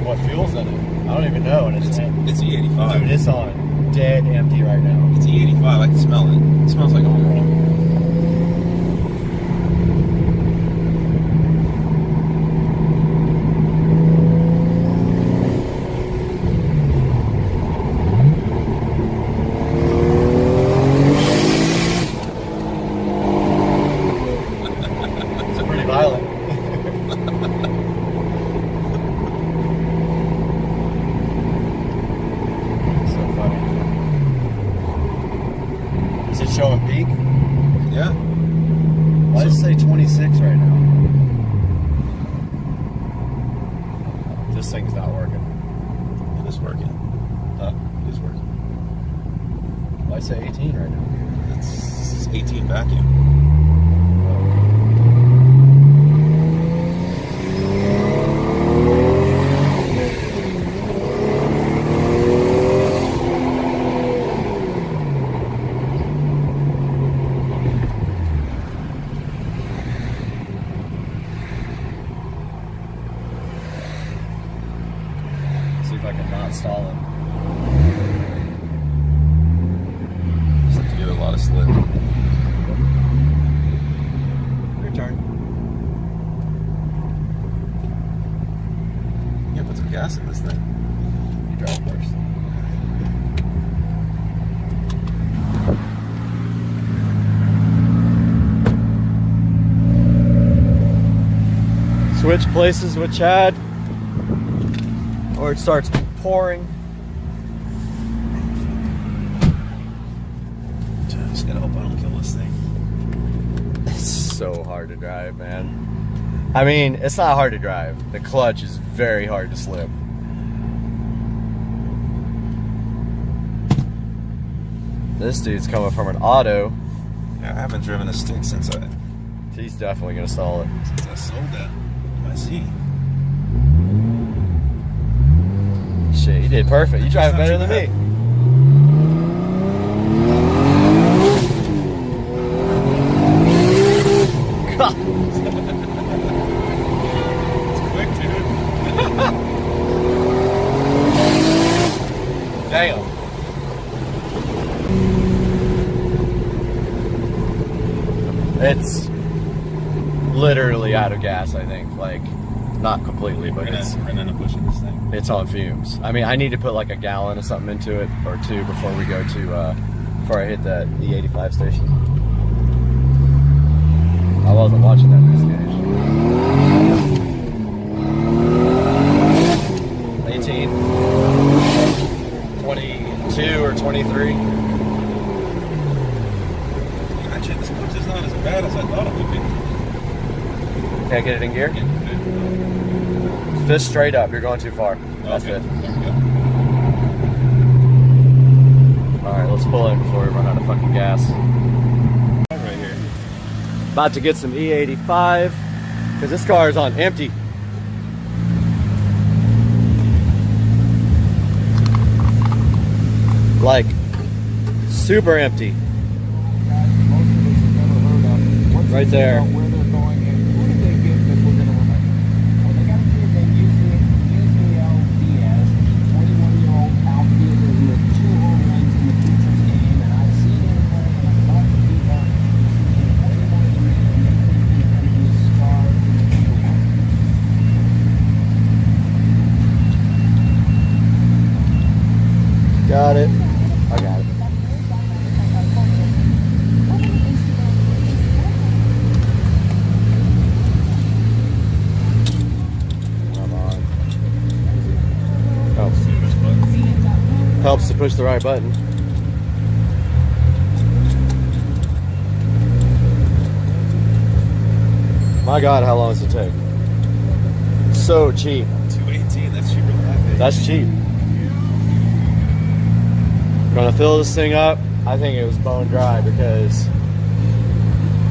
What fuel's in it? I don't even know, and it's E85. Dude, it's on dead empty right now. It's E85. I can smell it. It smells like oil. It's pretty violent. Is it showing peak? Yeah. Why does it say 26 right now? This thing's not working. It is working. It is working. Why does it say 18 right now? It's 18 vacuum. See if I can not stall it. Just have to give it a lot of slip. Your turn. Yeah, put some gas in this thing. You drive first. Switch places with Chad, or it starts pouring. Just gotta hope I don't kill this thing. so hard to drive, man. I mean, it's not hard to drive. The clutch is very hard to slip. This dude's coming from an auto. Yeah, I haven't driven a stick since He's definitely gonna stall it. Since I sold that. I see. Shit, you did perfect. You drive better than me. God. It's quick, dude. Damn. It's literally out of gas, I think. Like, not completely, but it's pushing this thing. It's on fumes. I mean, I need to put like a gallon of something into it, or two, before we go to, before I hit the E85 station. I wasn't watching that this gauge. 18, 22 or 23. Actually, this clutch is not as bad as I thought it would be. Can't get it in gear? Fist straight up. You're going too far. That's it. Alright, let's pull in before we run out of fucking gas. Right here. About to get some E85 because this car is on empty. Like, super empty. Right there. Got it. I got it. Come on. Helps to push the right button. My God, how long does it take? So cheap. 218, that's cheaper than that. That's cheap. Gonna fill this thing up. I think it was bone dry because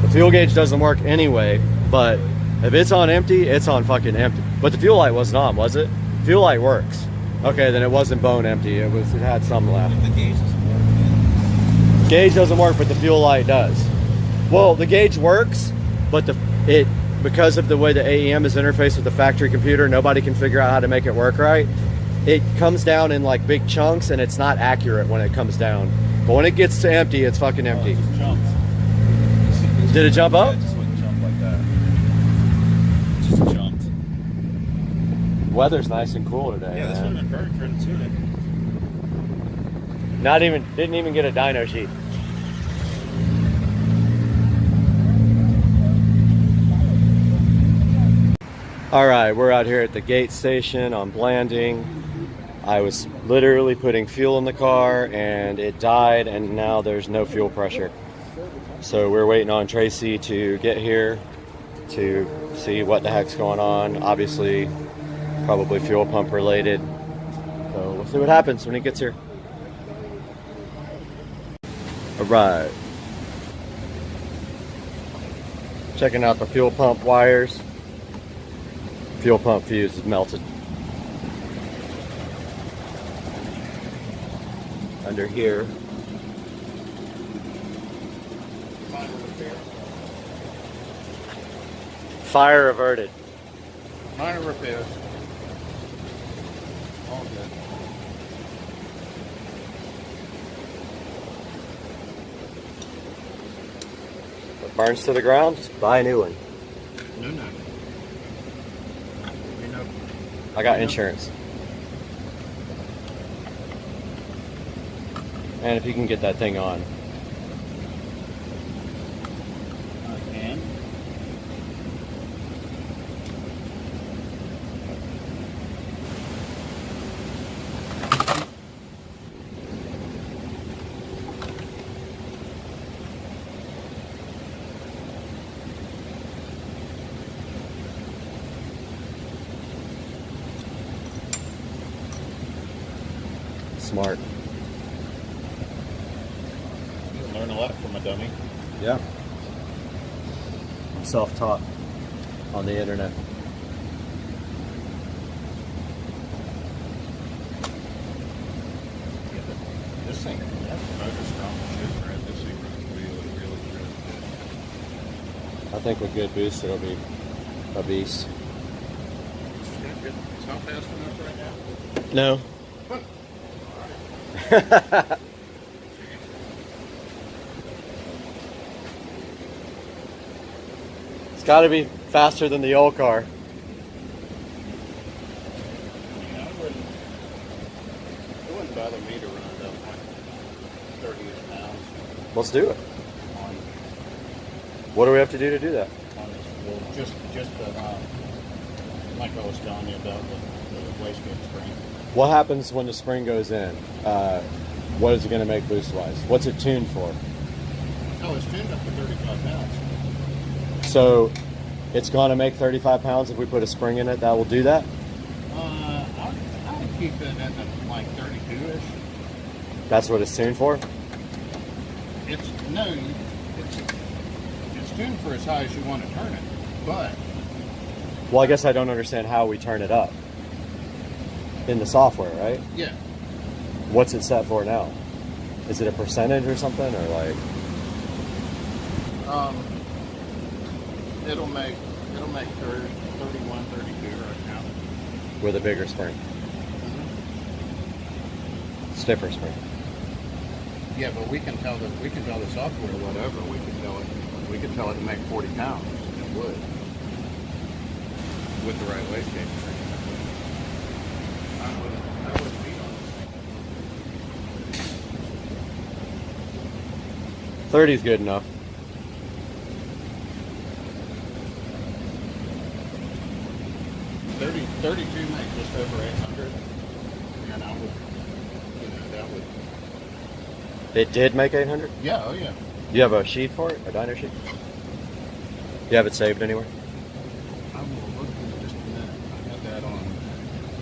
the fuel gauge doesn't work anyway, but if it's on empty, it's on fucking empty. But the fuel light wasn't on, was it? Fuel light works. Okay, then it wasn't bone empty. It had some left. The gauge doesn't work. Gauge doesn't work, but the fuel light does. Well, the gauge works, but because of the way the AEM is interfaced with the factory computer, nobody can figure out how to make it work right. It comes down in like big chunks and it's not accurate when it comes down. But when it gets to empty, it's fucking empty. It just jumped. Did it jump up? Yeah, it just wouldn't jump like that. It just jumped. Weather's nice and cool today. Yeah, this would have been perfect for the tuning. Didn't even get a dyno sheet. All right, we're out here at the gate station on Blanding. I was literally putting fuel in the car and it died, and now there's no fuel pressure. So we're waiting on Tracy to get here to see what the heck's going on. Obviously, probably fuel pump related. So we'll see what happens when he gets here. All right. Checking out the fuel pump wires. Fuel pump fuse is melted. Under here. Fire averted. Minor repairs. All good. If it burns to the ground, just buy a new one. No. I got insurance. And if you can get that thing on. I can. smart. You can learn a lot from a dummy. Yeah. I'm self-taught on the internet. This thing, that's the motor strong shit, right? This thing runs really good. I think with good boost, it'll be a beast. It's not fast enough right now? No. It's got to be faster than the old car. It wouldn't bother me to run it up like 30-ish pounds. Let's do it. What do we have to do that? Well, just like I was telling you about the wastegate spring. What happens when the spring goes in? What is it going to make boost-wise? What's it tuned for? Oh, it's tuned up to 35 pounds. So it's going to make 35 pounds if we put a spring in it. That will do that? I would keep it at like 32-ish. That's what it's tuned for? It's tuned for as high as you want to turn it, but... Well, I guess I don't understand how we turn it up. In the software, right? Yeah. What's it set for now? Is it a percentage or something, or like? It'll make 31, 32 right now. With a bigger spring. Stiffer spring. Yeah, but we can tell the software whatever. We can tell it to make 40 pounds. It would. With the right wastegate. I wouldn't beat on this thing. 30 is good enough. $32 makes just over 800, and I would, that would. It did make 800? Yeah, oh yeah. You have a sheet for it, a dyno sheet? You have it saved anywhere? I will look in just a minute. I got that on.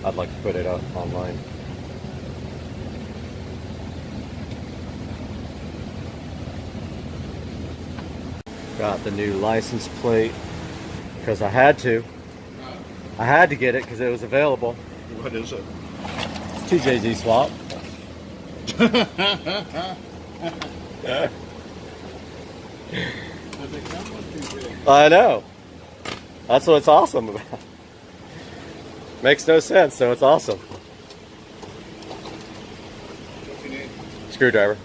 I'd like to put it up online. Got the new license plate because I had to. I had to get it because it was available. What is it? It's 2JZ swap. I know. That's what it's awesome about. Makes no sense, so it's awesome. Screwdriver.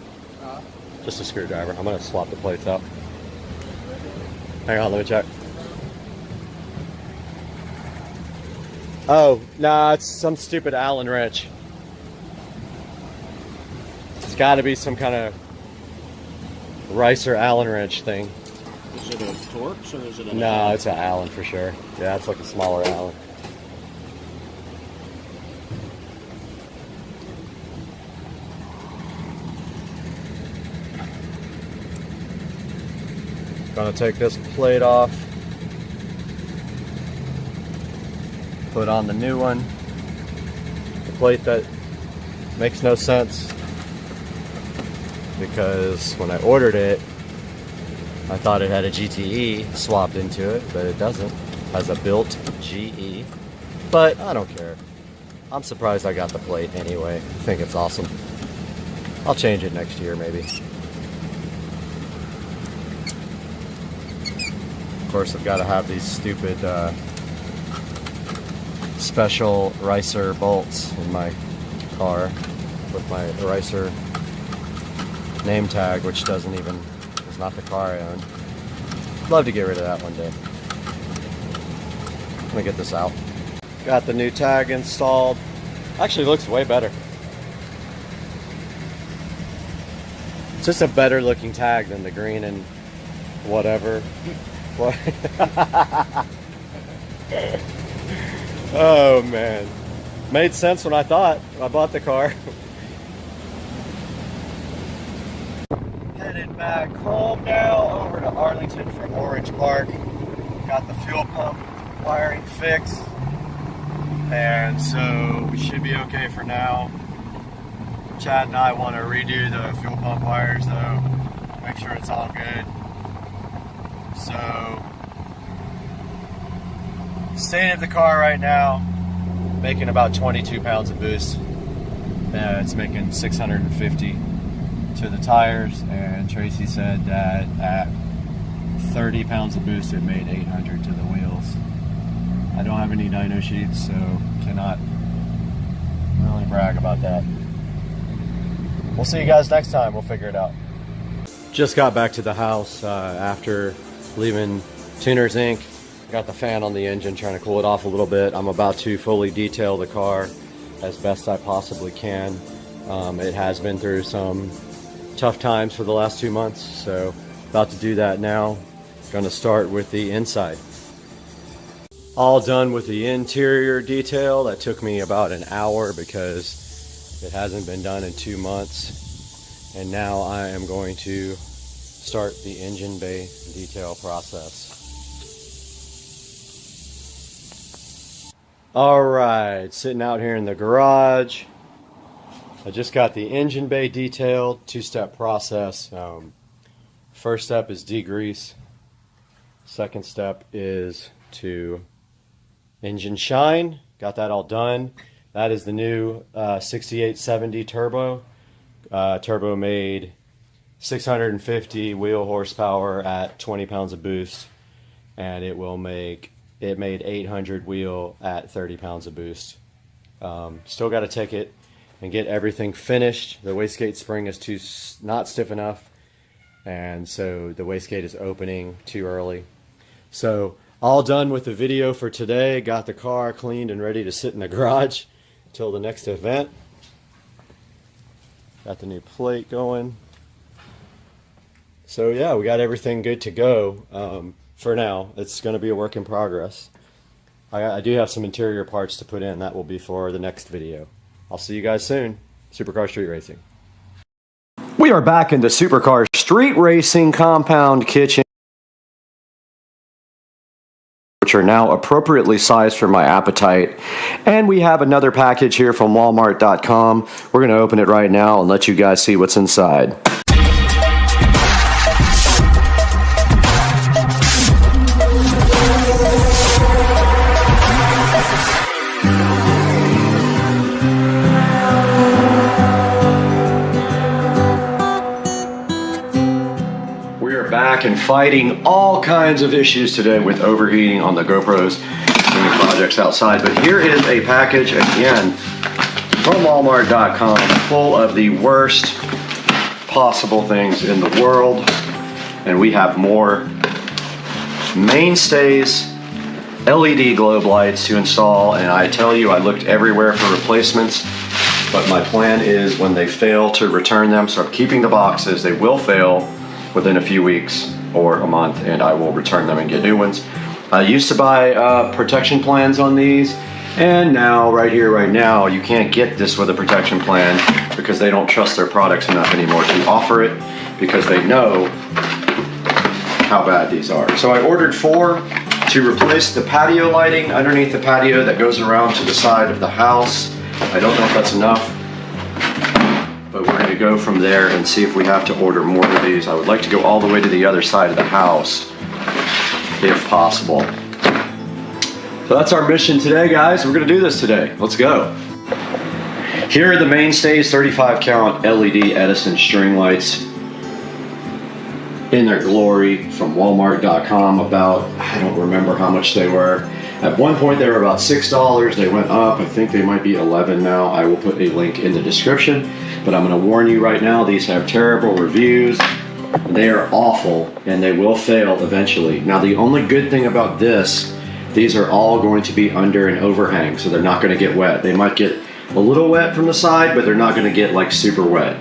Just a screwdriver. I'm going to swap the plates out. Hang on, let me check. Oh, nah, it's some stupid Allen wrench. It's got to be some kind of Ricer Allen wrench thing. Is it a Torx or is it a... No, it's an Allen for sure. Yeah, it's like a smaller Allen. Gonna take this plate off. Put on the new one. The plate that makes no sense because when I ordered it, I thought it had a GTE swapped into it, but it doesn't. It has a built GE, but I don't care. I'm surprised I got the plate anyway. I think it's awesome. I'll change it next year maybe. Of course, I've got to have these stupid special Ricer bolts in my car with my Ricer name tag, which is not the car I own. Love to get rid of that one day. I'm gonna get this out. Got the new tag installed. Actually looks way better. It's just a better looking tag than the green and whatever. Oh man, made sense when I thought I bought the car. Headed back home now, over to Arlington from Orange Park. Got the fuel pump wiring fixed, and so we should be okay for now. Chad and I want to redo the fuel pump wires though, make sure it's all good. So, state of the car right now, making about 22 pounds of boost. It's making 650 to the tires, and Tracy said that at 30 pounds of boost it made 800 to the wheels. I don't have any dyno sheets, so cannot really brag about that. We'll see you guys next time. We'll figure it out. Just got back to the house after leaving Tuners Inc. Got the fan on the engine, trying to cool it off a little bit. I'm about to fully detail the car as best I possibly can. It has been through some tough times for the last 2 months, so about to do that now. Going to start with the inside. All done with the interior detail. That took me about an hour because it hasn't been done in 2 months. And now I am going to start the engine bay detail process. Alright, sitting out here in the garage. I just got the engine bay detailed, 2-step process. First step is degrease. Second step is to engine shine. Got that all done. That is the new 6870 turbo. Turbo made 650 wheel horsepower at 20 pounds of boost, and it made 800 wheel at 30 pounds of boost. Still got to take it and get everything finished. The wastegate spring is not stiff enough, and so the wastegate is opening too early. So all done with the video for today. Got the car cleaned and ready to sit in the garage until the next event. Got the new plate going. So yeah, we got everything good to go. For now, it's going to be a work in progress. I do have some interior parts to put in. That will be for the next video. I'll see you guys soon. Supercar Street Racing. We are back in the Supercar Street Racing compound kitchen, which are now appropriately sized for my appetite. And we have another package here from Walmart.com. We're going to open it right now and let you guys see what's inside. Back and fighting all kinds of issues today with overheating on the GoPros doing projects outside. But here is a package again from Walmart.com full of the worst possible things in the world, and we have more mainstays, LED globe lights to install. And I tell you, I looked everywhere for replacements, but my plan is when they fail to return them. So I'm keeping the boxes. They will fail within a few weeks or a month, and I will return them and get new ones. I used to buy protection plans on these, and now right here, right now, you can't get this with a protection plan because they don't trust their products enough anymore to offer it because they know how bad these are. So I ordered 4 to replace the patio lighting underneath the patio that goes around to the side of the house. I don't know if that's enough, but we're going to go from there and see if we have to order more of these. I would like to go all the way to the other side of the house, if possible. So that's our mission today, guys. We're going to do this today. Let's go. Here are the mainstays, 35 count LED Edison string lights in their glory from Walmart.com. About, I don't remember how much they were. At one point they were about $6. They went up. I think they might be $11 now. I will put a link in the description. But I'm going to warn you right now, these have terrible reviews. They are awful, and they will fail eventually. Now, the only good thing about this, these are all going to be under an overhang, so they're not going to get wet. They might get a little wet from the side, but they're not going to get like super wet.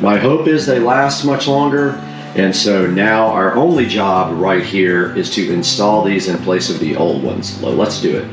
My hope is they last much longer, and so now our only job right here is to install these in place of the old ones. So let's do it.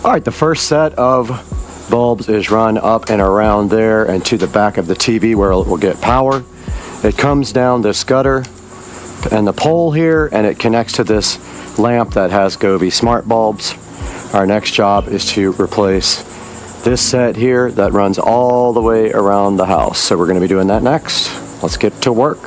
All right, the first set of bulbs is run up and around there and to the back of the TV where it will get power. It comes down this gutter and the pole here, and it connects to this lamp that has Govee smart bulbs. Our next job is to replace this set here that runs all the way around the house. So we're going to be doing that next. Let's get to work.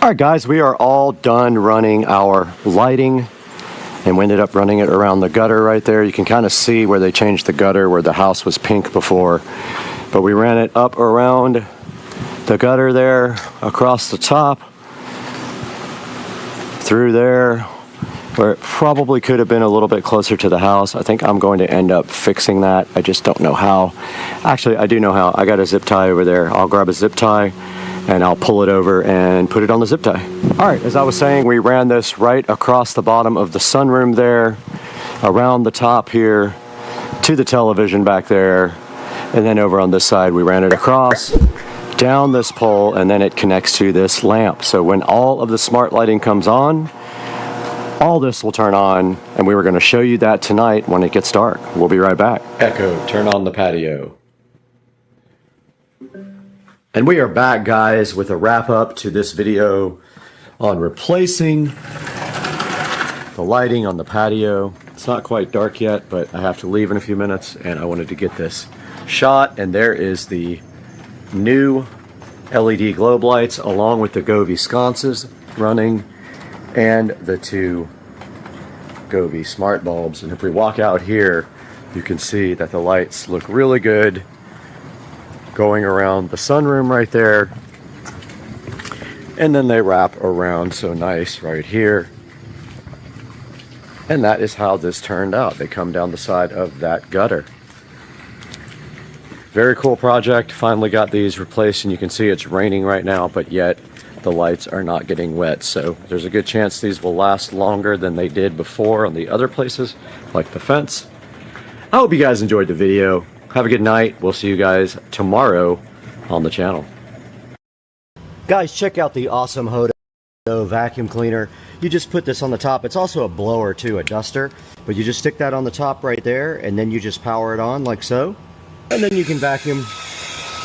All right, guys, we are all done running our lighting, and we ended up running it around the gutter right there. You can kind of see where they changed the gutter, where the house was pink before. But we ran it up around the gutter there, across the top, through there, where it probably could have been a little bit closer to the house. I think I'm going to end up fixing that. I just don't know how. Actually, I do know how. I got a zip tie over there. I'll grab a zip tie and I'll pull it over and put it on the zip tie. All right, as I was saying, we ran this right across the bottom of the sunroom there, around the top here, to the television back there, and then over on this side, we ran it across, down this pole, and then it connects to this lamp. So when all of the smart lighting comes on, all this will turn on, and we were gonna show you that tonight when it gets dark. We'll be right back. Echo, turn on the patio. And we are back, guys, with a wrap up to this video on replacing the lighting on the patio. It's not quite dark yet, but I have to leave in a few minutes, and I wanted to get this shot. And there is the new LED globe lights along with the Govee sconces running and the two Govee smart bulbs. And if we walk out here, you can see that the lights look really good going around the sunroom right there, and then they wrap around so nice right here. And that is how this turned out. They come down the side of that gutter. Very cool project. Finally got these replaced, and you can see it's raining right now, but yet the lights are not getting wet. So there's a good chance these will last longer than they did before on the other places, like the fence. I hope you guys enjoyed the video. Have a good night. We'll see you guys tomorrow on the channel. Guys, check out the awesome Hdmi vacuum cleaner. You just put this on the top. It's also a blower too, a duster. But you just stick that on the top right there, and then you just power it on like so. And then you can vacuum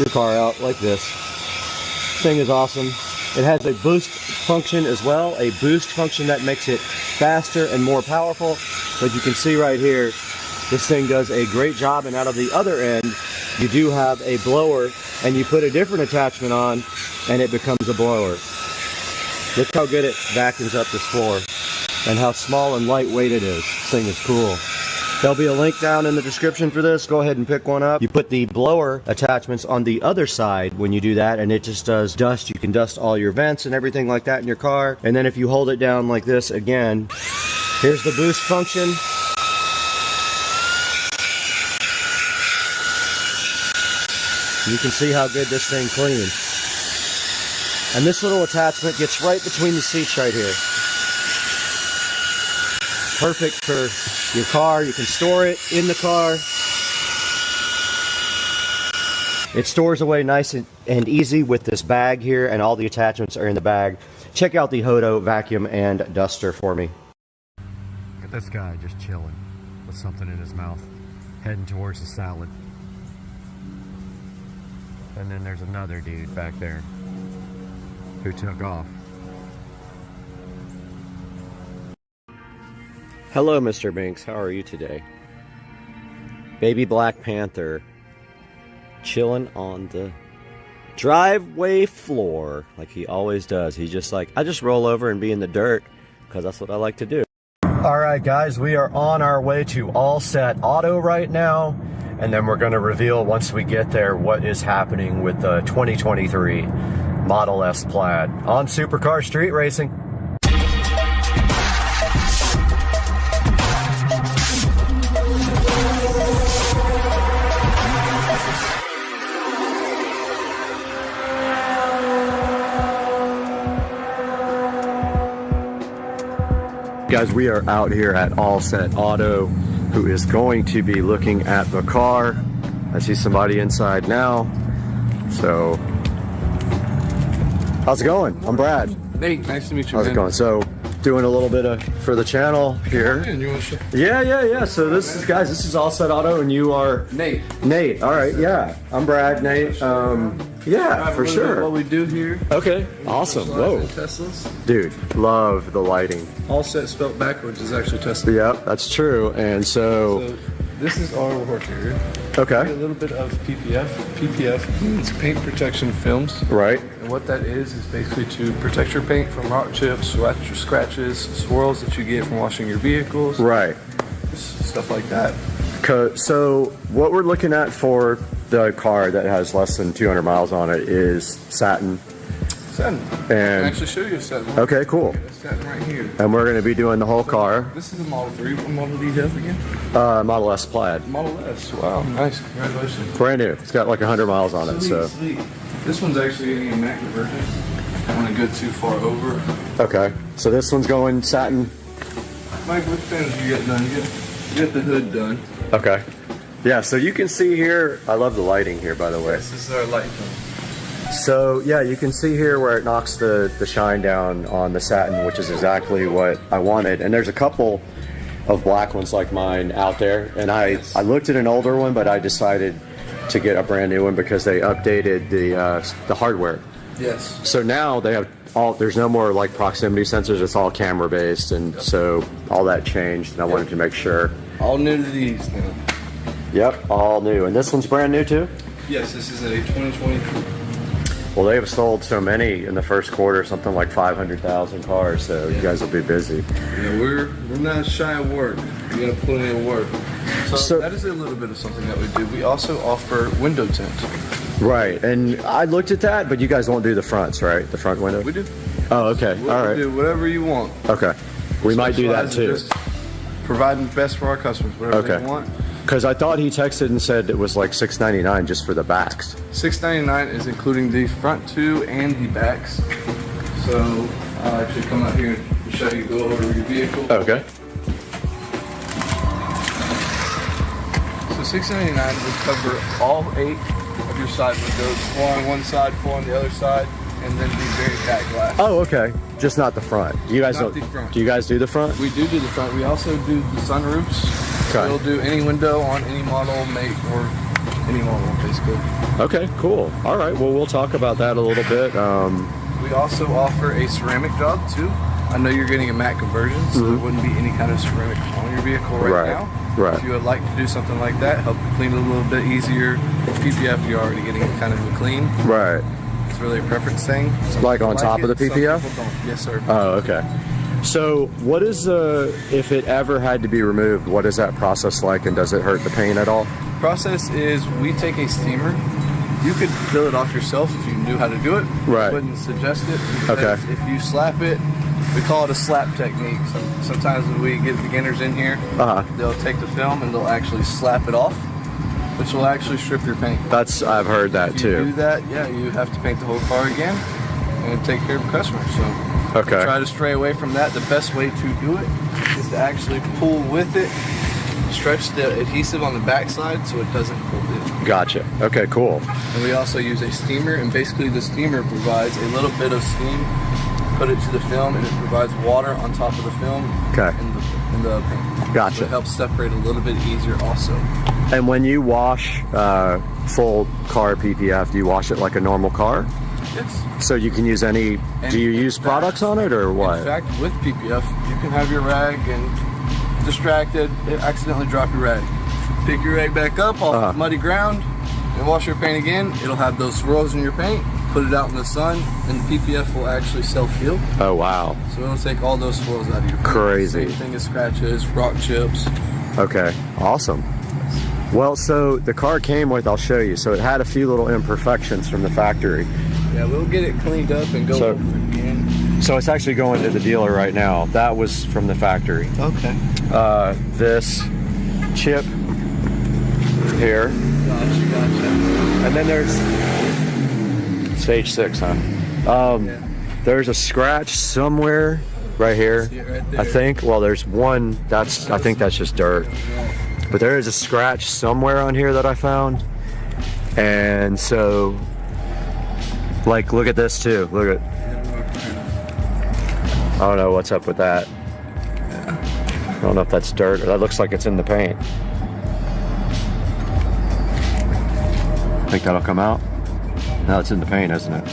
your car out like this. Thing is awesome. It has a boost function as well, a boost function that makes it faster and more powerful. But you can see right here, this thing does a great job. And out of the other end, you do have a blower, and you put a different attachment on, and it becomes a blower. Look how good it vacuums up this floor, and how small and lightweight it is. This thing is cool. There'll be a link down in the description for this. Go ahead and pick one up. You put the blower attachments on the other side when you do that, and it just does dust. You can dust all your vents and everything like that in your car. And then if you hold it down like this again, here's the boost function. You can see how good this thing cleans. And this little attachment gets right between the seats right here. Perfect for your car. You can store it in the car. It stores away nice and easy with this bag here, and all the attachments are in the bag. Check out the Hdmi vacuum and duster for me. Look at this guy just chilling with something in his mouth, heading towards the salad. And then there's another dude back there who took off. Hello, Mr. Binks. How are you today? Baby Black Panther chilling on the driveway floor like he always does. He's just like, I just roll over and be in the dirt because that's what I like to do. All right, guys, we are on our way to All Set Auto right now. And then we're going to reveal once we get there what is happening with the 2023 Model S Plaid on Supercar Street Racing. Guys, we are out here at All Set Auto, who is going to be looking at the car. I see somebody inside now. So, how's it going? I'm Brad. Nate, nice to meet you. How's it going? So, doing a little bit of for the channel here. Yeah. So this is, guys, this is All Set Auto, and you are Nate. Nate. All right, yeah. I'm Brad. Nate. Yeah, for sure. What we do here. Okay. Awesome. Whoa. Teslas. Dude, love the lighting. All Set spelled backwards is actually Tesla. Yep, that's true. And so this is our warranty area. Okay. A little bit of PPF. PPF means paint protection films. Right. And what that is basically to protect your paint from rock chips, scratches, swirls that you get from washing your vehicles. Right. Stuff like that. So what we're looking at for the car that has less than 200 miles on it is satin. Satin. And I can actually show you a satin. Okay, cool. Satin right here. And we're going to be doing the whole car. This is a Model 3. What model do you have again? Model S Plaid. Model S. Wow, nice. Congratulations. Brand new. It's got like 100 miles on it. So. Sweet. This one's actually getting a matte conversion. I don't want to go too far over. Okay. So this one's going satin. Mike, which fans you get done? You get the hood done. Okay. Yeah, so you can see here, I love the lighting here, by the way. Yes, this is our light tone. So yeah, you can see here where it knocks the shine down on the satin, which is exactly what I wanted. And there's a couple of black ones like mine out there. And I looked at an older one, but I decided to get a brand new one because they updated the hardware. Yes. So now they have there's no more like proximity sensors, it's all camera based. And so all that changed and I wanted to make sure. All new to these now. Yep, all new. And this one's brand new too? Yes, this is a 2020. Well, they have sold so many in the first quarter, something like 500,000 cars, so you guys will be busy. Yeah, we're not shy of work. We got plenty of work. So that is a little bit of something that we do. We also offer window tint. Right, and I looked at that, but you guys won't do the fronts, right? The front window? We do. Oh, okay, all right. We do whatever you want. Okay, we might do that too. Just providing the best for our customers, whatever they want. Because I thought he texted and said it was like $6.99 just for the backs. $6.99 is including the front two and the backs. So I'll actually come out here and show you, go over your vehicle. Okay. So $6.99 would cover all 8 of your side windows, 4 on one side, 4 on the other side, and then the very back glass. Oh, okay. Just not the front. You guys Not don't. the front. Do you guys do the front? We do the front. We also do the sunroofs. Okay. We'll do any window on any model, make, or any model, basically. Okay, cool. All right. Well, we'll talk about that a little bit. We also offer a ceramic job too. I know you're getting a matte conversion, so there wouldn't be any kind of ceramic on your vehicle right now. Right. If you would like to do something like that, help you clean it a little bit easier. PPF, you're already getting it kind of clean. Right. It's really a preference thing. Some Like people on top of the some PPF? people don't. Yes, sir. Oh, okay. So what is if it ever had to be removed, what is that process like, and does it hurt the paint at all? Process is we take a steamer. You could peel it off yourself if you knew how to do it. Right. I wouldn't suggest it. Okay. If you slap it, we call it a slap technique. Sometimes when we get beginners in here, they'll take the film and they'll actually slap it off, which will actually strip your paint. I've heard that if too. You do that, yeah, you have to paint the whole car again and take care of the customer. So okay. Try to stray away from that. The best way to do it is to actually pull with it, stretch the adhesive on the backside so it doesn't pull in. Gotcha. Okay, cool. And we also use a steamer, and basically the steamer provides a little bit of steam, put it to the film, and it provides water on top of the film. Okay. In the paint. Gotcha. So it helps separate a little bit easier also. And when you wash full car PPF, do you wash it like a normal car? Yes. So you can use any, do you use products on it or what? In fact, with PPF, you can have your rag and distracted, accidentally drop your rag. Pick your rag back up off muddy ground and wash your paint again. It'll have those swirls in your paint. Put it out in the sun, and the PPF will actually self-heal. Oh, wow. So it'll take all those swirls out of your paint. Crazy. Same thing as scratches, rock chips. Okay, awesome. Well, so the car came with, I'll show you, so it had a few little imperfections from the factory. Yeah, we'll get it cleaned up and go over it again. So it's actually going to the dealer right now. That was from the factory. Okay. This chip here. Gotcha. And then there's stage 6, huh? There's a scratch somewhere right here. See it right there? I think. Well, there's one. I think that's just dirt. But there is a scratch somewhere on here that I found. And so, like, look at this too. Look at. I don't know what's up with that. I don't know if that's dirt or that looks like it's in the paint. Think that'll come out? No, it's in the paint, isn't it?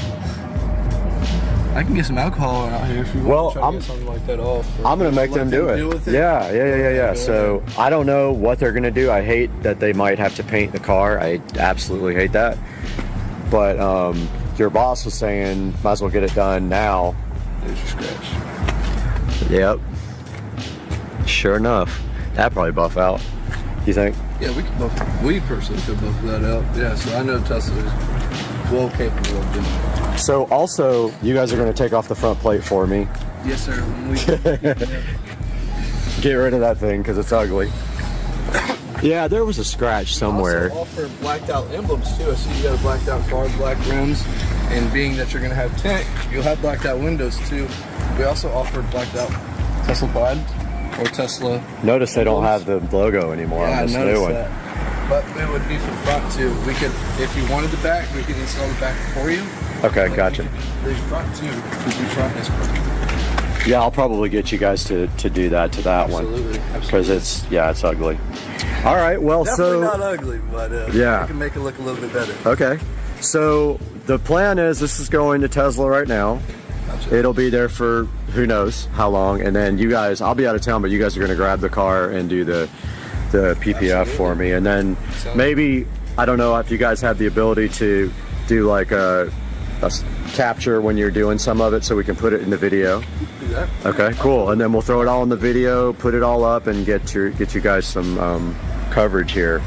I can get some alcohol out here if you want to try to get something like that off. I'm gonna make them do it. Yeah. So I don't know what they're gonna do. I hate that they might have to paint the car. I absolutely hate that. But your boss was saying might as well get it done now. There's your scratch. Yep. Sure enough, that probably buff out. You think? Yeah, we could buff. We personally could buff that out. Yeah. So I know Tesla is well capable of doing it. So also, you guys are going to take off the front plate for me. Yes, sir. Get rid of that thing because it's ugly. Yeah, there was a scratch somewhere. We also offer blacked out emblems too. I see you got a blacked out car, black rims, and being that you're going to have tint, you'll have blacked out windows too. We also offer blacked out Tesla Plaid or Tesla. Notice they don't have the logo anymore on this new one. That. But it would be for the front too. We could, if you wanted the back, we could install the back for you. Okay, gotcha. The front too, because your front is perfect. Yeah, I'll probably get you guys to do that to that one. Because it's ugly. All right, well, definitely not ugly, but yeah, we can make it look a little bit better. Okay, so the plan is this is going to Tesla right now. Gotcha. It'll be there for who knows how long, and then you guys, I'll be out of town, but you guys are going to grab the car and do the PPF for me, and then maybe, I don't know if you guys have the ability to do like a capture when you're doing some of it so we can put it in the video. Do that. Okay, cool. And then we'll throw it all in the video, put it all up, and get you guys some coverage here.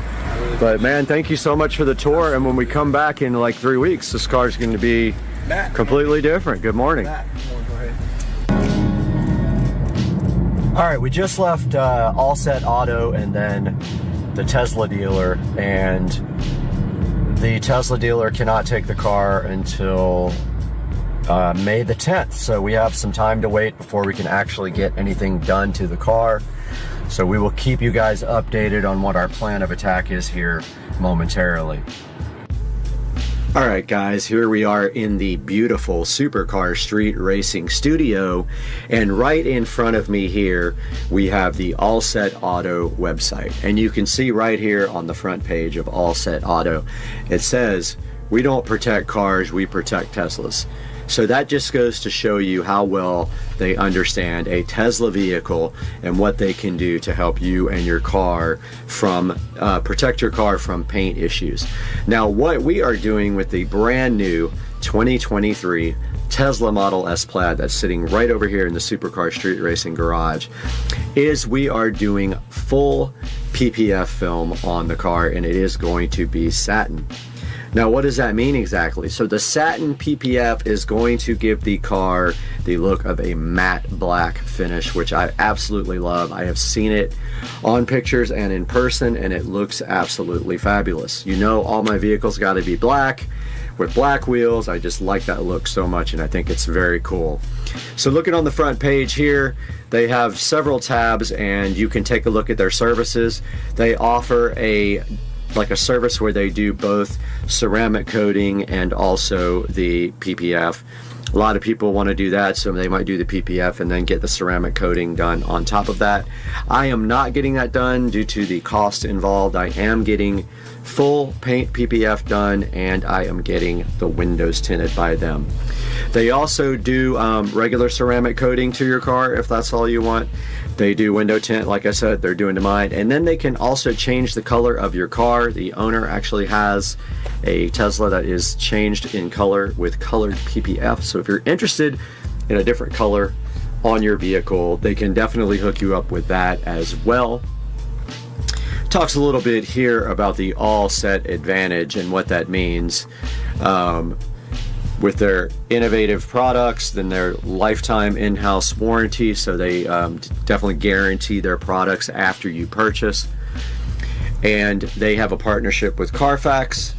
But man, thank you so much for the tour, and when we come back in like 3 weeks, this car's going to be completely different. Good morning. All right, we just left All Set Auto and then the Tesla dealer, and the Tesla dealer cannot take the car until May the 10th. So we have some time to wait before we can actually get anything done to the car. So we will keep you guys updated on what our plan of attack is here momentarily. All right, guys, here we are in the beautiful Supercar Street Racing Studio, and right in front of me here we have the All Set Auto website, and you can see right here on the front page of All Set Auto, it says, "We don't protect cars, we protect Teslas." So that just goes to show you how well they understand a Tesla vehicle and what they can do to help you and your car from protect your car from paint issues. Now, what we are doing with the brand new 2023 Tesla Model S Plaid that's sitting right over here in the Supercar Street Racing garage is we are doing full PPF film on the car, and it is going to be satin. Now, what does that mean exactly? So the satin PPF is going to give the car the look of a matte black finish, which I absolutely love. I have seen it on pictures and in person, and it looks absolutely fabulous. You know, all my vehicles got to be black with black wheels. I just like that look so much, and I think it's very cool. So looking on the front page here, they have several tabs, and you can take a look at their services. They offer a service where they do both ceramic coating and also the PPF. A lot of people want to do that, so they might do the PPF and then get the ceramic coating done on top of that. I am not getting that done due to the cost involved. I am getting full paint PPF done, and I am getting the windows tinted by them. They also do regular ceramic coating to your car if that's all you want. They do window tint, like I said, they're doing to mine. And then they can also change the color of your car. The owner actually has a Tesla that is changed in color with colored PPF. So if you're interested in a different color on your vehicle, they can definitely hook you up with that as well. Talks a little bit here about the All Set Advantage and what that means. With their innovative products, then their lifetime in-house warranty, so they definitely guarantee their products after you purchase. And they have a partnership with Carfax,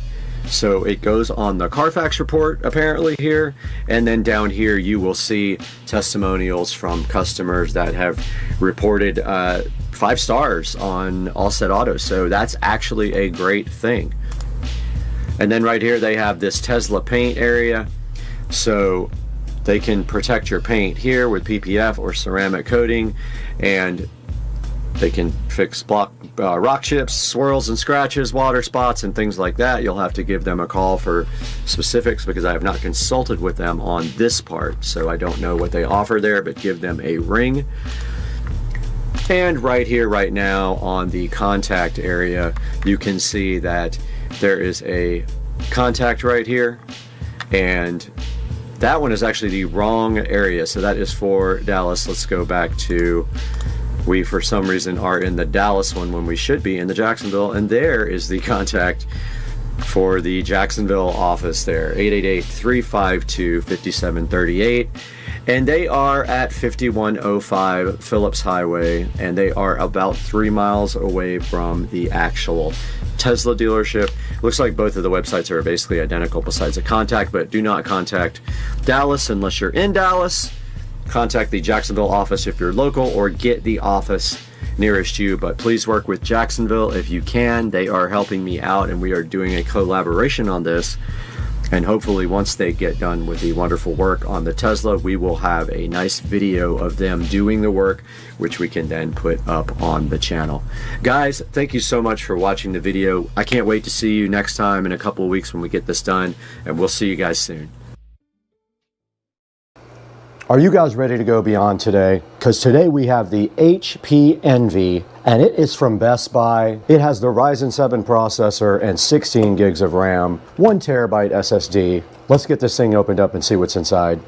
so it goes on the Carfax report apparently here, and then down here you will see testimonials from customers that have reported 5 stars on All Set Auto, so that's actually a great thing. And then right here they have this Tesla paint area, so they can protect your paint here with PPF or ceramic coating, and They can fix rock chips, swirls and scratches, water spots, and things like that. You'll have to give them a call for specifics because I have not consulted with them on this part, so I don't know what they offer there, but give them a ring. And right here, right now, on the contact area, you can see that there is a contact right here, and that one is actually the wrong area, so that is for Dallas. Let's go back to, we for some reason are in the Dallas one when we should be in the Jacksonville, and there is the contact for the Jacksonville office there, 888-352-5738, and they are at 5105 Phillips Highway, and they are about 3 miles away from the actual Tesla dealership. Looks like both of the websites are basically identical besides the contact, but do not contact Dallas unless you're in Dallas. Contact the Jacksonville office if you're local, or get the office nearest you, but please work with Jacksonville if you can. They are helping me out, and we are doing a collaboration on this, and hopefully once they get done with the wonderful work on the Tesla, we will have a nice video of them doing the work, which we can then put up on the channel. Guys, thank you so much for watching the video. I can't wait to see you next time in a couple of weeks when we get this done, and we'll see you guys soon. Are you guys ready to go beyond today? Because today we have the HP Envy, and it is from Best Buy. It has the Ryzen 7 processor and 16 gigs of RAM, 1 terabyte SSD. Let's get this thing opened up and see what's inside.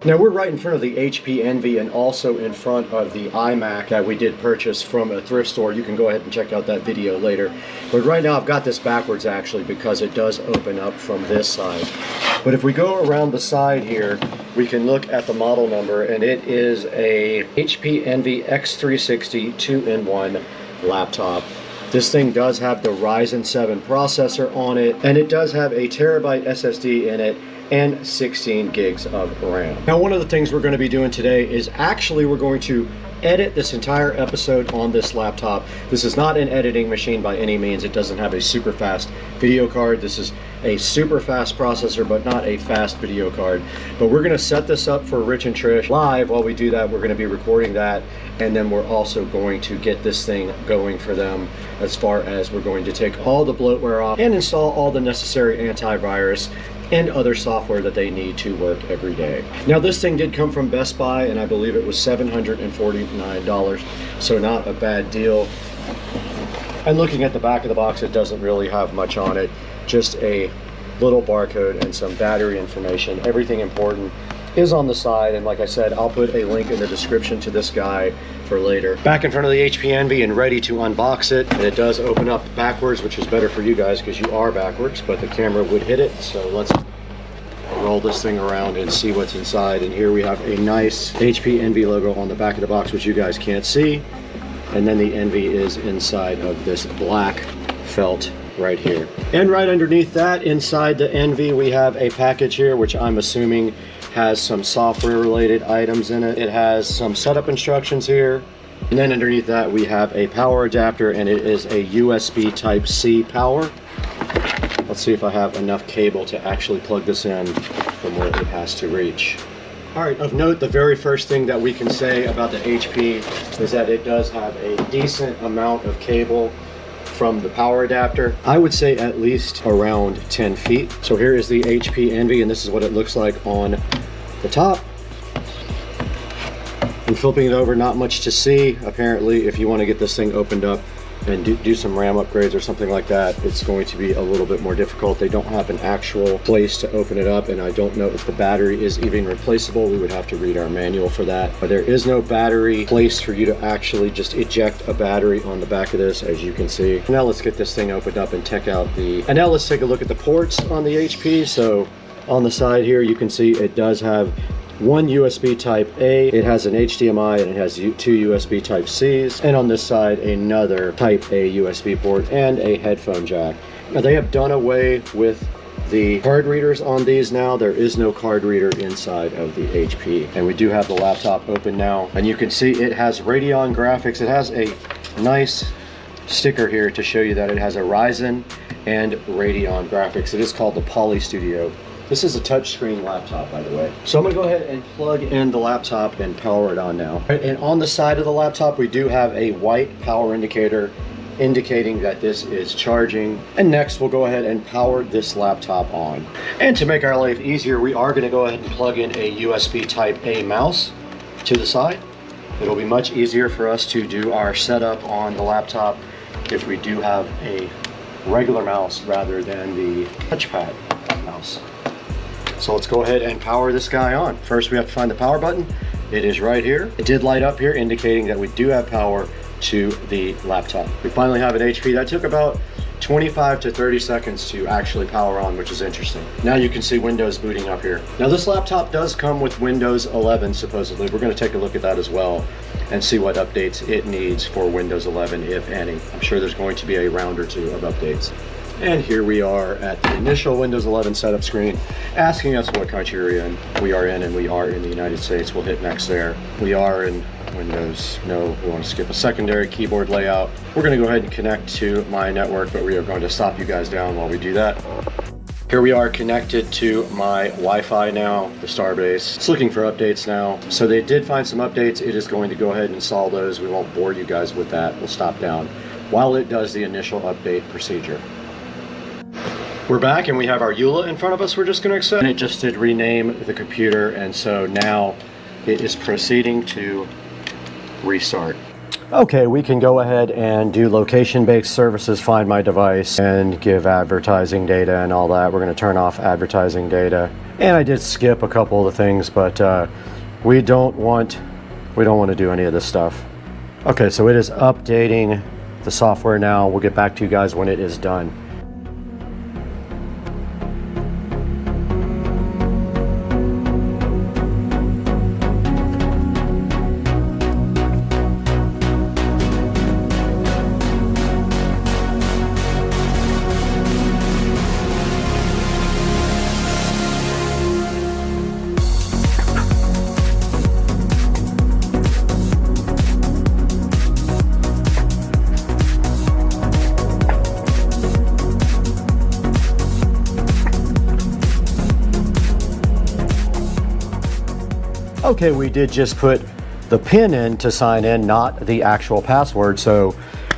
Now we're right in front of the HP Envy and also in front of the iMac that we did purchase from a thrift store. You can go ahead and check out that video later. But right now I've got this backwards actually because it does open up from this side. But if we go around the side here, we can look at the model number, and it is a HP Envy X360 2-in-1 laptop. This thing does have the Ryzen 7 processor on it, and it does have a terabyte SSD in it and 16 gigs of RAM. Now, one of the things we're going to be doing today is actually we're going to edit this entire episode on this laptop. This is not an editing machine by any means. It doesn't have a super fast video card. This is a super fast processor, but not a fast video card. But we're going to set this up for Rich and Trish live. While we do that, we're going to be recording that, and then we're also going to get this thing going for them, as far as we're going to take all the bloatware off and install all the necessary antivirus and other software that they need to work every day. Now, this thing did come from Best Buy, and I believe it was $749, so not a bad deal. And looking at the back of the box, it doesn't really have much on it, just a little barcode and some battery information. Everything important is on the side, and like I said, I'll put a link in the description to this guy for later. Back in front of the HP Envy and ready to unbox it, and it does open up backwards, which is better for you guys because you are backwards, but the camera would hit it. So let's roll this thing around and see what's inside. And here we have a nice HP Envy logo on the back of the box, which you guys can't see, and then the Envy is inside of this black felt right here. And right underneath that, inside the Envy, we have a package here, which I'm assuming has some software related items in it. It has some setup instructions here, and then underneath that we have a power adapter, and it is a USB Type-C power. Let's see if I have enough cable to actually plug this in from where it has to reach. All right, of note, the very first thing that we can say about the HP is that it does have a decent amount of cable from the power adapter. I would say at least around 10 feet. So here is the HP Envy, and this is what it looks like on the top. And flipping it over, not much to see. Apparently, if you want to get this thing opened up and do some RAM upgrades or something like that, it's going to be a little bit more difficult. They don't have an actual place to open it up, and I don't know if the battery is even replaceable. We would have to read our manual for that. But there is no battery place for you to actually just eject a battery on the back of this, as you can see. Now let's get this thing opened up and check out and now let's take a look at the ports on the HP. So on the side here, you can see it does have one USB type A, it has an HDMI, and it has two USB type Cs, and on this side another type A USB port and a headphone jack. Now they have done away with the card readers on these now. There is no card reader inside of the HP. And we do have the laptop open now, and you can see it has Radeon graphics. It has a nice sticker here to show you that it has a Ryzen and Radeon graphics. It is called the Poly Studio. This is a touchscreen laptop, by the way. So I'm gonna go ahead and plug in the laptop and power it on now. And on the side of the laptop, we do have a white power indicator indicating that this is charging. And next we'll go ahead and power this laptop on. And to make our life easier, we are gonna go ahead and plug in a USB type A mouse to the side. It'll be much easier for us to do our setup on the laptop if we do have a regular mouse rather than the touchpad mouse. So let's go ahead and power this guy on. First we have to find the power button. It is right here. It did light up here indicating that we do have power to the laptop. We finally have an HP. That took about 25 to 30 seconds to actually power on, which is interesting. Now you can see Windows booting up here. Now this laptop does come with Windows 11 supposedly. We're going to take a look at that as well and see what updates it needs for Windows 11, if any. I'm sure there's going to be a round or two of updates. And here we are at the initial Windows 11 setup screen, asking us what country we're in. We are in, and we are in the United States. We'll hit next there. We are in Windows. No, we want to skip a secondary keyboard layout. We're going to go ahead and connect to my network, but we are going to stop you guys down while we do that. Here we are connected to my Wi-Fi now, the Starbase. It's looking for updates now. So they did find some updates. It is going to go ahead and install those. We won't bore you guys with that. We'll stop down while it does the initial update procedure. We're back and we have our EULA in front of us. We're just going to accept. And it just did rename the computer, and so now it is proceeding to restart. Okay, we can go ahead and do location-based services, find my device, and give advertising data and all that. We're going to turn off advertising data. And I did skip a couple of the things, but we don't want to do any of this stuff. Okay, so it is updating the software now. We'll get back to you guys when it is done. Okay, we did just put the PIN in to sign in, not the actual password. So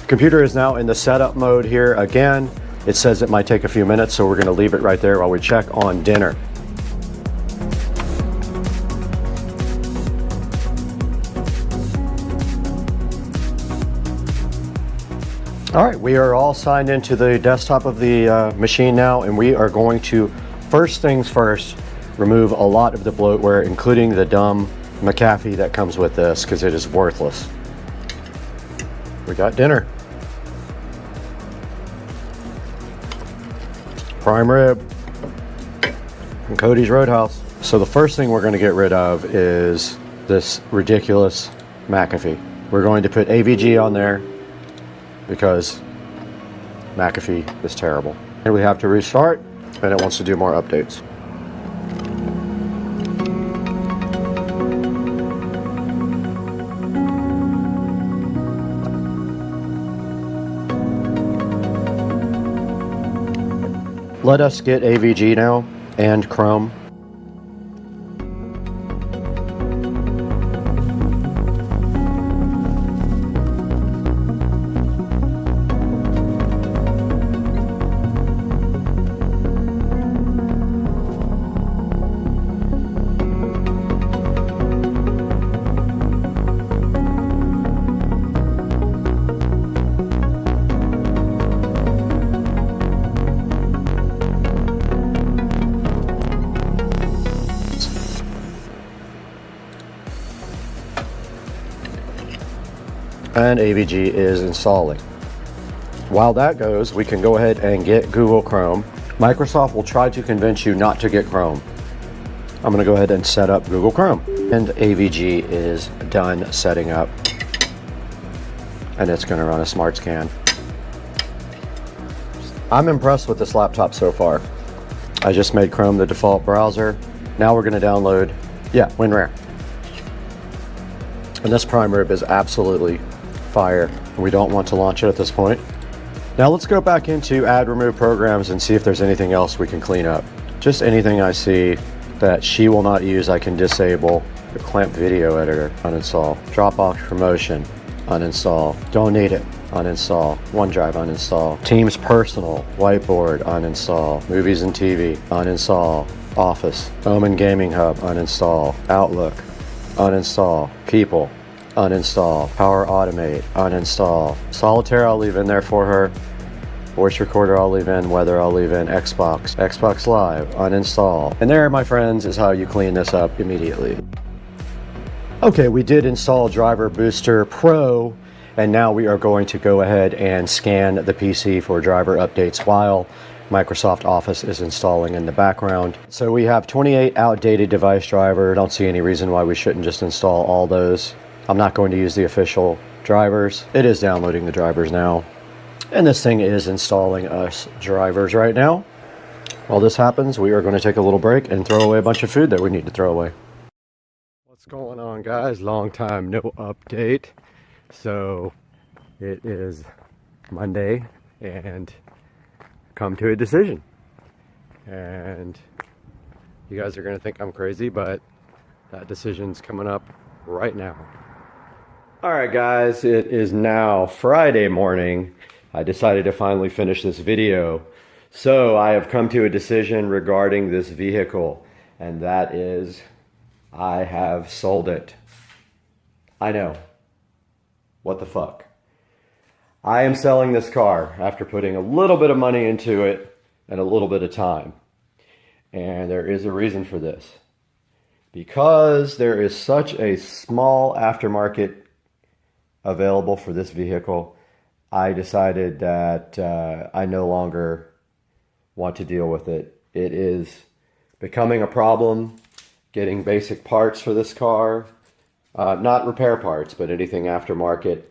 computer is now in the setup mode here again. It says it might take a few minutes, so we're going to leave it right there while we check on dinner. All right, we are all signed into the desktop of the machine now, and we are going to, first things first, remove a lot of the bloatware, including the dumb McAfee that comes with this, because it is worthless. We got dinner. Prime rib from Cody's Roadhouse. So the first thing we're going to get rid of is this ridiculous McAfee. We're going to put AVG on there because McAfee is terrible. And we have to restart, and it wants to do more updates. Let us get AVG now and Chrome. And AVG is installing. While that goes, we can go ahead and get Google Chrome. Microsoft will try to convince you not to get Chrome. I'm gonna go ahead and set up Google Chrome. And AVG is done setting up. And it's gonna run a smart scan. I'm impressed with this laptop so far. I just made Chrome the default browser. Now we're gonna download, WinRAR. And this prime rib is absolutely fire. We don't want to launch it at this point. Now let's go back into add remove programs and see if there's anything else we can clean up. Just anything I see that she will not use, I can disable. The clamp video editor, uninstall. Dropbox promotion, uninstall. Don't need it, uninstall. OneDrive, uninstall. Teams personal, whiteboard, uninstall. Movies and TV, uninstall. Office, Omen Gaming Hub, uninstall. Outlook, uninstall. People, uninstall. Power Automate, uninstall. Solitaire I'll leave in there for her. Voice recorder I'll leave in, weather I'll leave in, Xbox Live, uninstall. And there, my friends, is how you clean this up immediately. Okay, we did install Driver Booster Pro, and now we are going to go ahead and scan the PC for driver updates while Microsoft Office is installing in the background. So we have 28 outdated device driver. I don't see any reason why we shouldn't just install all those. I'm not going to use the official drivers. It is downloading the drivers now. And this thing is installing us drivers right now. While this happens, we are going to take a little break and throw away a bunch of food that we need to throw away. What's going on, guys? Long time no update. So it is Monday and come to a decision. And you guys are going to think I'm crazy, but that decision's coming up right now. All right, guys, it is now Friday morning. I decided to finally finish this video. So I have come to a decision regarding this vehicle, and that is I have sold it. I know. What the fuck? I am selling this car after putting a little bit of money into it and a little bit of time. And there is a reason for this. Because there is such a small aftermarket available for this vehicle, I decided that I no longer want to deal with it. It is becoming a problem getting basic parts for this car. Not repair parts, but anything aftermarket.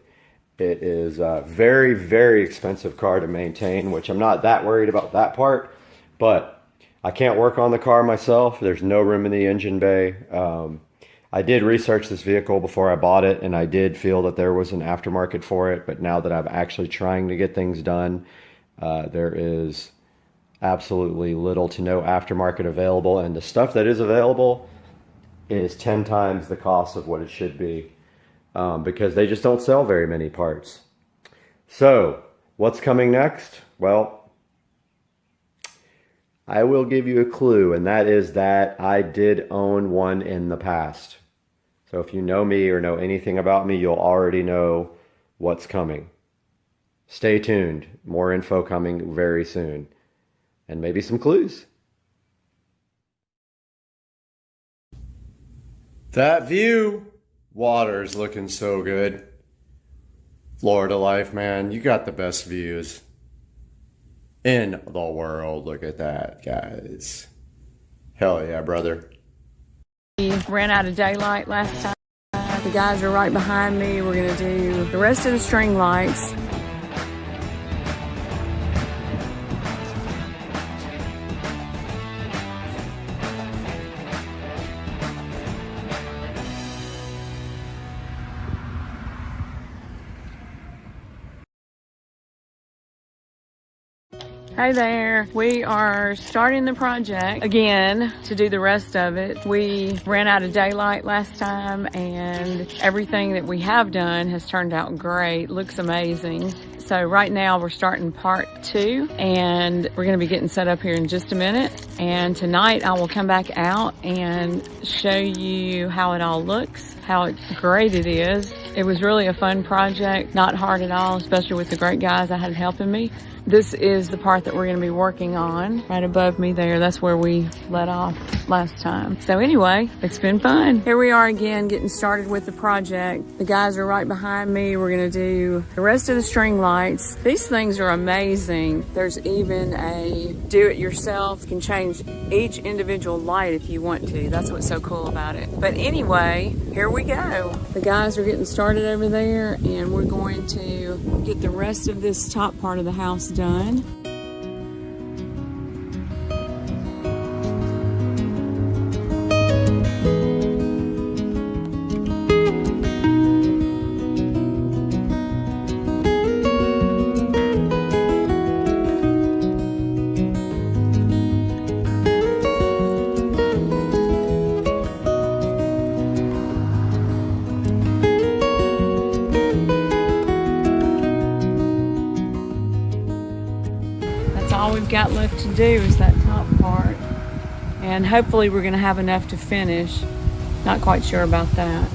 It is a very, very expensive car to maintain, which I'm not that worried about that part. But I can't work on the car myself. There's no room in the engine bay. I did research this vehicle before I bought it, and I did feel that there was an aftermarket for it. But now that I'm actually trying to get things done, there is absolutely little to no aftermarket available. And the stuff that is available is 10 times the cost of what it should be, because they just don't sell very many parts. So what's coming next? Well, I will give you a clue, and that is that I did own one in the past. So if you know me or know anything about me, you'll already know what's coming. Stay tuned. More info coming very soon. And maybe some clues. That view. Water's looking so good. Florida life, man. You got the best views in the world. Look at that, guys. Hell yeah, brother. We ran out of daylight last time. The guys are right behind me. We're gonna do the rest of the string lights. Hey there, we are starting the project again to do the rest of it. We ran out of daylight last time, and everything that we have done has turned out great. Looks amazing. So right now we're starting part 2, and we're gonna be getting set up here in just a minute. And tonight I will come back out and show you how it all looks, how great it is. It was really a fun project, not hard at all, especially with the great guys I had helping me. This is the part that we're going to be working on right above me there. That's where we let off last time. So anyway, it's been fun. Here we are again getting started with the project. The guys are right behind me. We're going to do the rest of the string lights. These things are amazing. There's even a do-it-yourself. You can change each individual light if you want to. That's what's so cool about it. But anyway, here we go. The guys are getting started over there, and we're going to get the rest of this top part of the house done. All we've got left to do is that top part, and hopefully we're going to have enough to finish. Not quite sure about that.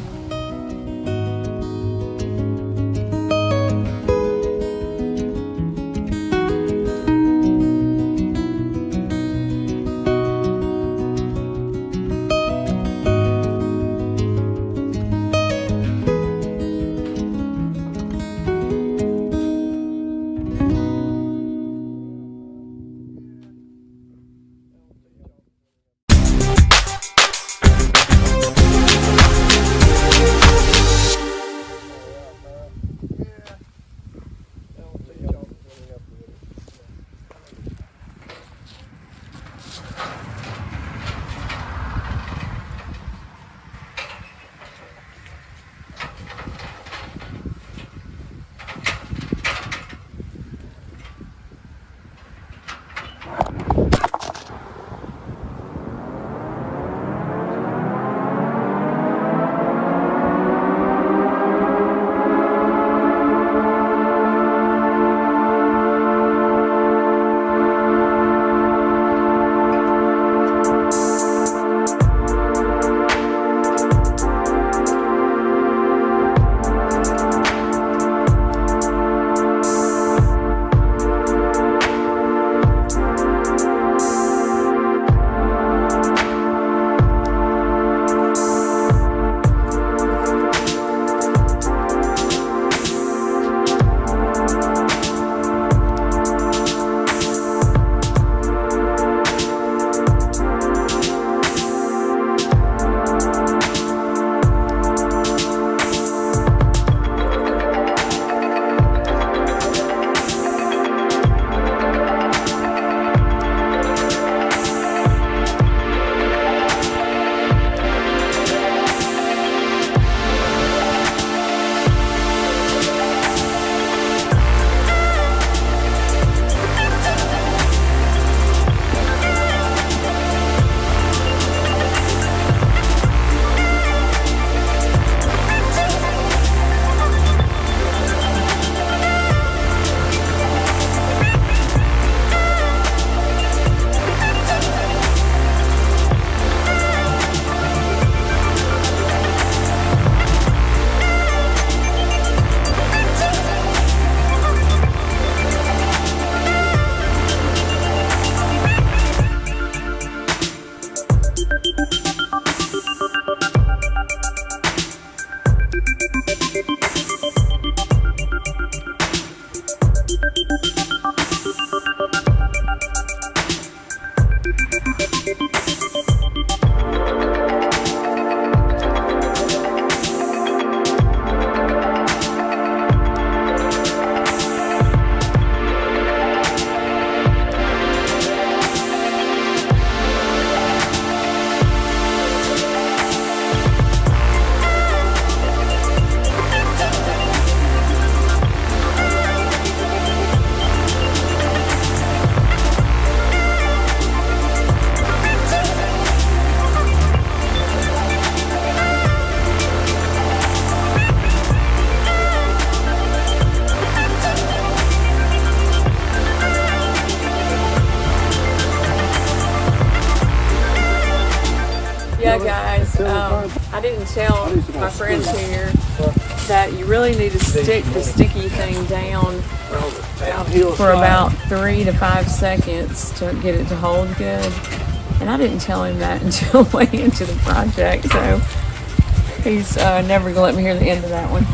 I didn't tell my friends here that you really need to stick the sticky thing down for about 3 to 5 seconds to get it to hold good. And I didn't tell him that until way into the project, so he's never gonna let me hear the end of that one.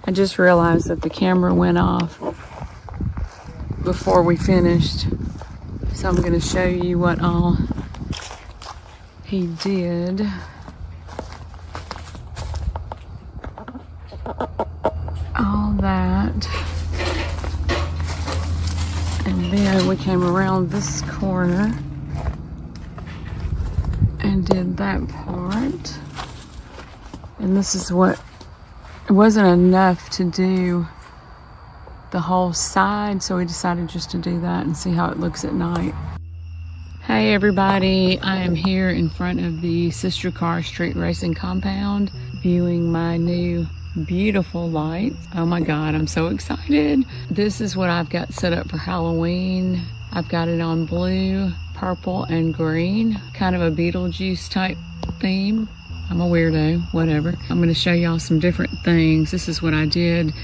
I just realized that the camera went off before we finished, so I'm going to show you what all he did. All that, and then we came around this corner and did that part, and this is what. It wasn't enough to do the whole side, so we decided just to do that and see how it looks at night. Hey everybody, I am here in front of the Sister Car Street Racing compound viewing my new beautiful lights. Oh my god, I'm so excited. This is what I've got set up for Halloween. I've got it on blue, purple, and green, kind of a Beetlejuice type theme. I'm a weirdo, whatever. I'm going to show y'all some different things. This is what I did.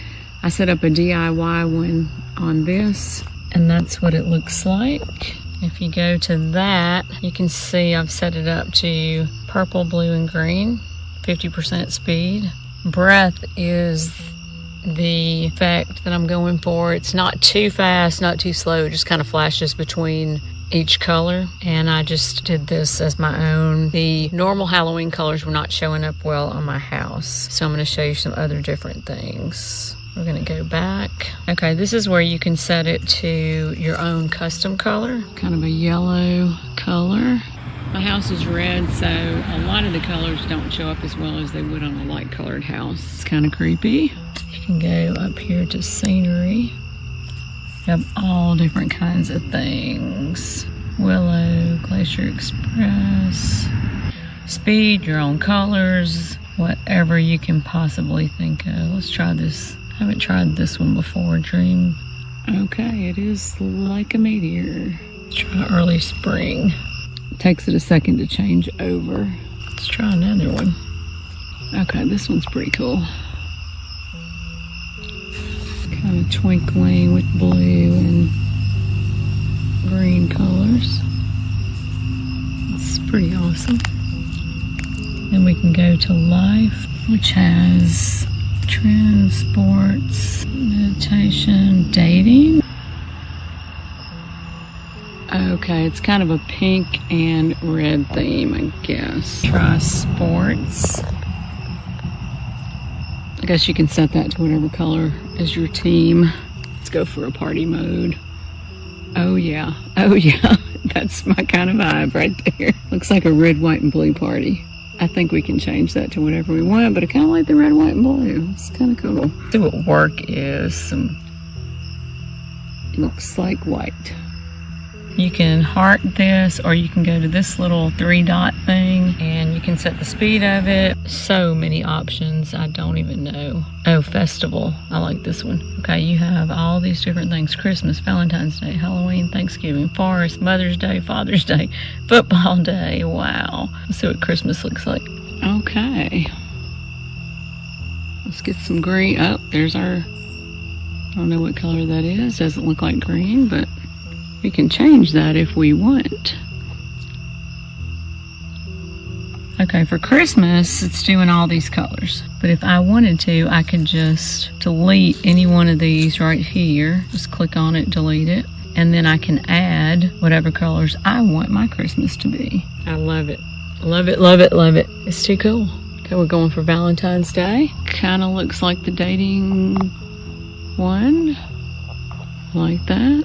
I set up a DIY one on this, and that's what it looks like. If you go to that, you can see I've set it up to purple, blue, and green, 50% speed. Breath is the effect that I'm going for. It's not too fast, not too slow. It just kind of flashes between each color, and I just did this as my own. The normal Halloween colors were not showing up well on my house, so I'm going to show you some other different things. We're going to go back. Okay, this is where you can set it to your own custom color, kind of a yellow color. My house is red, so a lot of the colors don't show up as well as they would on a light colored house. It's kind of creepy. You can go up here to scenery. You have all different kinds of things. Willow, Glacier Express, speed, your own colors, whatever you can possibly think of. Let's try this. I haven't tried this one before, Dream. Okay, it is like a meteor. Let's try early spring. It takes it a second to change over. Let's try another one. Okay, this one's pretty cool. Kind of twinkling with blue and green colors. It's pretty awesome. Then we can go to life, which has trends, sports, meditation, dating. Okay, it's kind of a pink and red theme, I guess. Try sports. I guess you can set that to whatever color is your team. Let's go for a party mode. Oh yeah, that's my kind of vibe right there. Looks like a red, white, and blue party. I think we can change that to whatever we want, but I kind of like the red, white, and blue. It's kind of cool. See what work is. Looks like white. You can heart this, or you can go to this little 3-dot thing and you can set the speed of it. So many options, I don't even know. Oh, festival, I like this one. Okay, you have all these different things. Christmas, Valentine's Day, Halloween, Thanksgiving, Forest, Mother's Day, Father's Day, Football Day. Wow, let's see what Christmas looks like. Okay, let's get some green. Oh, there's our, I don't know what color that is. Doesn't look like green, but we can change that if we want. Okay, for Christmas, it's doing all these colors. But if I wanted to, I could just delete any one of these right here. Just click on it, delete it. And then I can add whatever colors I want my Christmas to be. I love it. Love it, love it, love it. It's too cool. Okay, we're going for Valentine's Day. Kind of looks like the dating one. Like that.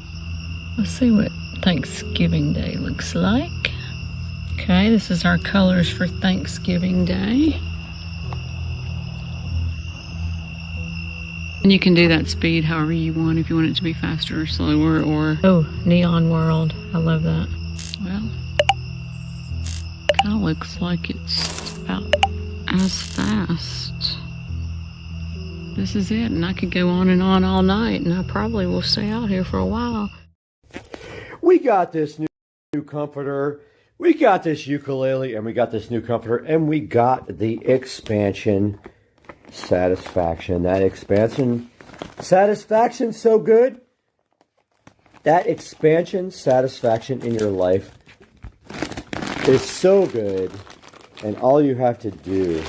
Let's see what Thanksgiving Day looks like. Okay, this is our colors for Thanksgiving Day. And you can do that speed however you want, if you want it to be faster or slower, or... Oh, Neon World. I love that. Well, kind of looks like it's about as fast. This is it, and I could go on and on all night, and I probably will stay out here for a while. We got this new comforter. We got this ukulele, and we got this new comforter, and we got the expansion satisfaction. That expansion satisfaction so good. That expansion satisfaction in your life is so good, and all you have to do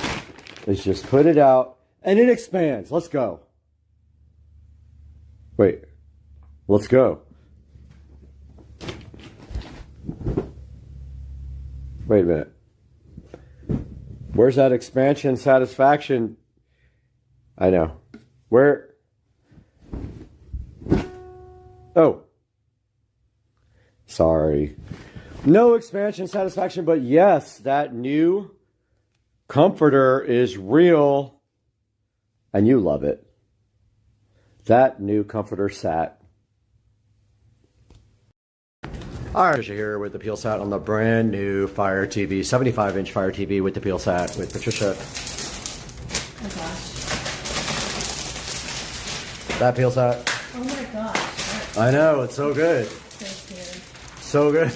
is just put it out, and it expands. Let's go. Wait. Let's go. Wait a minute. Where's that expansion satisfaction? I know. Where? Oh. Sorry. No expansion satisfaction, but yes, that new comforter is real. And you love it. That new comforter sat. Alright, Patricia here with the PeelSat on the brand new Fire TV, 75-inch Fire TV with the PeelSat with Patricia. Oh gosh. That PeelSat. Oh my gosh. I know, it's so good. So scary. So good.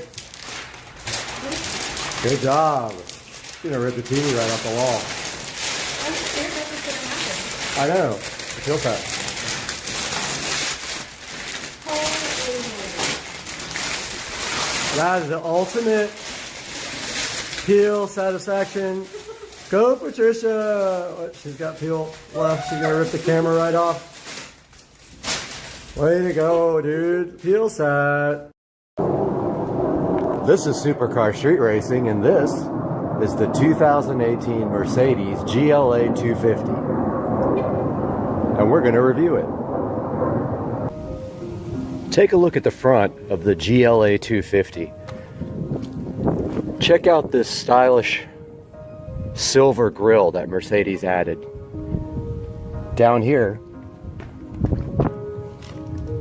Good job. You're gonna rip the TV right off the wall. I'm scared that was gonna happen. I know. The PeelSat. That is the ultimate peel satisfaction. Go, Patricia! What, she's got peel left. She's gonna rip the camera right off. Way to go, dude. PeelSat. This is Supercar Street Racing, and this is the 2018 Mercedes GLA 250. And we're gonna review it. Take a look at the front of the GLA 250. Check out this stylish silver grille that Mercedes added. Down here,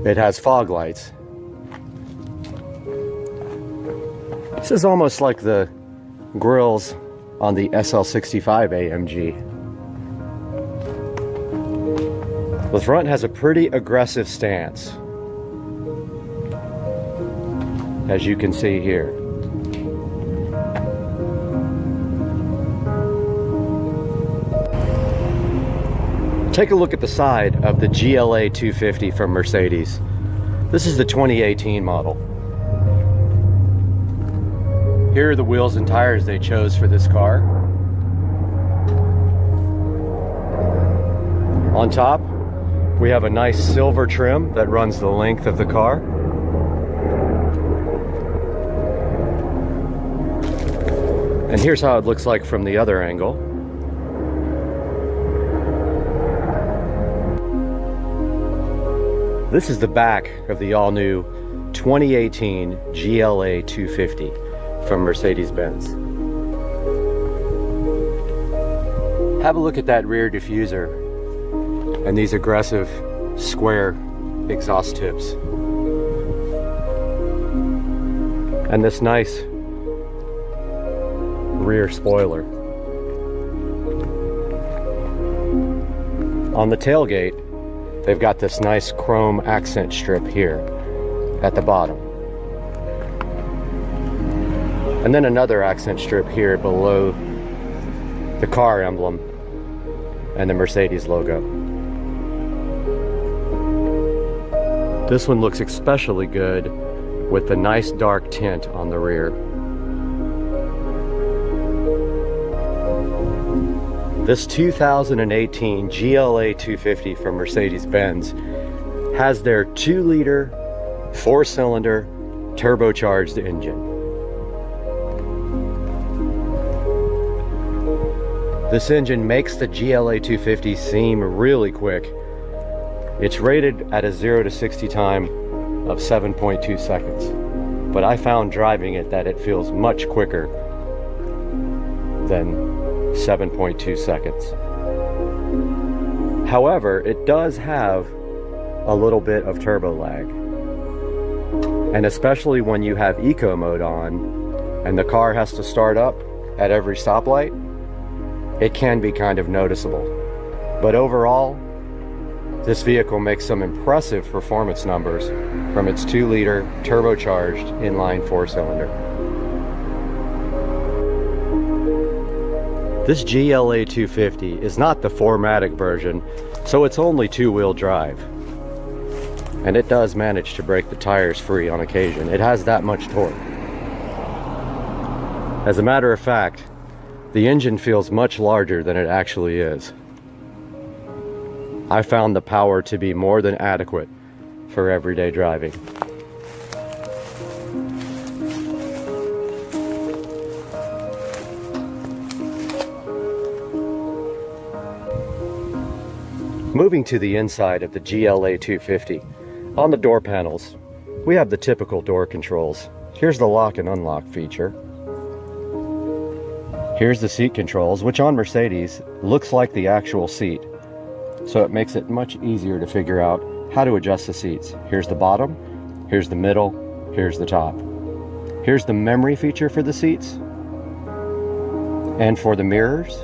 it has fog lights. This is almost like the grills on the SL65 AMG. The front has a pretty aggressive stance, as you can see here. Take a look at the side of the GLA 250 from Mercedes. This is the 2018 model. Here are the wheels and tires they chose for this car. On top, we have a nice silver trim that runs the length of the car. And here's how it looks like from the other angle. This is the back of the all-new 2018 GLA 250 from Mercedes-Benz. Have a look at that rear diffuser and these aggressive square exhaust tips. And this nice rear spoiler. On the tailgate, they've got this nice chrome accent strip here at the bottom. And then another accent strip here below the car emblem and the Mercedes logo. This one looks especially good with the nice dark tint on the rear. This 2018 GLA 250 from Mercedes-Benz has their 2-liter, 4-cylinder, turbocharged engine. This engine makes the GLA 250 seem really quick. It's rated at a 0 to 60 time of 7.2 seconds, but I found driving it that it feels much quicker than 7.2 seconds. However, it does have a little bit of turbo lag, and especially when you have eco mode on and the car has to start up at every stoplight, it can be kind of noticeable. But overall, this vehicle makes some impressive performance numbers from its 2-liter turbocharged inline 4-cylinder. This GLA 250 is not the 4MATIC version, so it's only 2-wheel drive. And it does manage to break the tires free on occasion. It has that much torque. As a matter of fact, the engine feels much larger than it actually is. I found the power to be more than adequate for everyday driving. Moving to the inside of the GLA 250, on the door panels, we have the typical door controls. Here's the lock and unlock feature. Here's the seat controls, which on Mercedes looks like the actual seat, so it makes it much easier to figure out how to adjust the seats. Here's the bottom, here's the middle, here's the top. Here's the memory feature for the seats. And for the mirrors,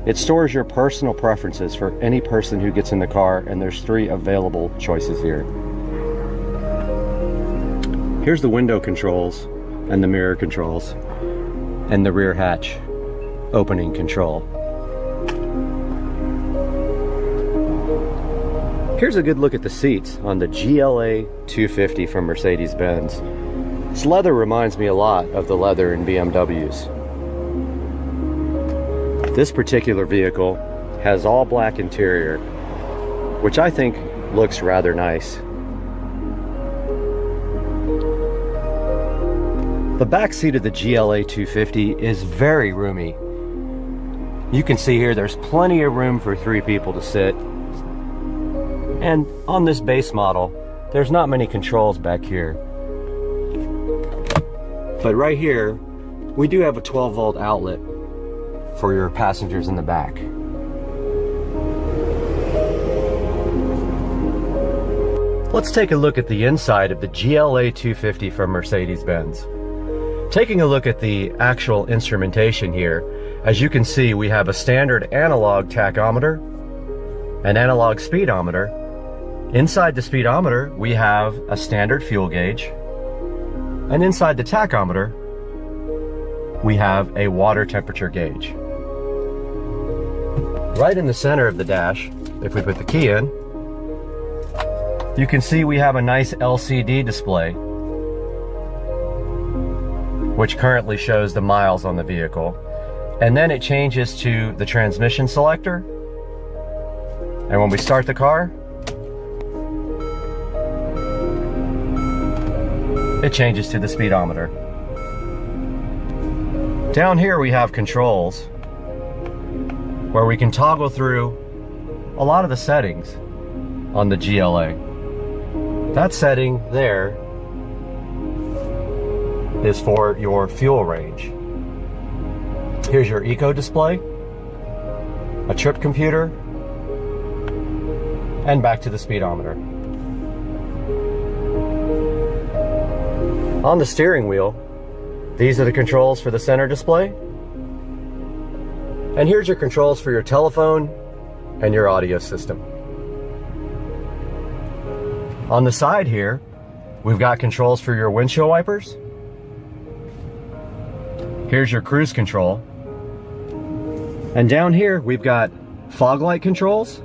it stores your personal preferences for any person who gets in the car, and there's 3 available choices here. Here's the window controls and the mirror controls, and the rear hatch opening control. Here's a good look at the seats on the GLA 250 from Mercedes-Benz. This leather reminds me a lot of the leather in BMWs. This particular vehicle has all black interior, which I think looks rather nice. The back seat of the GLA 250 is very roomy. You can see here there's plenty of room for 3 people to sit. And on this base model, there's not many controls back here. But right here, we do have a 12-volt outlet for your passengers in the back. Let's take a look at the inside of the GLA 250 from Mercedes-Benz. Taking a look at the actual instrumentation here, as you can see, we have a standard analog tachometer, an analog speedometer. Inside the speedometer, we have a standard fuel gauge, and inside the tachometer, we have a water temperature gauge. Right in the center of the dash, if we put the key in, you can see we have a nice LCD display, which currently shows the miles on the vehicle. And then it changes to the transmission selector. And when we start the car, it changes to the speedometer. Down here we have controls where we can toggle through a lot of the settings on the GLA. That setting there is for your fuel range. Here's your eco display, a trip computer, and back to the speedometer. On the steering wheel, these are the controls for the center display. And here's your controls for your telephone and your audio system. On the side here, we've got controls for your windshield wipers. Here's your cruise control. And down here, we've got fog light controls,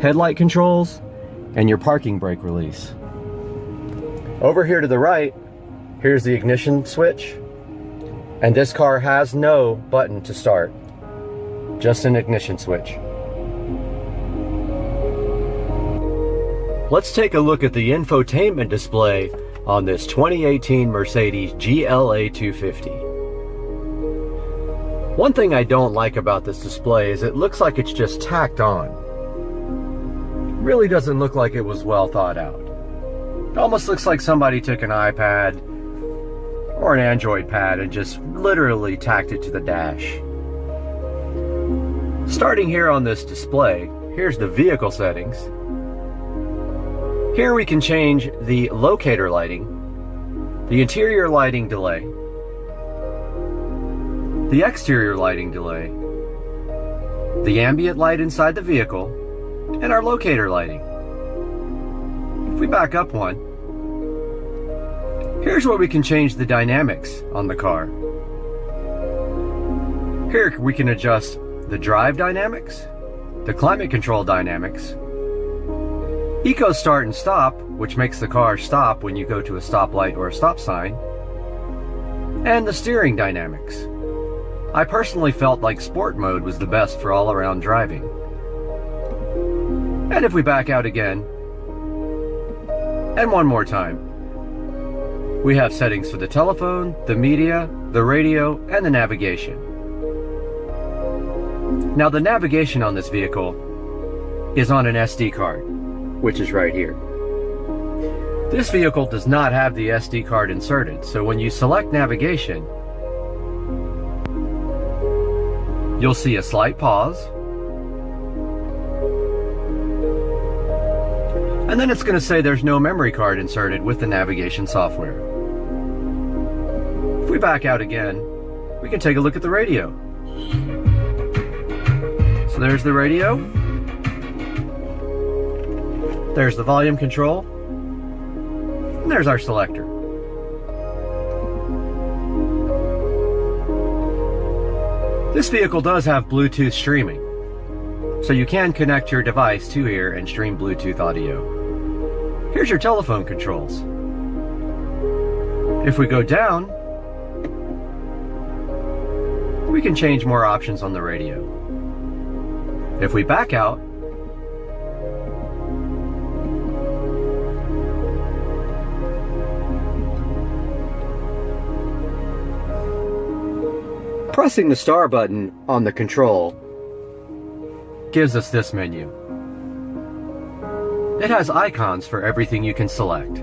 headlight controls, and your parking brake release. Over here to the right, here's the ignition switch. And this car has no button to start. just an ignition switch. Let's take a look at the infotainment display on this 2018 Mercedes GLA 250. One thing I don't like about this display is it looks like it's just tacked on. It really doesn't look like it was well thought out. It almost looks like somebody took an iPad or an Android pad and just literally tacked it to the dash. Starting here on this display, here's the vehicle settings. Here we can change the locator lighting, the interior lighting delay, the exterior lighting delay, the ambient light inside the vehicle, and our locator lighting. If we back up one, here's where we can change the dynamics on the car. Here we can adjust the drive dynamics, the climate control dynamics, Eco start and stop, which makes the car stop when you go to a stoplight or a stop sign, and the steering dynamics. I personally felt like sport mode was the best for all around driving. And if we back out again, and one more time, we have settings for the telephone, the media, the radio, and the navigation. Now the navigation on this vehicle is on an SD card, which is right here. This vehicle does not have the SD card inserted, so when you select navigation, you'll see a slight pause, and then it's going to say there's no memory card inserted with the navigation software. If we back out again, we can take a look at the radio. So there's the radio. There's the volume control. And there's our selector. This vehicle does have Bluetooth streaming, so you can connect your device to here and stream Bluetooth audio. Here's your telephone controls. If we go down, we can change more options on the radio. If we back out, pressing the star button on the control gives us this menu. It has icons for everything you can select.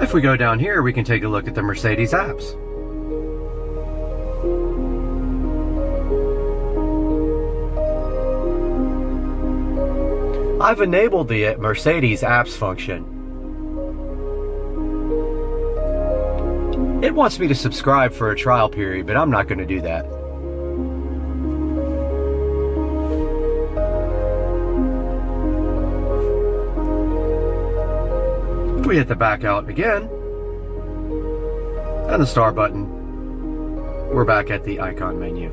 If we go down here, we can take a look at the Mercedes apps. I've enabled the Mercedes apps function. It wants me to subscribe for a trial period, but I'm not going to do that. If we hit the back out again, and the star button, we're back at the icon menu.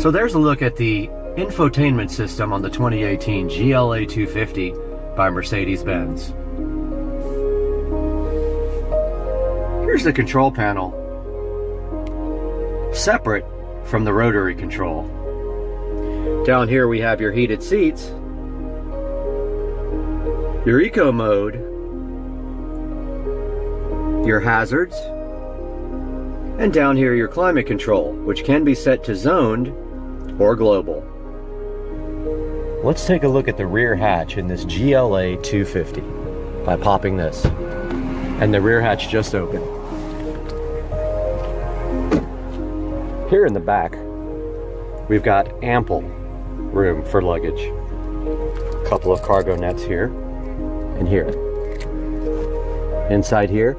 So there's a look at the infotainment system on the 2018 GLA 250 by Mercedes-Benz. Here's the control panel, separate from the rotary control. Down here we have your heated seats, your eco mode, your hazards, and down here your climate control, which can be set to zoned or global. Let's take a look at the rear hatch in this GLA 250 by popping this. And the rear hatch just opened. Here in the back, we've got ample room for luggage. A couple of cargo nets here and here. Inside here,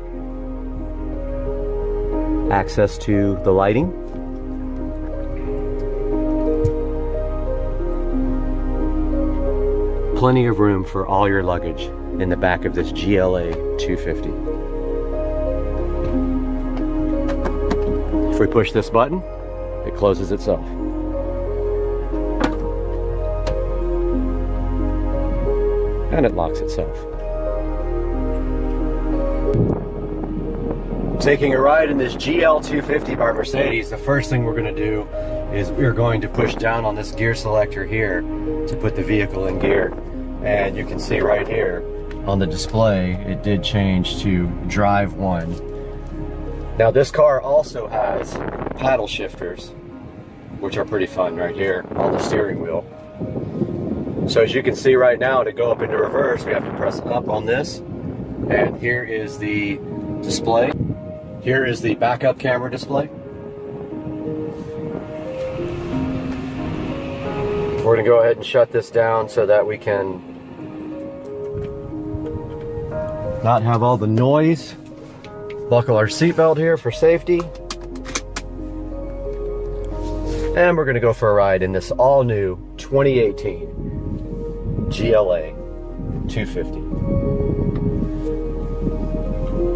access to the lighting. Plenty of room for all your luggage in the back of this GLA 250. If we push this button, it closes itself. And it locks itself. Taking a ride in this GL250 by Mercedes, the first thing we're going to do is we're going to push down on this gear selector here to put the vehicle in gear. And you can see right here on the display, it did change to drive 1. Now this car also has paddle shifters, which are pretty fun right here on the steering wheel. So as you can see right now, to go up into reverse, we have to press up on this. And here is the display. Here is the backup camera display. We're gonna go ahead and shut this down so that we can not have all the noise. Buckle our seatbelt here for safety. And we're gonna go for a ride in this all new 2018 GLA 250.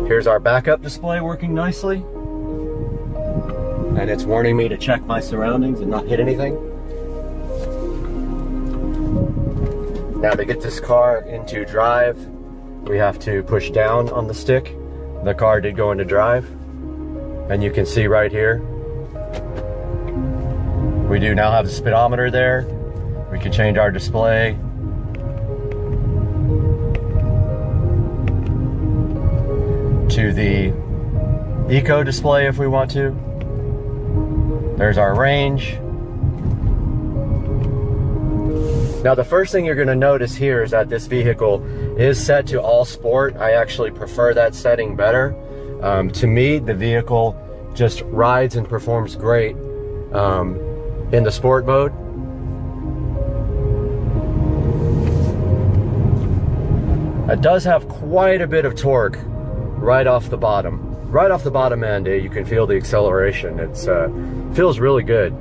Here's our backup display working nicely. And it's warning me to check my surroundings and not hit anything. Now to get this car into drive, we have to push down on the stick. The car did go into drive. And you can see right here, we do now have the speedometer there. We can change our display. To the eco display if we want to. There's our range. Now the first thing you're going to notice here is that this vehicle is set to all sport. I actually prefer that setting better. To me, the vehicle just rides and performs great in the sport mode. It does have quite a bit of torque right off the bottom. Right off the bottom end, you can feel the acceleration. It feels really good.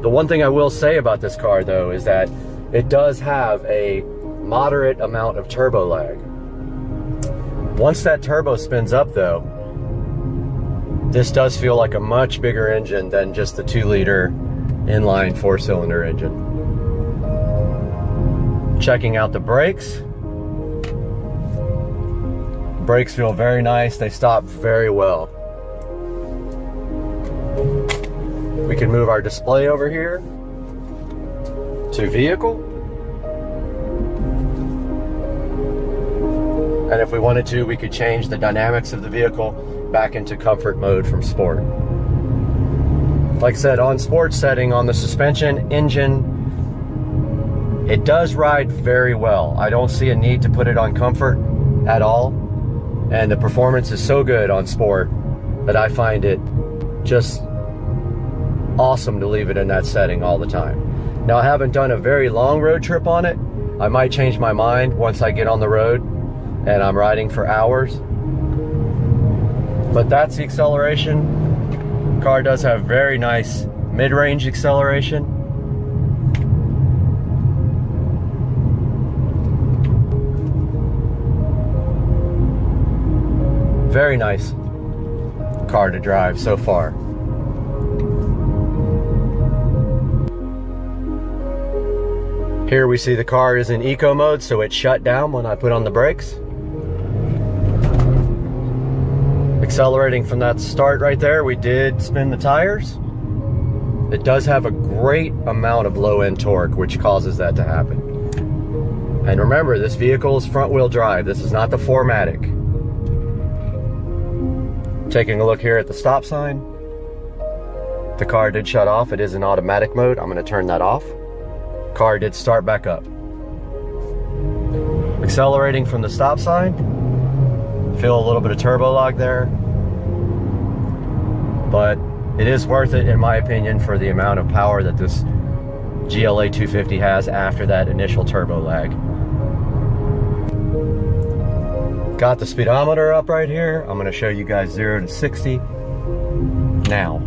The one thing I will say about this car though is that it does have a moderate amount of turbo lag. Once that turbo spins up though, this does feel like a much bigger engine than just the 2-liter inline 4-cylinder engine. Checking out the brakes. Brakes feel very nice. They stop very well. We can move our display over here to vehicle. And if we wanted to, we could change the dynamics of the vehicle back into comfort mode from sport. Like I said, on sport setting, on the suspension, engine, it does ride very well. I don't see a need to put it on comfort at all. And the performance is so good on sport that I find it just awesome to leave it in that setting all the time. Now, I haven't done a very long road trip on it. I might change my mind once I get on the road and I'm riding for hours. But that's the acceleration. The car does have very nice mid-range acceleration. Very nice car to drive so far. Here we see the car is in eco mode, so it shut down when I put on the brakes. Accelerating from that start right there, we did spin the tires. It does have a great amount of low end torque, which causes that to happen. And remember, this vehicle is front wheel drive. This is not the 4MATIC. Taking a look here at the stop sign. The car did shut off. It is in automatic mode. I'm going to turn that off. Car did start back up. Accelerating from the stop sign. Feel a little bit of turbo lag there. But it is worth it in my opinion for the amount of power that this GLA 250 has after that initial turbo lag. Got the speedometer up right here. I'm going to show you guys 0 to 60 now.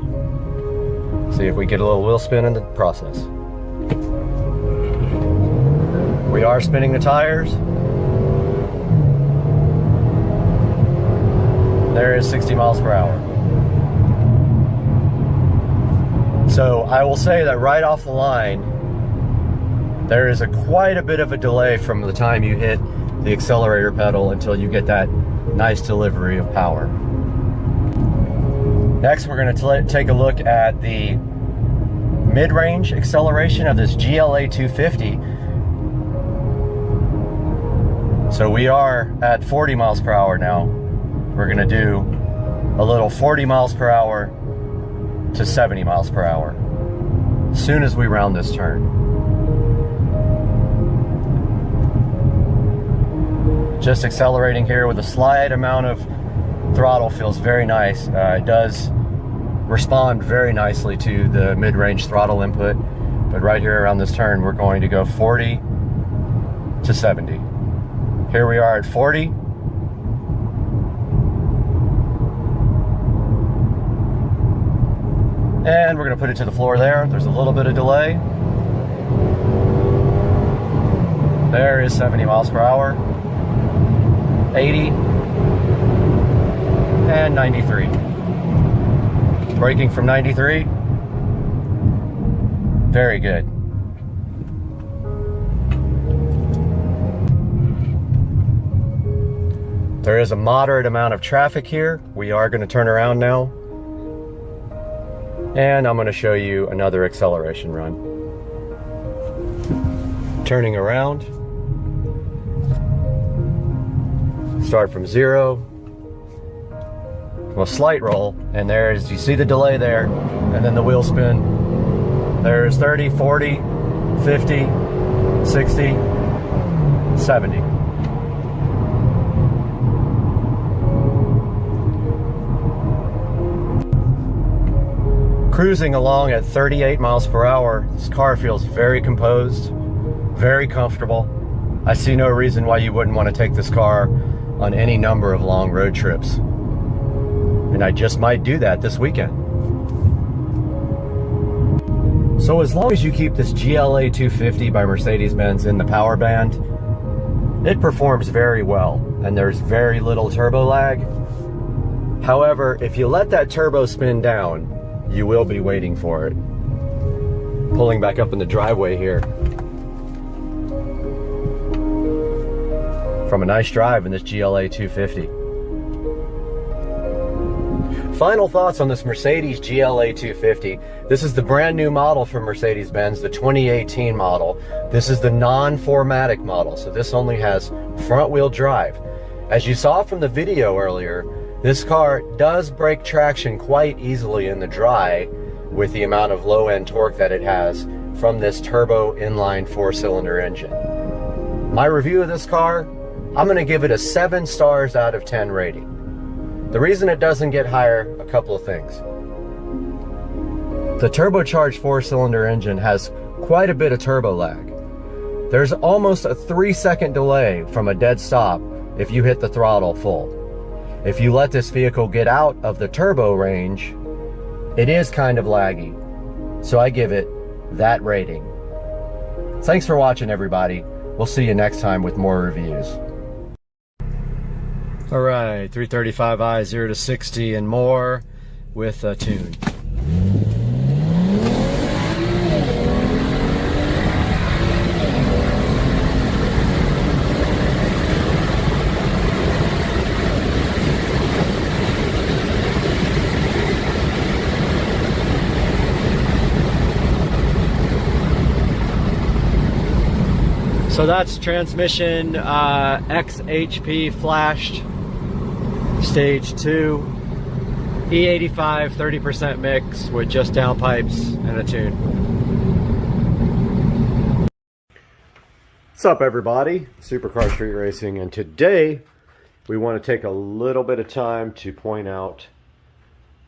See if we get a little wheel spin in the process. We are spinning the tires. There is 60 miles per hour. So I will say that right off the line, there is quite a bit of a delay from the time you hit the accelerator pedal until you get that nice delivery of power. Next, we're going to take a look at the mid-range acceleration of this GLA 250. So we are at 40 miles per hour now. We're going to do a little 40 miles per hour to 70 miles per hour as soon as we round this turn. Just accelerating here with a slight amount of throttle feels very nice. It does respond very nicely to the mid-range throttle input, but right here around this turn we're going to go 40 to 70. Here we are at 40. And we're going to put it to the floor there. There's a little bit of delay. There is 70 miles per hour, 80, and 93. Braking from 93. Very good. There is a moderate amount of traffic here. We are going to turn around now. And I'm going to show you another acceleration run. Turning around. Start from 0. Well, slight roll. And there's, you see the delay there. And then the wheel spin. There's 30, 40, 50, 60, 70. Cruising along at 38 miles per hour, this car feels very composed, very comfortable. I see no reason why you wouldn't want to take this car on any number of long road trips. And I just might do that this weekend. So as long as you keep this GLA 250 by Mercedes-Benz in the power band, it performs very well, and there's very little turbo lag. However, if you let that turbo spin down, you will be waiting for it. Pulling back up in the driveway here. From a nice drive in this GLA 250. Final thoughts on this Mercedes GLA 250. This is the brand new model from Mercedes-Benz, the 2018 model. This is the non-4MATIC model, so this only has front-wheel drive. As you saw from the video earlier, this car does break traction quite easily in the dry with the amount of low-end torque that it has from this turbo inline 4-cylinder engine. My review of this car, I'm going to give it a 7 stars out of 10 rating. The reason it doesn't get higher, a couple of things. The turbocharged 4-cylinder engine has quite a bit of turbo lag. There's almost a 3-second delay from a dead stop if you hit the throttle full. If you let this vehicle get out of the turbo range, it is kind of laggy. So I give it that rating. Thanks for watching, everybody. We'll see you next time with more reviews. All right, 335i 0 to 60 and more with a tune. So that's transmission XHP flashed, stage 2, E85 30% mix with just downpipes and a tune. What's up, everybody? Supercar Street Racing, and today we want to take a little bit of time to point out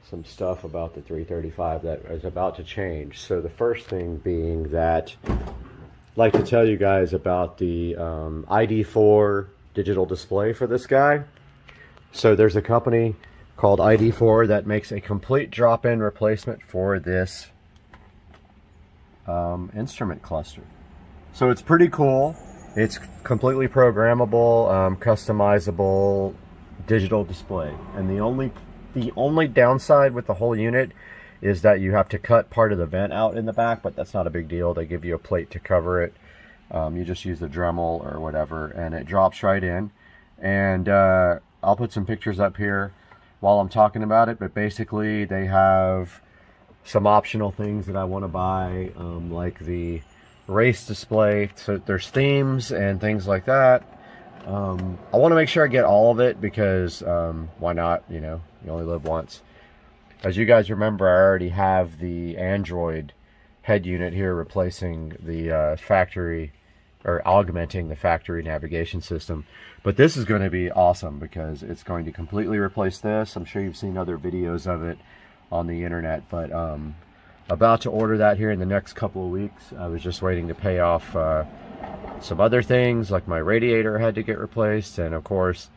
some stuff about the 335 that is about to change. So the first thing being that I'd like to tell you guys about the ID4 digital display for this guy. So there's a company called ID4 that makes a complete drop-in replacement for this instrument cluster. So it's pretty cool. It's completely programmable, customizable digital display. And the only downside with the whole unit is that you have to cut part of the vent out in the back, but that's not a big deal. They give you a plate to cover it. You just use the Dremel or whatever, and it drops right in. And I'll put some pictures up here while I'm talking about it, but basically they have some optional things that I want to buy, like the race display. So there's themes and things like that. I want to make sure I get all of it because why not? You know, you only live once. As you guys remember, I already have the Android head unit here replacing the factory, or augmenting the factory navigation system. But this is going to be awesome because it's going to completely replace this. I'm sure you've seen other videos of it on the internet, but about to order that here in the next couple of weeks. I was just waiting to pay off some other things, like my radiator had to get replaced, and of course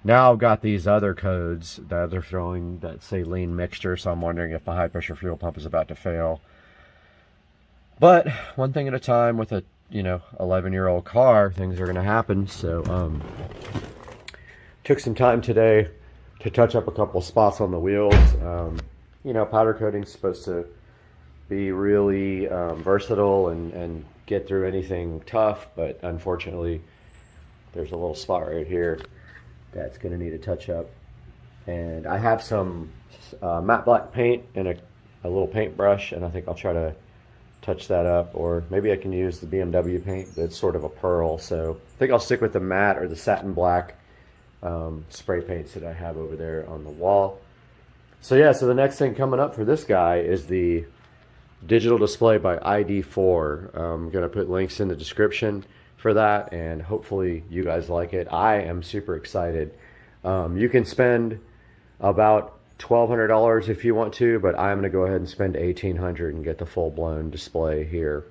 now I've got these other codes that they're throwing that say lean mixture, so I'm wondering if my high pressure fuel pump is about to fail. But one thing at a time. With a 11-year-old car, things are going to happen. So took some time today to touch up a couple spots on the wheels. Powder coating is supposed to be really versatile and get through anything tough, but unfortunately there's a little spot right here that's going to need a touch up. And I have some matte black paint and a little paintbrush, and I think I'll try to touch that up, or maybe I can use the BMW paint that's sort of a pearl. So I think I'll stick with the matte or the satin black spray paints that I have over there on the wall. So yeah, so the next thing coming up for this guy is the digital display by ID4. I'm going to put links in the description for that, and hopefully you guys like it. I am super excited. You can spend about $1,200 if you want to, but I'm going to go ahead and spend $1,800 and get the full-blown display here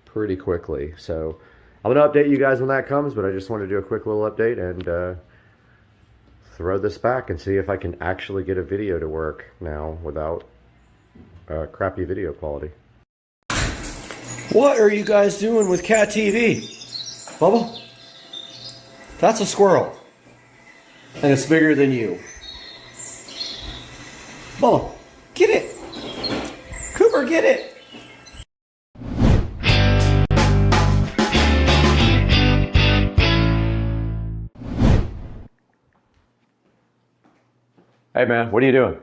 pretty quickly. So I'm going to update you guys when that comes, but I just want to do a quick little update and throw this back and see if I can actually get a video to work now without crappy video quality. What are you guys doing with Cat TV? Bubba? That's a squirrel. And it's bigger than you. Bubba, get it! Cooper, get it! Hey man, what are you doing?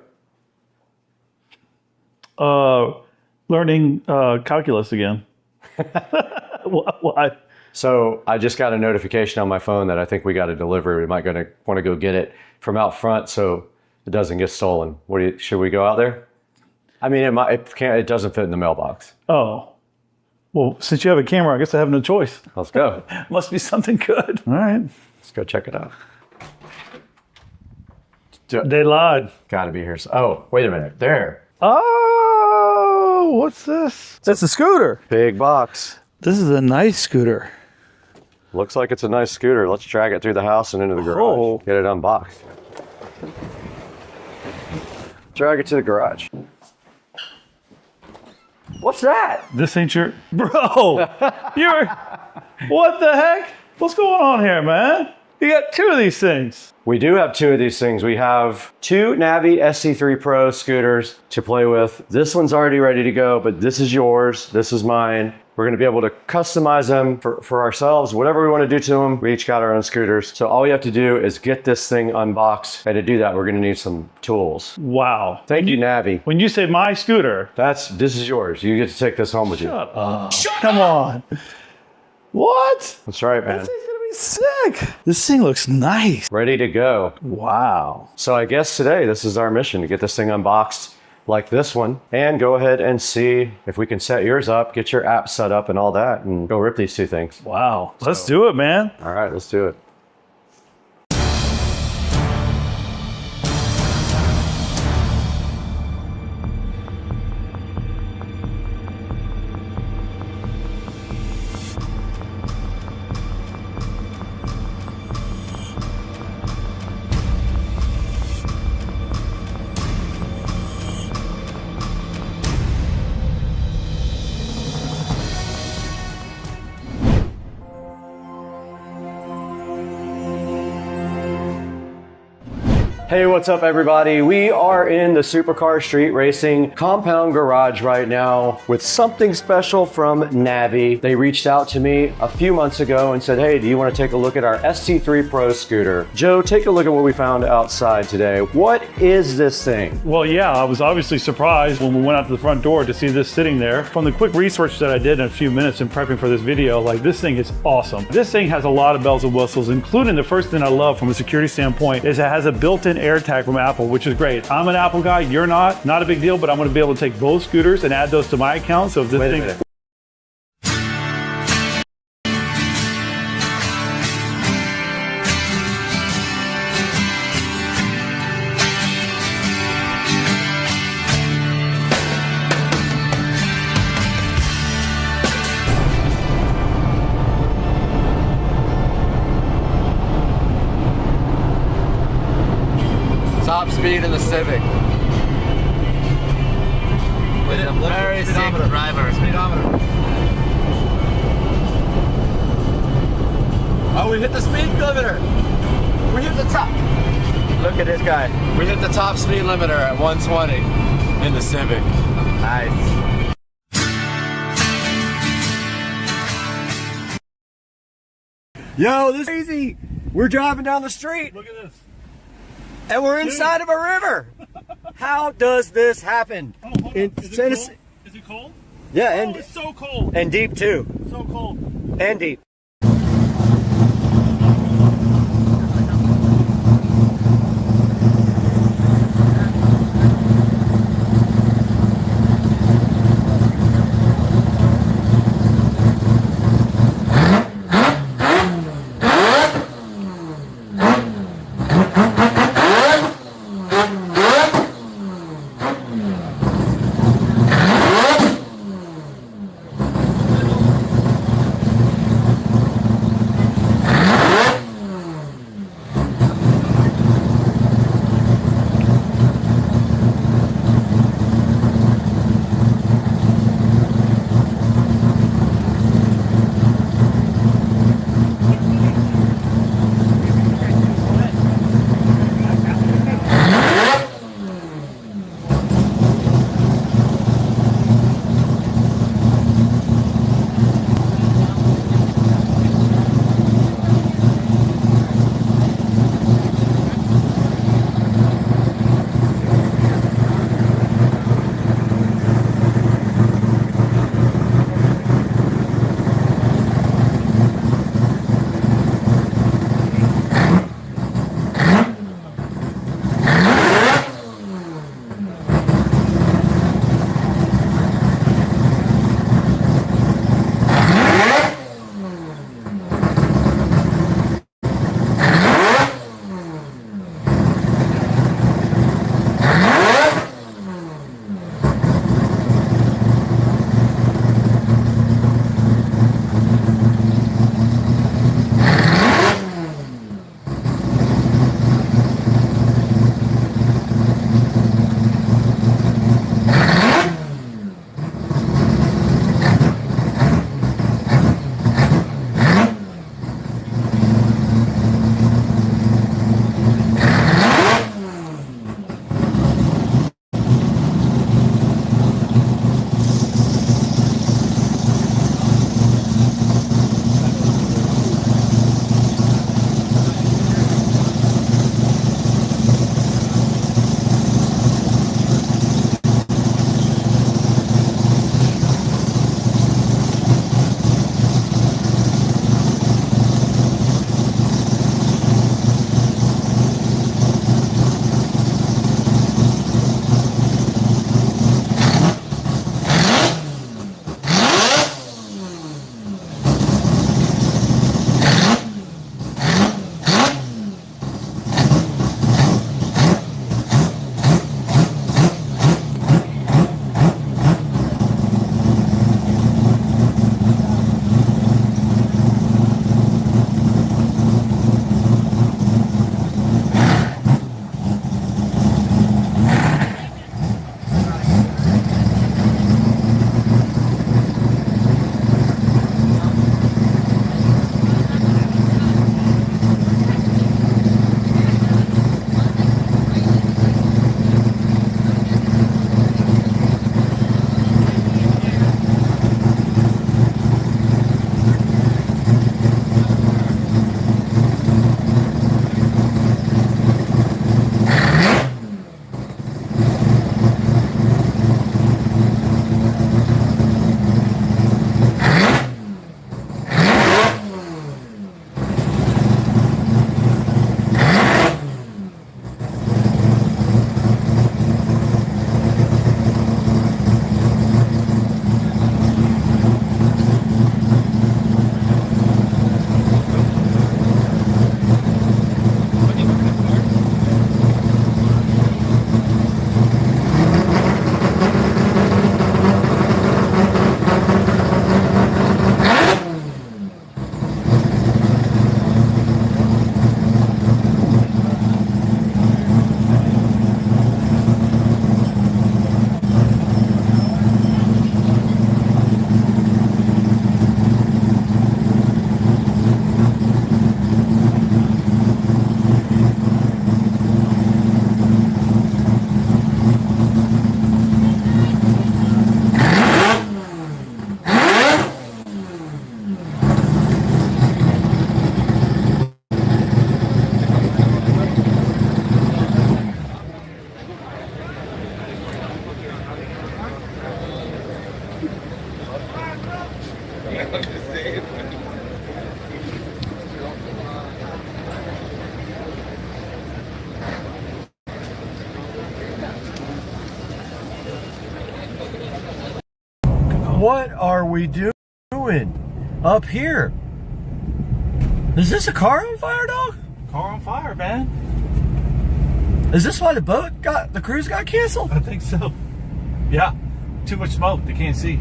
Learning calculus again. Why? So I just got a notification on my phone that I think we got a delivery. We might want to go get it from out front so it doesn't get stolen. Should we go out there? I mean, it doesn't fit in the mailbox. Oh. Well, since you have a camera, I guess I have no choice. Let's go. Must be something good. All right. Let's go check it out. They lied. Gotta be here. Oh, wait a minute. There. Oh, what's this? That's a scooter. Big box. This is a nice scooter. Looks like it's a nice scooter. Let's drag it through the house and into the garage. Oh. Get it unboxed. Drag it to the garage. What's that? This ain't your... Bro! What the heck? What's going on here, man? You got two of these things. We do have two of these things. We have two Navi SC3 Pro scooters to play with. This one's already ready to go, but this is yours. This is mine. We're going to be able to customize them for ourselves, whatever we want to do to them. We each got our own scooters. So all we have to do is get this thing unboxed. And to do that, we're going to need some tools. Wow. Thank you, Navi. When you say my scooter. This is yours. You get to take this home with you. Shut up. Come on. What? That's right, man. This thing's going to be sick. This thing looks nice. Ready to go. Wow. So I guess today, this is our mission, to get this thing unboxed like this one, and go ahead and see if we can set yours up, get your app set up and all that, and go rip these two things. Wow. Let's do it, man. All right, let's do it. Hey, what's up everybody? We are in the Supercar Street Racing compound garage right now with something special from Navi. They reached out to me a few months ago and said, hey, do you want to take a look at our ST3 Pro scooter? Joe, take a look at what we found outside today. What is this thing? Well, yeah, I was obviously surprised when we went out to the front door to see this sitting there. From the quick research that I did in a few minutes in prepping for this video, like, this thing is awesome. This thing has a lot of bells and whistles, including the first thing I love from a security standpoint is it has a built-in AirTag from Apple, which is great. I'm an Apple guy, you're not a big deal, but I'm going to be able to take both scooters and add those to my account. So if this thing... Top speed in the Civic. With a very safe driver. Speedometer. Oh, we hit the speed limiter. We hit the top. Look at this guy. We hit the top speed limiter at 120 in the Civic. Nice. Yo, this is crazy. We're driving down the street. Look at this. And we're inside of a river. How does this happen? Oh, is it cold? Is it cold? Yeah, oh, and it's so cold. And deep too. So cold. And deep. What are we doing up here? Is this a car on fire, dog? Car on fire, man. Is this why the cruise got canceled? I think so. Yeah, too much smoke. They can't see.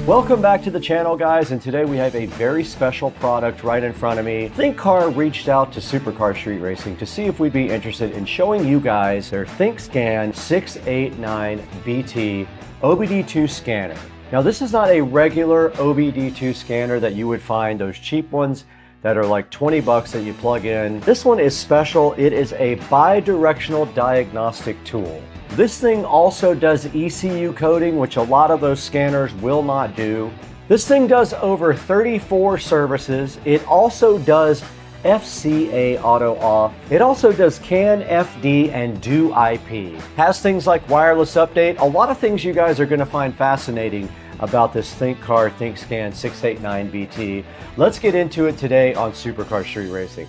Welcome back to the channel, guys, and today we have a very special product right in front of me. ThinkCar reached out to Supercar Street Racing to see if we'd be interested in showing you guys their ThinkScan 689BT OBD2 scanner. Now, this is not a regular OBD2 scanner that you would find, those cheap ones that are like 20 bucks that you plug in. This one is special. It is a bi-directional diagnostic tool. This thing also does ECU coding, which a lot of those scanners will not do. This thing does over 34 services. It also does FCA auto off. It also does CAN, FD, and do IP. Has things like wireless update. A lot of things you guys are gonna find fascinating about this ThinkCar ThinkScan 689BT. Let's get into it today on Supercar Street Racing.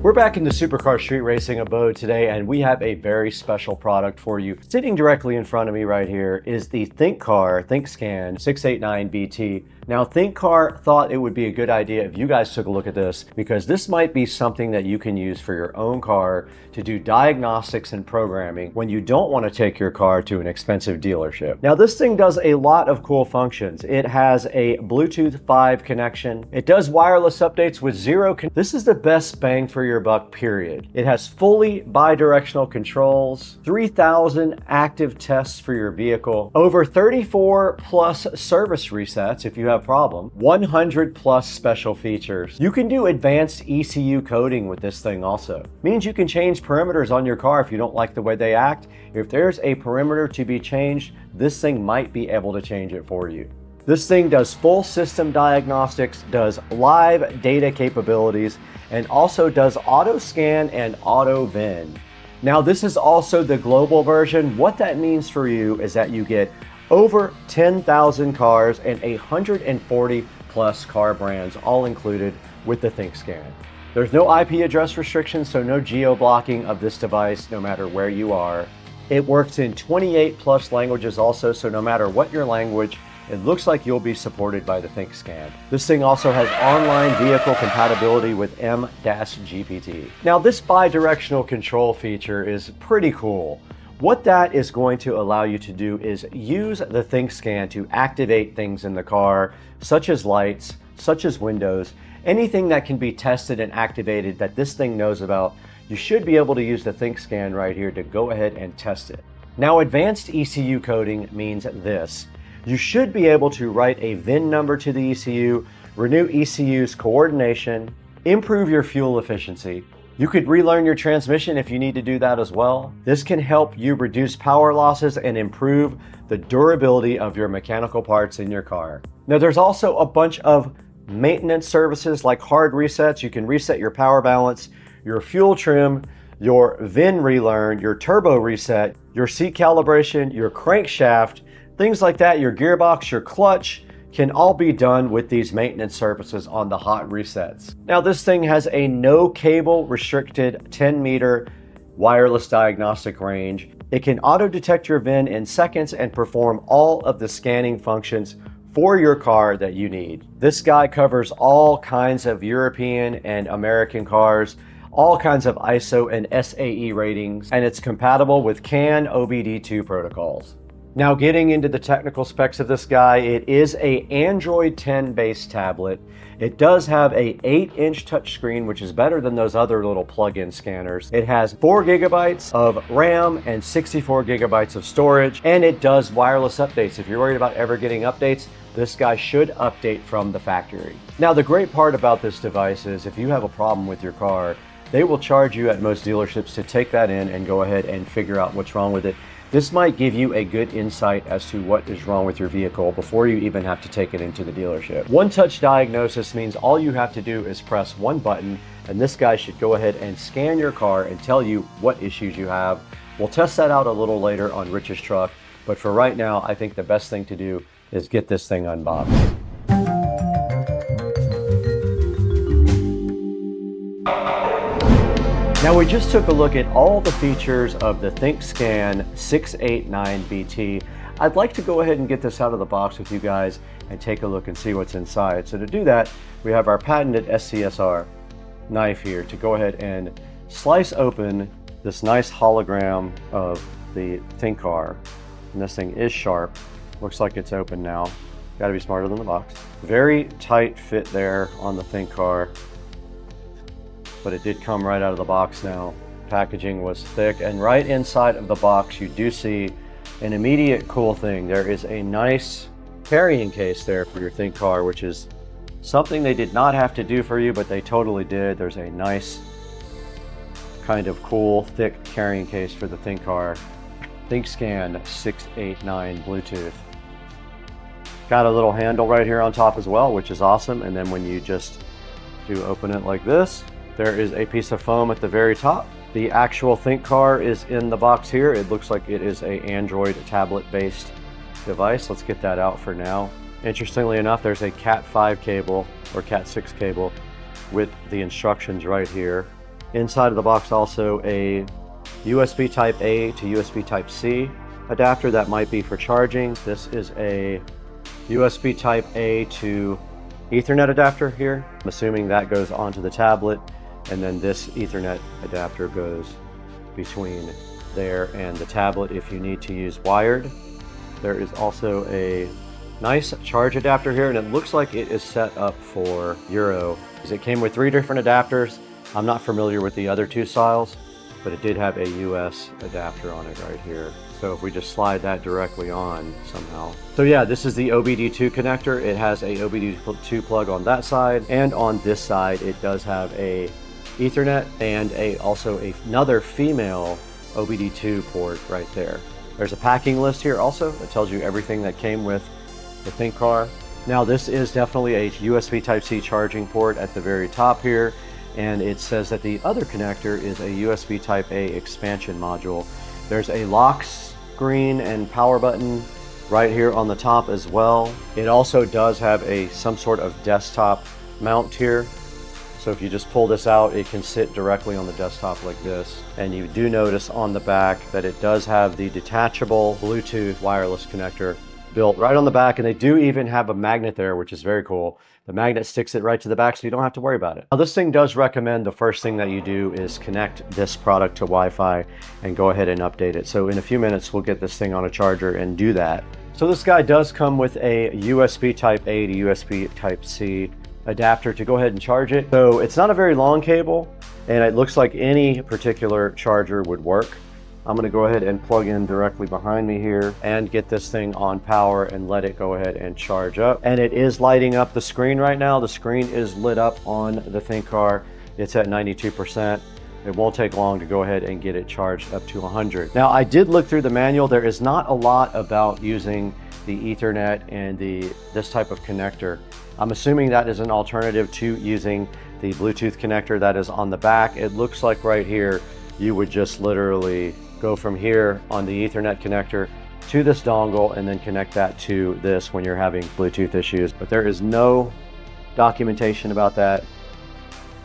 We're back in the Supercar Street Racing abode today, and we have a very special product for you. Sitting directly in front of me right here is the ThinkCar ThinkScan 689BT. Now, ThinkCar thought it would be a good idea if you guys took a look at this, because this might be something that you can use for your own car to do diagnostics and programming when you don't want to take your car to an expensive dealership. Now, this thing does a lot of cool functions. It has a Bluetooth 5 connection. It does wireless updates with This is the best bang for your buck, period. It has fully bi-directional controls, 3,000 active tests for your vehicle, over 34 plus service resets if you have a problem, 100 plus special features. You can do advanced ECU coding with this thing also. Means you can change perimeters on your car if you don't like the way they act. If there's a perimeter to be changed, this thing might be able to change it for you. This thing does full system diagnostics, does live data capabilities, and also does auto scan and auto VIN. Now, this is also the global version. What that means for you is that you get over 10,000 cars and 140 plus car brands all included with the ThinkScan. There's no IP address restrictions, so no geo-blocking of this device no matter where you are. It works in 28 plus languages also, so no matter what your language, it looks like you'll be supported by the ThinkScan. This thing also has online vehicle compatibility with M-GPT. Now, this bi-directional control feature is pretty cool. What that is going to allow you to do is use the ThinkScan to activate things in the car, such as lights, such as windows, anything that can be tested and activated that this thing knows about. You should be able to use the ThinkScan right here to go ahead and test it. Now, advanced ECU coding means this. You should be able to write a VIN number to the ECU, renew ECU's coordination, improve your fuel efficiency. You could relearn your transmission if you need to do that as well. This can help you reduce power losses and improve the durability of your mechanical parts in your car. Now, there's also a bunch of maintenance services like hard resets. You can reset your power balance, your fuel trim, your VIN relearn, your turbo reset, your seat calibration, your crankshaft, things like that, your gearbox, your clutch, can all be done with these maintenance services on the hot resets. Now, this thing has a no cable restricted 10-meter wireless diagnostic range. It can auto detect your VIN in seconds and perform all of the scanning functions for your car that you need. This guy covers all kinds of European and American cars, all kinds of ISO and SAE ratings, and it's compatible with CAN OBD2 protocols. Now getting into the technical specs of this guy, it is a Android 10 based tablet. It does have a 8-inch touchscreen, which is better than those other little plug-in scanners. It has 4 gigabytes of RAM and 64 gigabytes of storage, and it does wireless updates. If you're worried about ever getting updates, this guy should update from the factory. Now the great part about this device is if you have a problem with your car, they will charge you at most dealerships to take that in and go ahead and figure out what's wrong with it. This might give you a good insight as to what is wrong with your vehicle before you even have to take it into the dealership. One-touch diagnosis means all you have to do is press one button, and this guy should go ahead and scan your car and tell you what issues you have. We'll test that out a little later on Rich's truck, but for right now, I think the best thing to do is get this thing unboxed. Now we just took a look at all the features of the ThinkScan 689BT. I'd like to go ahead and get this out of the box with you guys and take a look and see what's inside. So to do that, we have our patented SCSR knife here to go ahead and slice open this nice hologram of the ThinkCar. And this thing is sharp. Looks like it's open now. Gotta be smarter than the box. Very tight fit there on the ThinkCar, but it did come right out of the box now. Packaging was thick, and right inside of the box you do see an immediate cool thing. There is a nice carrying case there for your ThinkCar, which is something they did not have to do for you, but they totally did. There's a nice kind of cool thick carrying case for the ThinkCar. ThinkScan 689 Bluetooth. Got a little handle right here on top as well, which is awesome. And then when you just do open it like this, there is a piece of foam at the very top. The actual ThinkCar is in the box here. It looks like it is an Android tablet-based device. Let's get that out for now. Interestingly enough, there's a Cat 5 cable or Cat 6 cable with the instructions right here. Inside of the box also a USB Type A to USB Type C adapter that might be for charging. This is a USB Type A to Ethernet adapter here. I'm assuming that goes onto the tablet, and then this Ethernet adapter goes between there and the tablet if you need to use wired. There is also a nice charge adapter here, and it looks like it is set up for Euro. It came with 3 different adapters. I'm not familiar with the other 2 styles, but it did have a US adapter on it right here. So if we just slide that directly on somehow. So yeah, this is the OBD2 connector. It has a OBD2 plug on that side, and on this side it does have a Ethernet and also another female OBD2 port right there. There's a packing list here also that tells you everything that came with the ThinkCar. Now this is definitely a USB Type-C charging port at the very top here, and it says that the other connector is a USB Type-A expansion module. There's a lock screen and power button right here on the top as well. It also does have some sort of desktop mount here. So if you just pull this out, it can sit directly on the desktop like this. And you do notice on the back that it does have the detachable Bluetooth wireless connector built right on the back, and they do even have a magnet there, which is very cool. The magnet sticks it right to the back, so you don't have to worry about it. Now this thing does recommend the first thing that you do is connect this product to Wi-Fi and go ahead and update it. So in a few minutes, we'll get this thing on a charger and do that. So this guy does come with a USB Type-A to USB Type-C adapter to go ahead and charge it. So it's not a very long cable, and it looks like any particular charger would work. I'm going to go ahead and plug in directly behind me here and get this thing on power and let it go ahead and charge up. And it is lighting up the screen right now. The screen is lit up on the ThinkCar. It's at 92%. It won't take long to go ahead and get it charged up to 100. Now I did look through the manual. There is not a lot about using the Ethernet and this type of connector. I'm assuming that is an alternative to using the Bluetooth connector that is on the back. It looks like right here you would just literally go from here on the Ethernet connector to this dongle and then connect that to this when you're having Bluetooth issues. But there is no documentation about that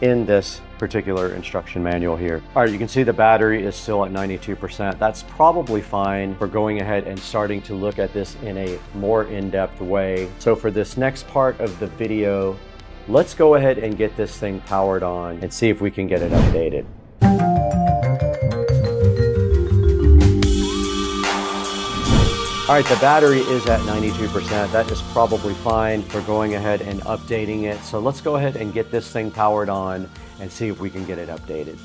in this particular instruction manual here. All right, you can see the battery is still at 92%. That's probably fine for going ahead and starting to look at this in a more in-depth way. So for this next part of the video, let's go ahead and get this thing powered on and see if we can get it updated. All right, the battery is at 92%. That is probably fine for going ahead and updating it. So let's go ahead and get this thing powered on and see if we can get it updated.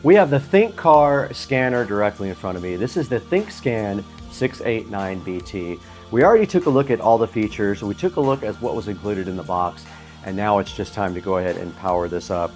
We have the ThinkCar scanner directly in front of me. This is the ThinkScan 689BT. We already took a look at all the features. We took a look at what was included in the box, and now it's just time to go ahead and power this up.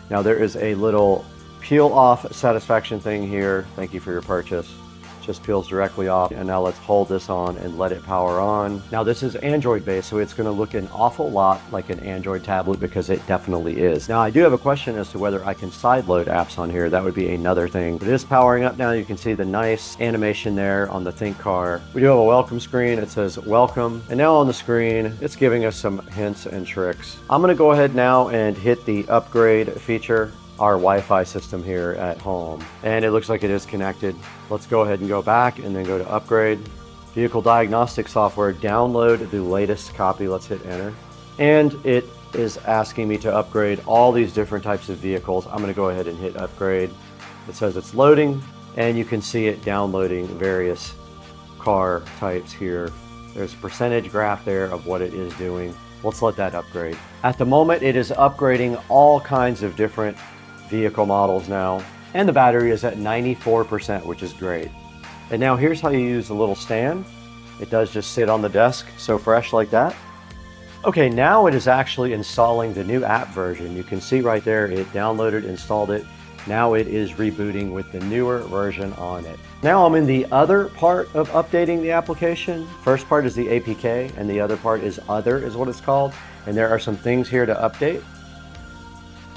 Now there is a little peel off satisfaction thing here. Thank you for your purchase. Just peels directly off, and now let's hold this on and let it power on. Now this is Android based, so it's going to look an awful lot like an Android tablet, because it definitely is. Now I do have a question as to whether I can sideload apps on here. That would be another thing. It is powering up now. You can see the nice animation there on the ThinkCar. We do have a welcome screen. It says welcome, and now on the screen it's giving us some hints and tricks. I'm going to go ahead now and hit the upgrade feature, our Wi-Fi system here at home, and it looks like it is connected. Let's go ahead and go back and then go to upgrade. Vehicle diagnostic software, download the latest copy. Let's hit enter, and it is asking me to upgrade all these different types of vehicles. I'm going to go ahead and hit upgrade. It says it's loading, and you can see it downloading various car types here. There's a percentage graph there of what it is doing. Let's let that upgrade. At the moment it is upgrading all kinds of different vehicle models now, and the battery is at 94%, which is great. And now here's how you use the little stand. It does just sit on the desk, so fresh like that. Okay, now it is actually installing the new app version. You can see right there, it downloaded, installed it. Now it is rebooting with the newer version on it. Now I'm in the other part of updating the application. First part is the APK, and the other part is other, is what it's called. And there are some things here to update.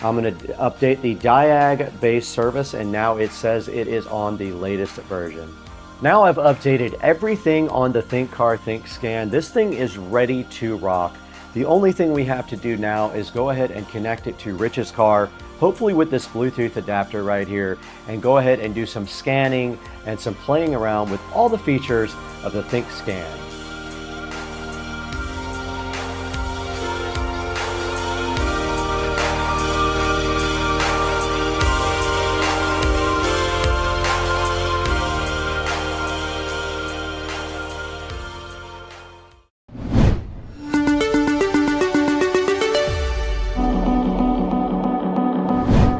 I'm going to update the Diag-based service, and now it says it is on the latest version. Now I've updated everything on the ThinkCar ThinkScan. This thing is ready to rock. The only thing we have to do now is go ahead and connect it to Rich's car, hopefully with this Bluetooth adapter right here, and go ahead and do some scanning and some playing around with all the features of the ThinkScan.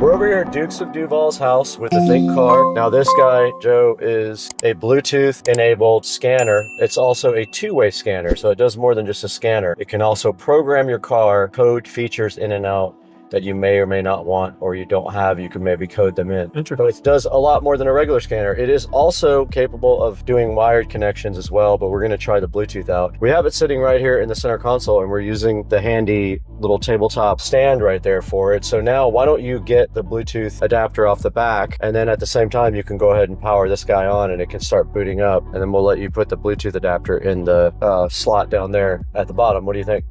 We're over here at Dukes of Duval's house with the ThinkCar. Now this guy, Joe, is a Bluetooth enabled scanner. It's also a two-way scanner, so it does more than just a scanner. It can also program your car, code features in and out that you may or may not want, or you don't have. You can maybe code them in. So it does a lot more than a regular scanner. It is also capable of doing wired connections as well, but we're going to try the Bluetooth out. We have it sitting right here in the center console, and we're using the handy little tabletop stand right there for it. So now why don't you get the Bluetooth adapter off the back, and then at the same time you can go ahead and power this guy on, and it can start booting up, and then we'll let you put the Bluetooth adapter in the slot down there at the bottom. What do you think?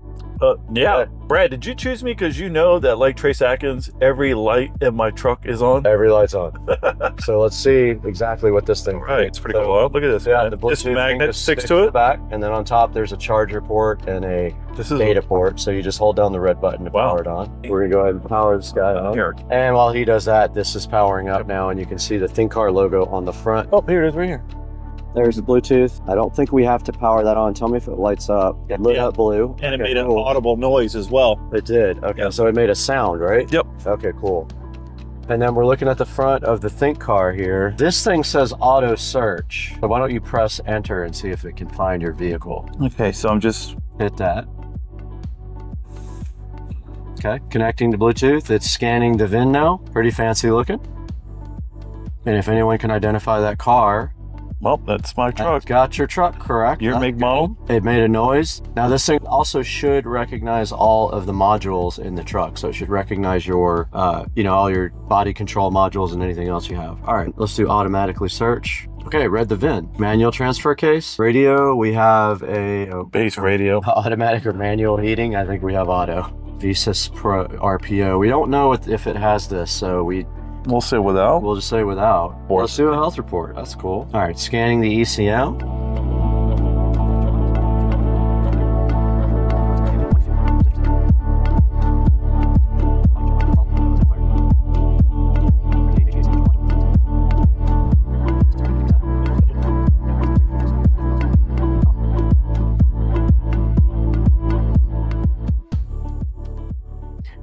Yeah. Brad, did you choose me because you know that, like Trace Atkins, every light in my truck is on? Every light's on. So let's see exactly what this thing Right, it's pretty cool. Look at this. Yeah, the Bluetooth this magnet sticks to the it. back, and then on top there's a charger port and a data port. So you just hold down the red button to power it on. We're gonna go ahead and power this guy on. Here. And while he does that, this is powering up now, and you can see the ThinkCar logo on the front. Oh, here it is right here. There's the Bluetooth. I don't think we have to power that on. Tell me if it lights up. It lit up blue. And it made an audible noise as well. It did. Okay, so it made a sound, right? Yep. Okay, cool. And then we're looking at the front of the ThinkCar here. This thing says auto search. So why don't you press enter and see if it can find your vehicle? Okay, so I'm just... Hit that. Okay, connecting to Bluetooth. It's scanning the VIN now. Pretty fancy looking. And if anyone can identify that car... Well, that's my truck. Got your truck, correct. Your make model? It made a noise. Now this thing also should recognize all of the modules in the truck. So it should recognize your, you know, all your body control modules and anything else you have. All right, let's do automatically search. Okay, read the VIN. Manual transfer case. Radio, we have a... base radio. Automatic or manual heating. I think we have auto. VESA Pro RPO. We don't know if it has this, so we'll say without. We'll just say without. Let's do a health report. That's cool. All right, scanning the ECM.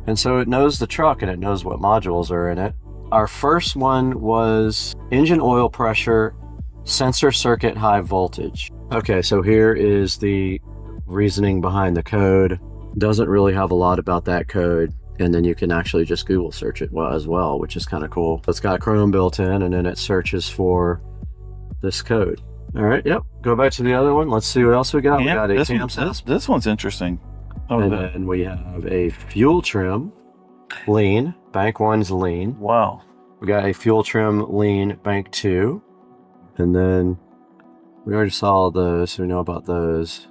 And so it knows the truck and it knows what modules are in it. Our first one was engine oil pressure, sensor circuit high voltage. Okay, so here is the reasoning behind the code. Doesn't really have a lot about that code. And then you can actually just Google search it as well, which is kind of cool. It's got Chrome built in, and then it searches for this code. All right, yep. Go back to the other one. Let's see what else we got. Yeah, we got this one's interesting. And then we have a fuel trim lean. Bank 1's lean. Wow. We got a fuel trim lean bank 2. And then we already saw those, so we know about those.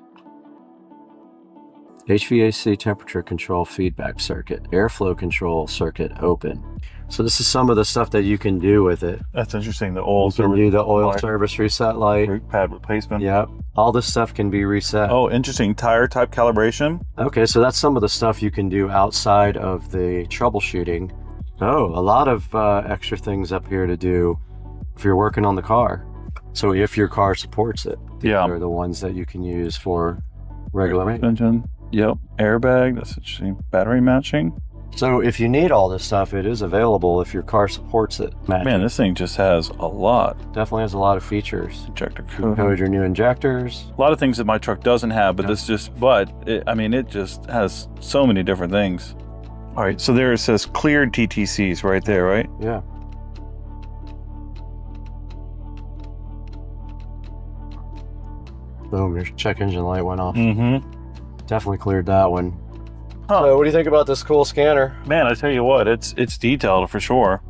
HVAC temperature control feedback circuit, airflow control circuit open. So this is some of the stuff that you can do with it. That's interesting. The oil service. You can do the oil service reset light. Brake pad replacement. Yep. All this stuff can be reset. Oh, interesting. Tire type calibration. Okay, so that's some of the stuff you can do outside of the troubleshooting. Oh, a lot of extra things up here to do if you're working on the car. So if your car supports it, these are the ones that you can use for regular maintenance. Engine. Yep, airbag, that's interesting. Battery matching. So if you need all this stuff, it is available if your car supports it. Man, this thing just has a lot. Definitely has a lot of features. Injector code. Code your new injectors. A lot of things that my truck doesn't have, but this just, it just has so many different things. All right, so there it says cleared TTCs right there, right? Yeah. Boom, your check engine light went off. Mm-hmm. Definitely cleared that one. So what do you think about this cool scanner? Man, I tell you what, it's detailed for sure.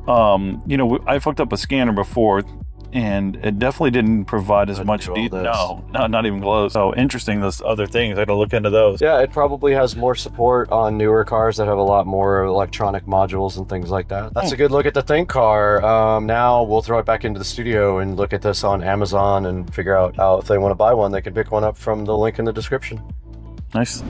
You know, I fucked up a scanner before, and it definitely didn't provide as much detail. No, not even close. So interesting, those other things. I gotta look into those. Yeah, it probably has more support on newer cars that have a lot more electronic modules and things like that. That's a good look at the Think car. Now we'll throw it back into the studio and look at this on Amazon and figure out how, if they want to buy one, they can pick one up from the link in the description. Nice.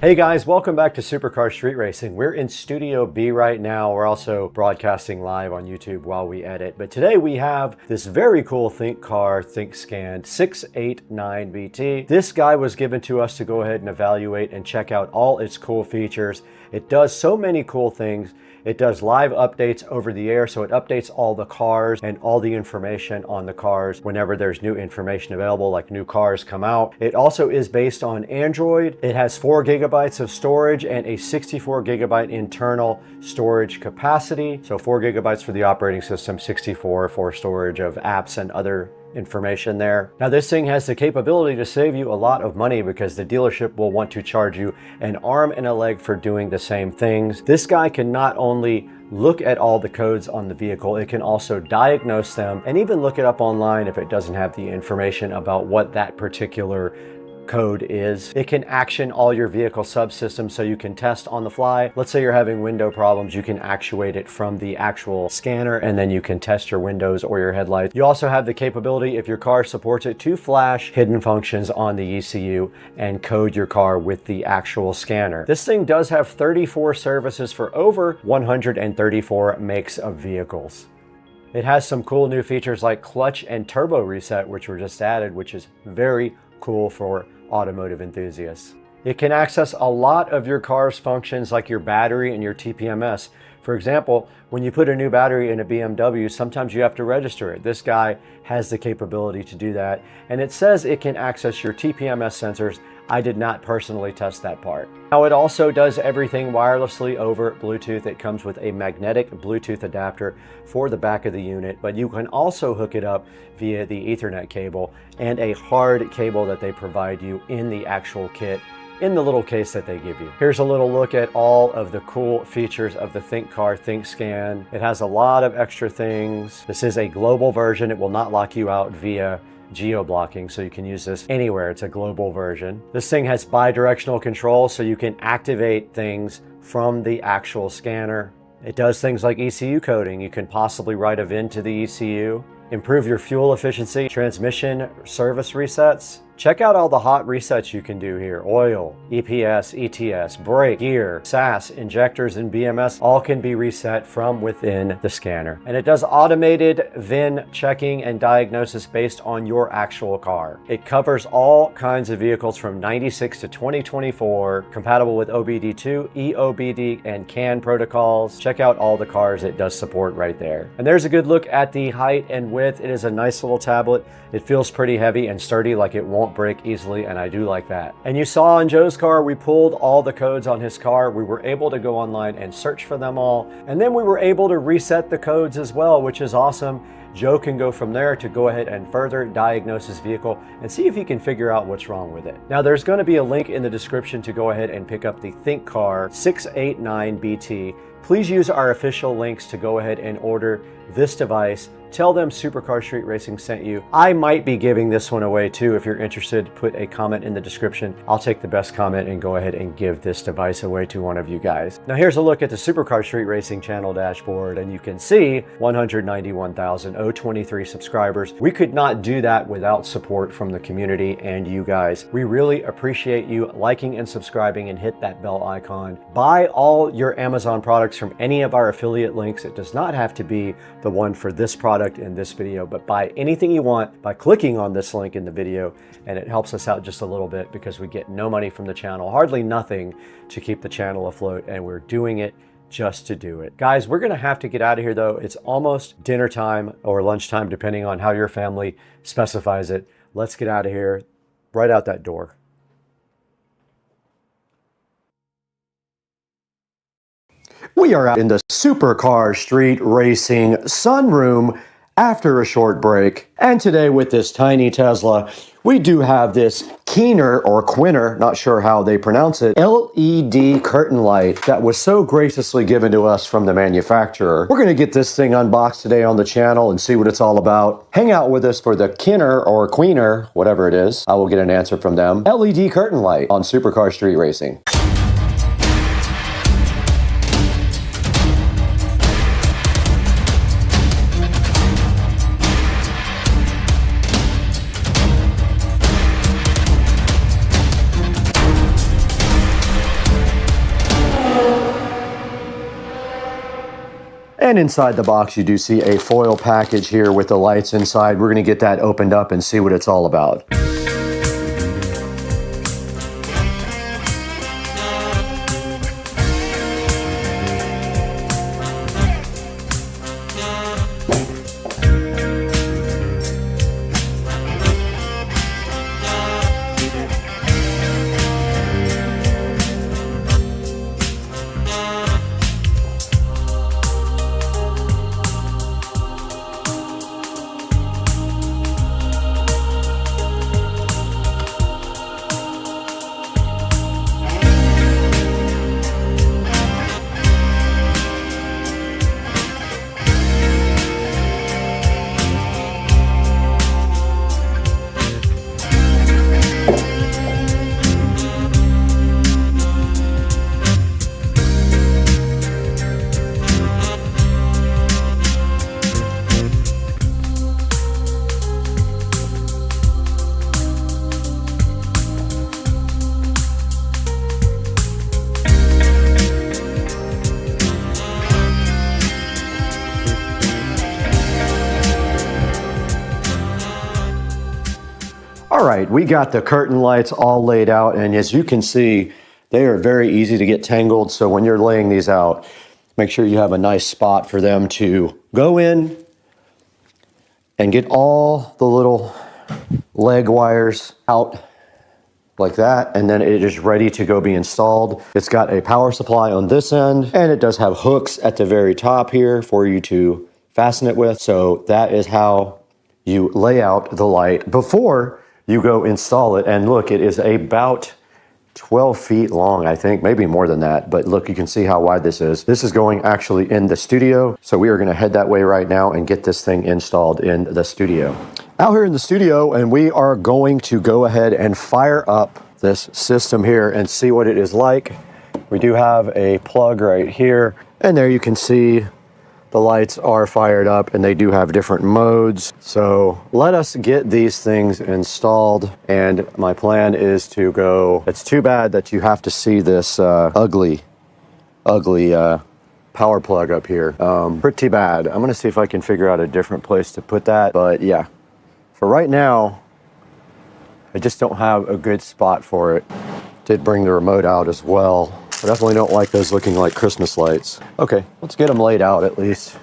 Hey guys, welcome back to Supercar Street Racing. We're in Studio B right now. We're also broadcasting live on YouTube while we edit. But today we have this very cool Think Car ThinkScan 689BT. This guy was given to us to go ahead and evaluate and check out all its cool features. It does so many cool things. It does live updates over the air, so it updates all the cars and all the information on the cars whenever there's new information available, like new cars come out. It also is based on Android. It has 4 gigabytes of storage and a 64 gigabyte internal storage capacity. So 4 gigabytes for the operating system, 64 for storage of apps and other information there. Now this thing has the capability to save you a lot of money because the dealership will want to charge you an arm and a leg for doing the same things. This guy can not only look at all the codes on the vehicle, it can also diagnose them and even look it up online if it doesn't have the information about what that particular code is. It can action all your vehicle subsystems so you can test on the fly. Let's say you're having window problems, you can actuate it from the actual scanner and then you can test your windows or your headlights. You also have the capability, if your car supports it, to flash hidden functions on the ECU and code your car with the actual scanner. This thing does have 34 services for over 134 makes of vehicles. It has some cool new features like clutch and turbo reset, which were just added, which is very cool for automotive enthusiasts. It can access a lot of your car's functions like your battery and your TPMS. For example, when you put a new battery in a BMW, sometimes you have to register it. This guy has the capability to do that. And it says it can access your TPMS sensors. I did not personally test that part. Now it also does everything wirelessly over Bluetooth. It comes with a magnetic Bluetooth adapter for the back of the unit, but you can also hook it up via the Ethernet cable and a hard cable that they provide you in the actual kit in the little case that they give you. Here's a little look at all of the cool features of the Think Car ThinkScan. It has a lot of extra things. This is a global version. It will not lock you out via geo-blocking, so you can use this anywhere. It's a global version. This thing has bi-directional control, so you can activate things from the actual scanner. It does things like ECU coding. You can possibly write a VIN to the ECU, improve your fuel efficiency, transmission service resets. Check out all the hot resets you can do here. Oil, EPS, ETS, brake, gear, SAS, injectors, and BMS all can be reset from within the scanner. And it does automated VIN checking and diagnosis based on your actual car. It covers all kinds of vehicles from 96 to 2024, compatible with OBD2, EOBD, and CAN protocols. Check out all the cars it does support right there. And there's a good look at the height and width. It is a nice little tablet. It feels pretty heavy and sturdy, like it won't break easily, and I do like that. And you saw on Joe's car, we pulled all the codes on his car. We were able to go online and search for them all, and then we were able to reset the codes as well, which is awesome. Joe can go from there to go ahead and further diagnose his vehicle and see if he can figure out what's wrong with it. Now, there's going to be a link in the description to go ahead and pick up the ThinkCar 689BT. Please use our official links to go ahead and order this device. Tell them Supercar Street Racing sent you. I might be giving this one away too. If you're interested, put a comment in the description. I'll take the best comment and go ahead and give this device away to one of you guys. Now here's a look at the Supercar Street Racing channel dashboard, and you can see 191,023 subscribers. We could not do that without support from the community and you guys. We really appreciate you liking and subscribing, and hit that bell icon. Buy all your Amazon products from any of our affiliate links. It does not have to be the one for this product in this video, but buy anything you want by clicking on this link in the video, and it helps us out just a little bit because we get no money from the channel, hardly nothing, to keep the channel afloat, and we're doing it just to do it. Guys, we're gonna have to get out of here though. It's almost dinner time or lunchtime, depending on how your family specifies it. Let's get out of here, right out that door. We are out in the Supercar Street Racing sunroom after a short break. And today with this tiny Tesla, we do have this Keener or Quinner, not sure how they pronounce it, LED curtain light that was so graciously given to us from the manufacturer. We're gonna get this thing unboxed today on the channel and see what it's all about. Hang out with us for the Keener or Queener, whatever it is. I will get an answer from them. LED curtain light on Supercar Street Racing. And inside the box, you do see a foil package here with the lights inside. We're going to get that opened up and see what it's all about. All right, we got the curtain lights all laid out, and as you can see, they are very easy to get tangled. So when you're laying these out, make sure you have a nice spot for them to go in and get all the little leg wires out like that, and then it is ready to go be installed. It's got a power supply on this end, and it does have hooks at the very top here for you to fasten it with. So that is how you lay out the light before you go install it. And look, it is about 12 feet long, I think, maybe more than that. But look, you can see how wide this is. This is going actually in the studio. So we are gonna head that way right now and get this thing installed in the studio. Out here in the studio, and we are going to go ahead and fire up this system here and see what it is like. We do have a plug right here, and there you can see the lights are fired up and they do have different modes. So let us get these things installed, and my plan is to go. It's too bad that you have to see this ugly power plug up here. Pretty bad. I'm gonna see if I can figure out a different place to put that, but yeah, for right now I just don't have a good spot for it. Did bring the remote out as well. I definitely don't like those looking like Christmas lights. Okay, let's get them laid out at least.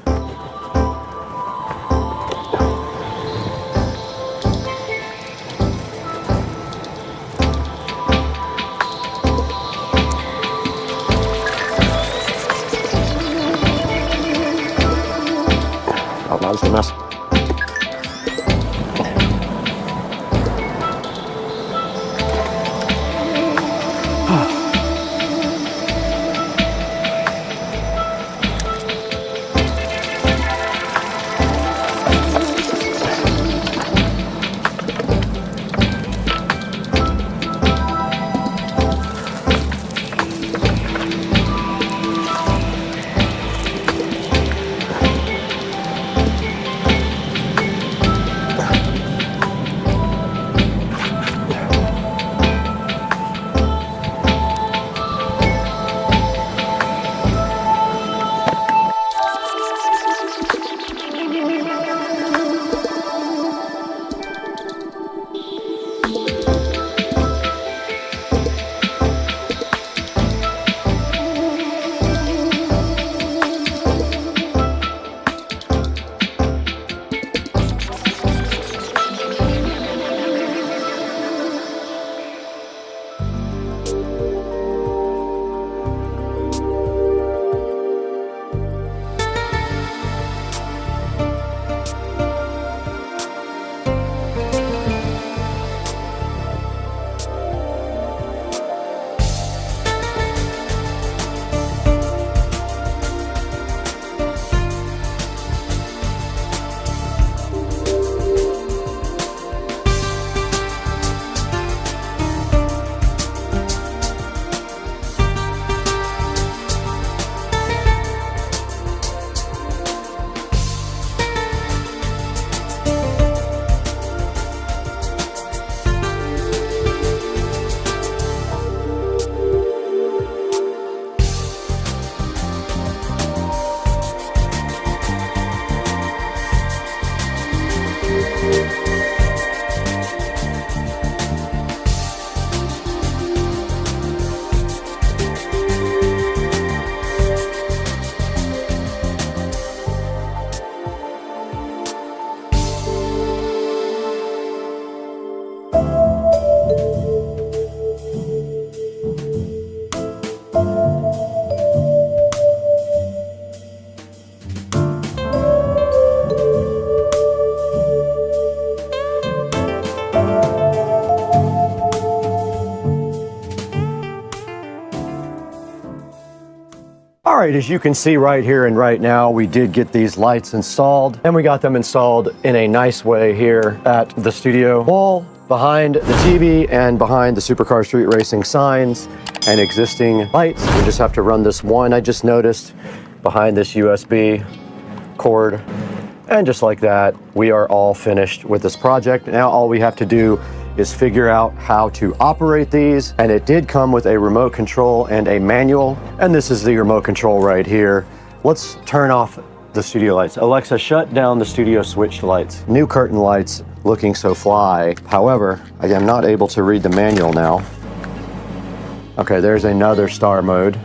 Oh, that was a mess. All right, as you can see right here and right now, we did get these lights installed, and we got them installed in a nice way here at the studio wall, behind the TV and behind the Supercar Street Racing signs and existing lights. We just have to run this one, I just noticed, behind this USB cord. And just like that, we are all finished with this project. Now all we have to do is figure out how to operate these, and it did come with a remote control and a manual, and this is the remote control right here. Let's turn off the studio lights. Alexa, shut down the studio switched lights. New curtain lights, looking so fly. However, I am not able to read the manual now. Okay, there's another star mode.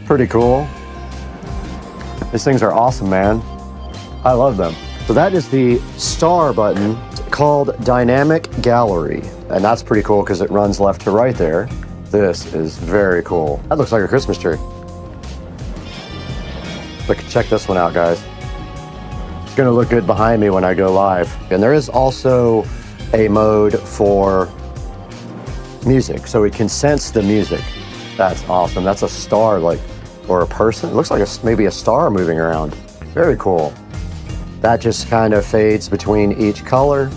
Pretty cool. These things are awesome, man. I love them. So that is the star button, called Dynamic Gallery, and that's pretty cool because it runs left to right there. This is very cool. That looks like a Christmas tree. Look, check this one out, guys. It's gonna look good behind me when I go live. And there is also a mode for music, so it can sense the music. That's awesome. That's a star, like, or a person. It looks like maybe a star moving around. Very cool. That just kind of fades between each color.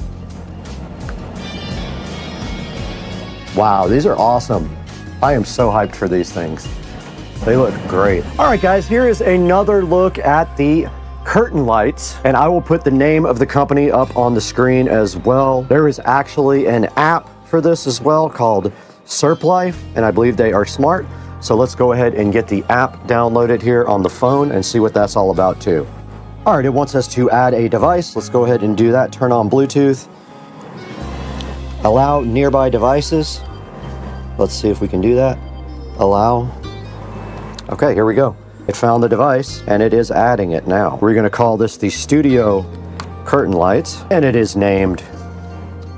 Wow, these are awesome. I am so hyped for these things. They look great. All right, guys, here is another look at the curtain lights, and I will put the name of the company up on the screen as well. There is actually an app for this as well called SerpLife, and I believe they are smart. So let's go ahead and get the app downloaded here on the phone and see what that's all about too. All right, it wants us to add a device. Let's go ahead and do that. Turn on Bluetooth. Allow nearby devices. Let's see if we can do that. Allow. Okay, here we go. It found the device and it is adding it now. We're gonna call this the Studio Curtain Lights, and it is named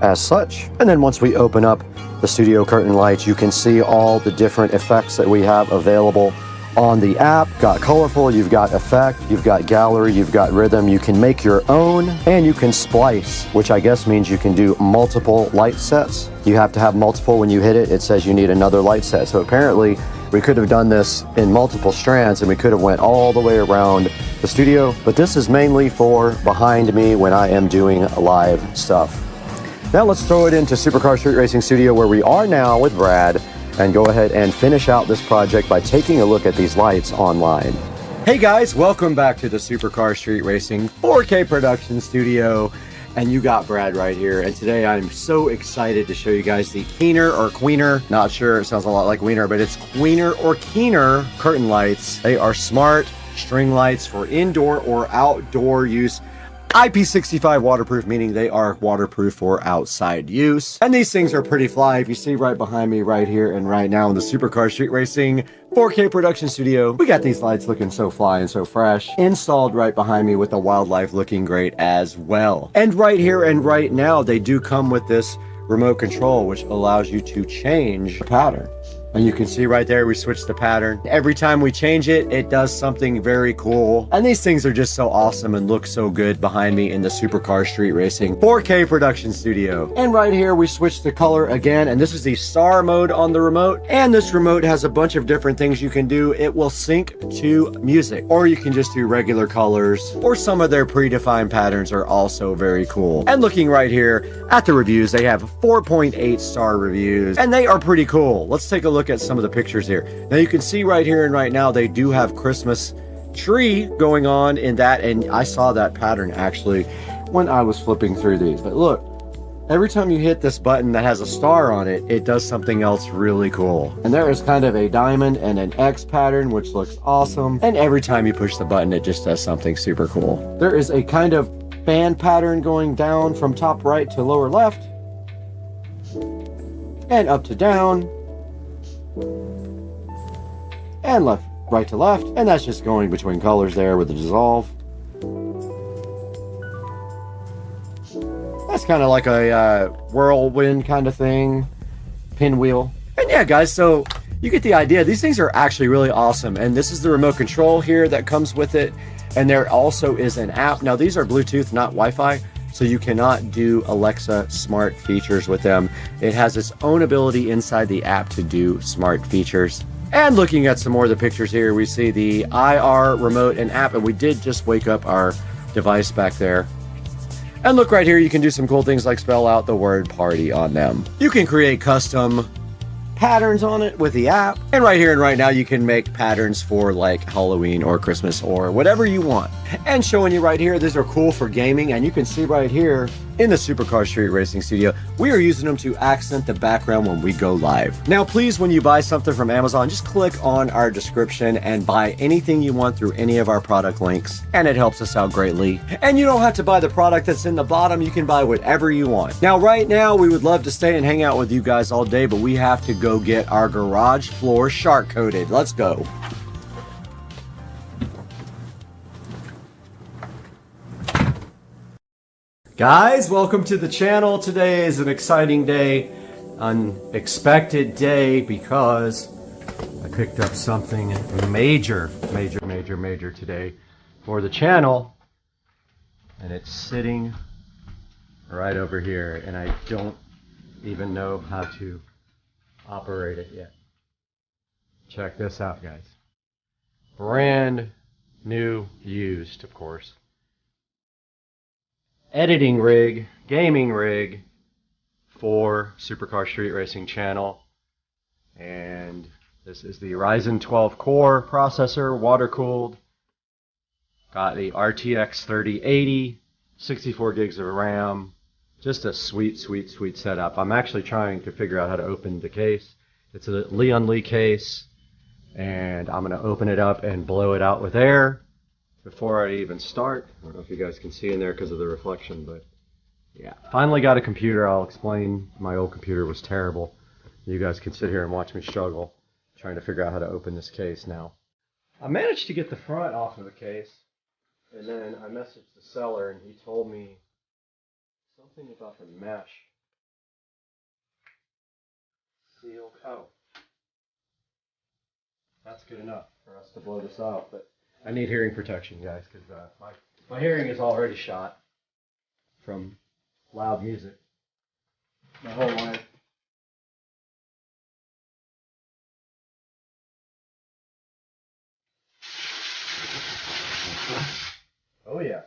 as such. And then once we open up the Studio Curtain Lights, you can see all the different effects that we have available on the app. Got colorful, you've got effect, you've got gallery, you've got rhythm. You can make your own, and you can splice, which I guess means you can do multiple light sets. You have to have multiple. When you hit it, it says you need another light set. So apparently we could have done this in multiple strands and we could have went all the way around the studio, but this is mainly for behind me when I am doing live stuff. Now let's throw it into Supercar Street Racing Studio, where we are now with Brad, and go ahead and finish out this project by taking a look at these lights online. Hey guys, welcome back to the Supercar Street Racing 4K production studio. And you got Brad right here. And today I'm so excited to show you guys the Keener or Queener. Not sure, it sounds a lot like Wiener, but it's Queener or Keener curtain lights. They are smart string lights for indoor or outdoor use. IP65 waterproof, meaning they are waterproof for outside use. And these things are pretty fly. If you see right behind me right here and right now in the Supercar Street Racing 4K production studio, we got these lights looking so fly and so fresh, installed right behind me with the wildlife looking great as well. And right here and right now, they do come with this remote control, which allows you to change the pattern. And you can see right there, we switched the pattern. Every time we change it, it does something very cool. And these things are just so awesome and look so good behind me in the Supercar Street Racing 4K production studio. And right here, we switched the color again. And this is the star mode on the remote. And this remote has a bunch of different things you can do. It will sync to music, or you can just do regular colors, or some of their predefined patterns are also very cool. And looking right here at the reviews, they have 4.8 star reviews, and they are pretty cool. Let's take a look at some of the pictures here. Now you can see right here and right now they do have Christmas tree going on in that, and I saw that pattern actually when I was flipping through these. But look, every time you hit this button that has a star on it, it does something else really cool. And there is kind of a diamond and an X pattern, which looks awesome. And every time you push the button, it just does something super cool. There is a kind of band pattern going down from top right to lower left, and up to down, and left, right to left, and that's just going between colors there with the dissolve. That's kind of like a whirlwind kind of thing, pinwheel. And yeah, guys, so you get the idea. These things are actually really awesome, and this is the remote control here that comes with it, and there also is an app. Now these are Bluetooth, not Wi-Fi, so you cannot do Alexa smart features with them. It has its own ability inside the app to do smart features. And looking at some more of the pictures here, we see the IR remote and app, and we did just wake up our device back there. And look right here, you can do some cool things like spell out the word party on them. You can create custom patterns on it with the app. And right here and right now, you can make patterns for like Halloween or Christmas or whatever you want. And showing you right here, these are cool for gaming. And you can see right here in the Supercar Street Racing Studio, we are using them to accent the background when we go live. Now, please, when you buy something from Amazon, just click on our description and buy anything you want through any of our product links, and it helps us out greatly. And you don't have to buy the product that's in the bottom. You can buy whatever you want. Now, right now, we would love to stay and hang out with you guys all day, but we have to go get our garage floor shark coated. Let's go. Guys, welcome to the channel. Today is an exciting day, unexpected day, because I picked up something major today for the channel, and it's sitting right over here, and I don't even know how to operate it yet. Check this out, guys. Brand new, used, of course. Editing rig, gaming rig for Supercar Street Racing channel, and This is the Ryzen 12 core processor, water cooled. Got the RTX 3080, 64 gigs of RAM. Just a sweet, sweet, sweet setup. I'm actually trying to figure out how to open the case. It's a Leon Lee case, and I'm going to open it up and blow it out with air before I even start. I don't know if you guys can see in there because of the reflection, but yeah. Finally got a computer. I'll explain. My old computer was terrible. You guys can sit here and watch me struggle trying to figure out how to open this case now. I managed to get the front off of the case, and then I messaged the seller, and he told me something about the mesh. Sealed. Oh. That's good enough for us to blow this out, but I need hearing protection, guys, because my hearing is already shot from loud music my whole life. Oh yeah.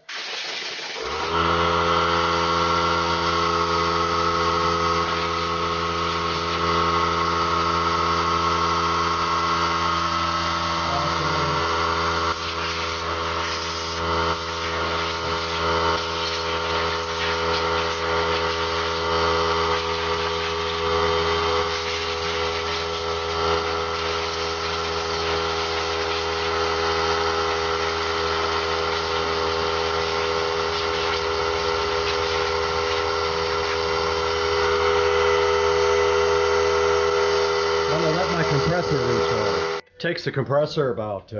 Takes the compressor about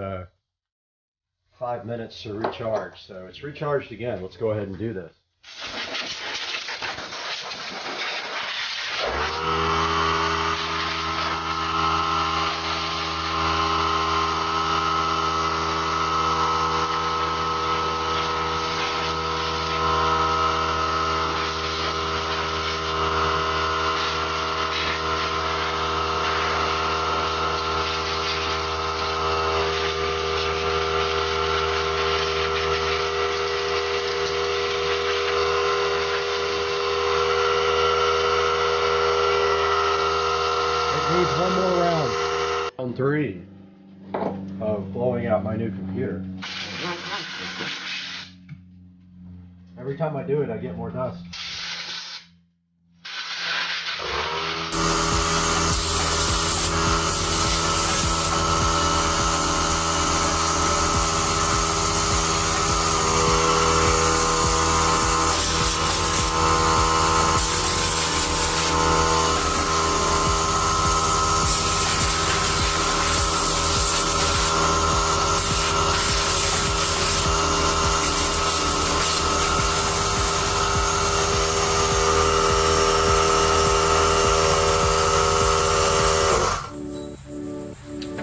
5 minutes to recharge, so it's recharged again. Let's go ahead and do this. One more round. Round 3 of blowing out my new computer. Every time I do it, I get more dust.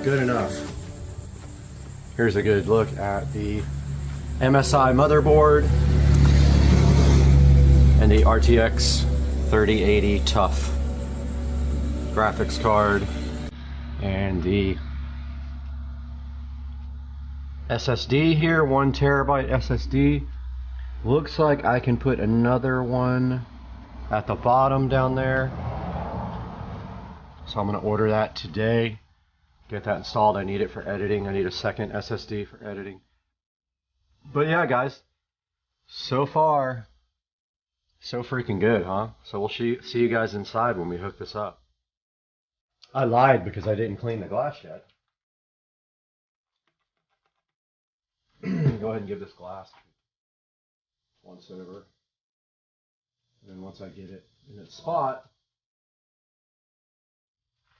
Good enough. Here's a good look at the MSI motherboard and the RTX 3080 TUF graphics card and the SSD here, 1 terabyte SSD. Looks like I can put another one at the bottom down there. So I'm going to order that today. Get that installed. I need it for editing. I need a second SSD for editing. But yeah, guys, so far, so freaking good, huh? So we'll see you guys inside when we hook this up. I lied because I didn't clean the glass yet. Go ahead and give this glass once over. And then once I get it in its spot,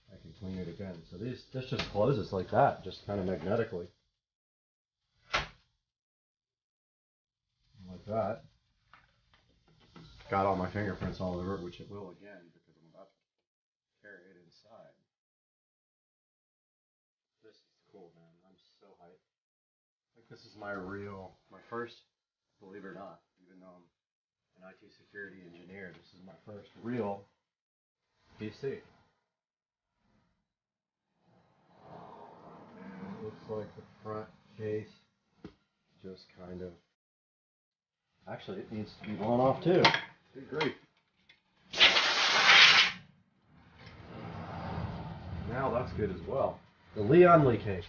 I can clean it again. So this just closes like that, just kind of magnetically. Like that. Got all my fingerprints all over it, which it will again because I'm about to carry it inside. This is cool, man. I'm so hyped. I think this is my first, believe it or not, even though I'm an IT security engineer, this is my first real PC. And it looks like the front case just kind of, actually it needs to be blown off too. Good grief. Now that's good as well. The Leon Lee case.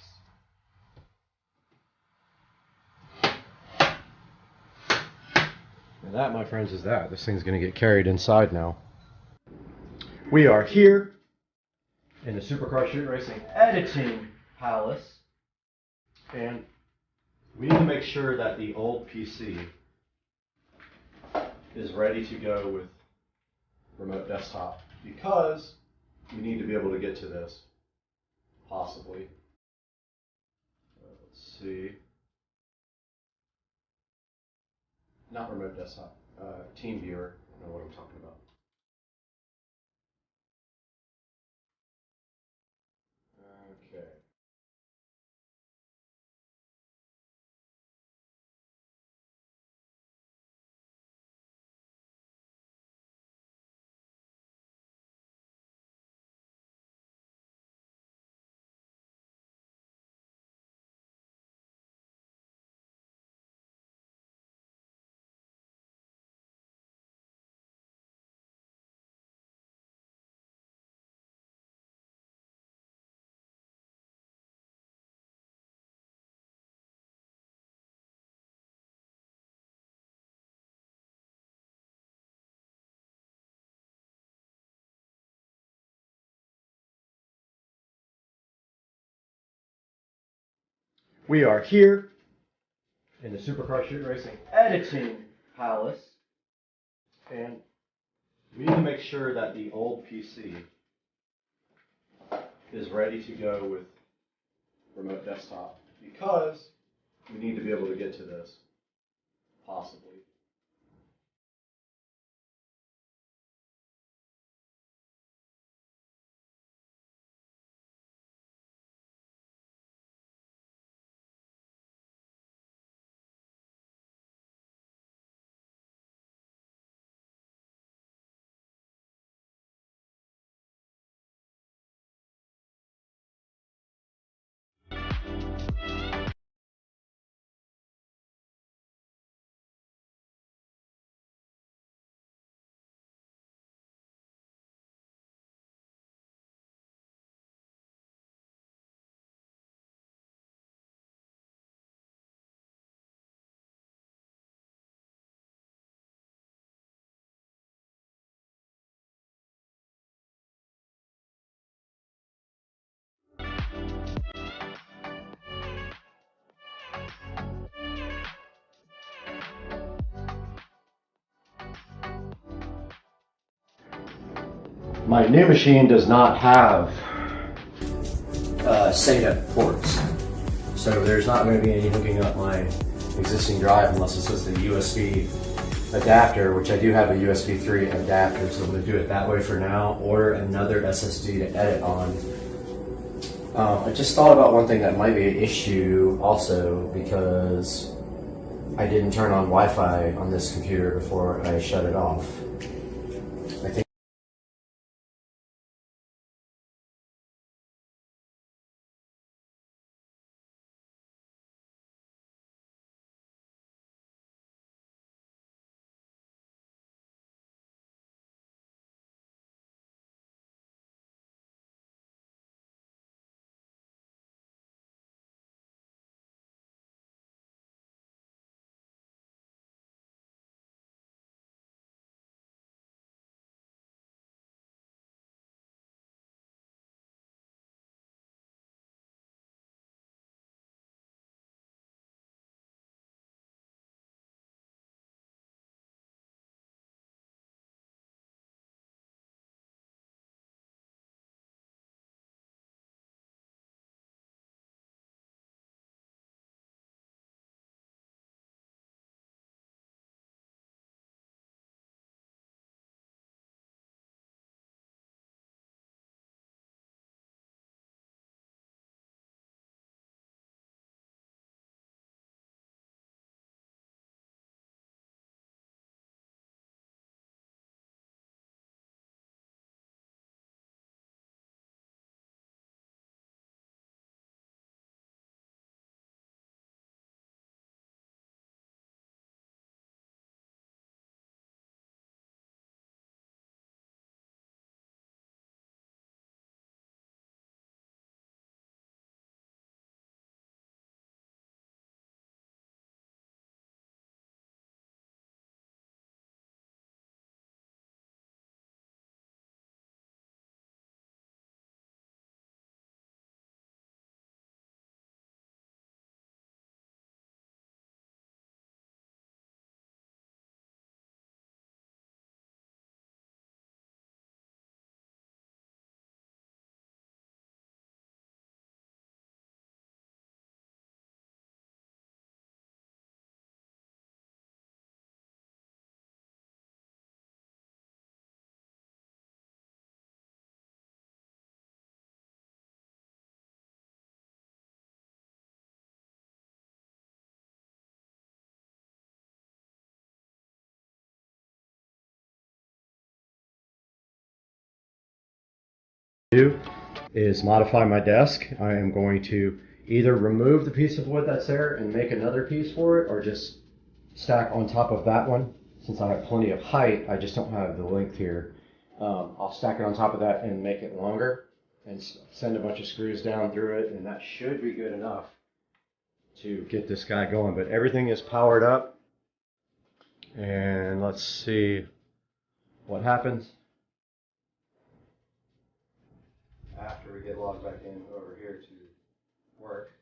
And that, my friends, is that. This thing's going to get carried inside now. We are here in the Supercar Street Racing Editing Palace. And we need to make sure that the old PC is ready to go with remote desktop, because we need to be able to get to this, possibly. Let's see. Not remote desktop, Team Viewer. I don't know what I'm talking about. Okay. We are here in the Supercar Street Racing Editing Palace, and we need to make sure that the old PC is ready to go with remote desktop, because we need to be able to get to this, possibly. My new machine does not have SATA ports, so there's not going to be any hooking up my existing drive unless it's just a USB adapter, which I do have a USB 3 adapter, so I'm going to do it that way for now. Order another SSD to edit on. I just thought about one thing that might be an issue also, because I didn't turn on Wi-Fi on this computer before I shut it off. I think do is modify my desk. I am going to either remove the piece of wood that's there and make another piece for it, or just stack on top of that one. Since I have plenty of height, I just don't have the length here. I'll stack it on top of that and make it longer and send a bunch of screws down through it, and that should be good enough to get this guy going. But everything is powered up, and let's see what happens after we get logged back in over here to work.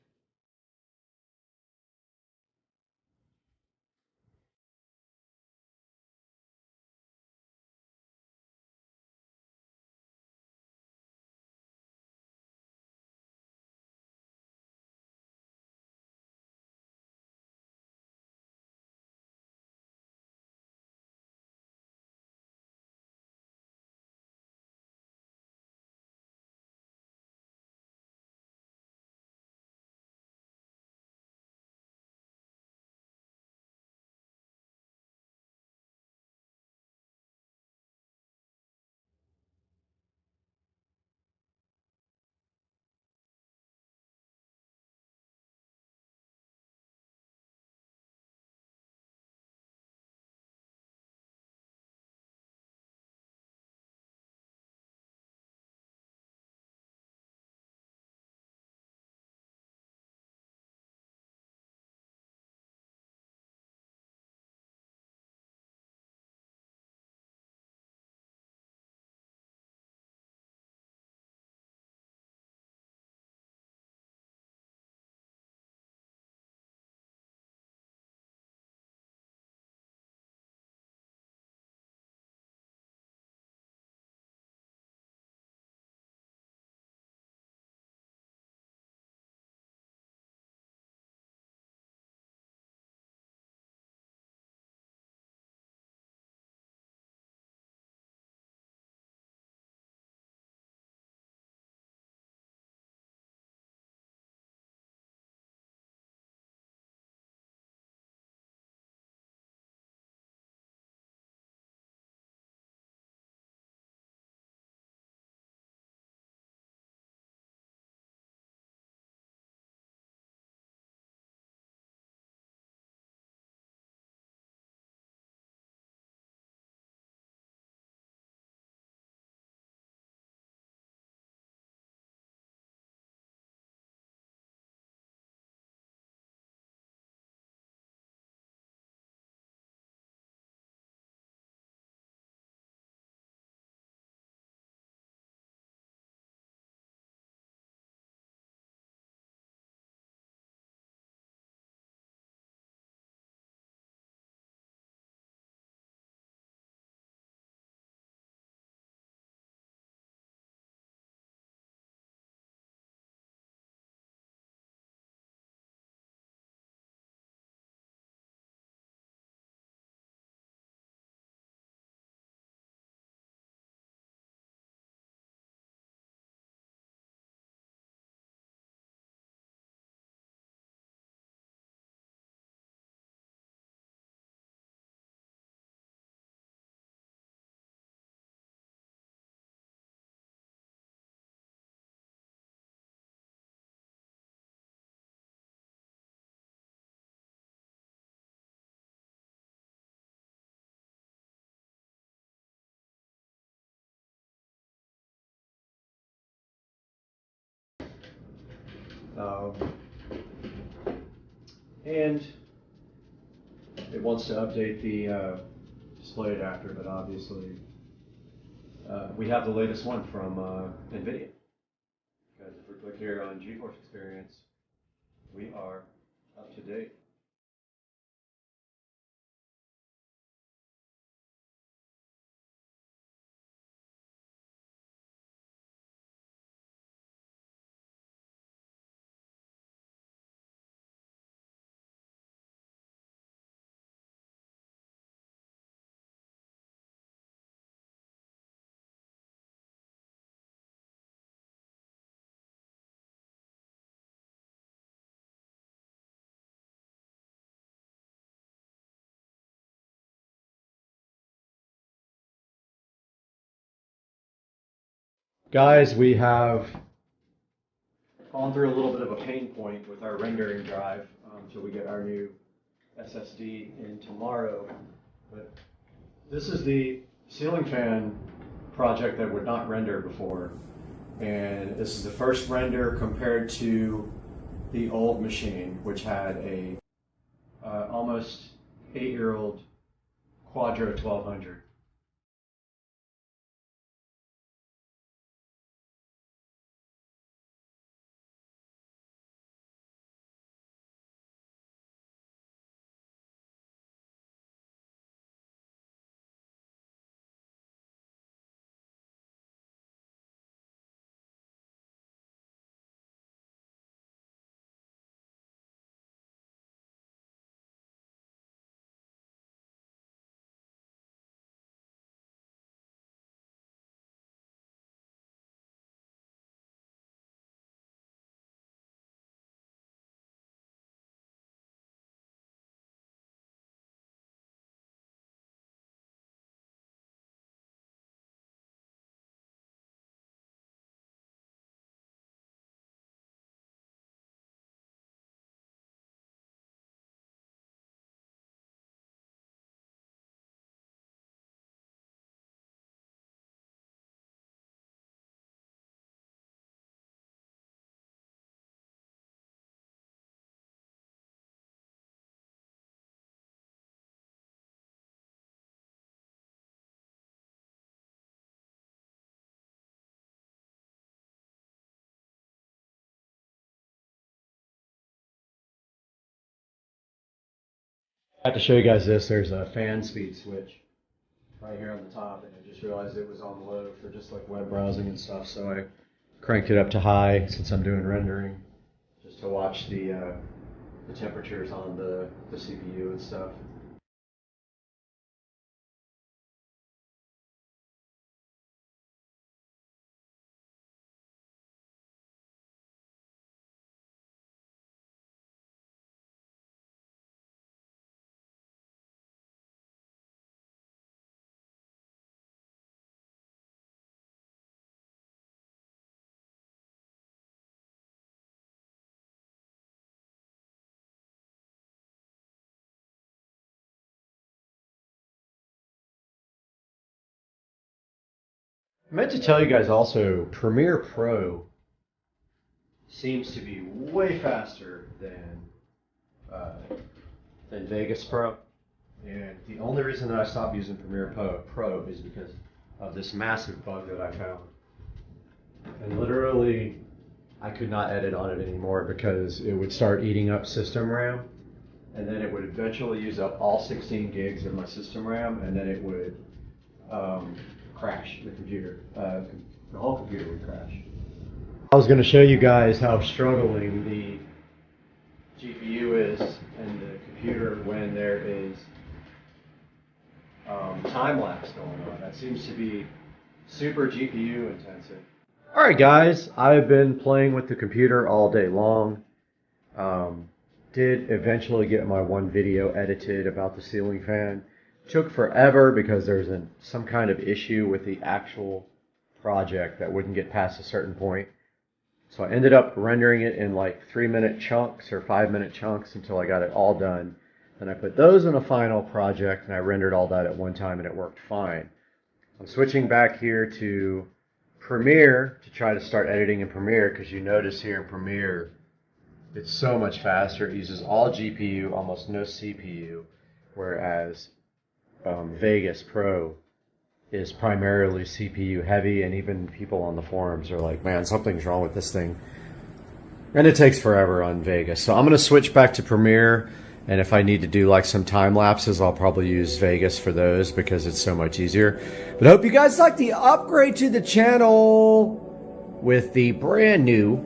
And it wants to update the display adapter, but obviously we have the latest one from NVIDIA. Because if we click here on GeForce Experience, we are up to date. Guys, we have gone through a little bit of a pain point with our rendering drive until we get our new SSD in tomorrow. But this is the ceiling fan project that would not render before. And this is the first render compared to the old machine, which had a almost 8-year-old Quadro 1200. I have to show you guys this. There's a fan speed switch right here on the top, and I just realized it was on low for just like web browsing and stuff, so I cranked it up to high since I'm doing rendering, just to watch the temperatures on the CPU and stuff. I meant to tell you guys also, Premiere Pro seems to be way faster than Vegas Pro, and the only reason that I stopped using Premiere Pro is because of this massive bug that I found. And literally, I could not edit on it anymore because it would start eating up system RAM, and then it would eventually use up all 16 gigs of my system RAM, and then it would crash the computer. The whole computer would crash. I was going to show you guys how struggling the GPU is and the computer when there is time lapse going on. That seems to be super GPU intensive. Alright guys, I've been playing with the computer all day long. Did eventually get my one video edited about the ceiling fan. Took forever because there's some kind of issue with the actual project that wouldn't get past a certain point. So I ended up rendering it in like 3-minute chunks or 5-minute chunks until I got it all done. Then I put those in a final project and I rendered all that at one time and it worked fine. I'm switching back here to Premiere to try to start editing in Premiere, because you notice here in Premiere it's so much faster. It uses all GPU, almost no CPU, whereas Vegas Pro is primarily CPU heavy, and even people on the forums are like, man, something's wrong with this thing. And it takes forever on Vegas. So I'm going to switch back to Premiere, and if I need to do like some time lapses, I'll probably use Vegas for those because it's so much easier. But I hope you guys like the upgrade to the channel with the brand new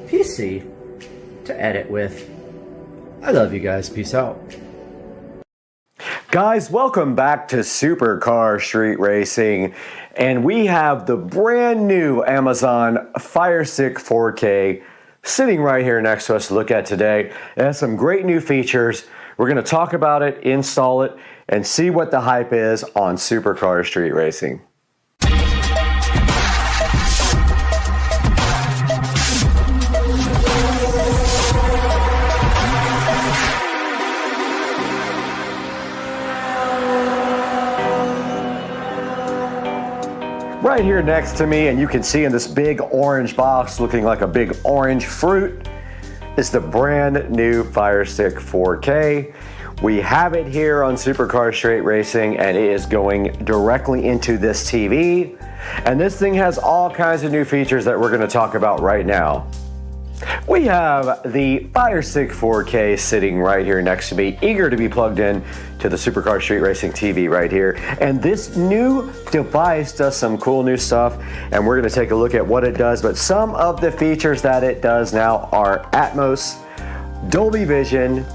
PC to edit with. I love you guys. Peace out. Guys, welcome back to Supercar Street Racing, and we have the brand new Amazon Fire Stick 4K sitting right here next to us to look at today. It has some great new features. We're going to talk about it, install it, and see what the hype is on Supercar Street Racing. Right here next to me, and you can see in this big orange box looking like a big orange fruit, is the brand new Fire Stick 4K. We have it here on Supercar Straight Racing, and it is going directly into this TV. And this thing has all kinds of new features that we're going to talk about right now. We have the Fire Stick 4K sitting right here next to me, eager to be plugged in to the Supercar Street Racing TV right here. And this new device does some cool new stuff, and we're going to take a look at what it does. But some of the features that it does now are Atmos, Dolby Vision,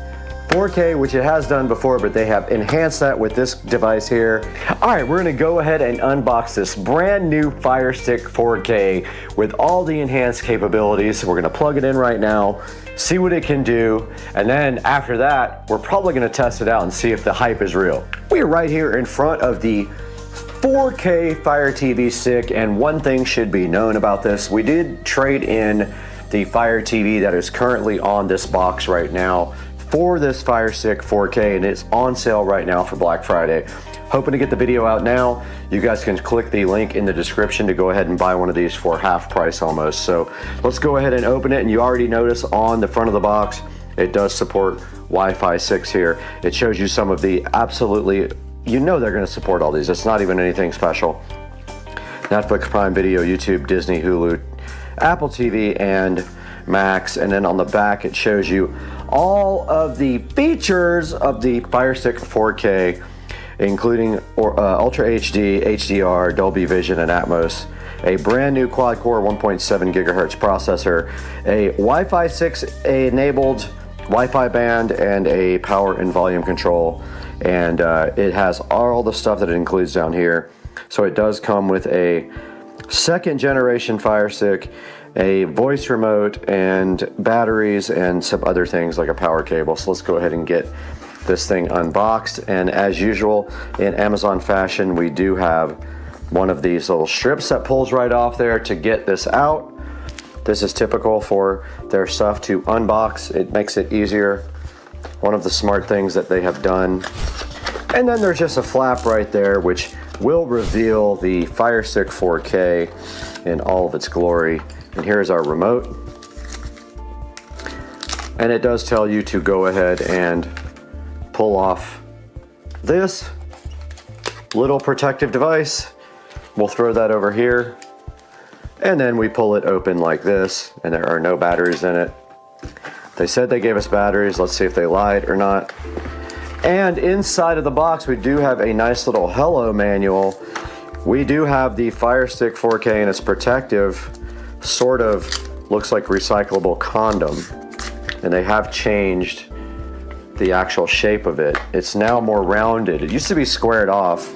4K, which it has done before, but they have enhanced that with this device here. All right, we're gonna go ahead and unbox this brand new Fire Stick 4K with all the enhanced capabilities. We're gonna plug it in right now, see what it can do, and then after that, we're probably gonna test it out and see if the hype is real. We are right here in front of the 4K Fire TV Stick, and one thing should be known about this. We did trade in the Fire TV that is currently on this box right now for this Fire Stick 4K, and it's on sale right now for Black Friday. Hoping to get the video out now. You guys can click the link in the description to go ahead and buy one of these for half price almost. So let's go ahead and open it, and you already notice on the front of the box, it does support Wi-Fi 6 here. It shows you some of the absolutely, you know they're gonna support all these. It's not even anything special. Netflix, Prime Video, YouTube, Disney, Hulu, Apple TV, and Max. And then on the back, it shows you all of the features of the Fire Stick 4K, including Ultra HD, HDR, Dolby Vision, and Atmos, a brand new quad-core 1.7 gigahertz processor, a Wi-Fi 6 enabled Wi-Fi band, and a power and volume control. And it has all the stuff that it includes down here. So it does come with a second generation Fire Stick, a voice remote, and batteries, and some other things like a power cable. So let's go ahead and get this thing unboxed. And as usual, in Amazon fashion, we do have one of these little strips that pulls right off there to get this out. This is typical for their stuff to unbox. It makes it easier. One of the smart things that they have done. And then there's just a flap right there, which will reveal the Fire Stick 4K in all of its glory. And here's our remote. And it does tell you to go ahead and pull off this little protective device. We'll throw that over here. And then we pull it open like this, and there are no batteries in it. They said they gave us batteries. Let's see if they lied or not. And inside of the box, we do have a nice little hello manual. We do have the Fire Stick 4K, and it's protective, sort of looks like recyclable condom. And they have changed the actual shape of it. It's now more rounded. It used to be squared off.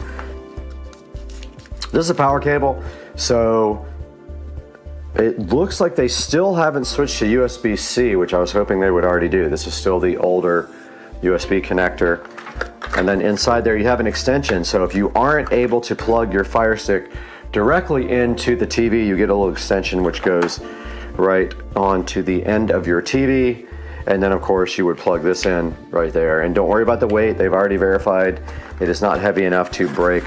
This is a power cable, so it looks like they still haven't switched to USB-C, which I was hoping they would already do. This is still the older USB connector. And then inside there you have an extension, so if you aren't able to plug your Fire Stick directly into the TV, you get a little extension which goes right onto the end of your TV. And then of course you would plug this in right there. And don't worry about the weight, they've already verified it is not heavy enough to break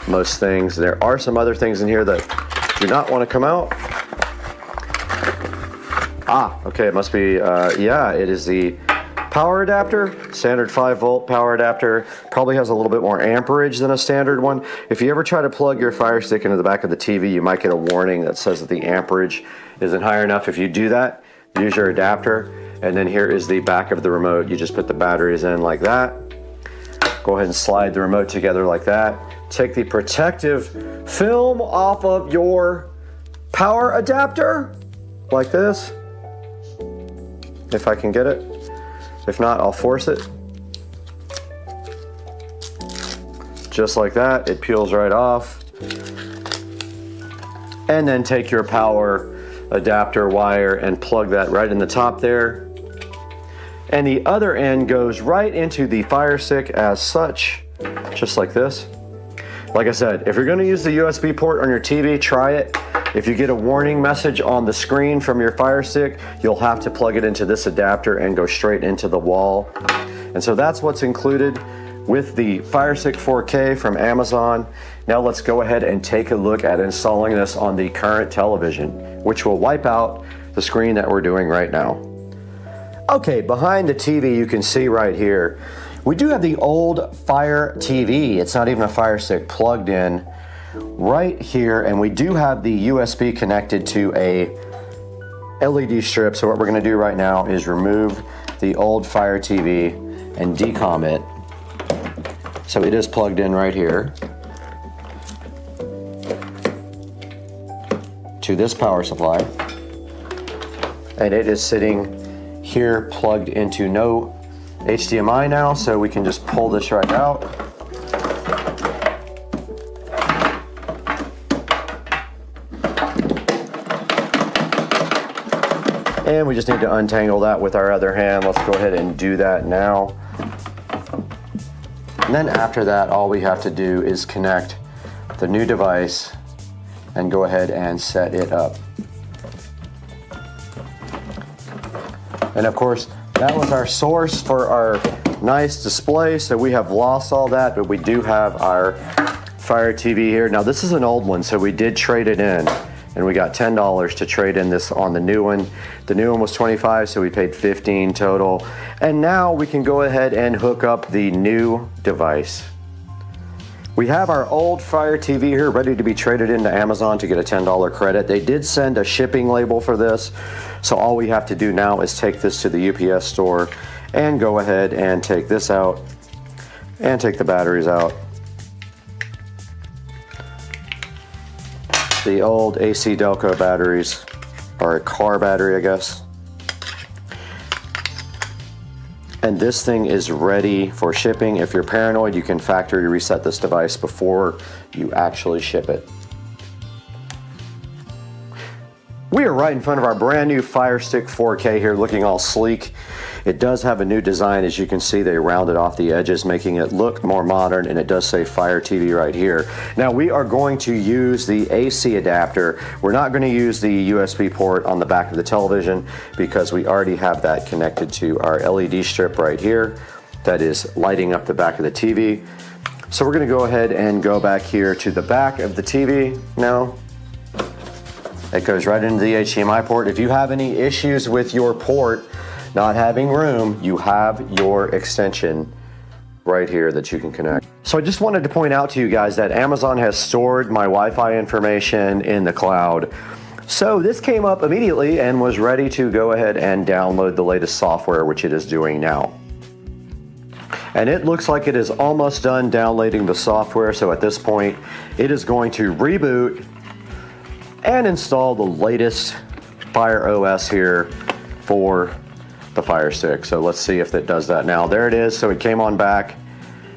most things. There are some other things in here that do not want to come out. Ah, okay, it must be, yeah, it is the power adapter, standard 5-volt power adapter. Probably has a little bit more amperage than a standard one. If you ever try to plug your Fire Stick into the back of the TV, you might get a warning that says that the amperage isn't high enough. If you do that, use your adapter. And then here is the back of the remote. You just put the batteries in like that. Go ahead and slide the remote together like that. Take the protective film off of your power adapter like this. If I can get it. If not, I'll force it. Just like that, it peels right off. And then take your power adapter wire and plug that right in the top there. And the other end goes right into the Fire Stick as such, just like this. Like I said, if you're going to use the USB port on your TV, try it. If you get a warning message on the screen from your Fire Stick, you'll have to plug it into this adapter and go straight into the wall. And so that's what's included with the Fire Stick 4K from Amazon. Now let's go ahead and take a look at installing this on the current television, which will wipe out the screen that we're doing right now. Okay, behind the TV you can see right here, we do have the old Fire TV. It's not even a Fire Stick, plugged in right here, and we do have the USB connected to a LED strip. So what we're going to do right now is remove the old Fire TV and decom it. So it is plugged in right here to this power supply, and it is sitting here plugged into no HDMI now, so we can just pull this right out. And we just need to untangle that with our other hand. Let's go ahead and do that now. And then after that, all we have to do is connect the new device and go ahead and set it up. And of course, that was our source for our nice display, so we have lost all that, but we do have our Fire TV here. Now this is an old one, so we did trade it in, and we got $10 to trade in this on the new one. The new one was $25, so we paid $15 total. And now we can go ahead and hook up the new device. We have our old Fire TV here ready to be traded into Amazon to get a $10 credit. They did send a shipping label for this, so all we have to do now is take this to the UPS store and go ahead and take this out and take the batteries out. The old AC Delco batteries, or a car battery, I guess. And this thing is ready for shipping. If you're paranoid, you can factory reset this device before you actually ship it. We are right in front of our brand new Fire Stick 4K here, looking all sleek. It does have a new design. As you can see, they rounded off the edges, making it look more modern, and it does say Fire TV right here. Now we are going to use the AC adapter. We're not going to use the USB port on the back of the television because we already have that connected to our LED strip right here that is lighting up the back of the TV. So we're going to go ahead and go back here to the back of the TV now. It goes right into the HDMI port. If you have any issues with your port not having room, you have your extension right here that you can connect. So I just wanted to point out to you guys that Amazon has stored my Wi-Fi information in the cloud. So this came up immediately and was ready to go ahead and download the latest software, which it is doing now. And it looks like it is almost done downloading the software. So at this point, it is going to reboot and install the latest Fire OS here for the Fire Stick. So let's see if it does that now. There it is. So it came on back,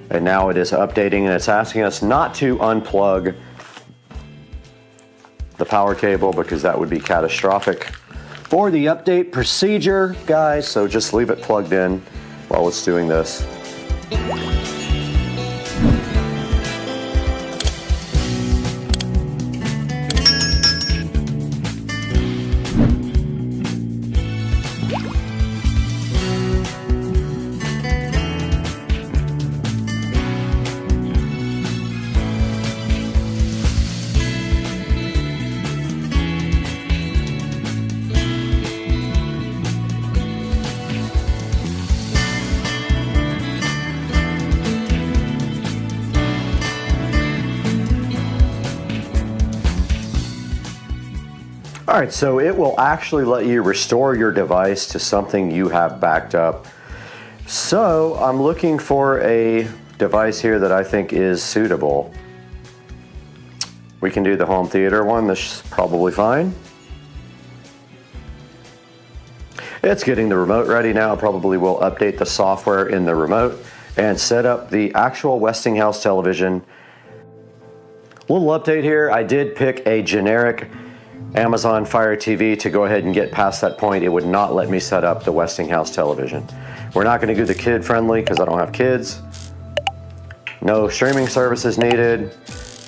and now it is updating, and it's asking us not to unplug the power cable because that would be catastrophic for the update procedure, guys. So just leave it plugged in while it's doing this. All right, so it will actually let you restore your device to something you have backed up. So I'm looking for a device here that I think is suitable. We can do the home theater one. This is probably fine. It's getting the remote ready now. Probably will update the software in the remote and set up the actual Westinghouse television. Little update here. I did pick a generic Amazon Fire TV to go ahead and get past that point. It would not let me set up the Westinghouse television. We're not going to do the kid friendly because I don't have kids. No streaming services needed.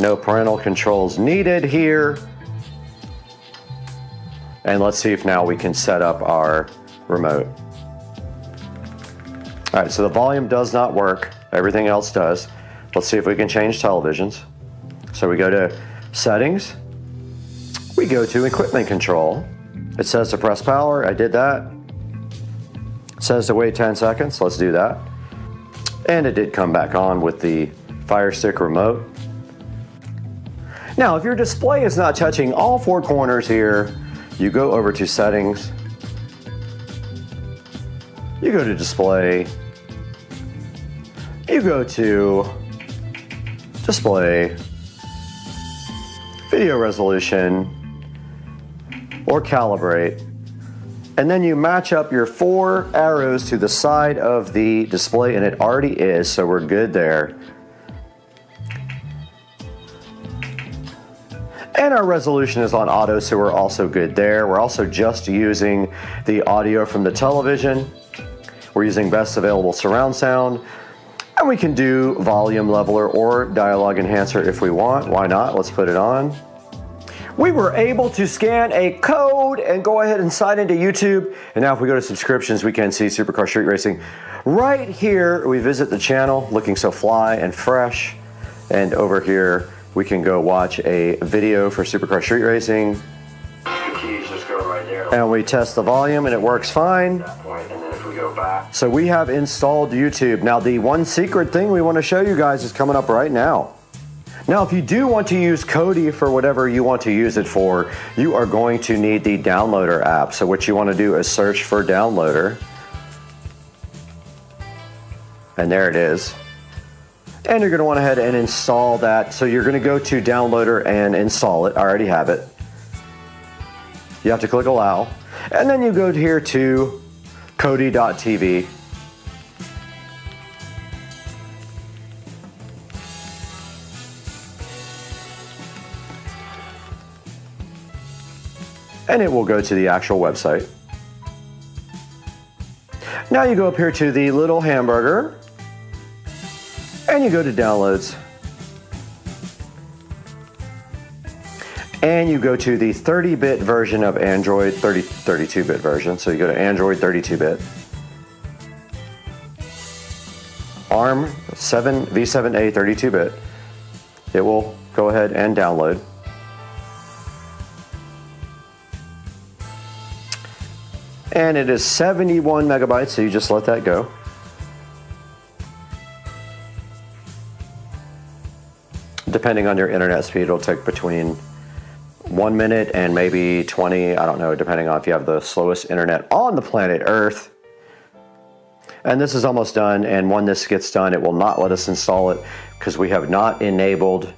No parental controls needed here. And let's see if now we can set up our remote. All right, so the volume does not work. Everything else does. Let's see if we can change televisions. So So we go to settings, we go to equipment control. It says to press power, I did that. It says to wait 10 seconds, let's do that. And it did come back on with the Fire Stick remote. Now, if your display is not touching all four corners here, you go over to settings, you go to display, you go to display, video resolution, or calibrate, and then you match up your 4 arrows to the side of the display, and it already is, so we're good there. And our resolution is on auto, so we're also good there. We're also just using the audio from the television. We're using best available surround sound. And we can do volume leveler or dialogue enhancer if we want. Why not? Let's put it on. We were able to scan a code and go ahead and sign into YouTube. And now if we go to subscriptions, we can see Supercar Street Racing. Right here, we visit the channel looking so fly and fresh. And over here, we can go watch a video for Supercar Street Racing. The keys just go right there. And we test the volume and it works fine. At that point, and then if we go back. So we have installed YouTube. Now the one secret thing we want to show you guys is coming up right now. Now if you do want to use Kodi for whatever you want to use it for, you are going to need the Downloader app. So what you want to do is search for Downloader. And there it is. And you're going to want to head and install that. So you're going to go to Downloader and install it. I already have it. You have to click Allow. And then you go here to Kodi.tv. And it will go to the actual website. Now you go up here to the little hamburger. And you go to downloads. And you go to the 30-bit version of Android, 32-bit version. So you go to Android 32-bit. ARM V7A 32-bit. It will go ahead and download. And it is 71 megabytes, so you just let that go. Depending on your internet speed, it'll take between 1 minute and maybe 20, I don't know, depending on if you have the slowest internet on the planet Earth. And this is almost done, and when this gets done, it will not let us install it because we have not enabled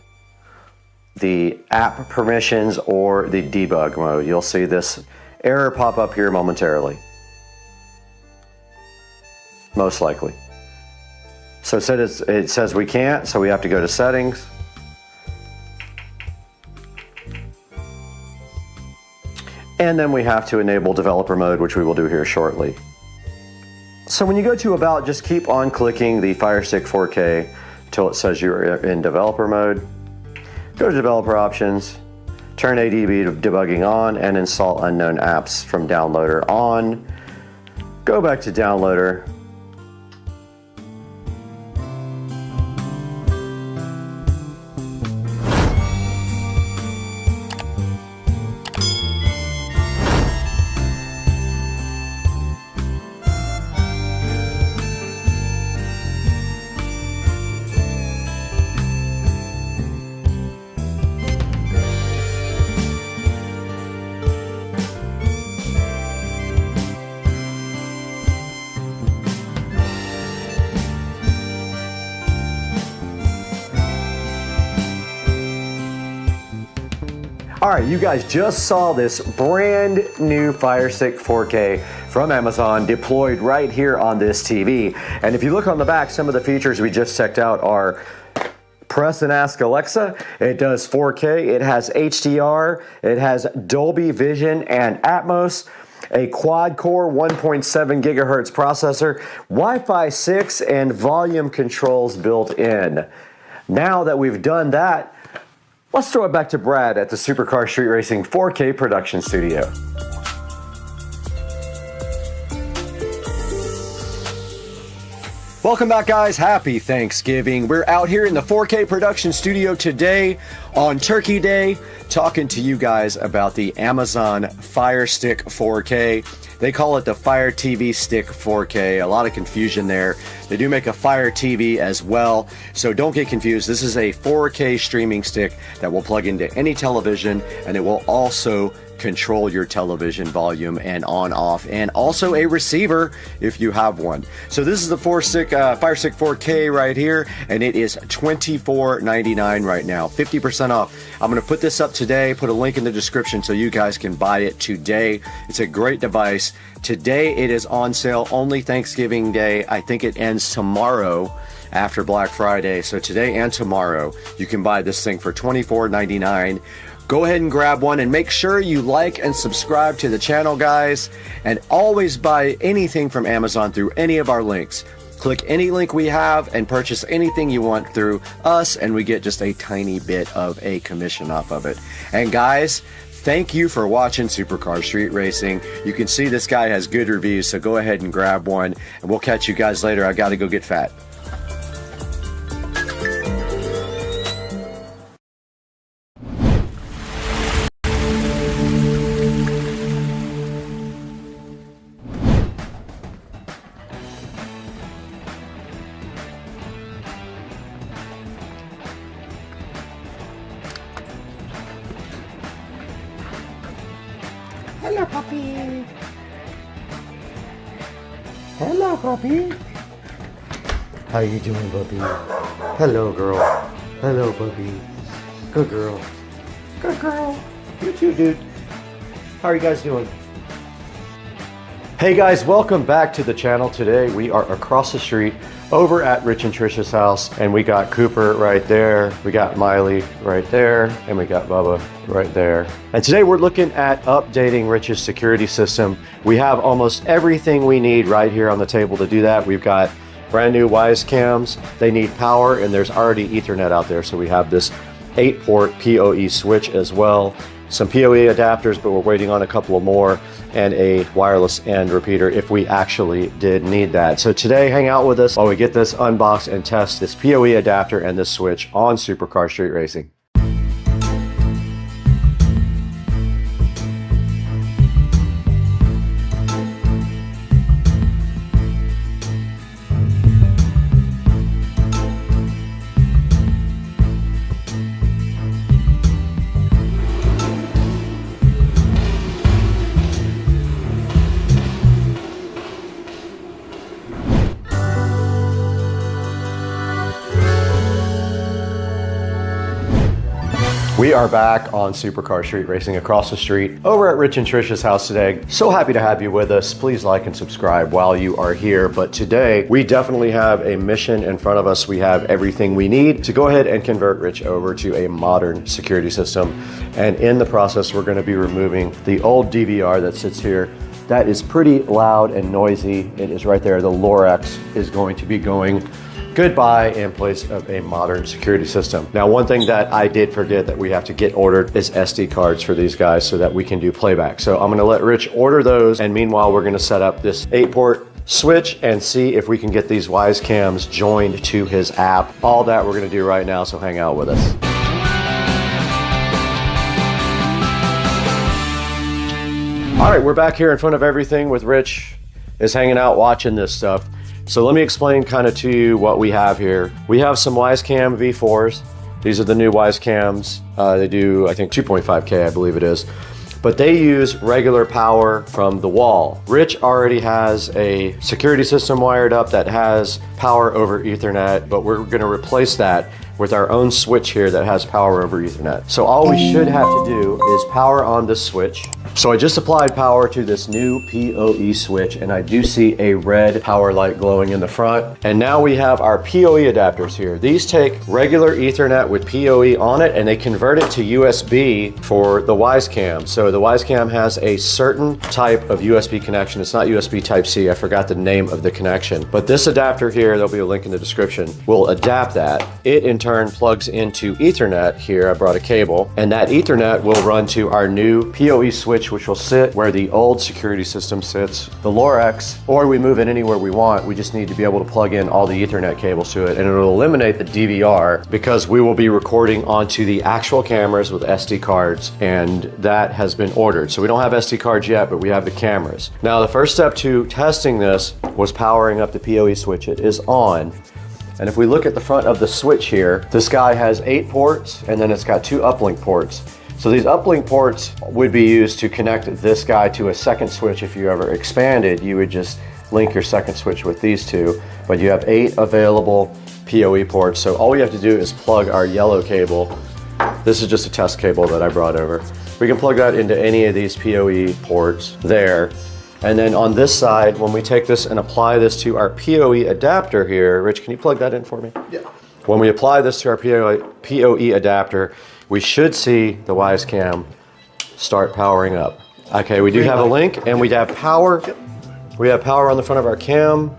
the app permissions or the debug mode. You'll see this error pop up here momentarily. Most likely. So it says we can't, so we have to go to settings. And then we have to enable developer mode, which we will do here shortly. So when you go to About, just keep on clicking the Fire Stick 4K until it says you're in developer mode. Go to developer options, turn ADB debugging on, and install unknown apps from Downloader on. Go back to Downloader. All right, you guys just saw this brand new Fire Stick 4K from Amazon deployed right here on this TV. And if you look on the back, some of the features we just checked out are press and ask Alexa. It does 4K, it has HDR, it has Dolby Vision and Atmos, a quad-core 1.7 gigahertz processor, Wi-Fi 6, and volume controls built in. Now that we've done that, let's throw it back to Brad at the Supercar Street Racing 4K production studio. Welcome back, guys. Happy Thanksgiving. We're out here in the 4K production studio today on Turkey Day, talking to you guys about the Amazon Fire Stick 4K. They call it the Fire TV Stick 4K. A lot of confusion there. They do make a Fire TV as well, so don't get confused. This is a 4K streaming stick that will plug into any television, and it will also control your television volume and on off, and also a receiver if you have one. So this is the Fire Stick 4K right here, and it is $24.99 right now, 50% off. I'm going to put this up today, put a link in the description so you guys can buy it today. It's a great device. Today it is on sale, only Thanksgiving Day. I think it ends tomorrow after Black Friday. So today and tomorrow you can buy this thing for $24.99. Go ahead and grab one, and make sure you like and subscribe to the channel, guys, and always buy anything from Amazon through any of our links. Click any link we have and purchase anything you want through us, and we get just a tiny bit of a commission off of it. And guys, thank you for watching Supercar Street Racing. You can see this guy has good reviews, so go ahead and grab one, and we'll catch you guys later. I gotta go get fat. Hello, puppy. Hello, puppy. How you doing, puppy? Hello, girl. Hello, puppy. Good girl. Good girl. You too, dude. How are you guys doing? Hey guys, welcome back to the channel. Today we are across the street over at Rich and Trisha's house, and we got Cooper right there, we got Miley right there, and we got Bubba right there. And today we're looking at updating Rich's security system. We have almost everything we need right here on the table to do that. We've got brand new Wise cams. They need power, and there's already Ethernet out there, so we have this 8-port PoE switch as well. Some PoE adapters, but we're waiting on a couple of more, and a wireless end repeater if we actually did need that. So today, hang out with us while we get this unboxed and test this PoE adapter and this switch on Supercar Street Racing. We are back on Supercar Street Racing across the street over at Rich and Trisha's house today. So happy to have you with us. Please like and subscribe while you are here. But today we definitely have a mission in front of us. We have everything we need to go ahead and convert Rich over to a modern security system. And in the process, we're going to be removing the old DVR that sits here. That is pretty loud and noisy. It is right there. The Lorex is going to be going goodbye in place of a modern security system. Now, one thing that I did forget that we have to get ordered is SD cards for these guys so that we can do playback. So I'm gonna let Rich order those, and meanwhile, we're gonna set up this 8-port switch and see if we can get these Wise cams joined to his app. All that we're gonna do right now, so hang out with us. All right, we're back here in front of everything with Rich is hanging out watching this stuff. So let me explain kind of to you what we have here. We have some Wisecam V4s. These are the new Wisecams. They do, I think, 2.5K, I believe it is. But they use regular power from the wall. Rich already has a security system wired up that has power over Ethernet, but we're gonna replace that with our own switch here that has power over Ethernet. So all we should have to do is power on this switch. So I just applied power to this new PoE switch, and I do see a red power light glowing in the front. And now we have our PoE adapters here. These take regular Ethernet with PoE on it, and they convert it to USB for the Wisecam. So the Wisecam has a certain type of USB connection. It's not USB Type-C. I forgot the name of the connection. But this adapter here, there'll be a link in the description, will adapt that. It in turn plugs into Ethernet here. I brought a cable, and that Ethernet will run to our new PoE switch switch, which will sit where the old security system sits, the Lorex, or we move it anywhere we want. We just need to be able to plug in all the Ethernet cables to it, and it'll eliminate the DVR because we will be recording onto the actual cameras with SD cards, and that has been ordered. So we don't have SD cards yet, but we have the cameras. Now, the first step to testing this was powering up the PoE switch. It is on. And if we look at the front of the switch here, this guy has 8 ports, and then it's got 2 uplink ports. So these uplink ports would be used to connect this guy to a second switch. If you ever expanded, you would just link your second switch with these 2, but you have 8 available PoE ports. So all we have to do is plug our yellow cable. This is just a test cable that I brought over. We can plug that into any of these PoE ports there. And then on this side, when we take this and apply this to our PoE adapter here, Rich, can you plug that in for me? Yeah. When we apply this to our PoE adapter, we should see the WiseCam start powering up. Okay, we do have a link, and we have power. We have power on the front of our cam,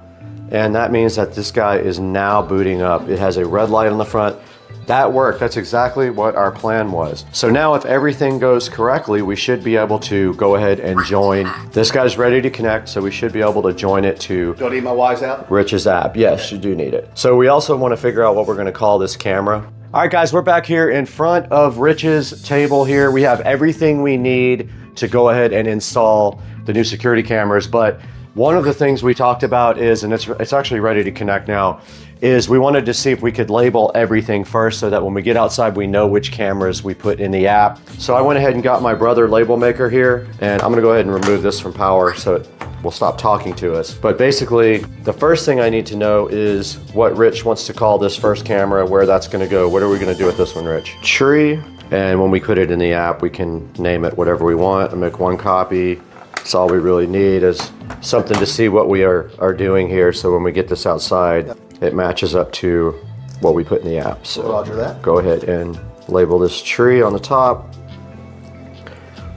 and that means that this guy is now booting up. It has a red light on the front. That worked. That's exactly what our plan was. So now if everything goes correctly, we should be able to go ahead and join. This guy's ready to connect, so we should be able to join it to Do I need my Wise app? Rich's app. Yes, you do need it. So we also want to figure out what we're going to call this camera. All right, guys, we're back here in front of Rich's table here. We have everything we need to go ahead and install the new security cameras, but one of the things we talked about is, and it's actually ready to connect now, is we wanted to see if we could label everything first so that when we get outside, we know which cameras we put in the app. So I went ahead and got my brother label maker here, and I'm gonna go ahead and remove this from power so it will stop talking to us. But basically, the first thing I need to know is what Rich wants to call this first camera, where that's gonna go. What are we gonna do with this one, Rich? Tree, and when we put it in the app, we can name it whatever we want and make one copy. That's all we really need is something to see what we are doing here, so when we get this outside, it matches up to what we put in the app. So Roger that. Go ahead and label this tree on the top.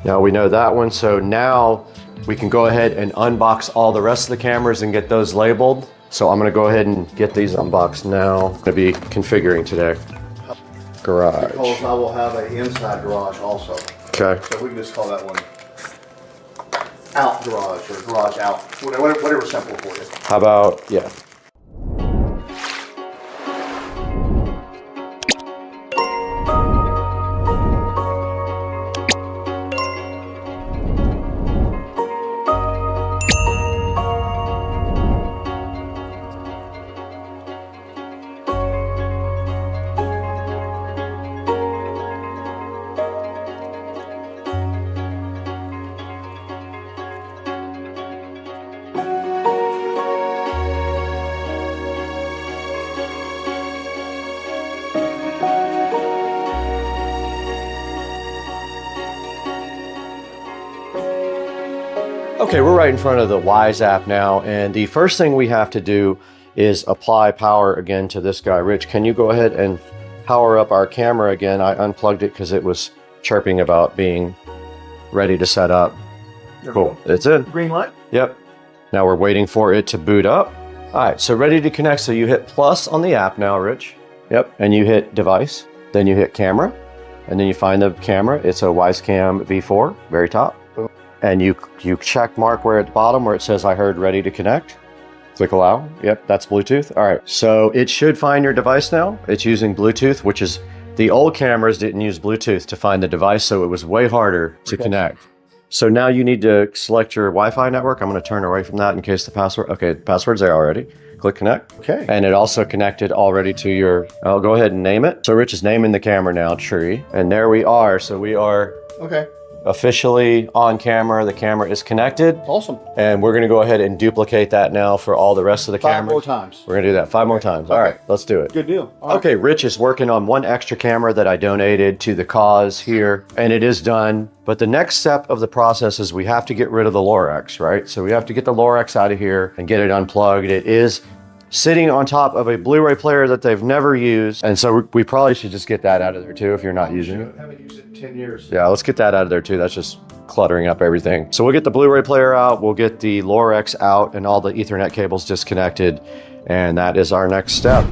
Now we know that one, so now we can go ahead and unbox all the rest of the cameras and get those labeled. So I'm gonna go ahead and get these unboxed now. I'm gonna be configuring today. Garage. Because I will have an inside garage also. Okay. So we can just call that one out garage or garage out, whatever's simple for you. How about, yeah. Okay, we're right in front of the Wise app now, and the first thing we have to do is apply power again to this guy. Rich, can you go ahead and power up our camera again? I unplugged it because it was chirping about being ready to set up. Cool, it's in. Green light? Yep. Now we're waiting for it to boot up. All right, so ready to connect. So you hit plus on the app now, Rich. Yep, and you hit device, then you hit camera, and then you find the camera. It's a WiseCam V4, very top. And you check mark where at the bottom where it says I heard ready to connect. Click allow. Yep, that's Bluetooth. All right, so it should find your device now. It's using Bluetooth, which is, the old cameras didn't use Bluetooth to find the device, so it was way harder to connect. So now you need to select your Wi-Fi network. I'm gonna turn away from that in case the password, okay, the password's there already. Click connect. Okay. And it also connected already to your, I'll go ahead and name it. So Rich is naming the camera now, Tree. And there we are. So we are officially on camera. The camera is connected. Awesome. And we're gonna go ahead and duplicate that now for all the rest of the cameras. 5 more times. We're gonna do that 5 more times. All right, let's do it. Good deal. All right. Okay, Rich is working on one extra camera that I donated to the cause here, and it is done. But the next step of the process is we have to get rid of the Lorex, right? So we have to get the Lorex out of here and get it unplugged. It is sitting on top of a Blu-ray player that they've never used. And so we probably should just get that out of there too if you're not using it. I haven't used it in 10 years. Yeah, let's get that out of there too. That's just cluttering up everything. So we'll get the Blu-ray player out, we'll get the Lorex out and all the Ethernet cables disconnected. And that is our next step.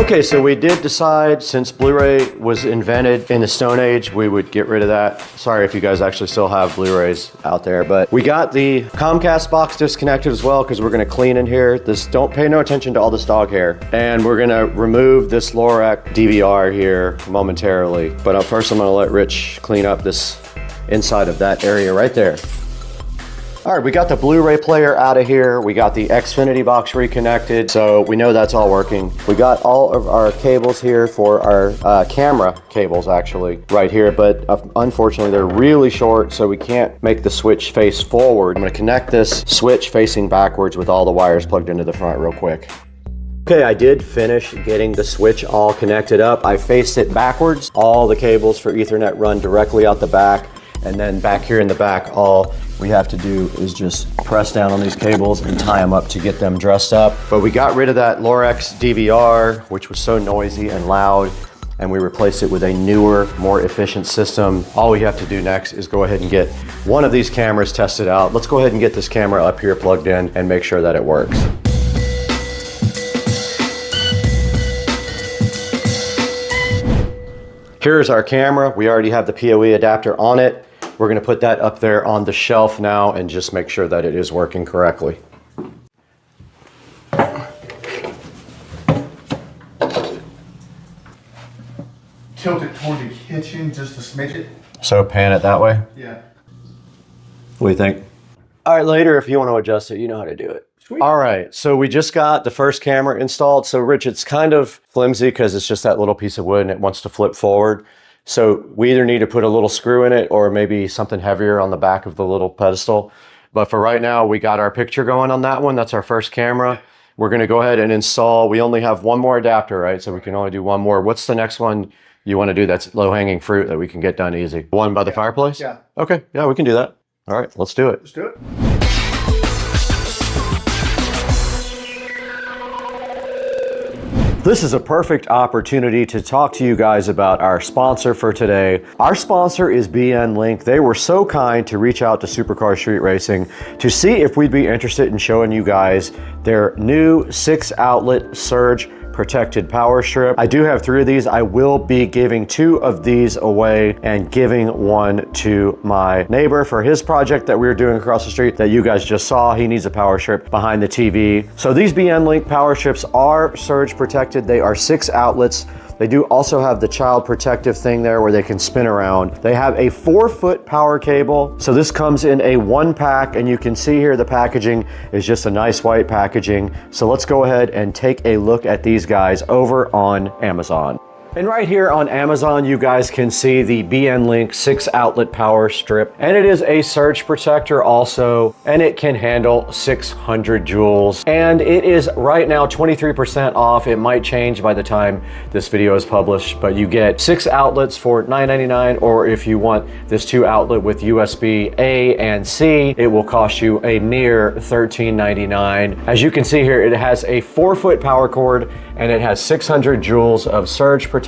Okay, so we did decide, since Blu-ray was invented in the Stone Age, we would get rid of that. Sorry if you guys actually still have Blu-rays out there, but we got the Comcast box disconnected as well because we're gonna clean in here. Don't pay no attention to all this dog hair. And we're gonna remove this Lorac DVR here momentarily. But first I'm gonna let Rich clean up this inside of that area right there. All right, we got the Blu-ray player out of here. We got the Xfinity box reconnected, so we know that's all working. We got all of our cables here for our camera cables actually right here, but unfortunately they're really short, so we can't make the switch face forward. I'm gonna connect this switch facing backwards with all the wires plugged into the front real quick. Okay, I did finish getting the switch all connected up. I faced it backwards. All the cables for Ethernet run directly out the back, and then back here in the back, all we have to do is just press down on these cables and tie them up to get them dressed up. But we got rid of that Lorac DVR, which was so noisy and loud, and we replaced it with a newer, more efficient system. All we have to do next is go ahead and get one of these cameras tested out. Let's go ahead and get this camera up here plugged in and make sure that it works. Here's our camera. We already have the PoE adapter on it. We're gonna put that up there on the shelf now and just make sure that it is working correctly. Tilt it toward the kitchen just a smidget. So pan it that way? Yeah. What do you think? All right, later if you want to adjust it, you know how to do it. Sweet. All right, so we just got the first camera installed. So Rich, it's kind of flimsy because it's just that little piece of wood and it wants to flip forward. So we either need to put a little screw in it or maybe something heavier on the back of the little pedestal. But for right now, we got our picture going on that one. That's our first camera. We're gonna go ahead and install, we only have one more adapter, right? So we can only do one more. What's the next one you wanna do that's low-hanging fruit that we can get done easy? One by the fireplace? Yeah. Okay, yeah, we can do that. All right, let's do it. Let's do it. This is a perfect opportunity to talk to you guys about our sponsor for today. Our sponsor is BN Link. They were so kind to reach out to Supercar Street Racing to see if we'd be interested in showing you guys their new 6-outlet surge protected power strip. I do have 3 of these. I will be giving 2 of these away and giving one to my neighbor for his project that we were doing across the street that you guys just saw. He needs a power strip behind the TV. So these BN Link power strips are surge protected. They are 6 outlets. They do also have the child protective thing there where they can spin around. They have a 4-foot power cable. So this comes in a 1-pack, and you can see here the packaging is just a nice white packaging. So let's go ahead and take a look at these guys over on Amazon. And right here on Amazon, you guys can see the BN Link 6-outlet power strip. And it is a surge protector also, and it can handle 600 joules. And it is right now 23% off. It might change by the time this video is published, but you get 6 outlets for $9.99, or if you want this 2-outlet with USB A and C, it will cost you a mere $13.99. As you can see here, it has a 4-foot power cord, and it has 600 joules of surge protection,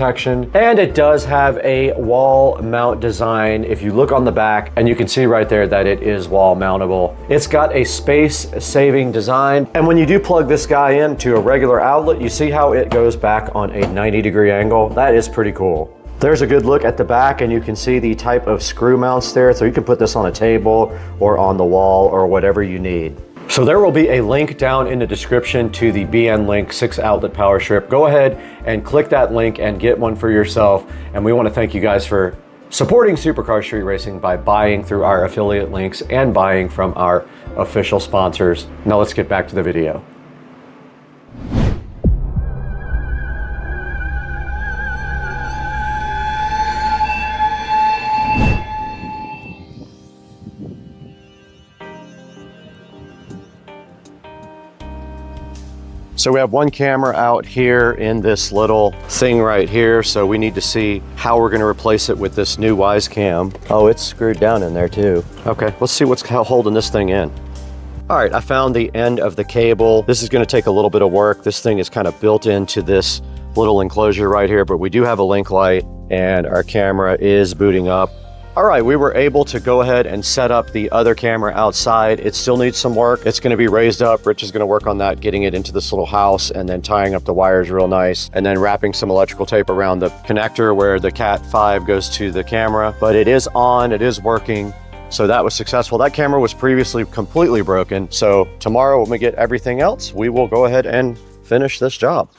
and it does have a wall mount design. If you look on the back, and you can see right there that it is wall mountable. It's got a space saving design, and when you do plug this guy into a regular outlet, you see how it goes back on a 90-degree angle. That is pretty cool. There's a good look at the back, and you can see the type of screw mounts there, so you can put this on a table or on the wall or whatever you need. So there will be a link down in the description to the BN Link 6-outlet power strip. Go ahead and click that link and get one for yourself. And we want to thank you guys for supporting Supercar Street Racing by buying through our affiliate links and buying from our official sponsors. Now let's get back to the video. So we have one camera out here in this little thing right here. So we need to see how we're gonna replace it with this new Wise Cam. Oh, it's screwed down in there too. Okay, let's see what's holding this thing in. All right, I found the end of the cable. This is gonna take a little bit of work. This thing is kind of built into this little enclosure right here, but we do have a link light and our camera is booting up. All right, we were able to go ahead and set up the other camera outside. It still needs some work. It's gonna be raised up. Rich is gonna work on that, getting it into this little house and then tying up the wires real nice and then wrapping some electrical tape around the connector where the Cat 5 goes to the camera. But it is on, it is working. So that was successful. That camera was previously completely broken. So tomorrow when we get everything else, we will go ahead and finish this job.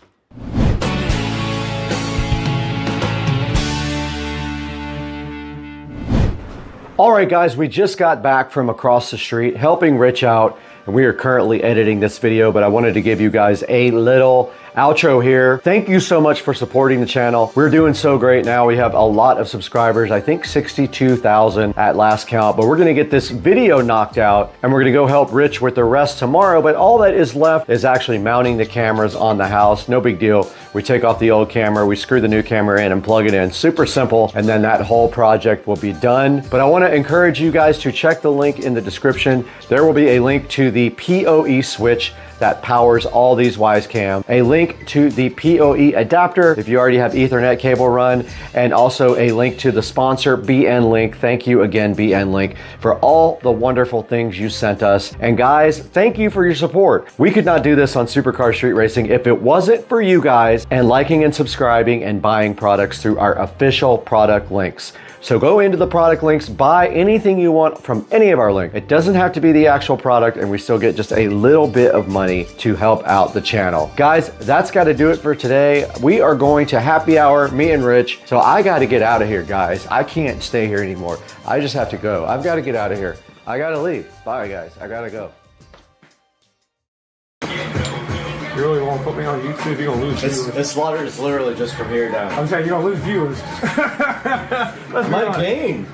All right, guys, we just got back from across the street helping Rich out, and we are currently editing this video, but I wanted to give you guys a little outro here. Thank you so much for supporting the channel. We're doing so great now. We have a lot of subscribers, I think 62,000 at last count, but we're gonna get this video knocked out and we're gonna go help Rich with the rest tomorrow, but all that is left is actually mounting the cameras on the house. No big deal. We take off the old camera, we screw the new camera in and plug it in. Super simple, and then that whole project will be done. But I wanna encourage you guys to check the link in the description. There will be a link to the PoE switch that powers all these Wisecam, a link to the PoE adapter if you already have Ethernet cable run, and also a link to the sponsor BN Link. Thank you again, BN Link, for all the wonderful things you sent us. And guys, thank you for your support. We could not do this on Supercar Street Racing if it wasn't for you guys and liking and subscribing and buying products through our official product links. So go into the product links, buy anything you want from any of our links. It doesn't have to be the actual product, and we still get just a little bit of money to help out the channel. Guys, that's got to do it for today. We are going to happy hour, me and Rich. So I got to get out of here, guys. I can't stay here anymore. I just have to go. I've got to get out of here. I got to leave. Bye, guys. I got to go. You really won't put me on YouTube, you're gonna lose viewers. This water is literally just from here down. I'm saying you're gonna lose viewers. My gain.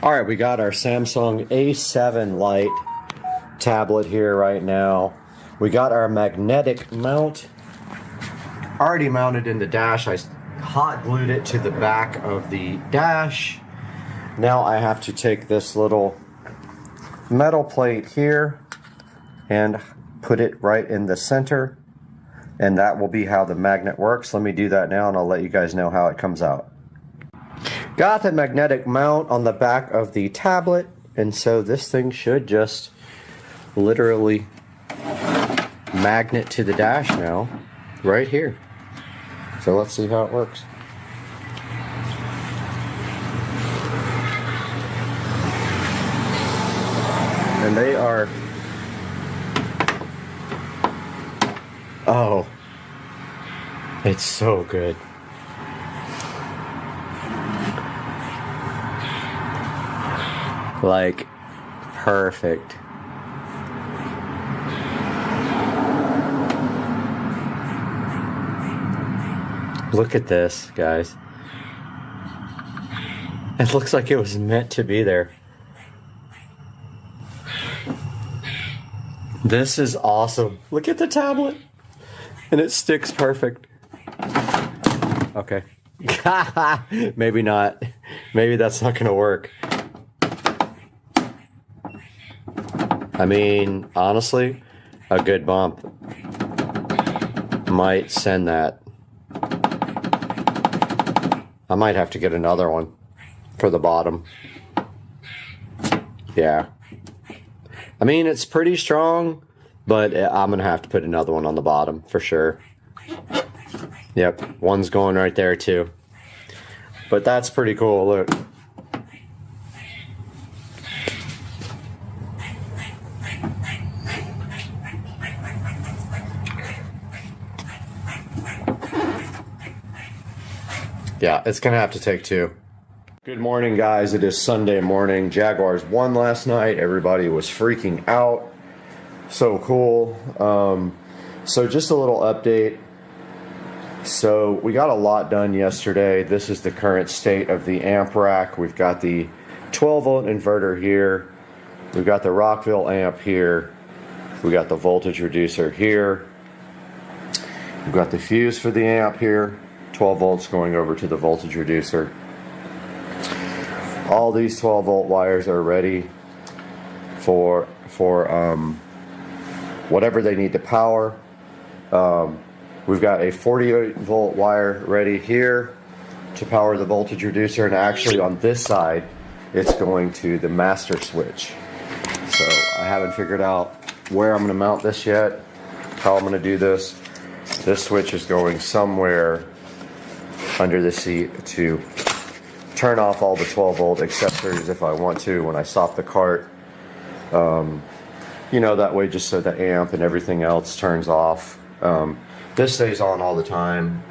All right, we got our Samsung A7 Lite tablet here right now. We got our magnetic mount already mounted in the dash. I hot glued it to the back of the dash. Now I have to take this little metal plate here and put it right in the center, and that will be how the magnet works. Let me do that now and I'll let you guys know how it comes out. Got the magnetic mount on the back of the tablet, and so this thing should just literally magnet to the dash now, right here. So let's see how it works. And they are, oh, it's so good. Like, perfect. Look at this, guys. It looks like it was meant to be there. This is awesome. Look at the tablet. And it sticks perfect. Okay. Maybe not. Maybe that's not gonna work. I mean, honestly, a good bump might send that. I might have to get another one for the bottom. Yeah. I mean, it's pretty strong, but I'm going to have to put another one on the bottom for sure. Yep, one's going right there too. But that's pretty cool, look. Yeah, it's going to have to take two. Good morning, guys. It is Sunday morning. Jaguars won last night. Everybody was freaking out. So cool. So just a little update. So we got a lot done yesterday. This is the current state of the amp rack. We've got the 12-volt inverter here. We've got the Rockville amp here. We got the voltage reducer here. We've got the fuse for the amp here. 12 volts going over to the voltage reducer. All these 12-volt wires are ready for whatever they need to power. We've got a 48-volt wire ready here to power the voltage reducer, and actually on this side it's going to the master switch. So I haven't figured out where I'm going to mount this yet, how I'm going to do this. This switch is going somewhere under the seat to turn off all the 12-volt accessories if I want to when I stop the cart. You know, that way just so the amp and everything else turns off. This stays on all the time,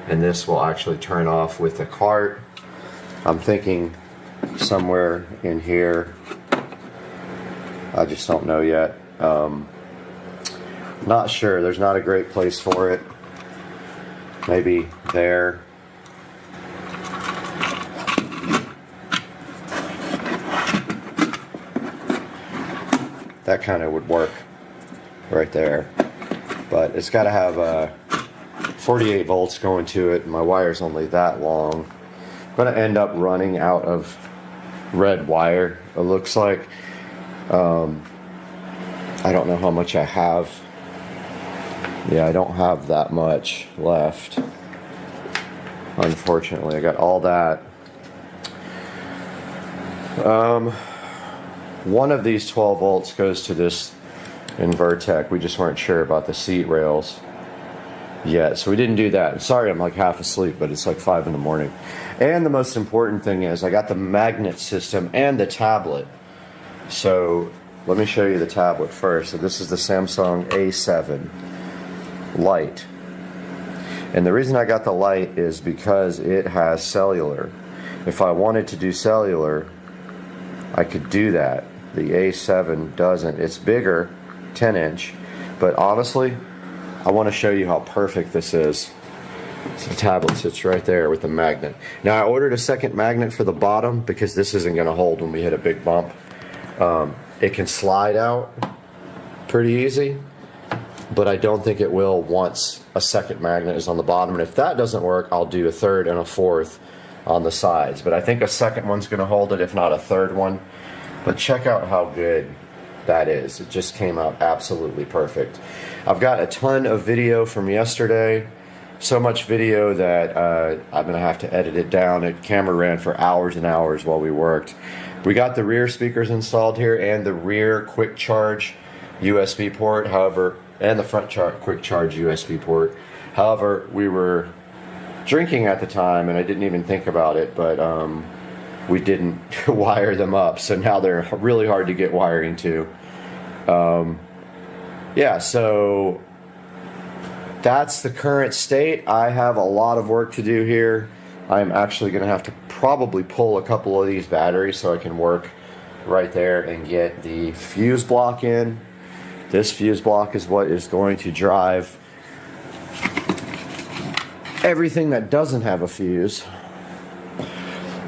and this will actually turn off with the cart. I'm thinking somewhere in here. I just don't know yet. Not sure. There's not a great place for it. Maybe there. That kind of would work right there. But it's got to have 48 volts going to it, and my wire's only that long. I'm going to end up running out of red wire, it looks like. I don't know how much I have. Yeah, I don't have that much left. Unfortunately, I got all that. One of these 12 volts goes to this Invertec. We just weren't sure about the seat rails yet, so we didn't do that. Sorry, I'm like half asleep, but it's like 5 in the morning. And the most important thing is I got the magnet system and the tablet. So let me show you the tablet first. So this is the Samsung A7 Lite. And the reason I got the Lite is because it has cellular. If I wanted to do cellular, I could do that. The A7 doesn't. It's bigger, 10-inch, but honestly, I want to show you how perfect this is. So the tablet sits right there with the magnet. Now I ordered a second magnet for the bottom because this isn't going to hold when we hit a big bump. It can slide out pretty easy, but I don't think it will once a second magnet is on the bottom. And if that doesn't work, I'll do a third and a fourth on the sides. But I think a second one's going to hold it, if not a third one. But check out how good that is. It just came out absolutely perfect. I've got a ton of video from yesterday. So much video that I'm going to have to edit it down. The camera ran for hours and hours while we worked. We got the rear speakers installed here and the rear quick charge USB port, however, and the front quick charge USB port. However, we were drinking at the time and I didn't even think about it, but we didn't wire them up, so now they're really hard to get wiring to. Yeah, so that's the current state. I have a lot of work to do here. I'm actually going to have to probably pull a couple of these batteries so I can work right there and get the fuse block in. This fuse block is what is going to drive everything that doesn't have a fuse.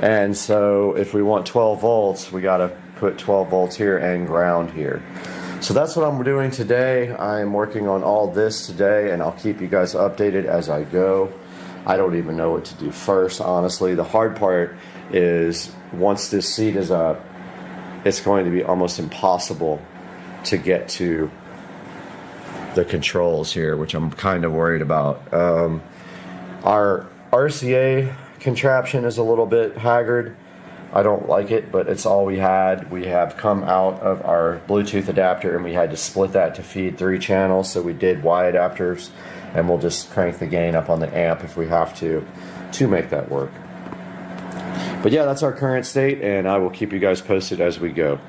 And so if we want 12 volts, we got to put 12 volts here and ground here. So that's what I'm doing today. I'm working on all this today, and I'll keep you guys updated as I go. I don't even know what to do first, honestly. The hard part is once this seat is up, it's going to be almost impossible to get to the controls here, which I'm kind of worried about. Our RCA contraption is a little bit haggard. I don't like it, but it's all we had. We have come out of our Bluetooth adapter and we had to split that to feed 3 channels, so we did Y adapters, and we'll just crank the gain up on the amp if we have to make that work. But yeah, that's our current state, and I will keep you guys posted as we go.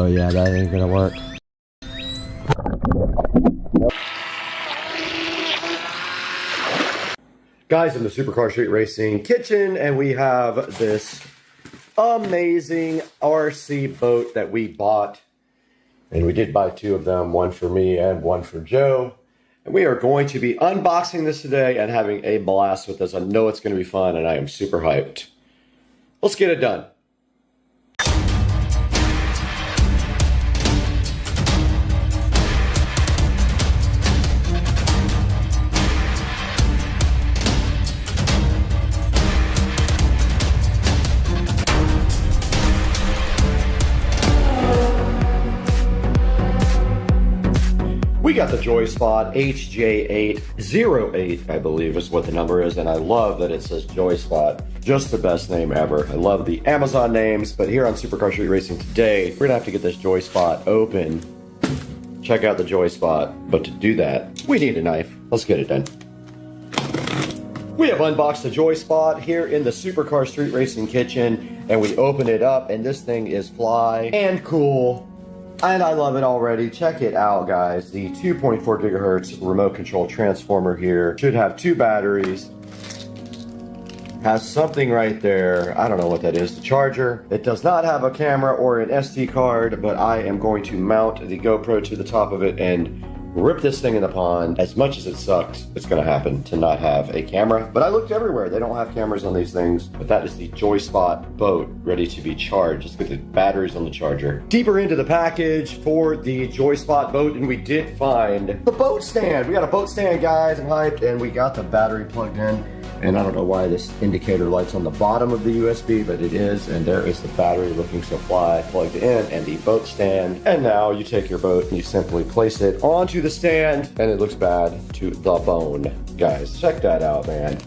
Oh yeah, that ain't gonna work. Guys, in the Supercar Street Racing kitchen, and we have this amazing RC boat that we bought. And we did buy 2 of them, one for me and one for Joe. And we are going to be unboxing this today and having a blast with this. I know it's going to be fun, and I am super hyped. Let's get it done. We got the JoySpot HJ808, I believe is what the number is, and I love that it says JoySpot. Just the best name ever. I love the Amazon names, but here on Supercar Street Racing today, we're gonna have to get this JoySpot open. Check out the JoySpot, but to do that, we need a knife. Let's get it done. We have unboxed the JoySpot here in the Supercar Street Racing kitchen, and we open it up, and this thing is fly and cool. And I love it already. Check it out, guys. The 2.4 gigahertz remote control transformer here should have 2 batteries. Has something right there. I don't know what that is. The charger. It does not have a camera or an SD card, but I am going to mount the GoPro to the top of it and rip this thing in the pond. As much as it sucks, it's going to happen to not have a camera. But I looked everywhere. They don't have cameras on these things. But that is the JoySpot boat ready to be charged. Let's get the batteries on the charger. Deeper into the package for the JoySpot boat, and we did find the boat stand. We got a boat stand, guys. I'm hyped. And we got the battery plugged in. And I don't know why this indicator light's on the bottom of the USB, but it is. And there is the battery looking so fly plugged in, and the boat stand. And now you take your boat and you simply place it onto the stand, and it looks bad to the bone. Guys, check that out, man.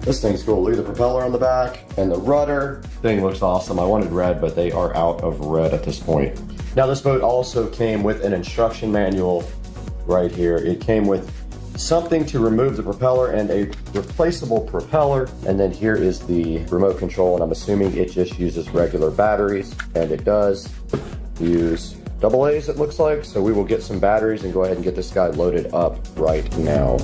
This thing's cool. Look at the propeller on the back and the rudder. Thing looks awesome. I wanted red, but they are out of red at this point. Now, this boat also came with an instruction manual right here. It came with something to remove the propeller and a replaceable propeller. And then here is the remote control, and I'm assuming it just uses regular batteries, and it does use AA's, it looks like. So we will get some batteries and go ahead and get this guy loaded up right now.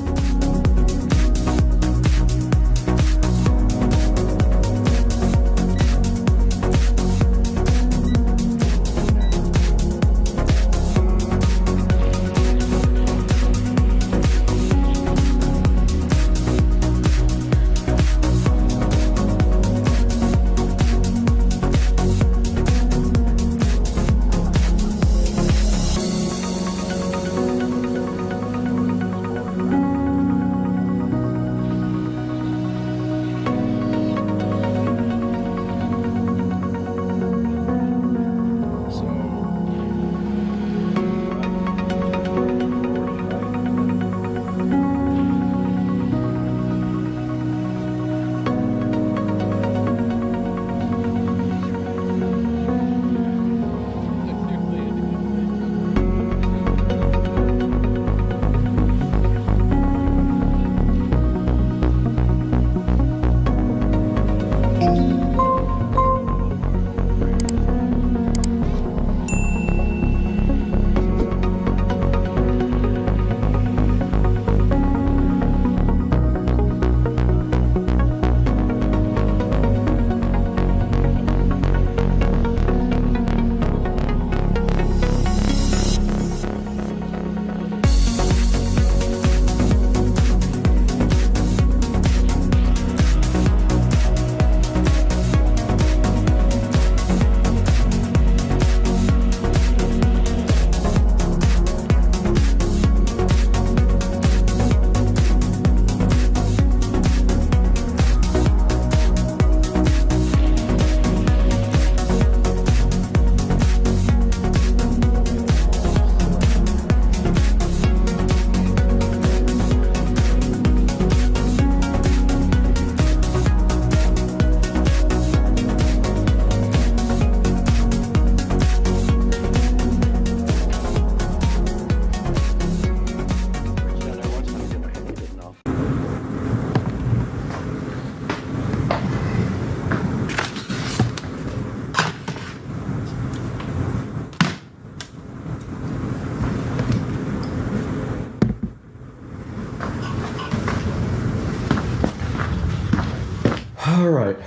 All right,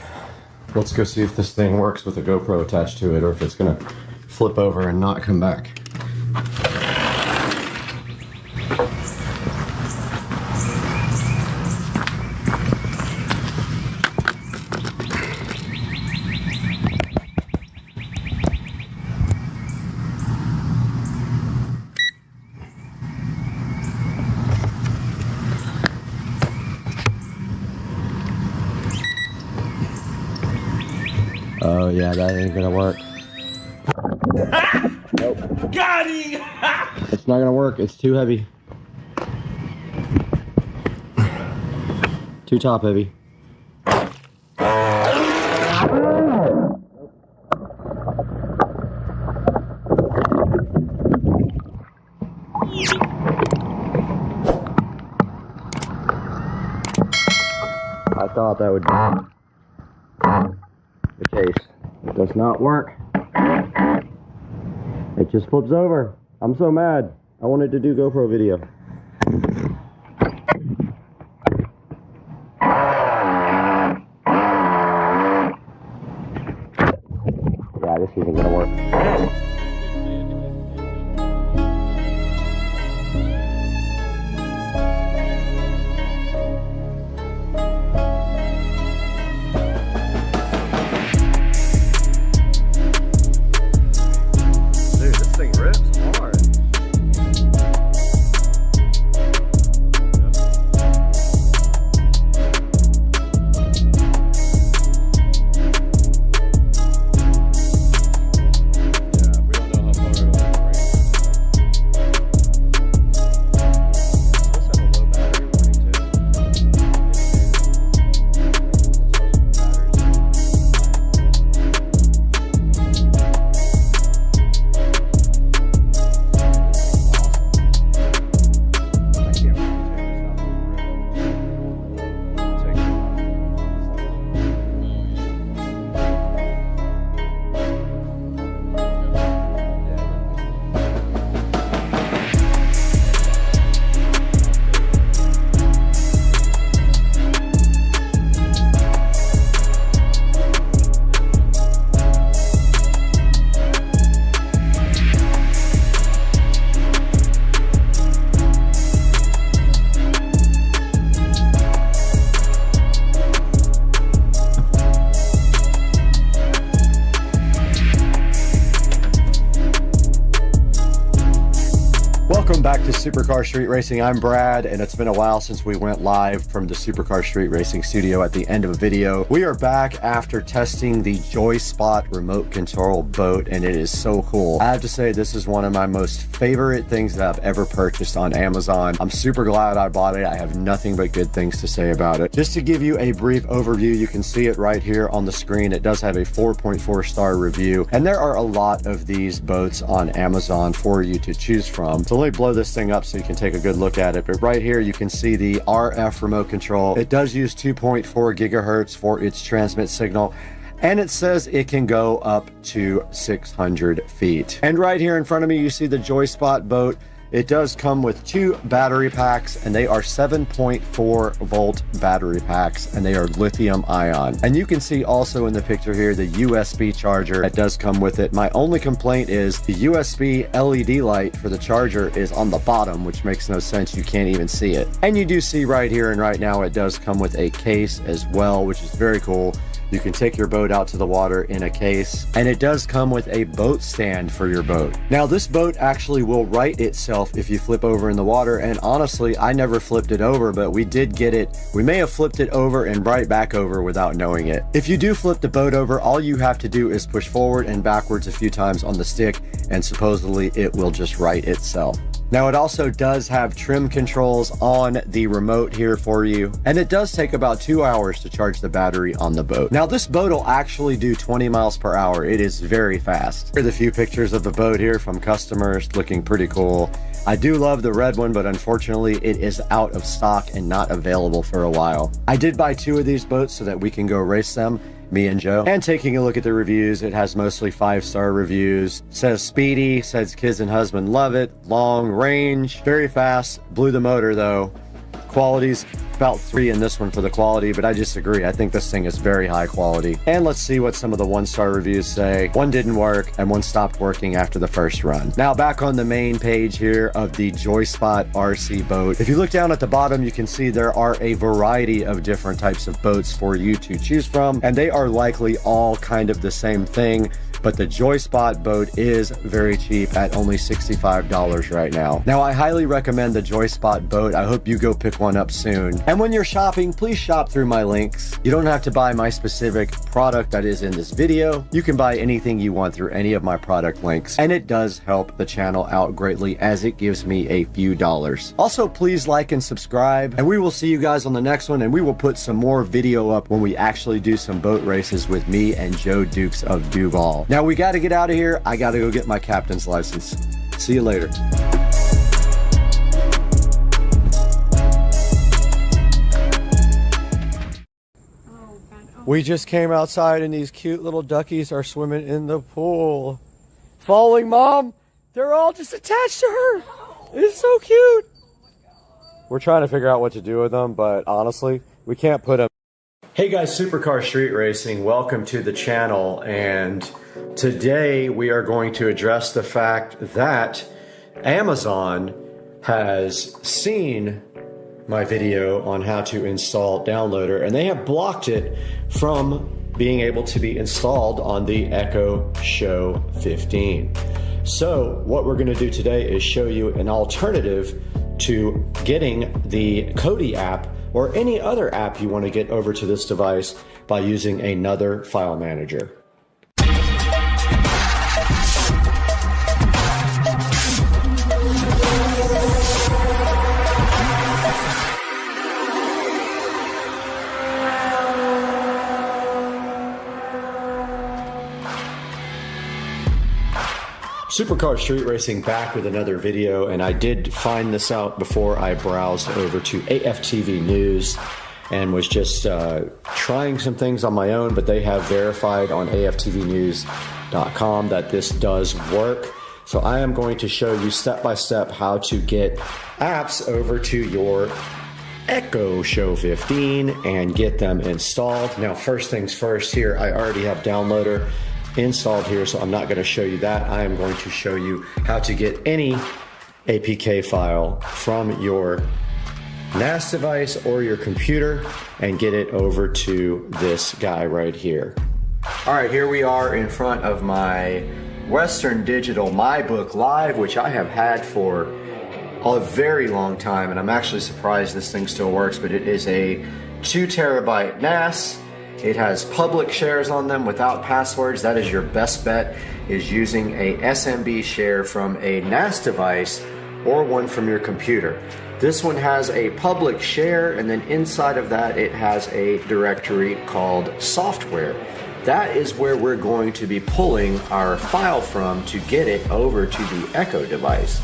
let's go see if this thing works with a GoPro attached to it or if it's gonna flip over and not come back. Oh yeah, that ain't gonna work. Nope. Got him! It's not gonna work, it's too heavy. Too top heavy. I thought that would be the case. It does not work. It just flips over. I'm so mad. I wanted to do GoPro video. Yeah, this isn't gonna work. Welcome back to Supercar Street Racing. I'm Brad, and it's been a while since we went live from the Supercar Street Racing studio at the end of a video. We are back after testing the JoySpot remote control boat, and it is so cool. I have to say, this is one of my most favorite things that I've ever purchased on Amazon. I'm super glad I bought it. I have nothing but good things to say about it. Just to give you a brief overview, you can see it right here on the screen. It does have a 4.4 star review, and there are a lot of these boats on Amazon for you to choose from. So let me blow this thing up so you can take a good look at it. But right here you can see the RF remote control. It does use 2.4 gigahertz for its transmit signal, and it says it can go up to 600 feet. And right here in front of me you see the JoySpot boat. It does come with 2 battery packs, and they are 7.4 volt battery packs, and they are lithium ion. And you can see also in the picture here the USB charger that does come with it. My only complaint is the USB LED light for the charger is on the bottom, which makes no sense. You can't even see it. And you do see right here and right now it does come with a case as well, which is very cool. You can take your boat out to the water in a case, and it does come with a boat stand for your boat. Now this boat actually will right itself if you flip over in the water, and honestly I never flipped it over, but we did get it. We may have flipped it over and right back over without knowing it. If you do flip the boat over, all you have to do is push forward and backwards a few times on the stick, and supposedly it will just right itself. Now it also does have trim controls on the remote here for you, and it does take about 2 hours to charge the battery on the boat. Now this boat will actually do 20 miles per hour. It is very fast. Here are the few pictures of the boat here from customers, looking pretty cool. I do love the red one, but unfortunately it is out of stock and not available for a while. I did buy 2 of these boats so that we can go race them, me and Joe. And taking a look at the reviews, it has mostly 5-star reviews. Says speedy, says kids and husband love it, long range, very fast, blew the motor though. qualities. About 3 in this one for the quality, but I disagree. I think this thing is very high quality. And let's see what some of the 1-star reviews say. One didn't work and one stopped working after the first run. Now back on the main page here of the Joyspot RC boat. If you look down at the bottom, you can see there are a variety of different types of boats for you to choose from, and they are likely all kind of the same thing. But the Joyspot boat is very cheap at only $65 right now. Now, I highly recommend the Joyspot boat. I hope you go pick one up soon. And when you're shopping, please shop through my links. You don't have to buy my specific product that is in this video. You can buy anything you want through any of my product links. And it does help the channel out greatly as it gives me a few dollars. Also, please like and subscribe. And we will see you guys on the next one. And we will put some more video up when we actually do some boat races with me and Joe Dukes of Duval. Now we got to get out of here. I got to go get my captain's license. See you later. We just came outside and these cute little duckies are swimming in the pool. Following Mom. They're all just attached to her. It's so cute. We're trying to figure out what to do with them, but honestly, we can't put them. Hey guys, Supercar Street Racing, welcome to the channel, and today we are going to address the fact that Amazon has seen my video on how to install Downloader, and they have blocked it from being able to be installed on the Echo Show 15. So what we're going to do today is show you an alternative to getting the Kodi app or any other app you want to get over to this device by using another file manager. Supercar Street Racing back with another video, and I did find this out before I browsed over to AFTV News and was just trying some things on my own, but they have verified on AFTVnews.com that this does work. So I am going to show you step by step how to get apps over to your Echo Show 15 and get them installed. Now, first things first here, I already have Downloader installed here, so I'm not going to show you that. I am going to show you how to get any APK file from your NAS device or your computer and get it over to this guy right here. All right, here we are in front of my Western Digital MyBook Live, which I have had for a very long time, and I'm actually surprised this thing still works, but it is a 2 terabyte NAS. It has public shares on them without passwords. That is your best bet, is using a SMB share from a NAS device or one from your computer. This one has a public share, and then inside of that it has a directory called software. That is where we're going to be pulling our file from to get it over to the Echo device.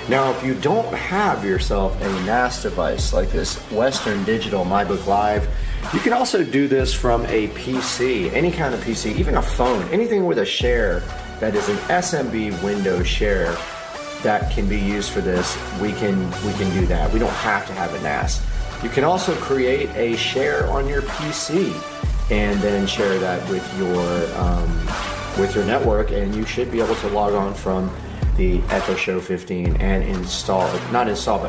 Now, if you don't have yourself a NAS device like this Western Digital MyBook Live, you can also do this from a PC, any kind of PC, even a phone, anything with a share that is an SMB Windows share that can be used for this. We can do that. We don't have to have a NAS. You can also create a share on your PC and then share that with your network, and you should be able to log on from the Echo Show 15 and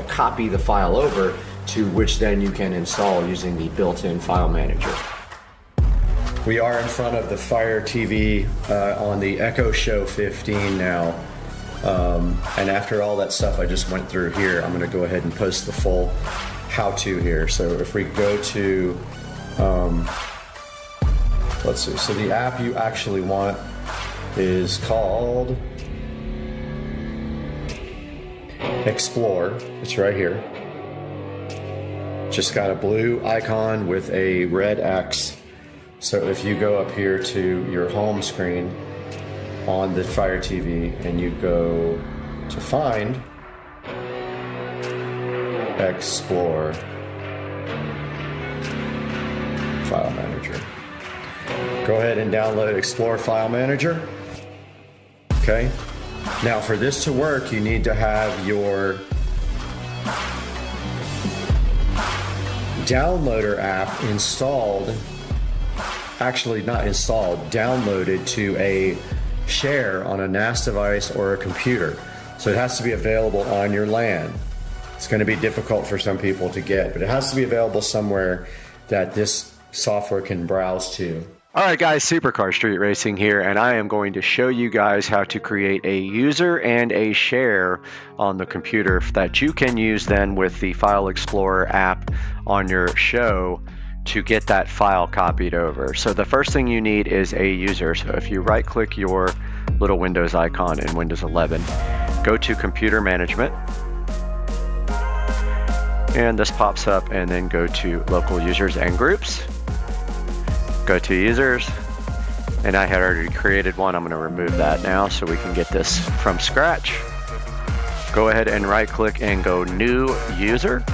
copy the file over, to which then you can install using the built-in file manager. We are in front of the Fire TV on the Echo Show 15 now. And after all that stuff I just went through here, I'm going to go ahead and post the full how-to here. So if we go to, let's see, so the app you actually want is called Explore. It's right here. Just got a blue icon with a red X. So if you go up here to your home screen on the Fire TV and you go to Find, Explore, File Manager. Go ahead and download Explore File Manager. Okay. Now for this to work, you need to have your downloader app installed, actually not installed, downloaded to a share on a NAS device or a computer. So it has to be available on your LAN. It's going to be difficult for some people to get, but it has to be available somewhere that this software can browse to. Alright guys, Supercar Street Racing here, and I am going to show you guys how to create a user and a share on the computer that you can use then with the File Explorer app on your show to get that file copied over. So the first thing you need is a user. So if you right click your little Windows icon in Windows 11, go to Computer Management, and this pops up, and then go to Local Users and Groups. Go to Users, and I had already created one. I'm going to remove that now so we can get this from scratch. Go ahead and right click and go New User.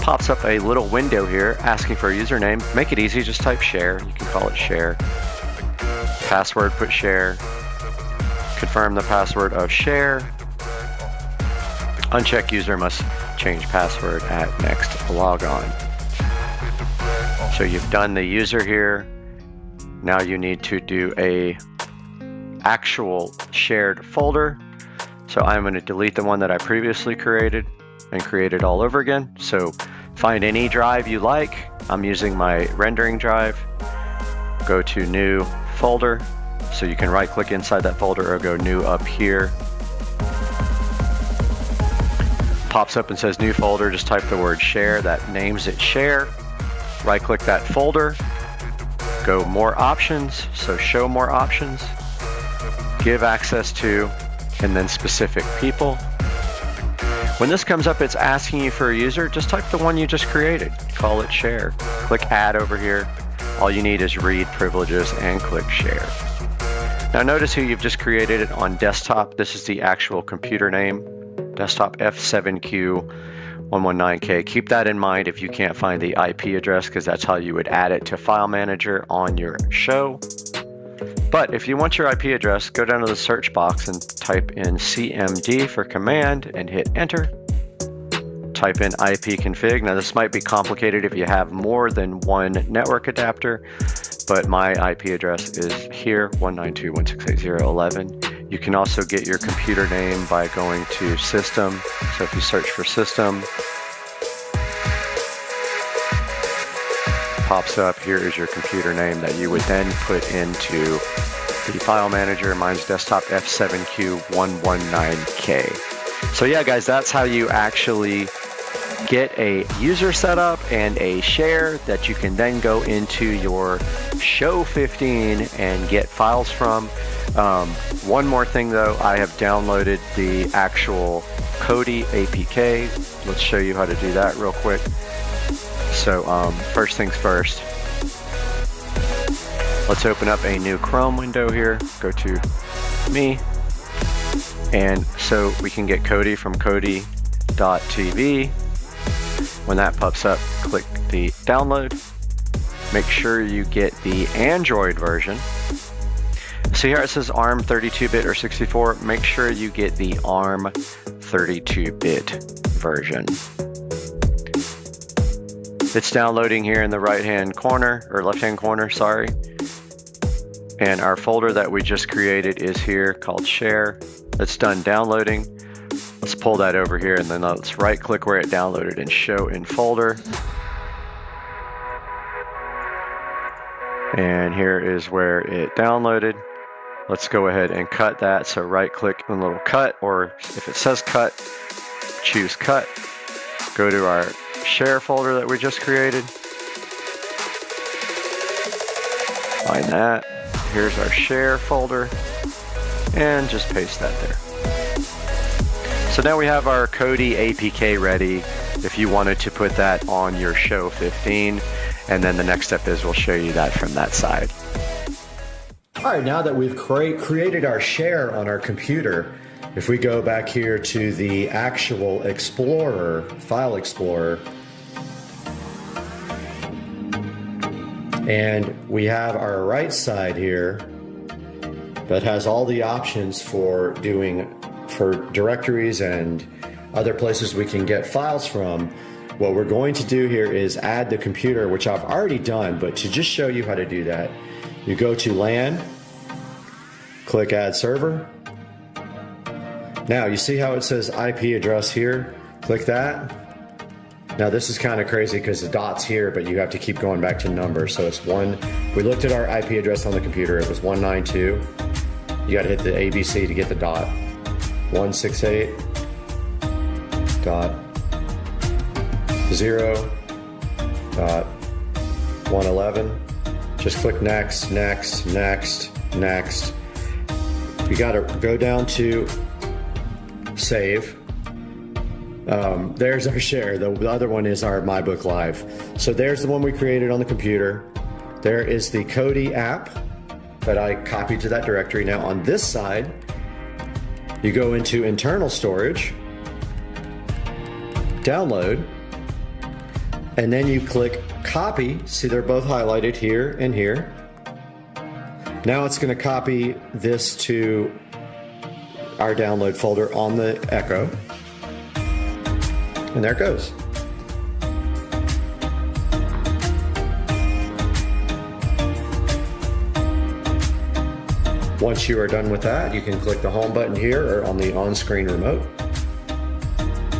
Pops up a little window here asking for a username. Make it easy, just type share. You can call it share. Password, put share. Confirm the password of share. Uncheck user must change password at next logon. So you've done the user here. Now you need to do a actual shared folder. So I'm going to delete the one that I previously created and create it all over again. So find any drive you like. I'm using my rendering drive. Go to new folder. So you can right click inside that folder or go new up here. Pops up and says new folder. Just type the word share. That names it share. Right click that folder, go more options, so show more options, give access to, and then specific people. When this comes up, it's asking you for a user, just type the one you just created, call it share. Click add over here. All you need is read privileges and click share. Now notice who you've just created it on desktop. This is the actual computer name, desktop F7Q119K. Keep that in mind if you can't find the IP address, because that's how you would add it to File Manager on your show. But if you want your IP address, go down to the search box and type in CMD for command and hit enter. Type in IP config. Now this might be complicated if you have more than one network adapter, but my IP address is here, 192.168.0.11. You can also get your computer name by going to System. So if you search for System, pops up, here is your computer name that you would then put into the File Manager. Mine's desktop F7Q119K. So yeah guys, that's how you actually get a user setup and a share that you can then go into your Show 15 and get files from. One more thing though, I have downloaded the actual Kodi APK. Let's show you how to do that real quick. So first things first, let's open up a new Chrome window here. Go to me, and so we can get Kodi from Kodi.tv. When that pops up, click the download. Make sure you get the Android version. So here it says ARM 32-bit or 64. Make sure you get the ARM 32-bit version. It's downloading here in the right-hand corner, or left-hand corner, sorry. And our folder that we just created is here called share. It's done downloading. Let's pull that over here, and then let's right-click where it downloaded and show in folder. And here is where it downloaded. Let's go ahead and cut that. So right-click on the little cut, or if it says cut, choose cut. Go to our share folder that we just created. Find that. Here's our share folder, and just paste that there. So now we have our Kodi APK ready if you wanted to put that on your Show 15, and then the next step is we'll show you that from that side. All right, now that we've created our share on our computer, if we go back here to the actual Explorer, File Explorer, and we have our right side here that has all the options for directories and other places we can get files from. What we're going to do here is add the computer, which I've already done, but to just show you how to do that, you go to LAN, click Add Server. Now you see how it says IP address here? Click that. Now this is kind of crazy because the dot's here, but you have to keep going back to numbers. So it's we looked at our IP address on the computer, it was 192. You got to hit the ABC to get the dot. 168 dot 0 dot 111. Just click next, next, next, next. You got to go down to save. There's our share. The other one is our MyBook Live. So there's the one we created on the computer. There is the Kodi app that I copied to that directory. Now on this side, you go into internal storage, download, and then you click copy. See, they're both highlighted here and here. Now it's going to copy this to our download folder on the Echo. And there it goes. Once you are done with that, you can click the home button here or on the on-screen remote.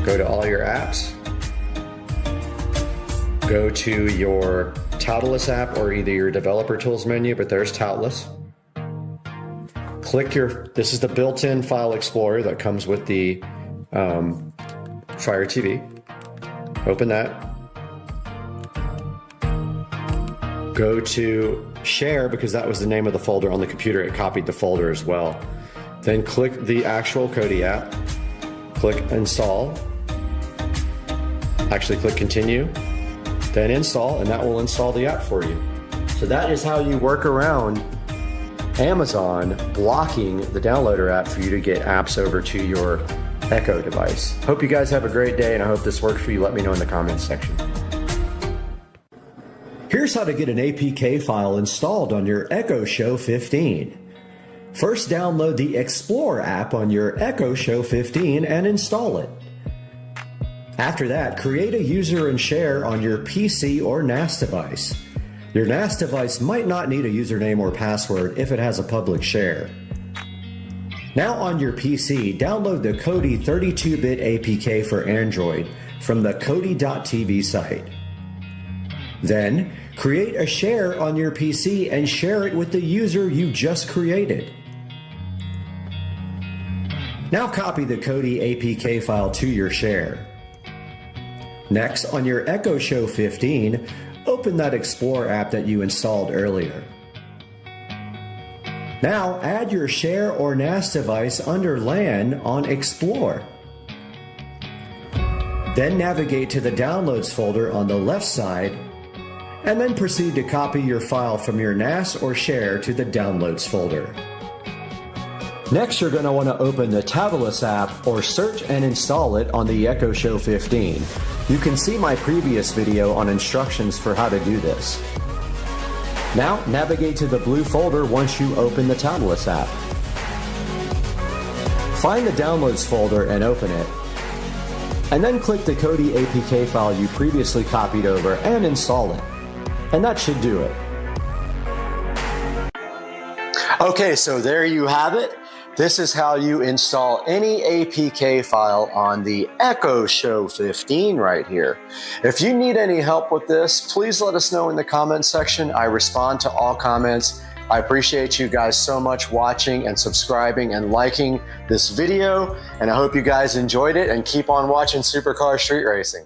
Go to all your apps. Go to your Toolless app or either your developer tools menu, but there's Toolless. Click this is the built-in file explorer that comes with the Fire TV. Open that. Go to share because that was the name of the folder on the computer. It copied the folder as well. Then click the actual Kodi app. Click install. Actually click continue. Then install, and that will install the app for you. So that is how you work around Amazon blocking the downloader app for you to get apps over to your Echo device. Hope you guys have a great day, and I hope this worked for you. Let me know in the comments section. Here's how to get an APK file installed on your Echo Show 15. First, download the Explore app on your Echo Show 15 and install it. After that, create a user and share on your PC or NAS device. Your NAS device might not need a username or password if it has a public share. Now on your PC, download the Kodi 32-bit APK for Android from the Kodi.tv site. Then, create a share on your PC and share it with the user you just created. Now copy the Kodi APK file to your share. Next, on your Echo Show 15, open that Explore app that you installed earlier. Now add your share or NAS device under LAN on Explore. Then navigate to the Downloads folder on the left side, and then proceed to copy your file from your NAS or share to the Downloads folder. Next, you're going to want to open the Toolless app or search and install it on the Echo Show 15. You can see my previous video on instructions for how to do this. Now, navigate to the blue folder once you open the Toolless app. Find the Downloads folder and open it. And then click the Kodi APK file you previously copied over and install it. And that should do it. Okay, so there you have it. This is how you install any APK file on the Echo Show 15 right here. If you need any help with this, please let us know in the comments section. I respond to all comments. I appreciate you guys so much watching and subscribing and liking this video, and I hope you guys enjoyed it and keep on watching Supercar Street Racing.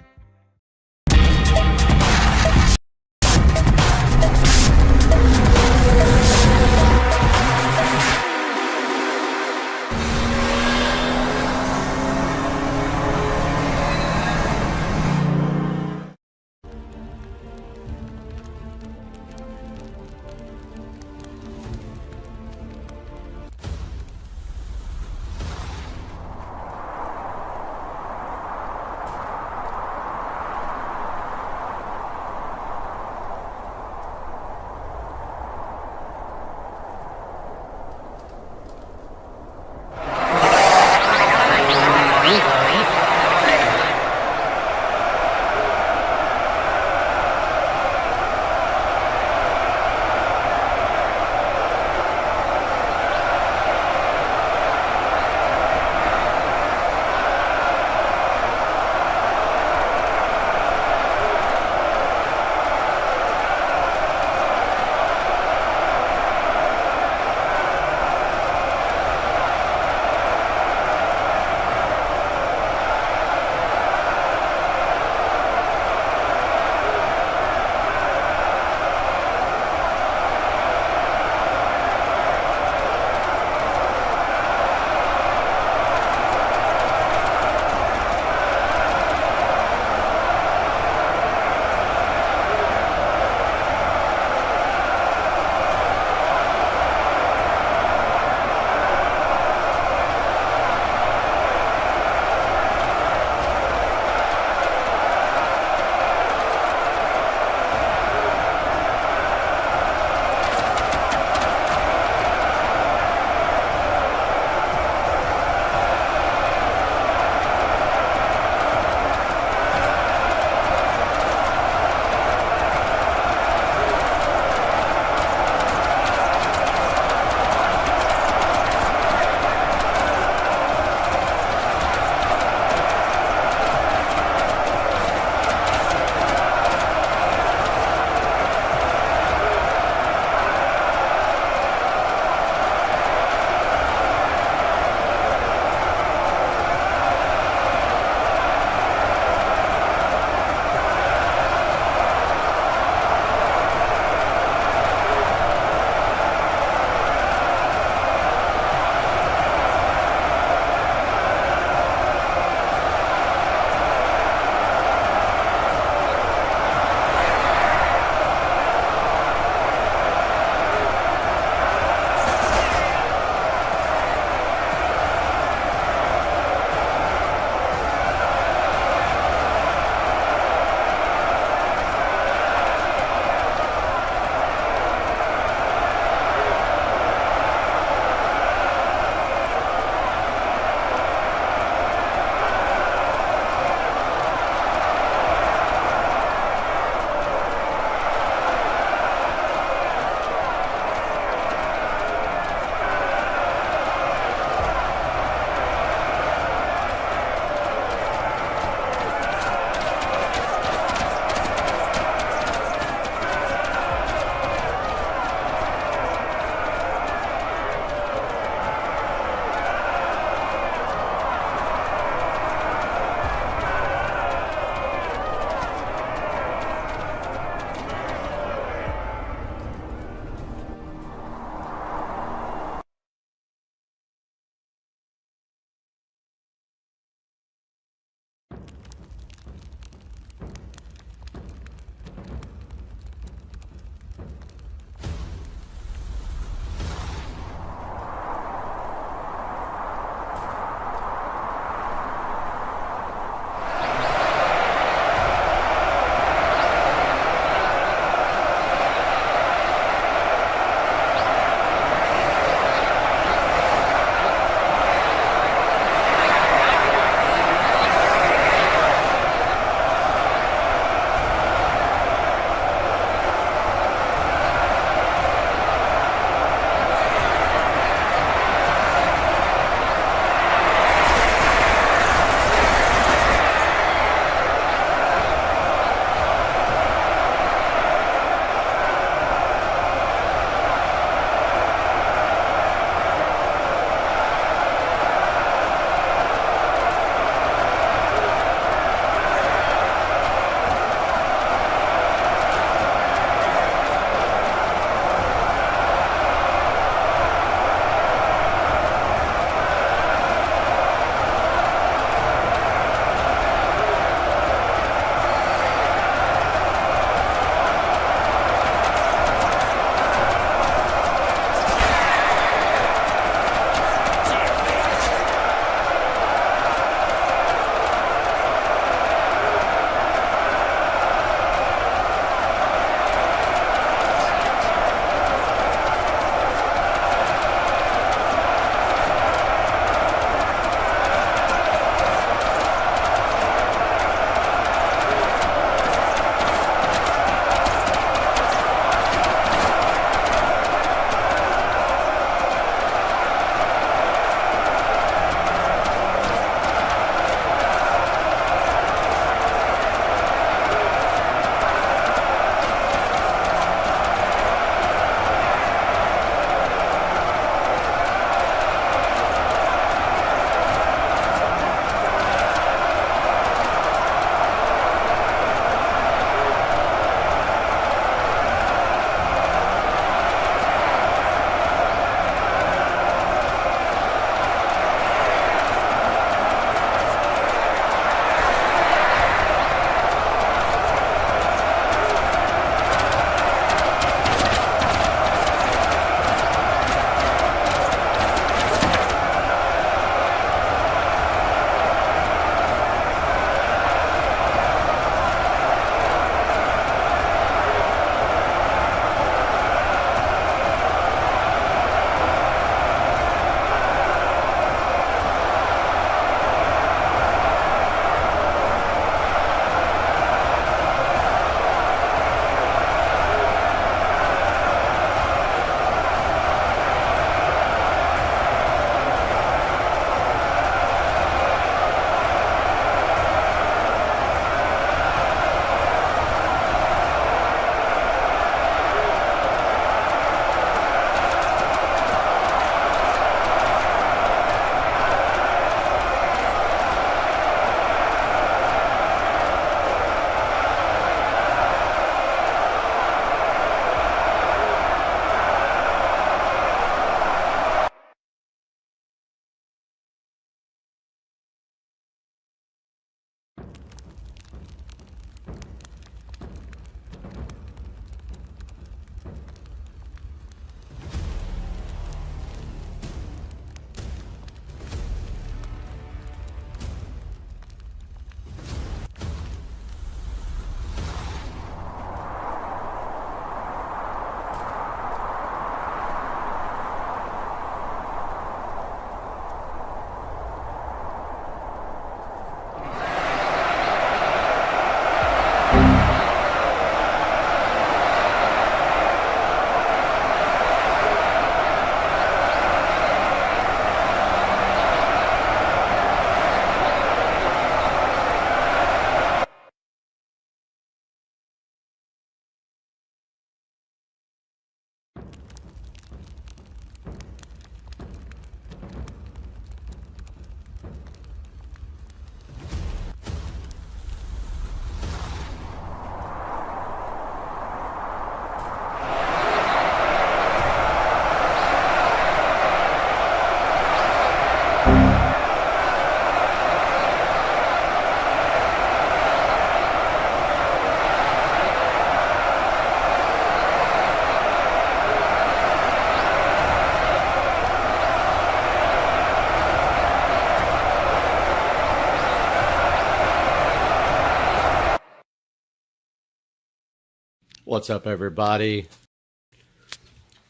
What's up, everybody?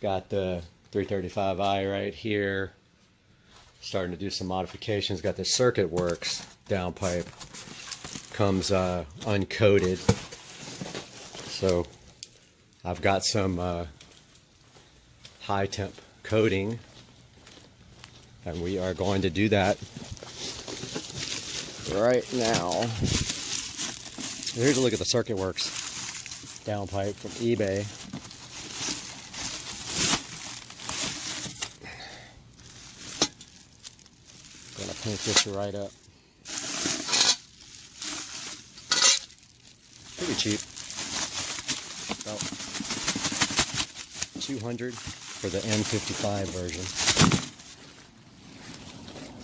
Got the 335i right here. Starting to do some modifications. Got the circuit works downpipe. Comes uncoated. So I've got some high temp coating, and we are going to do that right now. Here's a look at the circuit works downpipe from eBay. Gonna paint this right up. Pretty cheap. About $200 for the N55 version.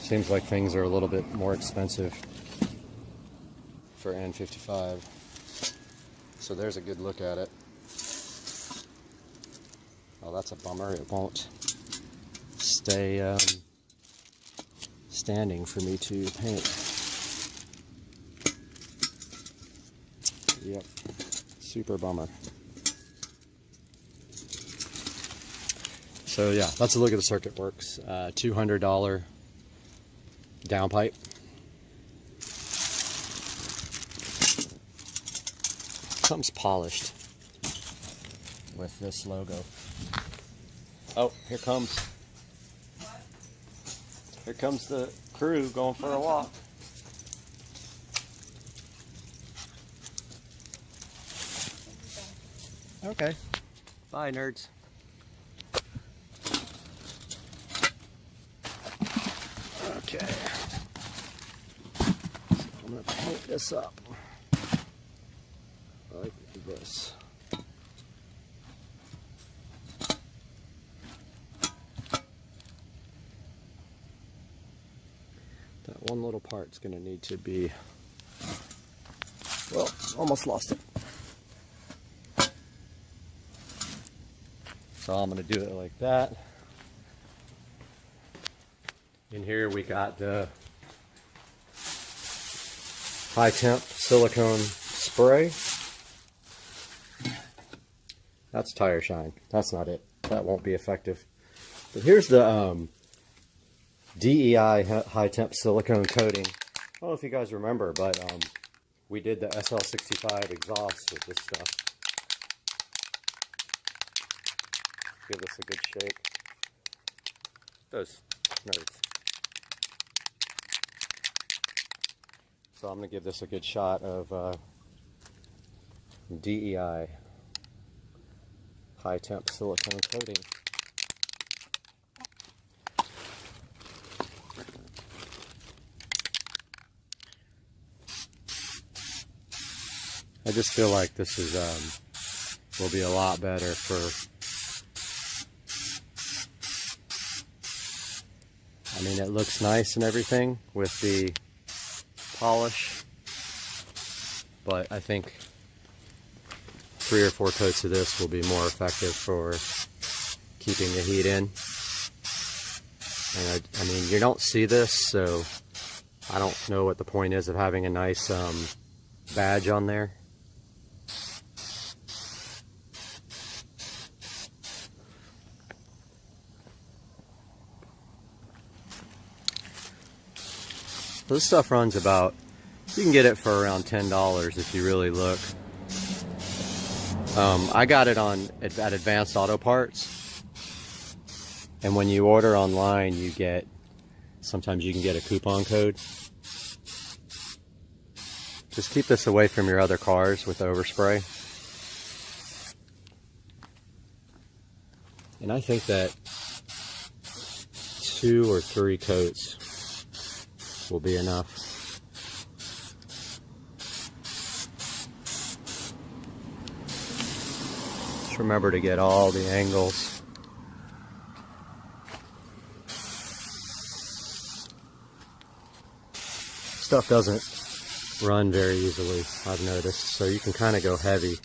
Seems like things are a little bit more expensive for N55. So there's a good look at it. Oh, that's a bummer. It won't stay standing for me to paint. Yep, super bummer. So yeah, that's a look at the circuit works. $200 downpipe. Comes polished with this logo. Oh, here comes the crew going for a walk. Okay. Bye, nerds. Okay. So I'm gonna paint this up like this. That one little part's gonna need to be, well, almost lost it. So I'm going to do it like that. In here we got the high temp silicone spray. That's tire shine. That's not it. That won't be effective. But here's the DEI high temp silicone coating. I don't know if you guys remember, but we did the SL65 exhaust with this stuff. Give this a good shake. Those nerds. So I'm going to give this a good shot of DEI high temp silicone coating. I just feel like this is will be a lot better for, I mean, it looks nice and everything with the polish, but I think 3 or 4 coats of this will be more effective for keeping the heat in. And I mean, you don't see this, so I don't know what the point is of having a nice badge on there. So this stuff runs about, you can get it for around $10 if you really look. I got it at Advanced Auto Parts, and when you order online you get, sometimes you can get a coupon code. Just keep this away from your other cars with overspray. And I think that 2 or 3 coats will be enough. Just remember to get all the angles. Stuff doesn't run very easily, I've noticed, so you can kind of go heavy.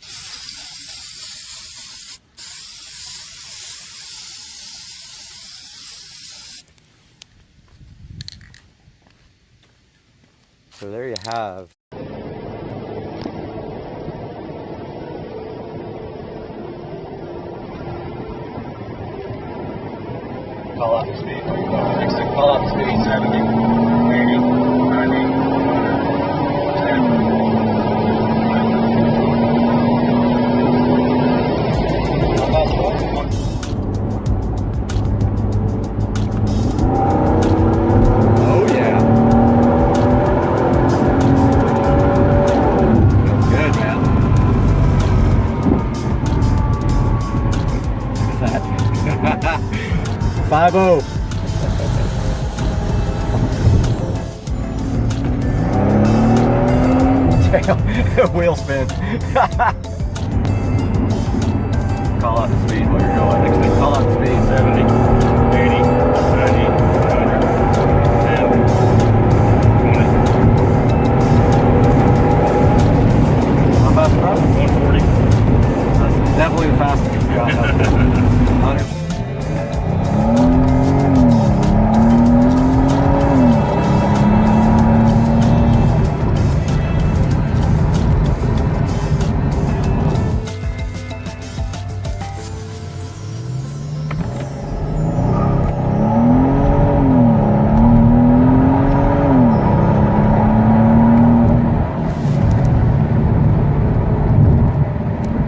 So there you have Call out the speed. Call out the speed. 70, 80, 90, 10. Oh yeah. Feels good, man. Look at that. 5-0. Damn, wheel spin. Call out the speed while you're going. Next thing, call out the speed. 70, 80, 90, 100, 10, 20. How fast, bro? 140. That's definitely the fastest we've got. 100.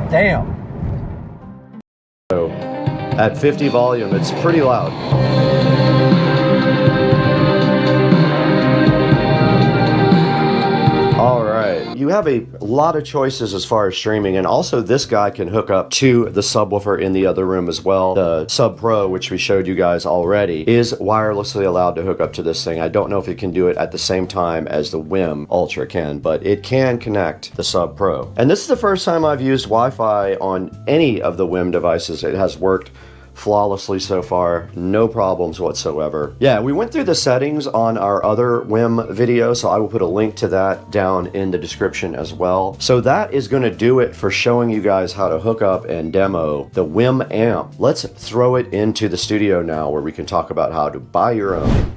Damn. So, at 50 volume, it's pretty loud. All right, you have a lot of choices as far as streaming, and also this guy can hook up to the subwoofer in the other room as well. The Sub Pro, which we showed you guys already, is wirelessly allowed to hook up to this thing. I don't know if it can do it at the same time as the WIM Ultra can, but it can connect the Sub Pro. And this is the first time I've used Wi-Fi on any of the WIM devices. It has worked flawlessly so far, no problems whatsoever. Yeah, we went through the settings on our other WIM video, so I will put a link to that down in the description as well. So that is going to do it for showing you guys how to hook up and demo the WIM amp. Let's throw it into the studio now where we can talk about how to buy your own.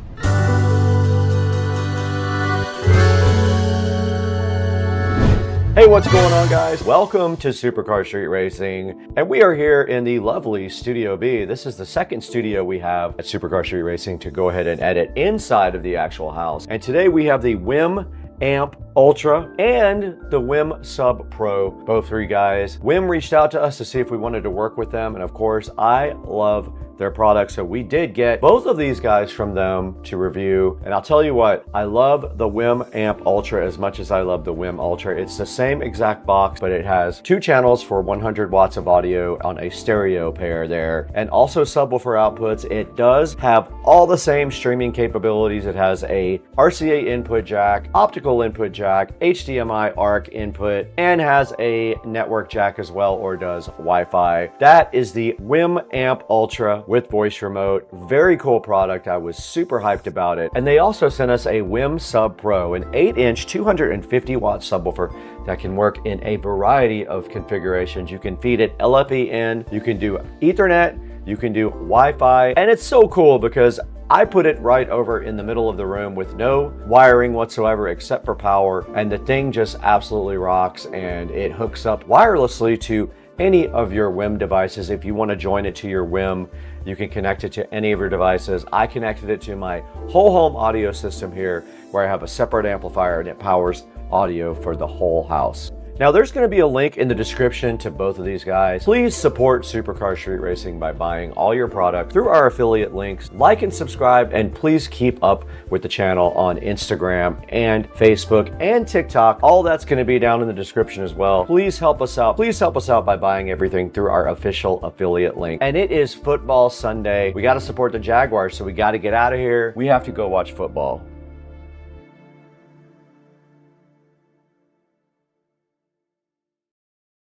Hey, what's going on, guys? Welcome to Supercar Street Racing, and we are here in the lovely Studio B. This is the second studio we have at Supercar Street Racing to go ahead and edit inside of the actual house. And today we have the WIM Amp Ultra and the WIM Sub Pro, both three guys. WIM reached out to us to see if we wanted to work with them, and of course, I love their products, so we did get both of these guys from them to review. And I'll tell you what, I love the WIM Amp Ultra as much as I love the WIM Ultra. It's the same exact box, but it has 2 channels for 100 watts of audio on a stereo pair there, and also subwoofer outputs. It does have all the same streaming capabilities. It has a RCA input jack, optical input jack, HDMI ARC input, and has a network jack as well, or does Wi-Fi. That is the WIM Amp Ultra with voice remote. Very cool product. I was super hyped about it. And they also sent us a WIM Sub Pro, an 8-inch 250 watt subwoofer that can work in a variety of configurations. You can feed it LFE in, you can do Ethernet, you can do Wi-Fi, and it's so cool because I put it right over in the middle of the room with no wiring whatsoever except for power, and the thing just absolutely rocks, and it hooks up wirelessly to any of your WIM devices. If you want to join it to your WIM, you can connect it to any of your devices. I connected it to my whole home audio system here, where I have a separate amplifier and it powers audio for the whole house. Now, there's going to be a link in the description to both of these guys. Please support Supercar Street Racing by buying all your product through our affiliate links. Like and subscribe, and please keep up with the channel on Instagram and Facebook and TikTok. All that's going to be down in the description as well. Please help us out. Please help us out by buying everything through our official affiliate link. And it is football Sunday. We got to support the Jaguars, so we got to get out of here. We have to go watch football.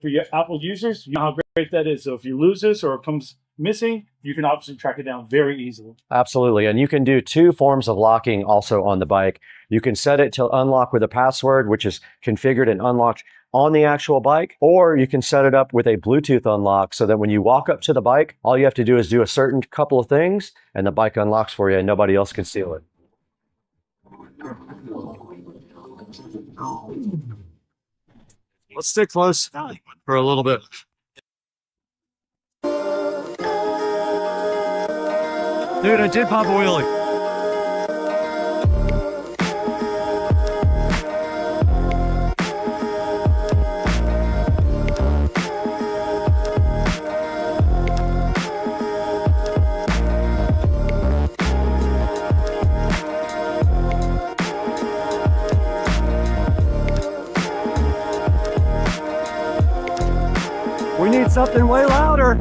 For your Apple users, you know how great that is. So if you lose this or it comes missing, you can obviously track it down very easily. Absolutely. And you can do 2 forms of locking also on the bike. You can set it to unlock with a password, which is configured and unlocked on the actual bike, or you can set it up with a Bluetooth unlock so that when you walk up to the bike, all you have to do is do a certain couple of things and the bike unlocks for you and nobody else can steal it. Let's stick close for a little bit. Dude, I did pop a wheelie. We need something way louder.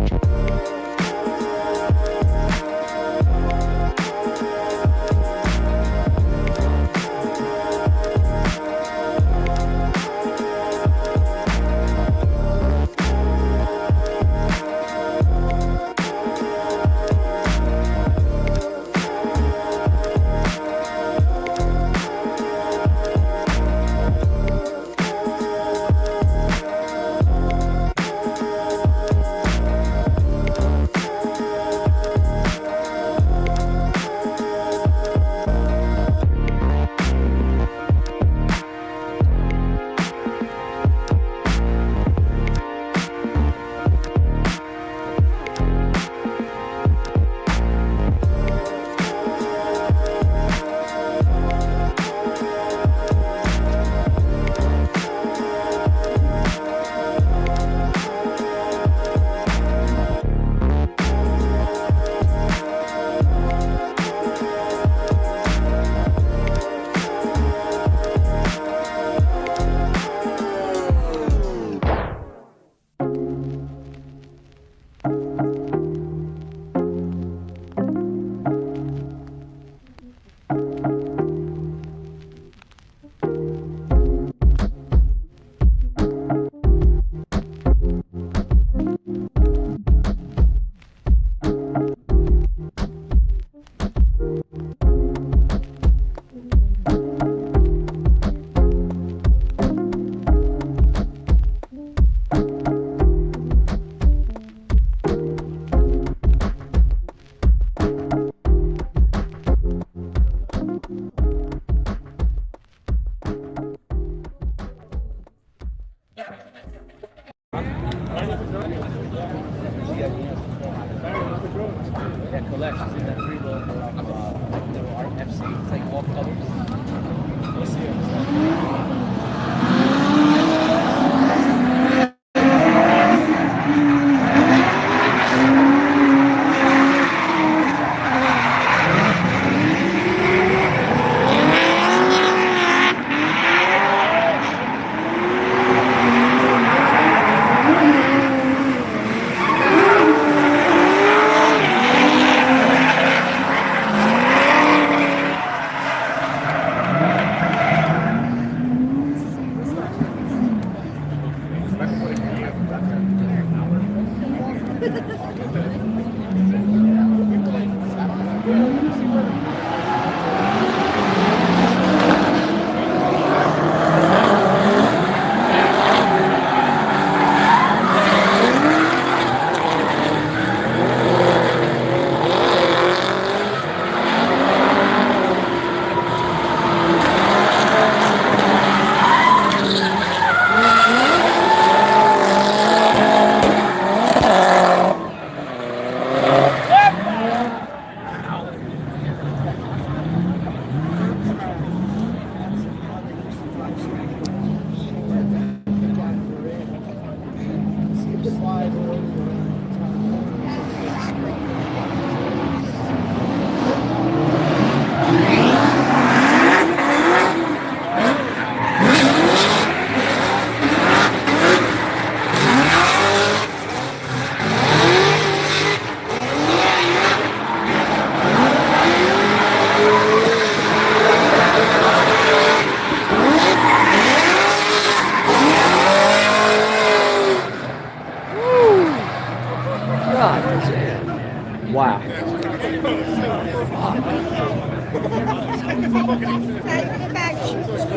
Wow.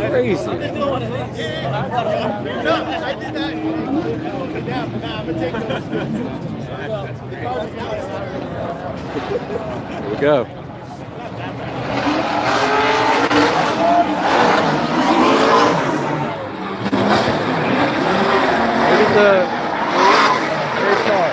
Crazy. Here we go. Look at the first car.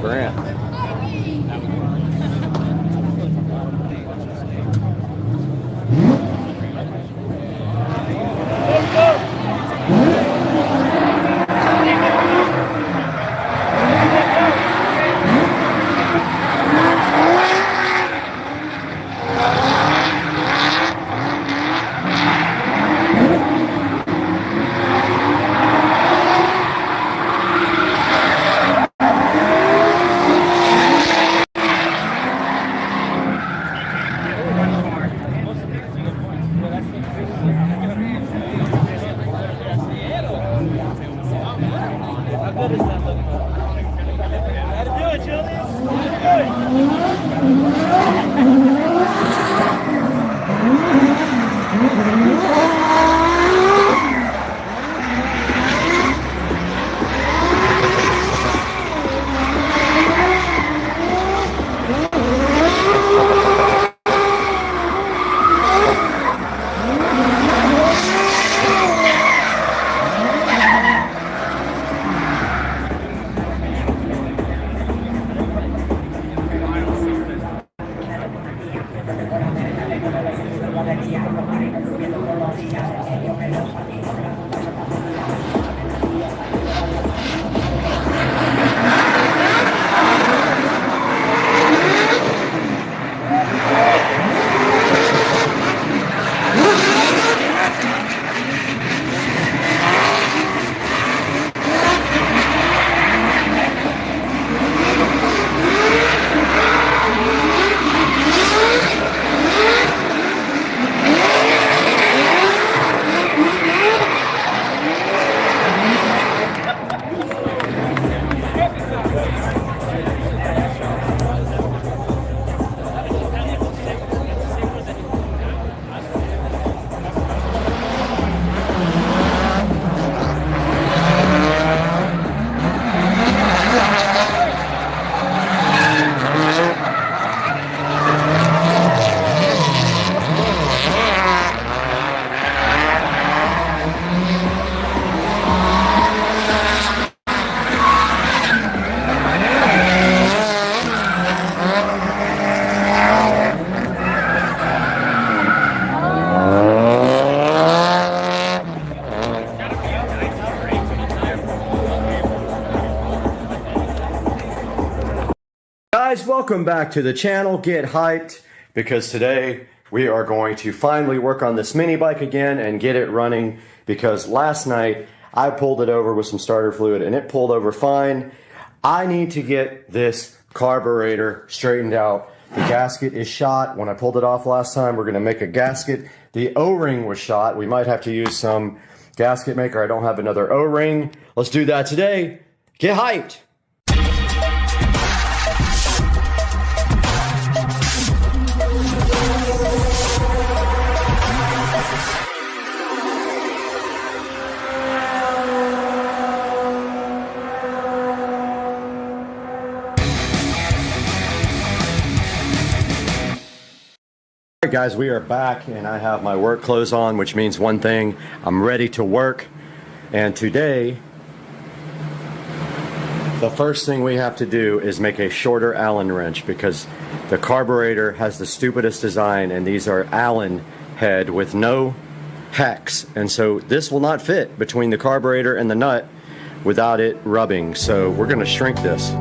Grant. Guys, welcome back to the channel. Get hyped, because today we are going to finally work on this mini bike again and get it running, because last night I pulled it over with some starter fluid and it pulled over fine. I need to get this carburetor straightened out. The gasket is shot. When I pulled it off last time, we're going to make a gasket. The O-ring was shot. We might have to use some gasket maker. I don't have another O-ring. Let's do that today. Get hyped. Alright guys, we are back and I have my work clothes on, which means one thing: I'm ready to work. And today, the first thing we have to do is make a shorter Allen wrench, because the carburetor has the stupidest design, and these are Allen head with no hex, and so this will not fit between the carburetor and the nut without it rubbing. So we're going to shrink this.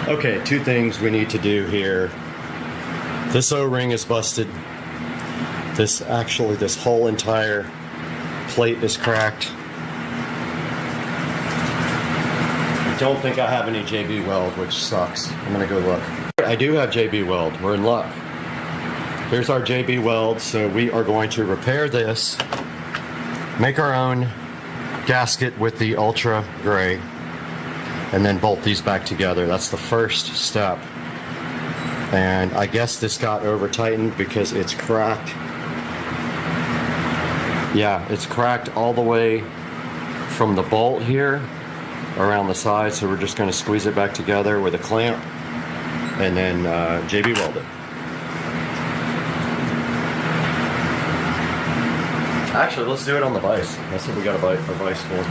Okay, two things we need to do here. This O-ring is busted. This whole entire plate is cracked. I don't think I have any JB Weld, which sucks. I'm gonna go look. I do have JB Weld, we're in luck. Here's our JB Weld, so we are going to repair this, make our own gasket with the ultra gray, and then bolt these back together. That's the first step. And I guess this got over tightened because it's cracked. Yeah, it's cracked all the way from the bolt here around the side, so we're just going to squeeze it back together with a clamp and then JB weld it. Actually, let's do it on the vise. That's what we got a vise for.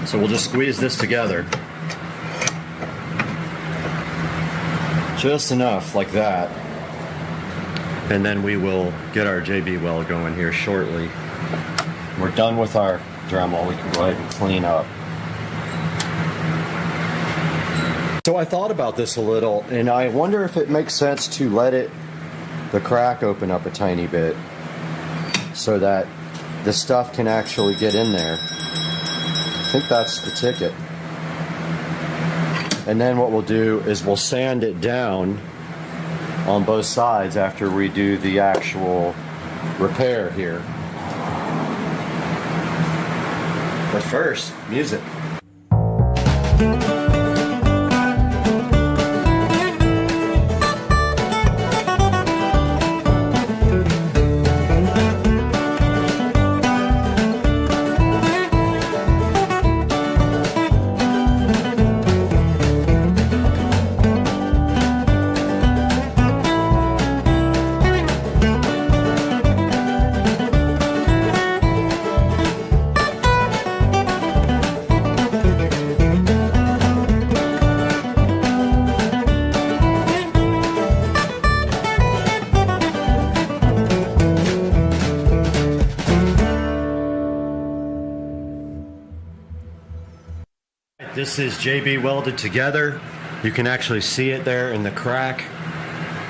So we'll just squeeze this together. Just enough, like that. And then we will get our JB weld going here shortly. We're done with our Dremel. We can go ahead and clean up. So I thought about this a little, and I wonder if it makes sense to let the crack open up a tiny bit so that the stuff can actually get in there. I think that's the ticket. And then what we'll do is we'll sand it down on both sides after we do the actual repair here. But first, music. This is JB welded together. You can actually see it there in the crack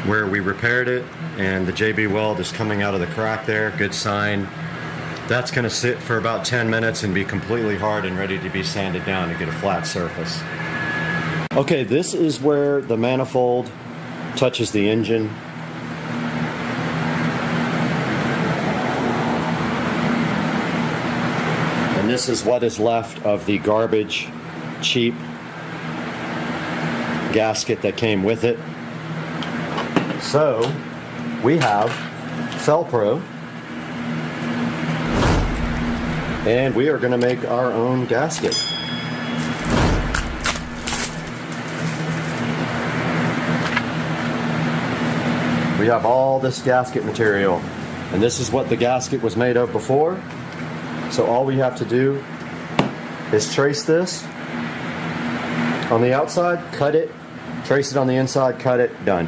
where we repaired it, and the JB weld is coming out of the crack there. Good sign. That's going to sit for about 10 minutes and be completely hard and ready to be sanded down to get a flat surface. Okay, this is where the manifold touches the engine. And this is what is left of the garbage cheap gasket that came with it. So we have Felpro, and we are going to make our own gasket. We have all this gasket material, and this is what the gasket was made of before. So all we have to do is trace this on the outside, cut it, trace it on the inside, cut it, done.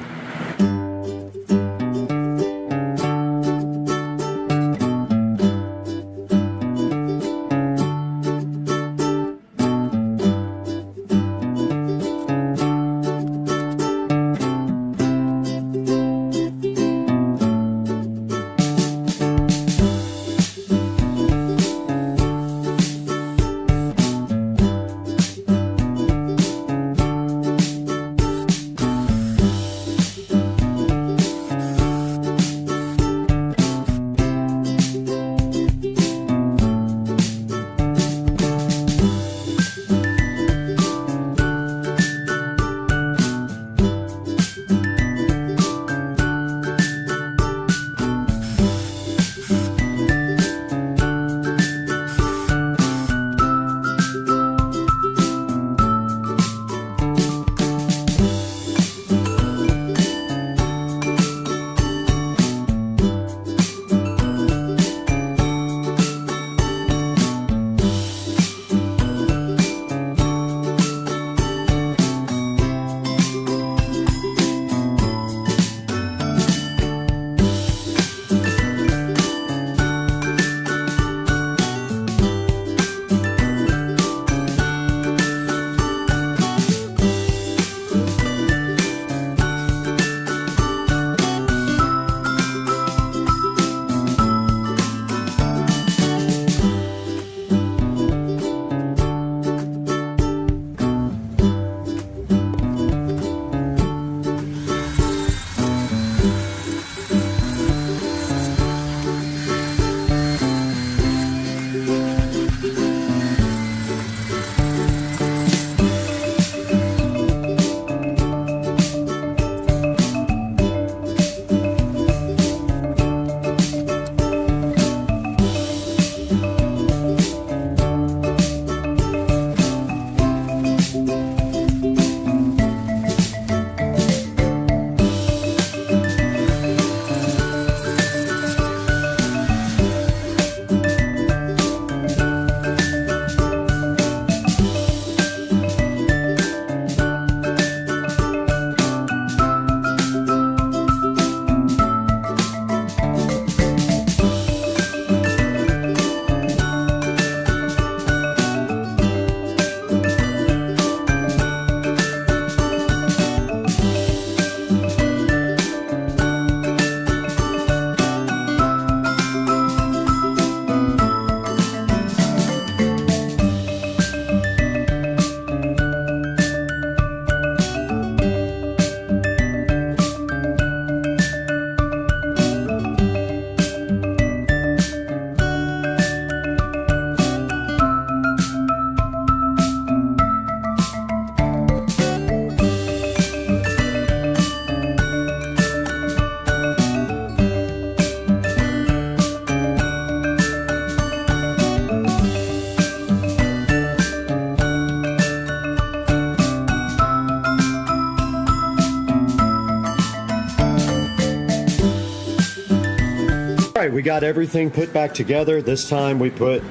right, we got everything put back together. This time we put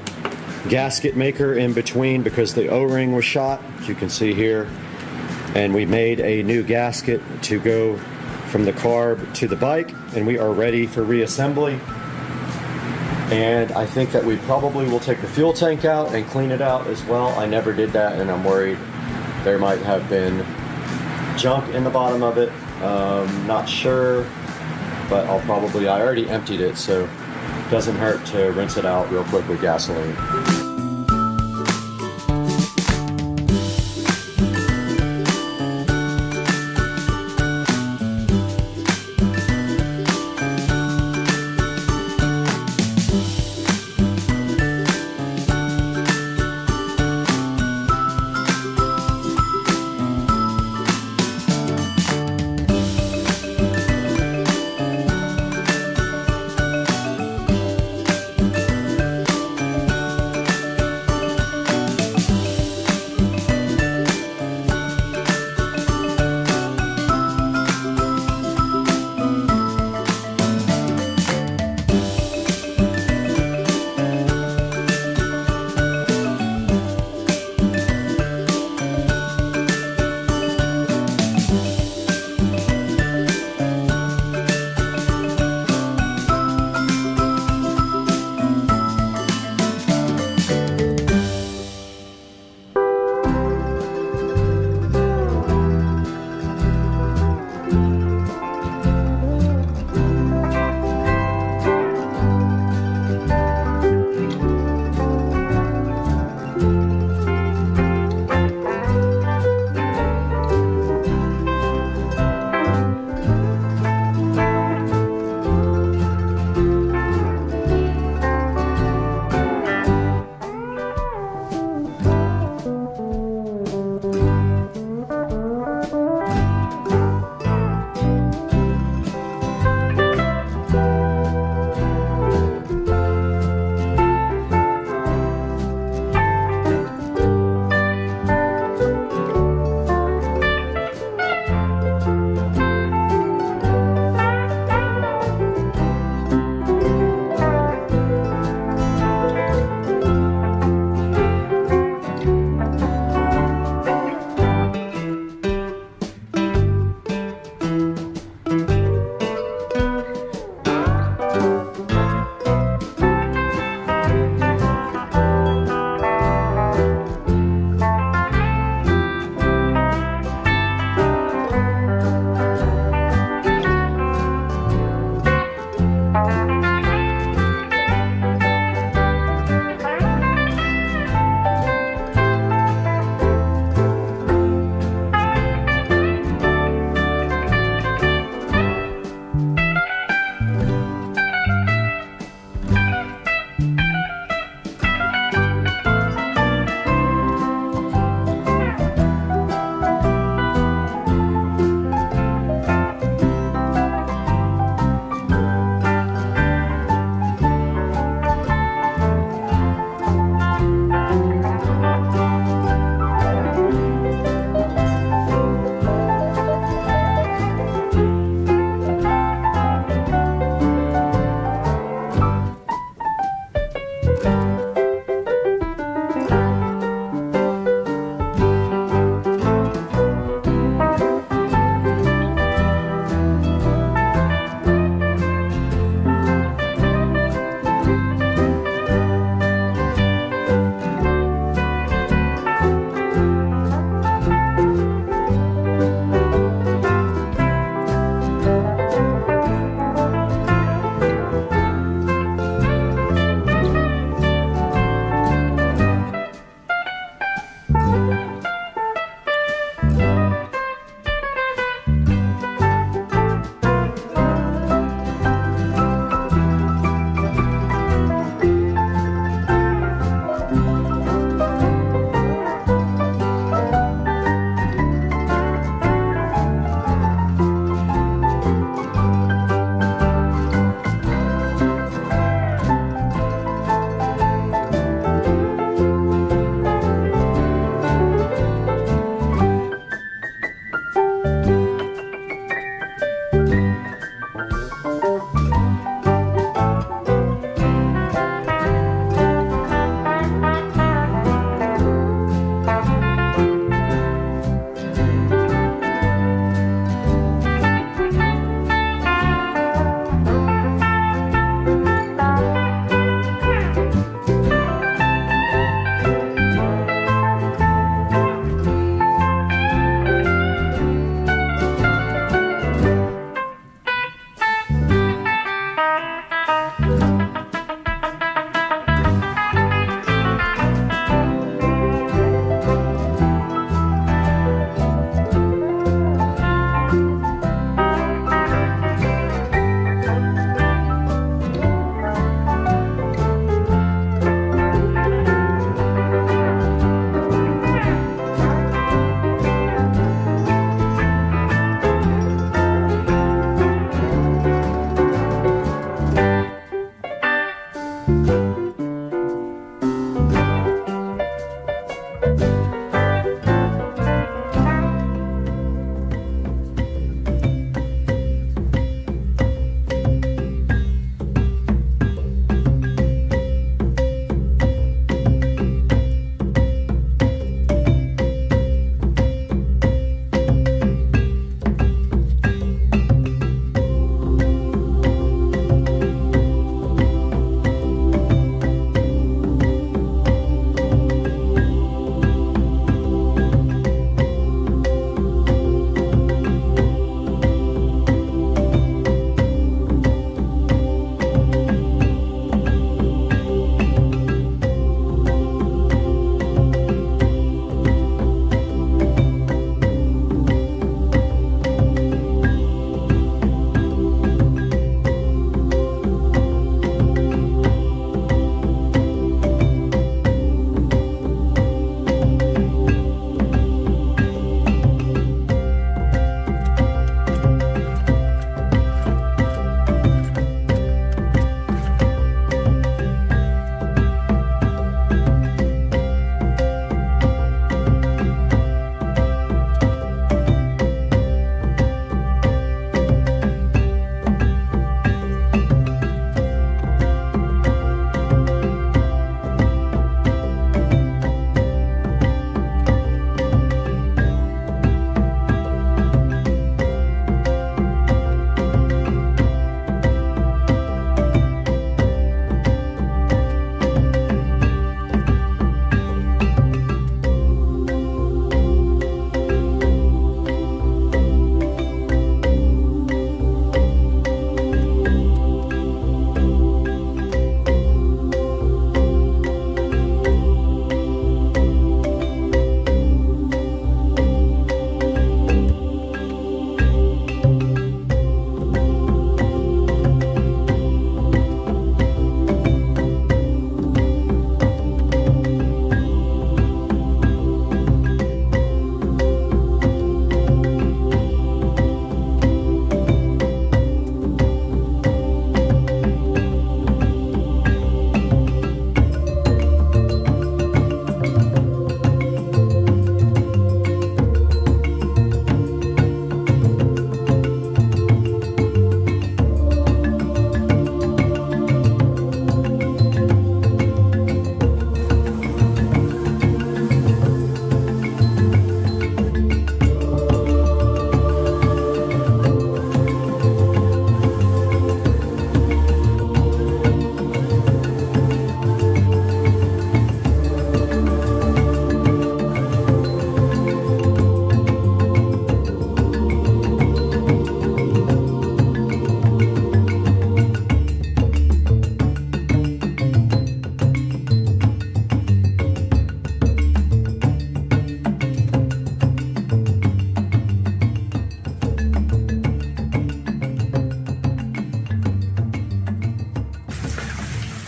gasket maker in between because the O-ring was shot, as you can see here. And we made a new gasket to go from the carb to the bike, and we are ready for reassembly. And I think that we probably will take the fuel tank out and clean it out as well. I never did that, and I'm worried there might have been junk in the bottom of it. Not sure, but I already emptied it, so it doesn't hurt to rinse it out real quick with gasoline.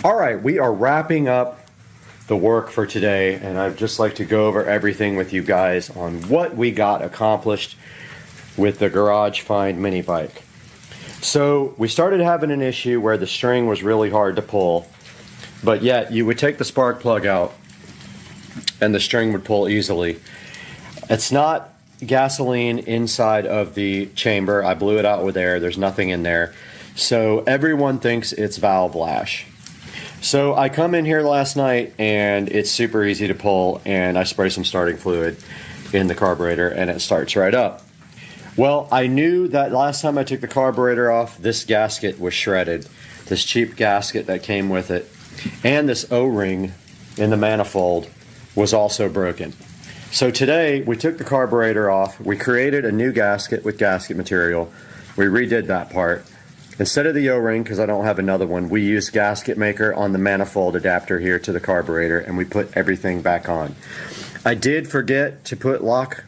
All right, we are wrapping up the work for today, and I'd just like to go over everything with you guys on what we got accomplished with the Garage Find mini bike. So we started having an issue where the string was really hard to pull, but yet you would take the spark plug out and the string would pull easily. It's not gasoline inside of the chamber. I blew it out with air. There's nothing in there. So everyone thinks it's valve lash. So I come in here last night and it's super easy to pull, and I spray some starting fluid in the carburetor and it starts right up. Well, I knew that last time I took the carburetor off, this gasket was shredded. This cheap gasket that came with it. And this O-ring in the manifold was also broken. So today we took the carburetor off, we created a new gasket with gasket material, we redid that part. Instead of the O-ring, because I don't have another one, we used gasket maker on the manifold adapter here to the carburetor, and we put everything back on. I did forget to put lock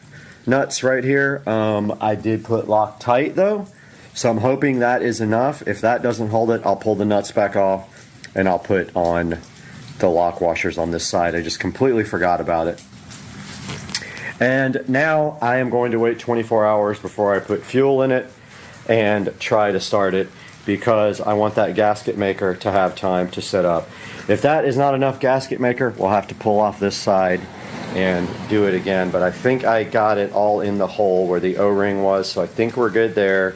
nuts right here. I did put Loctite though, so I'm hoping that is enough. If that doesn't hold it, I'll pull the nuts back off and I'll put on the lock washers on this side. I just completely forgot about it. And now I am going to wait 24 hours before I put fuel in it and try to start it, because I want that gasket maker to have time to set up. If that is not enough gasket maker, we'll have to pull off this side and do it again. But I think I got it all in the hole where the O-ring was, so I think we're good there.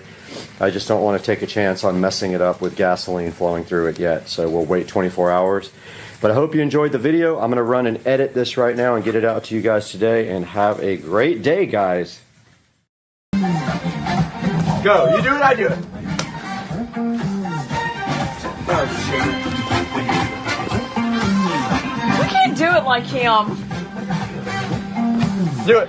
I just don't want to take a chance on messing it up with gasoline flowing through it yet, so we'll wait 24 hours. But I hope you enjoyed the video. I'm going to run and edit this right now and get it out to you guys today, and have a great day, guys. Go, you do it, I do it. We can't do it like him. Do it.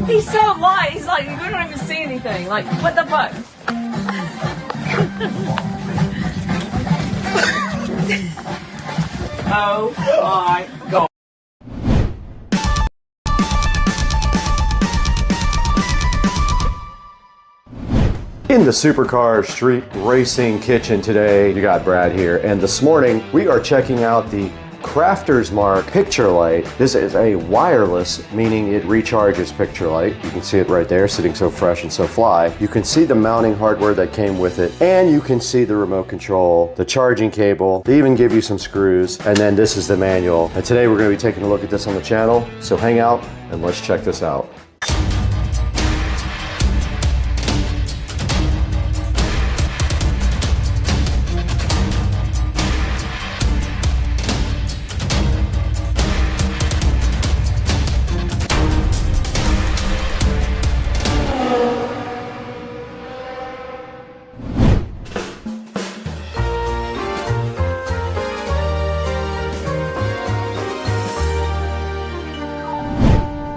He's so light. He's like, you don't even see anything. Like, what the fuck? Oh my God. In the Supercar Street Racing kitchen today, you got Brad here, and this morning we are checking out the Crafter's Mark picture light. This is a wireless, meaning it recharges picture light. You can see it right there, sitting so fresh and so fly. You can see the mounting hardware that came with it, and you can see the remote control, the charging cable. They even give you some screws, and then this is the manual. And today we're going to be taking a look at this on the channel, so hang out and let's check this out.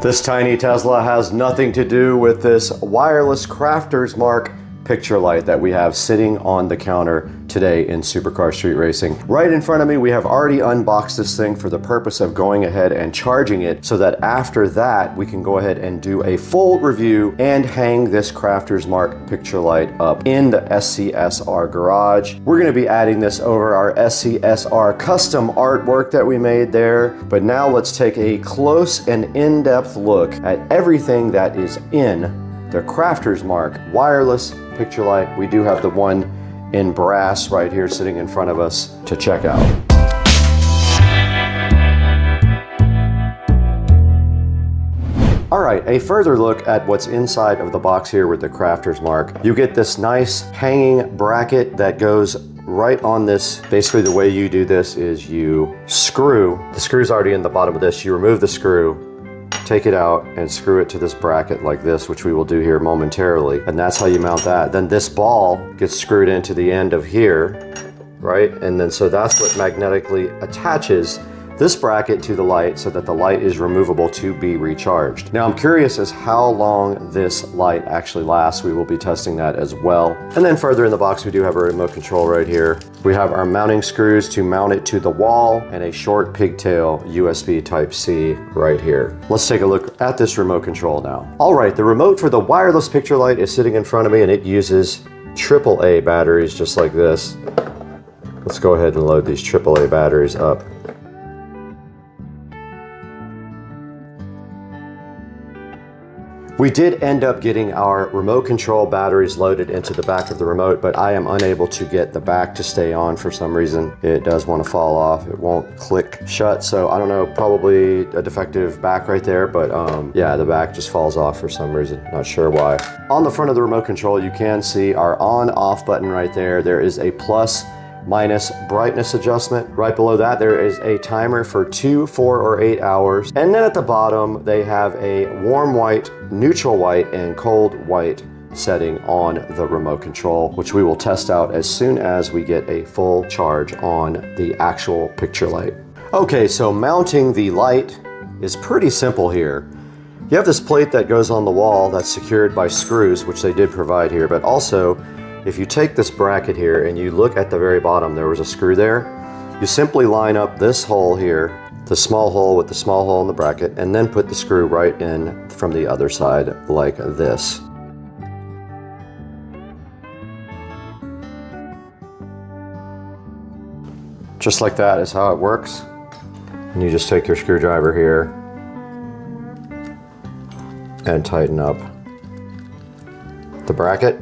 This tiny Tesla has nothing to do with this wireless Crafter's Mark picture light that we have sitting on the counter today in Supercar Street Racing. Right in front of me, we have already unboxed this thing for the purpose of going ahead and charging it, so that after that we can go ahead and do a full review and hang this Crafter's Mark picture light up in the SCSR garage. We're going to be adding this over our SCSR custom artwork that we made there. But now let's take a close and in-depth look at everything that is in the Crafter's Mark wireless picture light. We do have the one in brass right here sitting in front of us to check out. All right, a further look at what's inside of the box here with the Crafter's Mark. You get this nice hanging bracket that goes right on this. Basically the way you do this is you screw, the screw's already in the bottom of this, you remove the screw, take it out and screw it to this bracket like this, which we will do here momentarily. And that's how you mount that. Then this ball gets screwed into the end of here, right? And then so that's what magnetically attaches this bracket to the light so that the light is removable to be recharged. Now I'm curious as how long this light actually lasts. We will be testing that as well. And then further in the box, we do have a remote control right here. We have our mounting screws to mount it to the wall and a short pigtail USB Type-C right here. Let's take a look at this remote control now. All right, the remote for the wireless picture light is sitting in front of me and it uses AAA batteries just like this. Let's go ahead and load these AAA batteries up. We did end up getting our remote control batteries loaded into the back of the remote, but I am unable to get the back to stay on for some reason. It does want to fall off. It won't click shut, so I don't know, probably a defective back right there, but yeah, the back just falls off for some reason. Not sure why. On the front of the remote control, you can see our on-off button right there. There is a plus minus brightness adjustment. Right below that, there is a timer for 2, 4, or 8 hours. And then at the bottom, they have a warm white, neutral white, and cold white setting on the remote control, which we will test out as soon as we get a full charge on the actual picture light. Okay, so mounting the light is pretty simple here. You have this plate that goes on the wall that's secured by screws, which they did provide here, but also if you take this bracket here and you look at the very bottom, there was a screw there. You simply line up this hole here, the small hole with the small hole in the bracket, and then put the screw right in from the other side like this. Just like that is how it works. And you just take your screwdriver here and tighten up the bracket.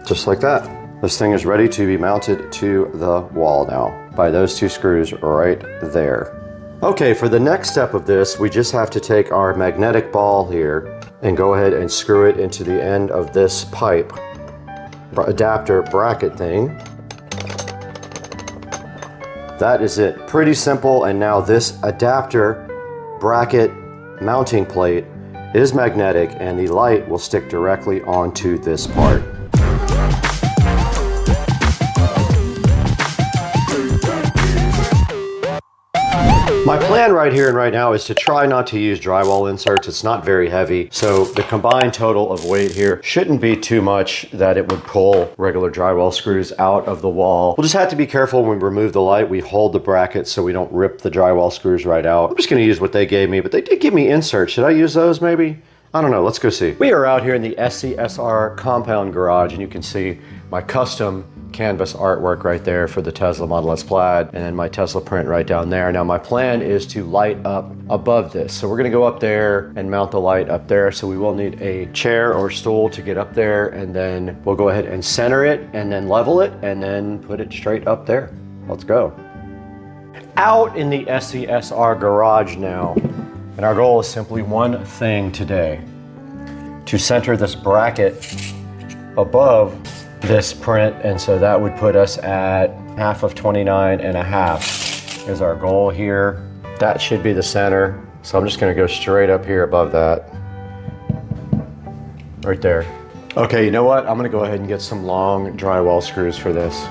Just like that. This thing is ready to be mounted to the wall now by those two screws right there. Okay, for the next step of this, we just have to take our magnetic ball here and go ahead and screw it into the end of this pipe adapter bracket thing. That is it. Pretty simple. And now this adapter bracket mounting plate is magnetic and the light will stick directly onto this part. My plan right here and right now is to try not to use drywall inserts. It's not very heavy, so the combined total of weight here shouldn't be too much that it would pull regular drywall screws out of the wall. We'll just have to be careful when we remove the light. We hold the bracket so we don't rip the drywall screws right out. I'm just going to use what they gave me, but they did give me inserts. Should I use those maybe? I don't know. Let's go see. We are out here in the SCSR compound garage, and you can see my custom canvas artwork right there for the Tesla Model S Plaid, and then my Tesla print right down there. Now my plan is to light up above this. So we're gonna go up there and mount the light up there. So we will need a chair or stool to get up there, and then we'll go ahead and center it and then level it and then put it straight up there. Let's go. Out in the SCSR garage now, and our goal is simply one thing today: to center this bracket above this print, and so that would put us at half of 29.5 is our goal here. That should be the center, so I'm just going to go straight up here above that, right there. Okay, you know what? I'm going to go ahead and get some long drywall screws for this.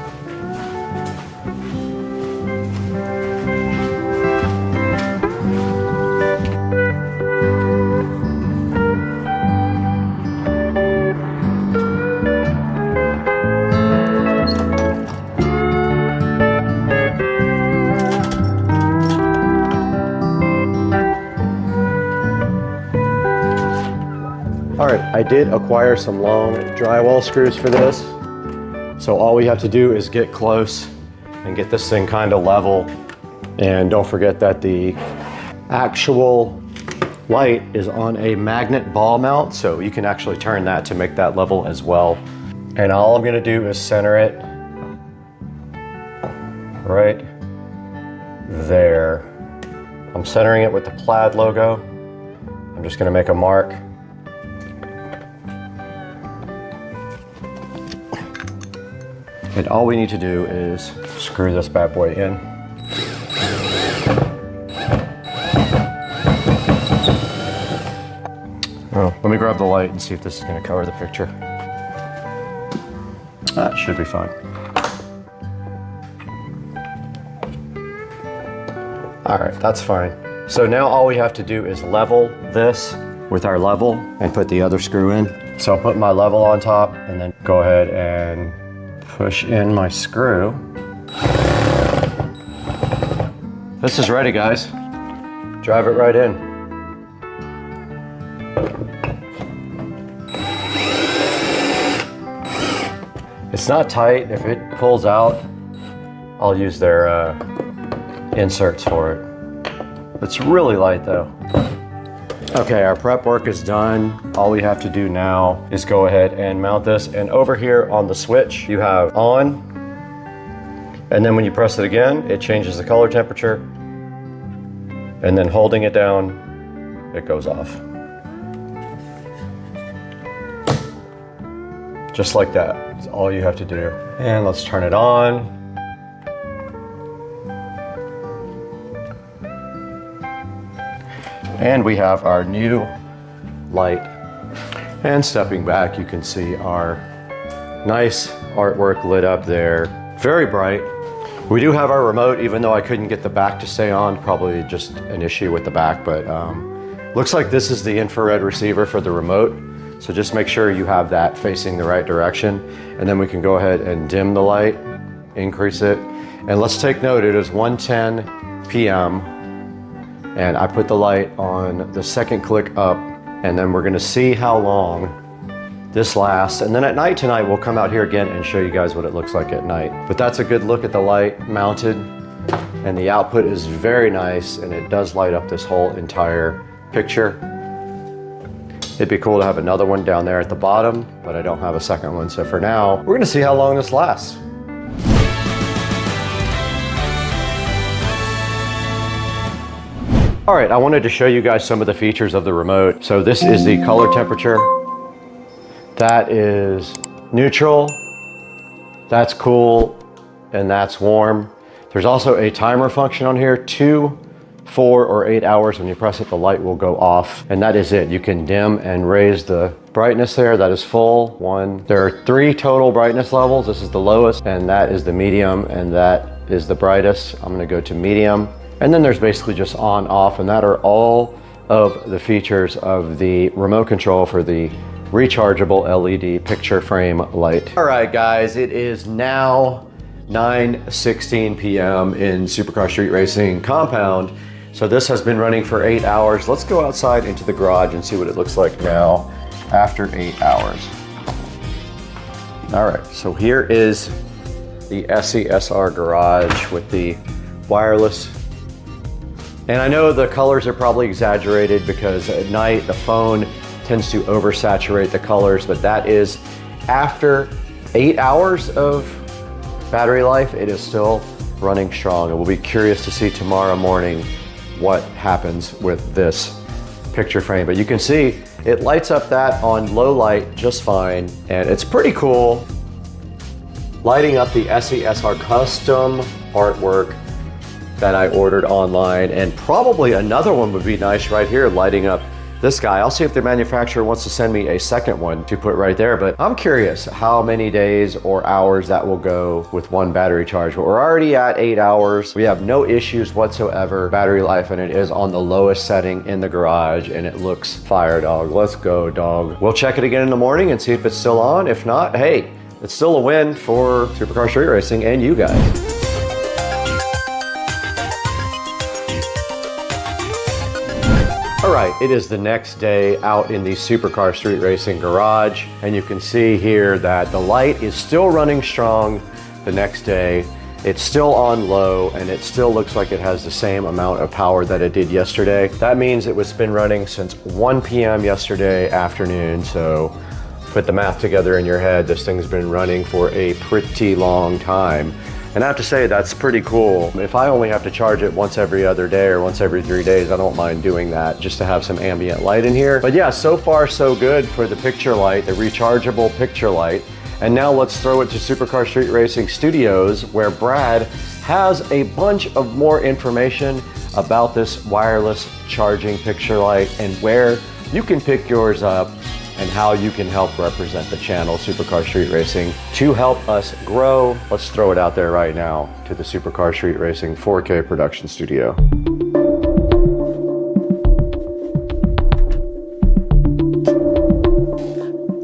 I did acquire some long drywall screws for this, so all we have to do is get close and get this thing kind of level. And don't forget that the actual light is on a magnet ball mount, so you can actually turn that to make that level as well. And all I'm going to do is center it right there. I'm centering it with the Plaid logo. I'm just going to make a mark. And all we need to do is screw this bad boy in. Oh, let me grab the light and see if this is going to cover the picture. That should be fine. All right, that's fine. So now all we have to do is level this with our level and put the other screw in. So I'll put my level on top and then go ahead and push in my screw. This is ready, guys. Drive it right in. It's not tight. If it pulls out, I'll use their inserts for it. It's really light though. Okay, our prep work is done. All we have to do now is go ahead and mount this. And over here on the switch, you have on, and then when you press it again, it changes the color temperature. And then holding it down, it goes off. Just like that. That's all you have to do. And let's turn it on. And we have our new light. And stepping back, you can see our nice artwork lit up there. Very bright. We do have our remote, even though I couldn't get the back to stay on. Probably just an issue with the back, but looks like this is the infrared receiver for the remote. So just make sure you have that facing the right direction. And then we can go ahead and dim the light, increase it. And let's take note, it is 1:10 p.m. And I put the light on the second click up, and then we're gonna see how long this lasts. And then at night tonight, we'll come out here again and show you guys what it looks like at night. But that's a good look at the light mounted, and the output is very nice, and it does light up this whole entire picture. It'd be cool to have another one down there at the bottom, but I don't have a second one. So for now, we're gonna see how long this lasts. All right, I wanted to show you guys some of the features of the remote. So this is the color temperature. That is neutral, that's cool, and that's warm. There's also a timer function on here, 2, 4, or 8 hours. When you press it, the light will go off, and that is it. You can dim and raise the brightness there. That is full, 1. There are 3 total brightness levels. This is the lowest, and that is the medium, and that is the brightest. I'm gonna go to medium. And then there's basically just on, off, and that are all of the features of the remote control for the rechargeable LED picture frame light. All right, guys, it is now 9:16 p.m. in Supercar Street Racing compound. So this has been running for 8 hours. Let's go outside into the garage and see what it looks like now after 8 hours. All right, so here is the SCSR garage with the wireless. And I know the colors are probably exaggerated because at night the phone tends to oversaturate the colors, but that is after 8 hours of battery life, it is still running strong. And we'll be curious to see tomorrow morning what happens with this picture frame. But you can see it lights up that on low light just fine, and it's pretty cool. Lighting up the SCSR custom artwork that I ordered online, and probably another one would be nice right here, lighting up this guy. I'll see if the manufacturer wants to send me a second one to put right there, but I'm curious how many days or hours that will go with one battery charge. But we're already at 8 hours. We have no issues whatsoever battery life, and it is on the lowest setting in the garage, and it looks fire, dog. Let's go, dog. We'll check it again in the morning and see if it's still on. If not, hey, it's still a win for Supercar Street Racing and you guys. All right, it is the next day out in the Supercar Street Racing garage, and you can see here that the light is still running strong the next day. It's still on low, and it still looks like it has the same amount of power that it did yesterday. That means it was been running since 1 p.m. yesterday afternoon, so put the math together in your head. This thing's been running for a pretty long time. And I have to say, that's pretty cool. If I only have to charge it once every other day or once every 3 days, I don't mind doing that just to have some ambient light in here. But yeah, so far so good for the picture light, the rechargeable picture light. And now let's throw it to Supercar Street Racing Studios, where Brad has a bunch of more information about this wireless charging picture light and where you can pick yours up and how you can help represent the channel Supercar Street Racing to help us grow. Let's throw it out there right now to the Supercar Street Racing 4K production studio.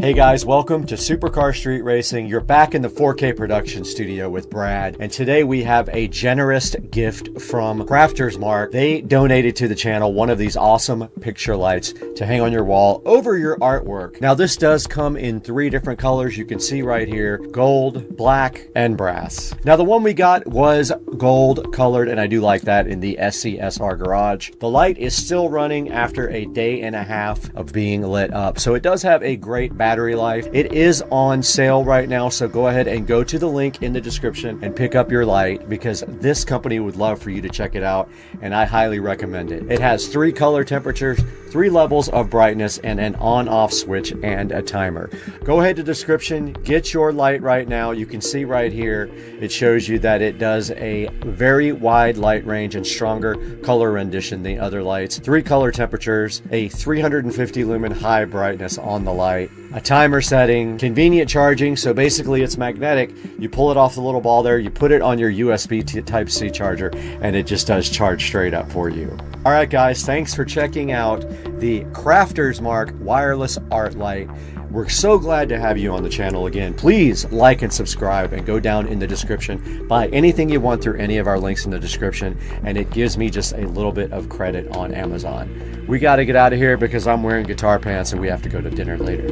Hey guys, welcome to Supercar Street Racing. You're back in the 4K production studio with Brad, and today we have a generous gift from Crafters Mark. They donated to the channel one of these awesome picture lights to hang on your wall over your artwork. Now this does come in 3 different colors. You can see right here, gold, black, and brass. Now the one we got was gold colored, and I do like that in the SCSR garage. The light is still running after a day and a half of being lit up, so it does have a great battery life. It is on sale right now, so go ahead and go to the link in the description and pick up your light, because this company would love for you to check it out, and I highly recommend it. It has 3 color temperatures, 3 levels of brightness, and an on-off switch and a timer. Go ahead to the description, get your light right now. You can see right here, it shows you that it does a very wide light range and stronger color rendition than other lights. 3 color temperatures, a 350 lumen high brightness on the light, a timer setting, convenient charging, so basically it's magnetic. You pull it off the little ball there, you put it on your USB Type-C charger, and it just does charge straight up for you. All right guys, thanks for checking out the Crafters Mark wireless art light. We're so glad to have you on the channel again. Please like and subscribe, and go down in the description. Buy anything you want through any of our links in the description, and it gives me just a little bit of credit on Amazon. We got to get out of here because I'm wearing guitar pants and we have to go to dinner later.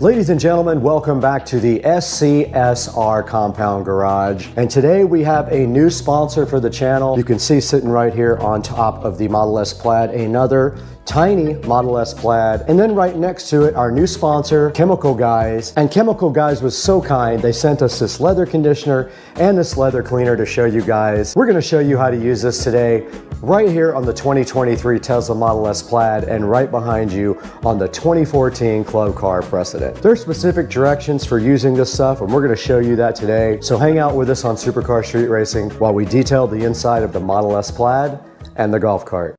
Ladies and gentlemen, welcome back to the SCSR Compound Garage. And today we have a new sponsor for the channel. You can see sitting right here on top of the Model S Plaid, another tiny Model S Plaid. And then right next to it, our new sponsor, Chemical Guys. And Chemical Guys was so kind, they sent us this leather conditioner and this leather cleaner to show you guys. We're gonna show you how to use this today, right here on the 2023 Tesla Model S Plaid, and right behind you on the 2014 Club Car Precedent. There's specific directions for using this stuff, and we're gonna show you that today. So hang out with us on Supercar Street Racing while we detail the inside of the Model S Plaid and the golf cart.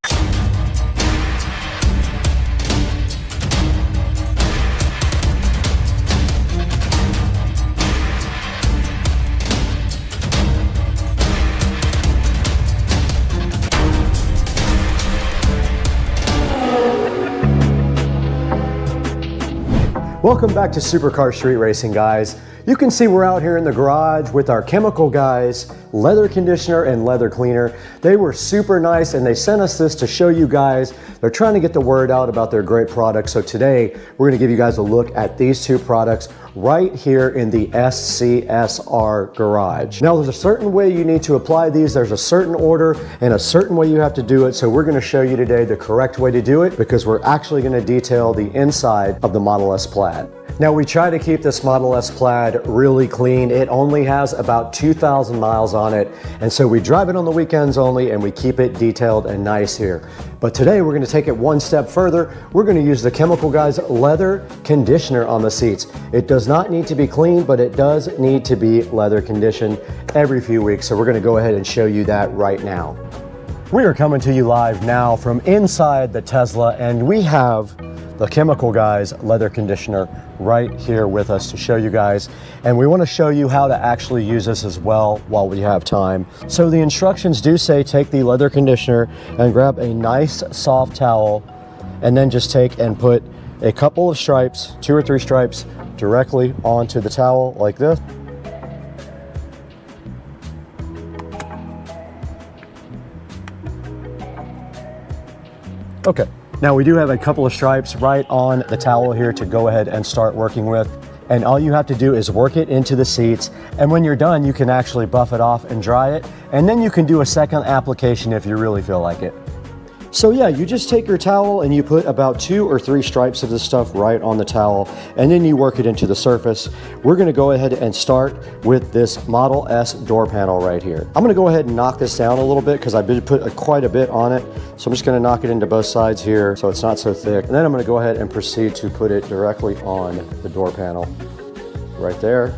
Welcome back to Supercar Street Racing, guys. You can see we're out here in the garage with our Chemical Guys leather conditioner and leather cleaner. They were super nice, and they sent us this to show you guys. They're trying to get the word out about their great products. So today we're going to give you guys a look at these 2 products right here in the SCSR garage. Now there's a certain way you need to apply these. There's a certain order and a certain way you have to do it. So we're going to show you today the correct way to do it, because we're actually going to detail the inside of the Model S Plaid. Now we try to keep this Model S Plaid really clean. It only has about 2,000 miles on it, and so we drive it on the weekends only, and we keep it detailed and nice here. But today we're going to take it one step further. We're going to use the Chemical Guys leather conditioner on the seats. It does not need to be clean, but it does need to be leather conditioned every few weeks. So we're going to go ahead and show you that right now. We are coming to you live now from inside the Tesla, and we have the Chemical Guys leather conditioner right here with us to show you guys, and we want to show you how to actually use this as well while we have time. So the instructions do say take the leather conditioner and grab a nice soft towel, and then just take and put a couple of stripes, 2 or 3 stripes, directly onto the towel like this. Okay. Now we do have a couple of stripes right on the towel here to go ahead and start working with. And all you have to do is work it into the seats. And when you're done, you can actually buff it off and dry it. And then you can do a second application if you really feel like it. So yeah, you just take your towel and you put about 2 or 3 stripes of this stuff right on the towel, and then you work it into the surface. We're gonna go ahead and start with this Model S door panel right here. I'm gonna go ahead and knock this down a little bit because I did put quite a bit on it. So I'm just gonna knock it into both sides here so it's not so thick. And then I'm gonna go ahead and proceed to put it directly on the door panel right there.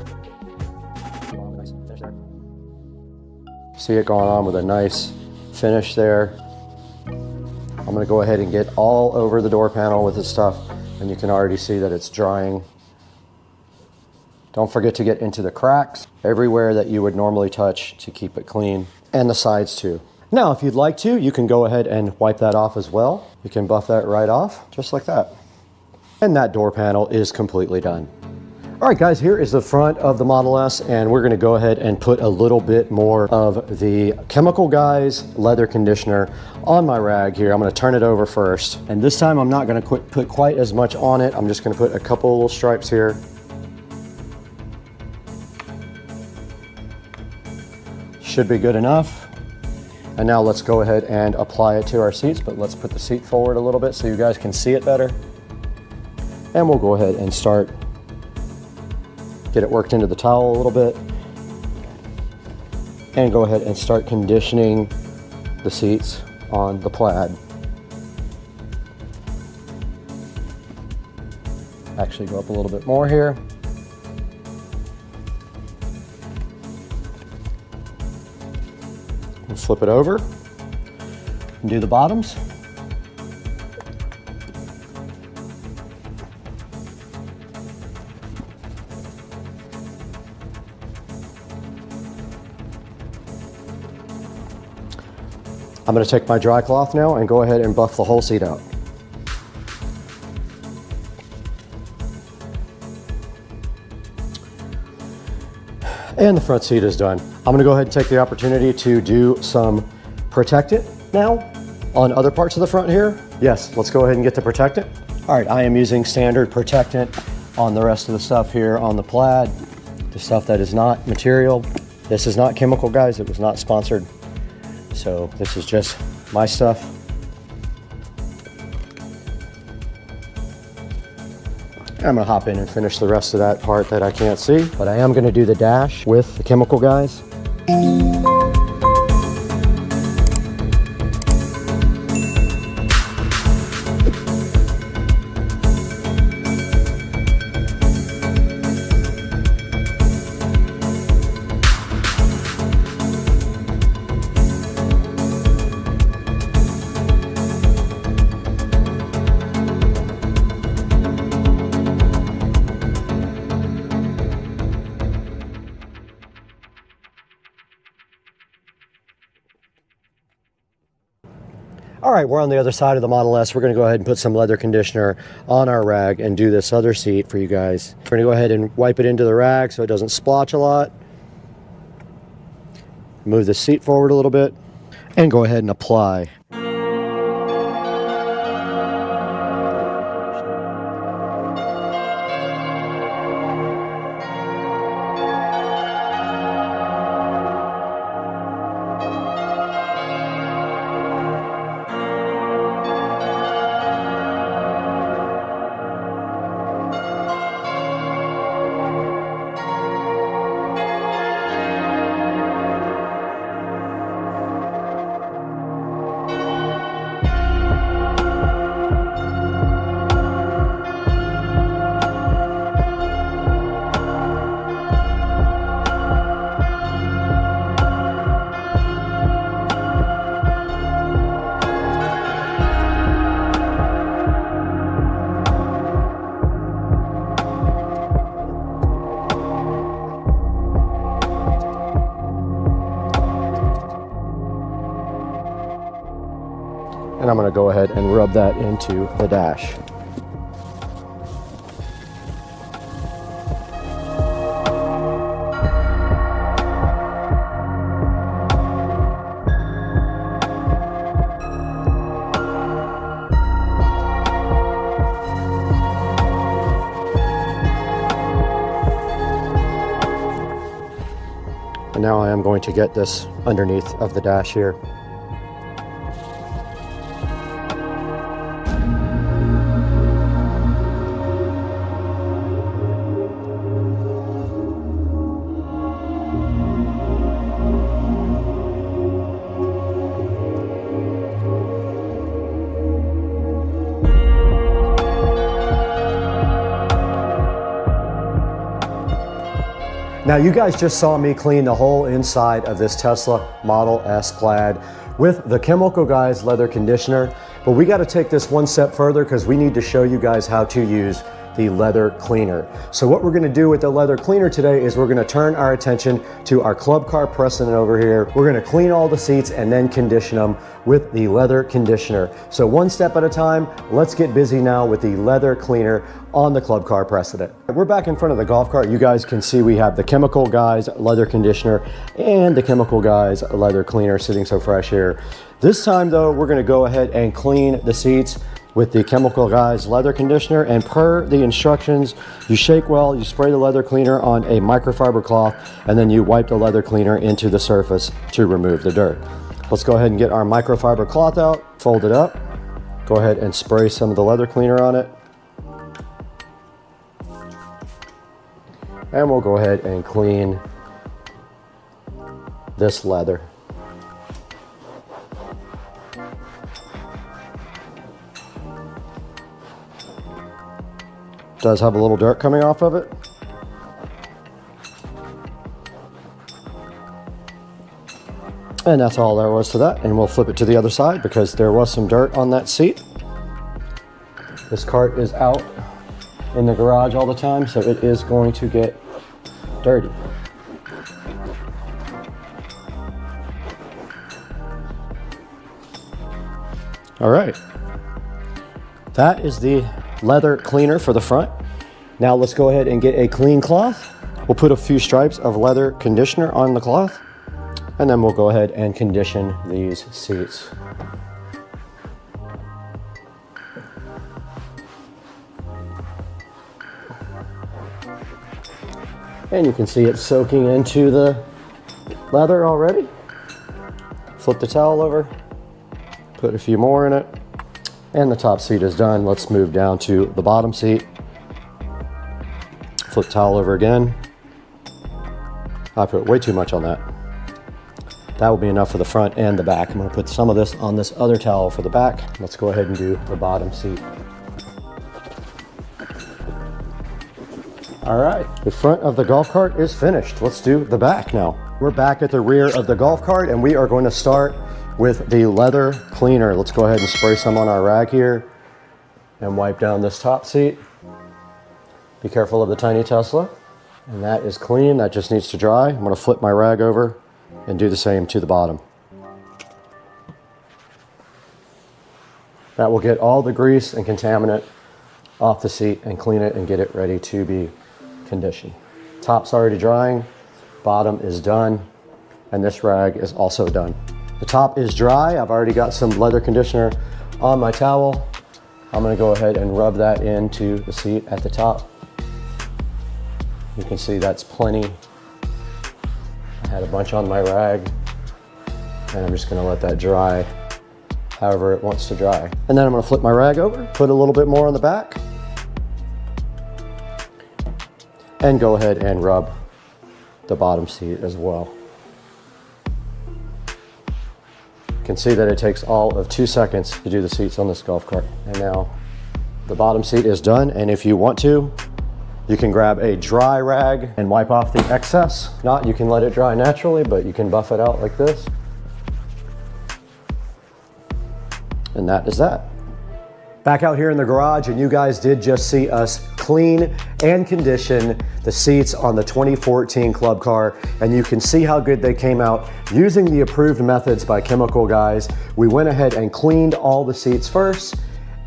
See it going on with a nice finish there. I'm going to go ahead and get all over the door panel with this stuff, and you can already see that it's drying. Don't forget to get into the cracks everywhere that you would normally touch to keep it clean, and the sides too. Now, if you'd like to, you can go ahead and wipe that off as well. You can buff that right off, just like that. And that door panel is completely done. All right, guys, here is the front of the Model S, and we're gonna go ahead and put a little bit more of the Chemical Guys leather conditioner on my rag here. I'm gonna turn it over first. And this time I'm not gonna put quite as much on it. I'm just gonna put a couple little stripes here. Should be good enough. And now let's go ahead and apply it to our seats, but let's put the seat forward a little bit so you guys can see it better. And we'll go ahead and start, get it worked into the towel a little bit, and go ahead and start conditioning the seats on the plaid. Actually go up a little bit more here. And flip it over and do the bottoms. I'm going to take my dry cloth now and go ahead and buff the whole seat out. And the front seat is done. I'm going to go ahead and take the opportunity to do some protectant now on other parts of the front here. Yes, let's go ahead and get the protectant. All right, I am using standard protectant on the rest of the stuff here on the plaid, the stuff that is not material. This is not Chemical Guys, it was not sponsored. So this is just my stuff. I'm gonna hop in and finish the rest of that part that I can't see, but I am gonna do the dash with the Chemical Guys. All right, we're on the other side of the Model S. We're gonna go ahead and put some leather conditioner on our rag and do this other seat for you guys. We're gonna go ahead and wipe it into the rag so it doesn't splotch a lot. Move the seat forward a little bit and go ahead and apply. And I'm going to go ahead and rub that into the dash. And now I am going to get this underneath of the dash here. Now you guys just saw me clean the whole inside of this Tesla Model S Plaid with the Chemical Guys leather conditioner, but we got to take this one step further because we need to show you guys how to use the leather cleaner. So what we're going to do with the leather cleaner today is we're going to turn our attention to our club car precedent over here. We're going to clean all the seats and then condition them with the leather conditioner. So one step at a time, let's get busy now with the leather cleaner on the club car precedent. We're back in front of the golf cart. You guys can see we have the Chemical Guys leather conditioner and the Chemical Guys leather cleaner sitting so fresh here. This time though, we're going to go ahead and clean the seats with the Chemical Guys leather conditioner, and per the instructions, you shake well, you spray the leather cleaner on a microfiber cloth, and then you wipe the leather cleaner into the surface to remove the dirt. Let's go ahead and get our microfiber cloth out, fold it up, go ahead and spray some of the leather cleaner on it. And we'll go ahead and clean this leather. Does have a little dirt coming off of it. And that's all there was to that. And we'll flip it to the other side because there was some dirt on that seat. This cart is out in the garage all the time, so it is going to get dirty. All right. That is the leather cleaner for the front. Now let's go ahead and get a clean cloth. We'll put a few stripes of leather conditioner on the cloth, and then we'll go ahead and condition these seats. And you can see it soaking into the leather already. Flip the towel over, put a few more in it. And the top seat is done. Let's move down to the bottom seat. Flip towel over again. I put way too much on that. That will be enough for the front and the back. I'm going to put some of this on this other towel for the back. Let's go ahead and do the bottom seat. All right, the front of the golf cart is finished. Let's do the back now. We're back at the rear of the golf cart, and we are going to start with the leather cleaner. Let's go ahead and spray some on our rag here and wipe down this top seat. Be careful of the tiny Tesla. And that is clean, that just needs to dry. I'm gonna flip my rag over and do the same to the bottom. That will get all the grease and contaminant off the seat and clean it and get it ready to be conditioned. Top's already drying, bottom is done, and this rag is also done. The top is dry. I've already got some leather conditioner on my towel. I'm gonna go ahead and rub that into the seat at the top. You can see that's plenty. I had a bunch on my rag, and I'm just gonna let that dry however it wants to dry. And then I'm gonna flip my rag over, put a little bit more on the back, and go ahead and rub the bottom seat as well. You can see that it takes all of 2 seconds to do the seats on this golf cart. And now the bottom seat is done, and if you want to, you can grab a dry rag and wipe off the excess. If not, you can let it dry naturally, but you can buff it out like this. And that is that. Back out here in the garage, and you guys did just see us clean and condition the seats on the 2014 club car, and you can see how good they came out using the approved methods by Chemical Guys. We went ahead and cleaned all the seats first,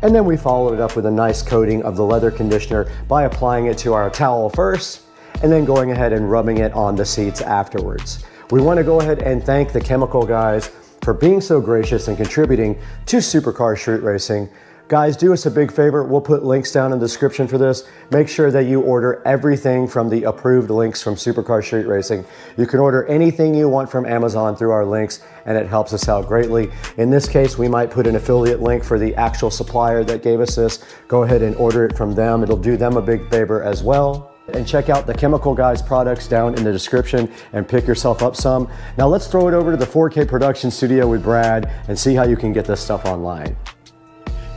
and then we followed it up with a nice coating of the leather conditioner by applying it to our towel first, and then going ahead and rubbing it on the seats afterwards. We want to go ahead and thank the Chemical Guys for being so gracious and contributing to Supercar Street Racing. Guys, do us a big favor. We'll put links down in the description for this. Make sure that you order everything from the approved links from Supercar Street Racing. You can order anything you want from Amazon through our links, and it helps us out greatly. In this case, we might put an affiliate link for the actual supplier that gave us this. Go ahead and order it from them. It'll do them a big favor as well. And check out the Chemical Guys products down in the description and pick yourself up some. Now let's throw it over to the 4K production studio with Brad and see how you can get this stuff online.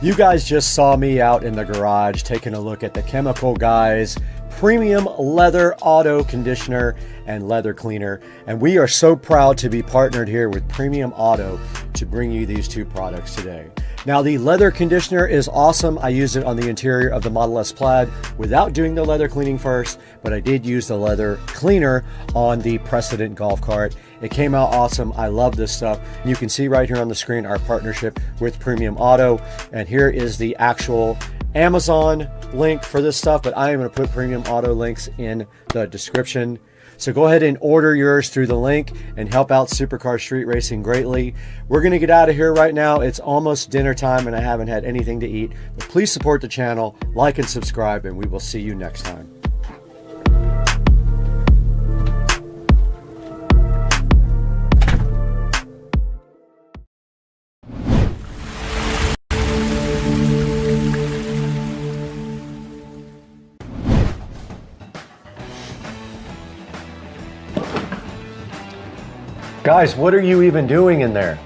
You guys just saw me out in the garage taking a look at the Chemical Guys premium leather auto conditioner and leather cleaner. And we are so proud to be partnered here with Premium Auto to bring you these two products today. Now, the leather conditioner is awesome. I used it on the interior of the Model S Plaid without doing the leather cleaning first, but I did use the leather cleaner on the Precedent golf cart. It came out awesome. I love this stuff. You can see right here on the screen our partnership with Premium Auto. And here is the actual Amazon link for this stuff, but I am going to put Premium Auto links in the description. So go ahead and order yours through the link and help out Supercar Street Racing greatly. We're going to get out of here right now. It's almost dinner time and I haven't had anything to eat. But please support the channel, like and subscribe, and we will see you next time. Guys, what are you even doing in there?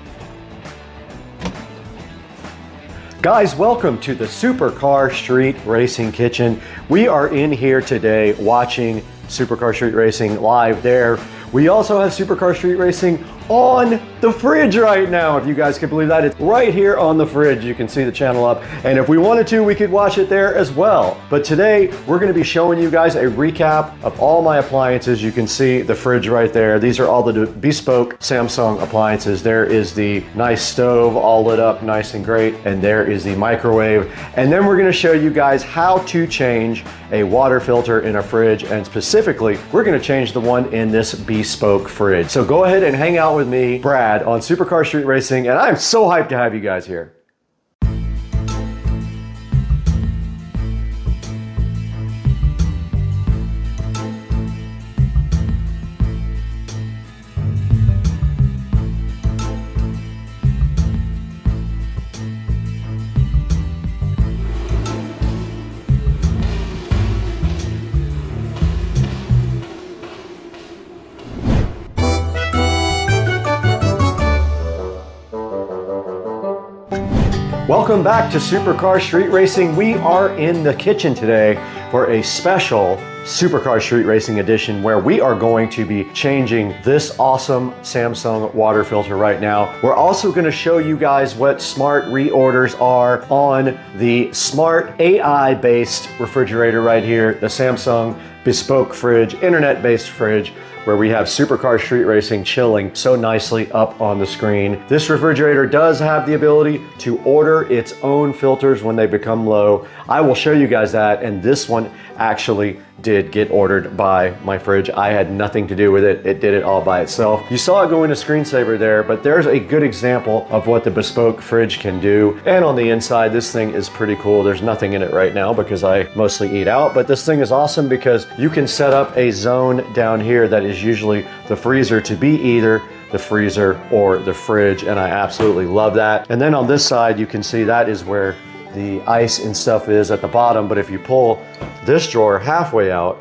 Guys, welcome to the Supercar Street Racing Kitchen. We are in here today watching Supercar Street Racing live there. We also have Supercar Street Racing on the fridge right now, if you guys can believe that. It's right here on the fridge. You can see the channel up. And if we wanted to, we could watch it there as well. But today, we're gonna be showing you guys a recap of all my appliances. You can see the fridge right there. These are all the bespoke Samsung appliances. There is the nice stove all lit up nice and great. And there is the microwave. And then we're gonna show you guys how to change a water filter in a fridge. And specifically, we're gonna change the one in this bespoke fridge. So go ahead and hang out with me, Brad, on Supercar Street Racing, and I'm so hyped to have you guys here. Welcome back to Supercar Street Racing. We are in the kitchen today for a special Supercar Street Racing edition where we are going to be changing this awesome Samsung water filter right now. We're also going to show you guys what smart reorders are on the smart AI-based refrigerator right here, the Samsung bespoke fridge, internet-based fridge, where we have Supercar Street Racing chilling so nicely up on the screen. This refrigerator does have the ability to order its own filters when they become low. I will show you guys that, and this one actually did get ordered by my fridge. I had nothing to do with it. It did it all by itself. You saw it go into screensaver there, but there's a good example of what the bespoke fridge can do. And on the inside, this thing is pretty cool. There's nothing in it right now because I mostly eat out, but this thing is awesome because you can set up a zone down here that is usually the freezer to be either the freezer or the fridge, and I absolutely love that. And then on this side, you can see that is where the ice and stuff is at the bottom, but if you pull this drawer halfway out,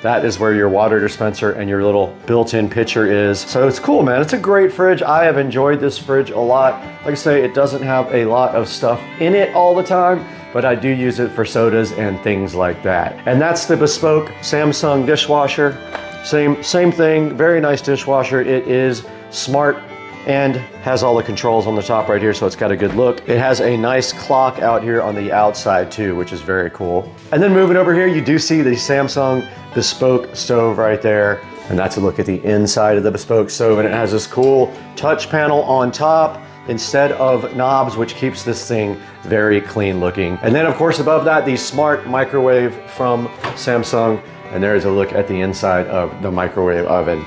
that is where your water dispenser and your little built-in pitcher is. So it's cool, man. It's a great fridge. I have enjoyed this fridge a lot. Like I say, it doesn't have a lot of stuff in it all the time, but I do use it for sodas and things like that. And that's the bespoke Samsung dishwasher. Same thing, very nice dishwasher. It is smart and has all the controls on the top right here, so it's got a good look. It has a nice clock out here on the outside too, which is very cool. And then moving over here, you do see the Samsung bespoke stove right there, and that's a look at the inside of the bespoke stove, and it has this cool touch panel on top instead of knobs, which keeps this thing very clean looking. And then of course above that, the smart microwave from Samsung, and there's a look at the inside of the microwave oven.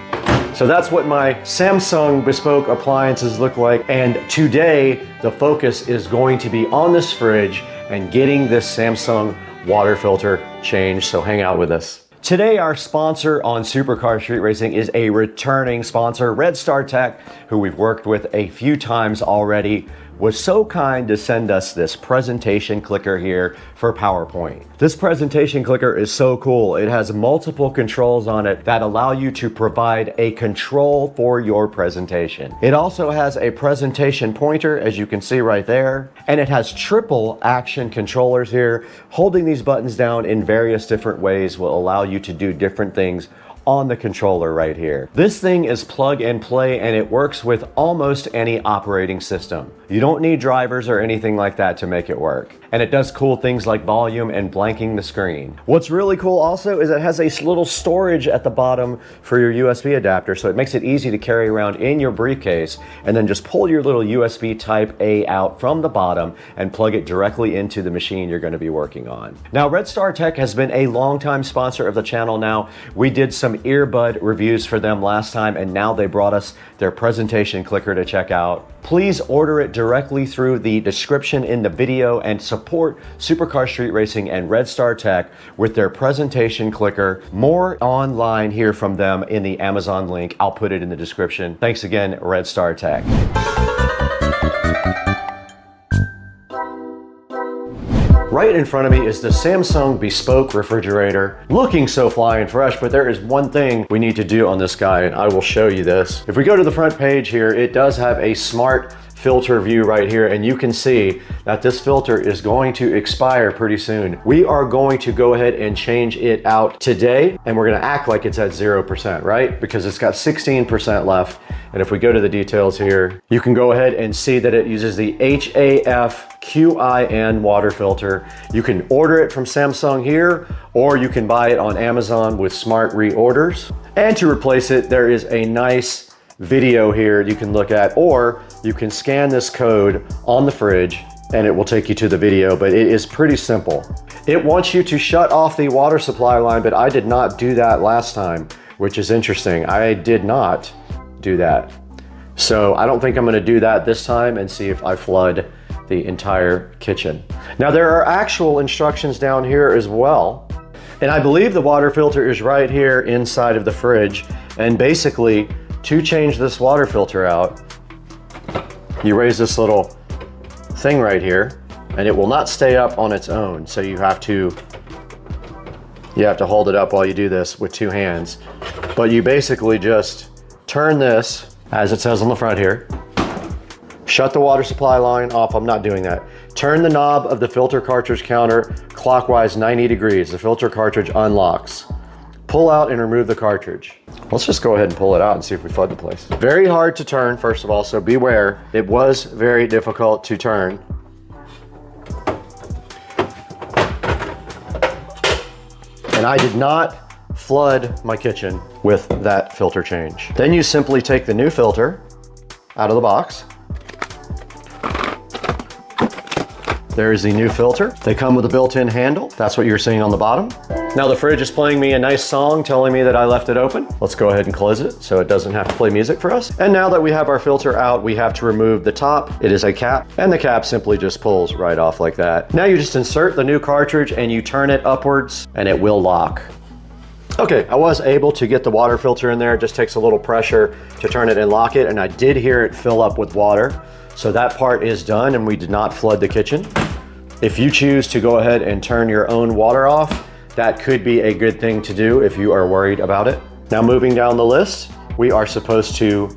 So that's what my Samsung bespoke appliances look like. And today, the focus is going to be on this fridge and getting this Samsung water filter changed. So hang out with us. Today, our sponsor on Supercar Street Racing is a returning sponsor, Red Star Tech, who we've worked with a few times already. was so kind to send us this presentation clicker here for PowerPoint. This presentation clicker is so cool. It has multiple controls on it that allow you to provide a control for your presentation. It also has a presentation pointer, as you can see right there, and it has triple action controllers here. Holding these buttons down in various different ways will allow you to do different things on the controller right here. This thing is plug and play, and it works with almost any operating system. You don't need drivers or anything like that to make it work. And it does cool things like volume and blanking the screen. What's really cool also is it has a little storage at the bottom for your USB adapter, so it makes it easy to carry around in your briefcase and then just pull your little USB type A out from the bottom and plug it directly into the machine you're going to be working on. Now, Red Star Tech has been a longtime sponsor of the channel now. We did some earbud reviews for them last time, and now they brought us their presentation clicker to check out. Please order it directly through the description in the video and support Supercar Street Racing and Red Star Tech with their presentation clicker. More online here from them in the Amazon link. I'll put it in the description. Thanks again, Red Star Tech. Right in front of me is the Samsung Bespoke refrigerator, looking so fly and fresh, but there is one thing we need to do on this guy, and I will show you this. If we go to the front page here, it does have a smart filter view right here, and you can see that this filter is going to expire pretty soon. We are going to go ahead and change it out today, and we're gonna act like it's at 0%, right? Because it's got 16% left. And if we go to the details here, you can go ahead and see that it uses the HAF-QIN water filter. You can order it from Samsung here, or you can buy it on Amazon with smart reorders. And to replace it, there is a nice video here you can look at, or you can scan this code on the fridge and it will take you to the video, but it is pretty simple. It wants you to shut off the water supply line, but I did not do that last time, which is interesting. I did not do that. So I don't think I'm gonna do that this time and see if I flood the entire kitchen. Now, there are actual instructions down here as well. And I believe the water filter is right here inside of the fridge. And basically, to change this water filter out, you raise this little thing right here, and it will not stay up on its own. So you have to hold it up while you do this with two hands. But you basically just turn this, as it says on the front here, shut the water supply line off. I'm not doing that. Turn the knob of the filter cartridge counter clockwise 90 degrees. The filter cartridge unlocks. Pull out and remove the cartridge. Let's just go ahead and pull it out and see if we flood the place. Very hard to turn, first of all, so beware. It was very difficult to turn. And I did not flood my kitchen with that filter change. Then you simply take the new filter out of the box. There's the new filter. They come with a built-in handle. That's what you're seeing on the bottom. Now the fridge is playing me a nice song telling me that I left it open. Let's go ahead and close it so it doesn't have to play music for us. And now that we have our filter out, we have to remove the top. It is a cap, and the cap simply just pulls right off like that. Now you just insert the new cartridge and you turn it upwards and it will lock. Okay, I was able to get the water filter in there. It just takes a little pressure to turn it and lock it, and I did hear it fill up with water. So that part is done, and we did not flood the kitchen. If you choose to go ahead and turn your own water off, that could be a good thing to do if you are worried about it. Now, moving down the list, we are supposed to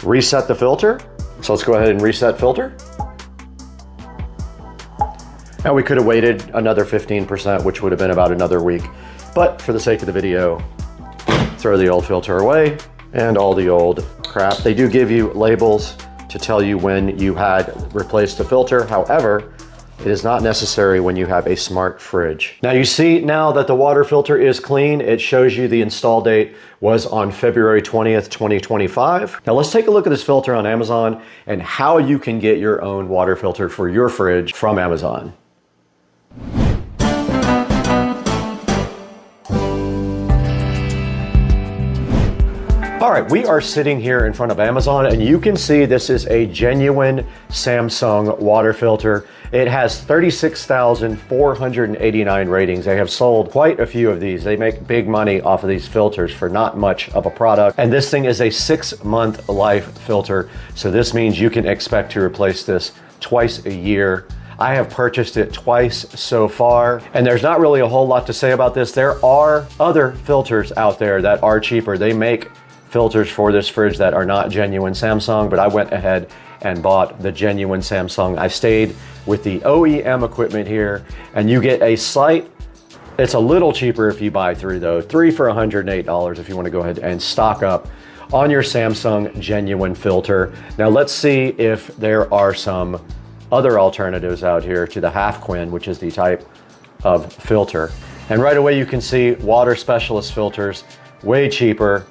reset the filter. So let's go ahead and reset filter. Now we could have waited another 15%, which would have been about another week. But for the sake of the video, throw the old filter away and all the old crap. They do give you labels to tell you when you had replaced the filter. However, it is not necessary when you have a smart fridge. Now you see now that the water filter is clean, it shows you the install date was on February 20th, 2025. Now let's take a look at this filter on Amazon and how you can get your own water filter for your fridge from Amazon. All right, we are sitting here in front of Amazon, and you can see this is a genuine Samsung water filter. It has 36,489 ratings. They have sold quite a few of these. They make big money off of these filters for not much of a product. And this thing is a 6-month life filter. So this means you can expect to replace this twice a year. I have purchased it twice so far, and there's not really a whole lot to say about this. There are other filters out there that are cheaper. They make filters for this fridge that are not genuine Samsung, but I went ahead and bought the genuine Samsung. I stayed with the OEM equipment here, and you get a slight, it's a little cheaper if you buy 3 though. 3 for $108 if you want to go ahead and stock up on your Samsung genuine filter. Now let's see if there are some other alternatives out here to the half Quinn, which is the type of filter. And right away you can see water specialist filters, way cheaper.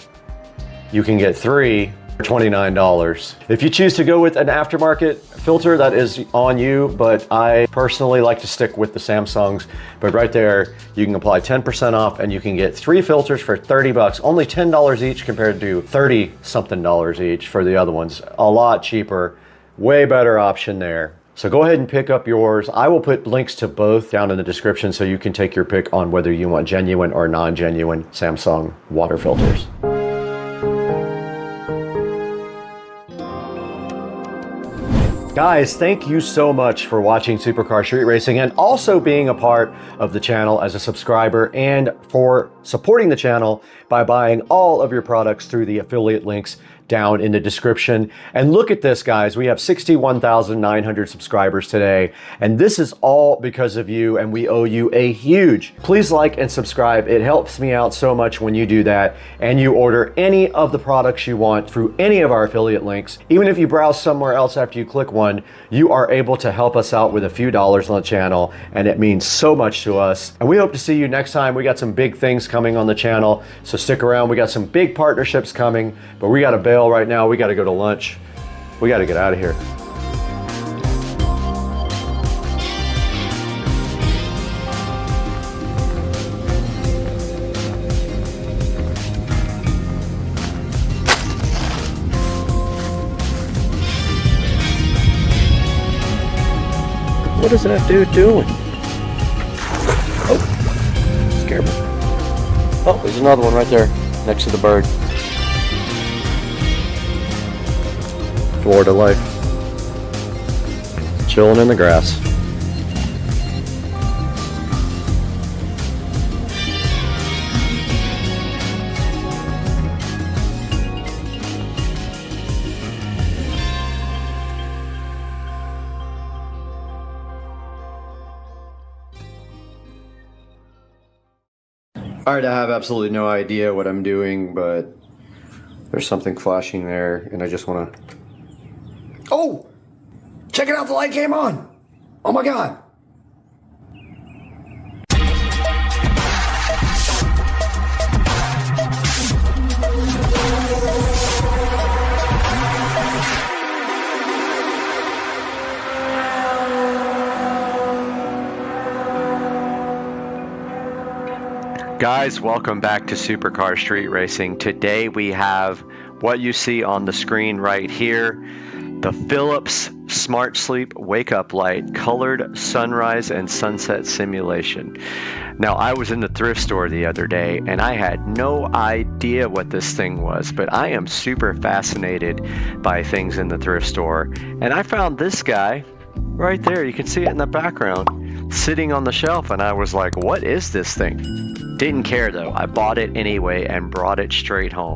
You can get 3 for $29. If you choose to go with an aftermarket filter, that is on you, but I personally like to stick with the Samsungs. But right there, you can apply 10% off and you can get 3 filters for 30 bucks, only $10 each compared to 30 something dollars each for the other ones. A lot cheaper, way better option there. So go ahead and pick up yours. I will put links to both down in the description so you can take your pick on whether you want genuine or non-genuine Samsung water filters. Guys, thank you so much for watching Supercar Street Racing and also being a part of the channel as a subscriber, and for supporting the channel by buying all of your products through the affiliate links down in the description. And look at this, guys. We have 61,900 subscribers today, and this is all because of you, and we owe you a huge. Please like and subscribe. It helps me out so much when you do that, and you order any of the products you want through any of our affiliate links. Even if you browse somewhere else after you click one, you are able to help us out with a few dollars on the channel, and it means so much to us. And we hope to see you next time. We got some big things coming on the channel, so stick around. We got some big partnerships coming, but we got to bail right now. We got to go to lunch. We got to get out of here. What is that dude doing? Oh, scared me. Oh, there's another one right there next to the bird. Florida life. Chilling in the grass. Alright, I have absolutely no idea what I'm doing, but there's something flashing there, and I just want to... Oh! Check it out, the light came on! Oh my god! Guys, welcome back to Supercar Street Racing. Today we have what you see on the screen right here, the Philips Smart Sleep Wake Up Light Colored Sunrise and Sunset Simulation. Now, I was in the thrift store the other day and I had no idea what this thing was, but I am super fascinated by things in the thrift store. And I found this guy right there. You can see it in the background, sitting on the shelf, and I was like, what is this thing? Didn't care though. I bought it anyway and brought it straight home.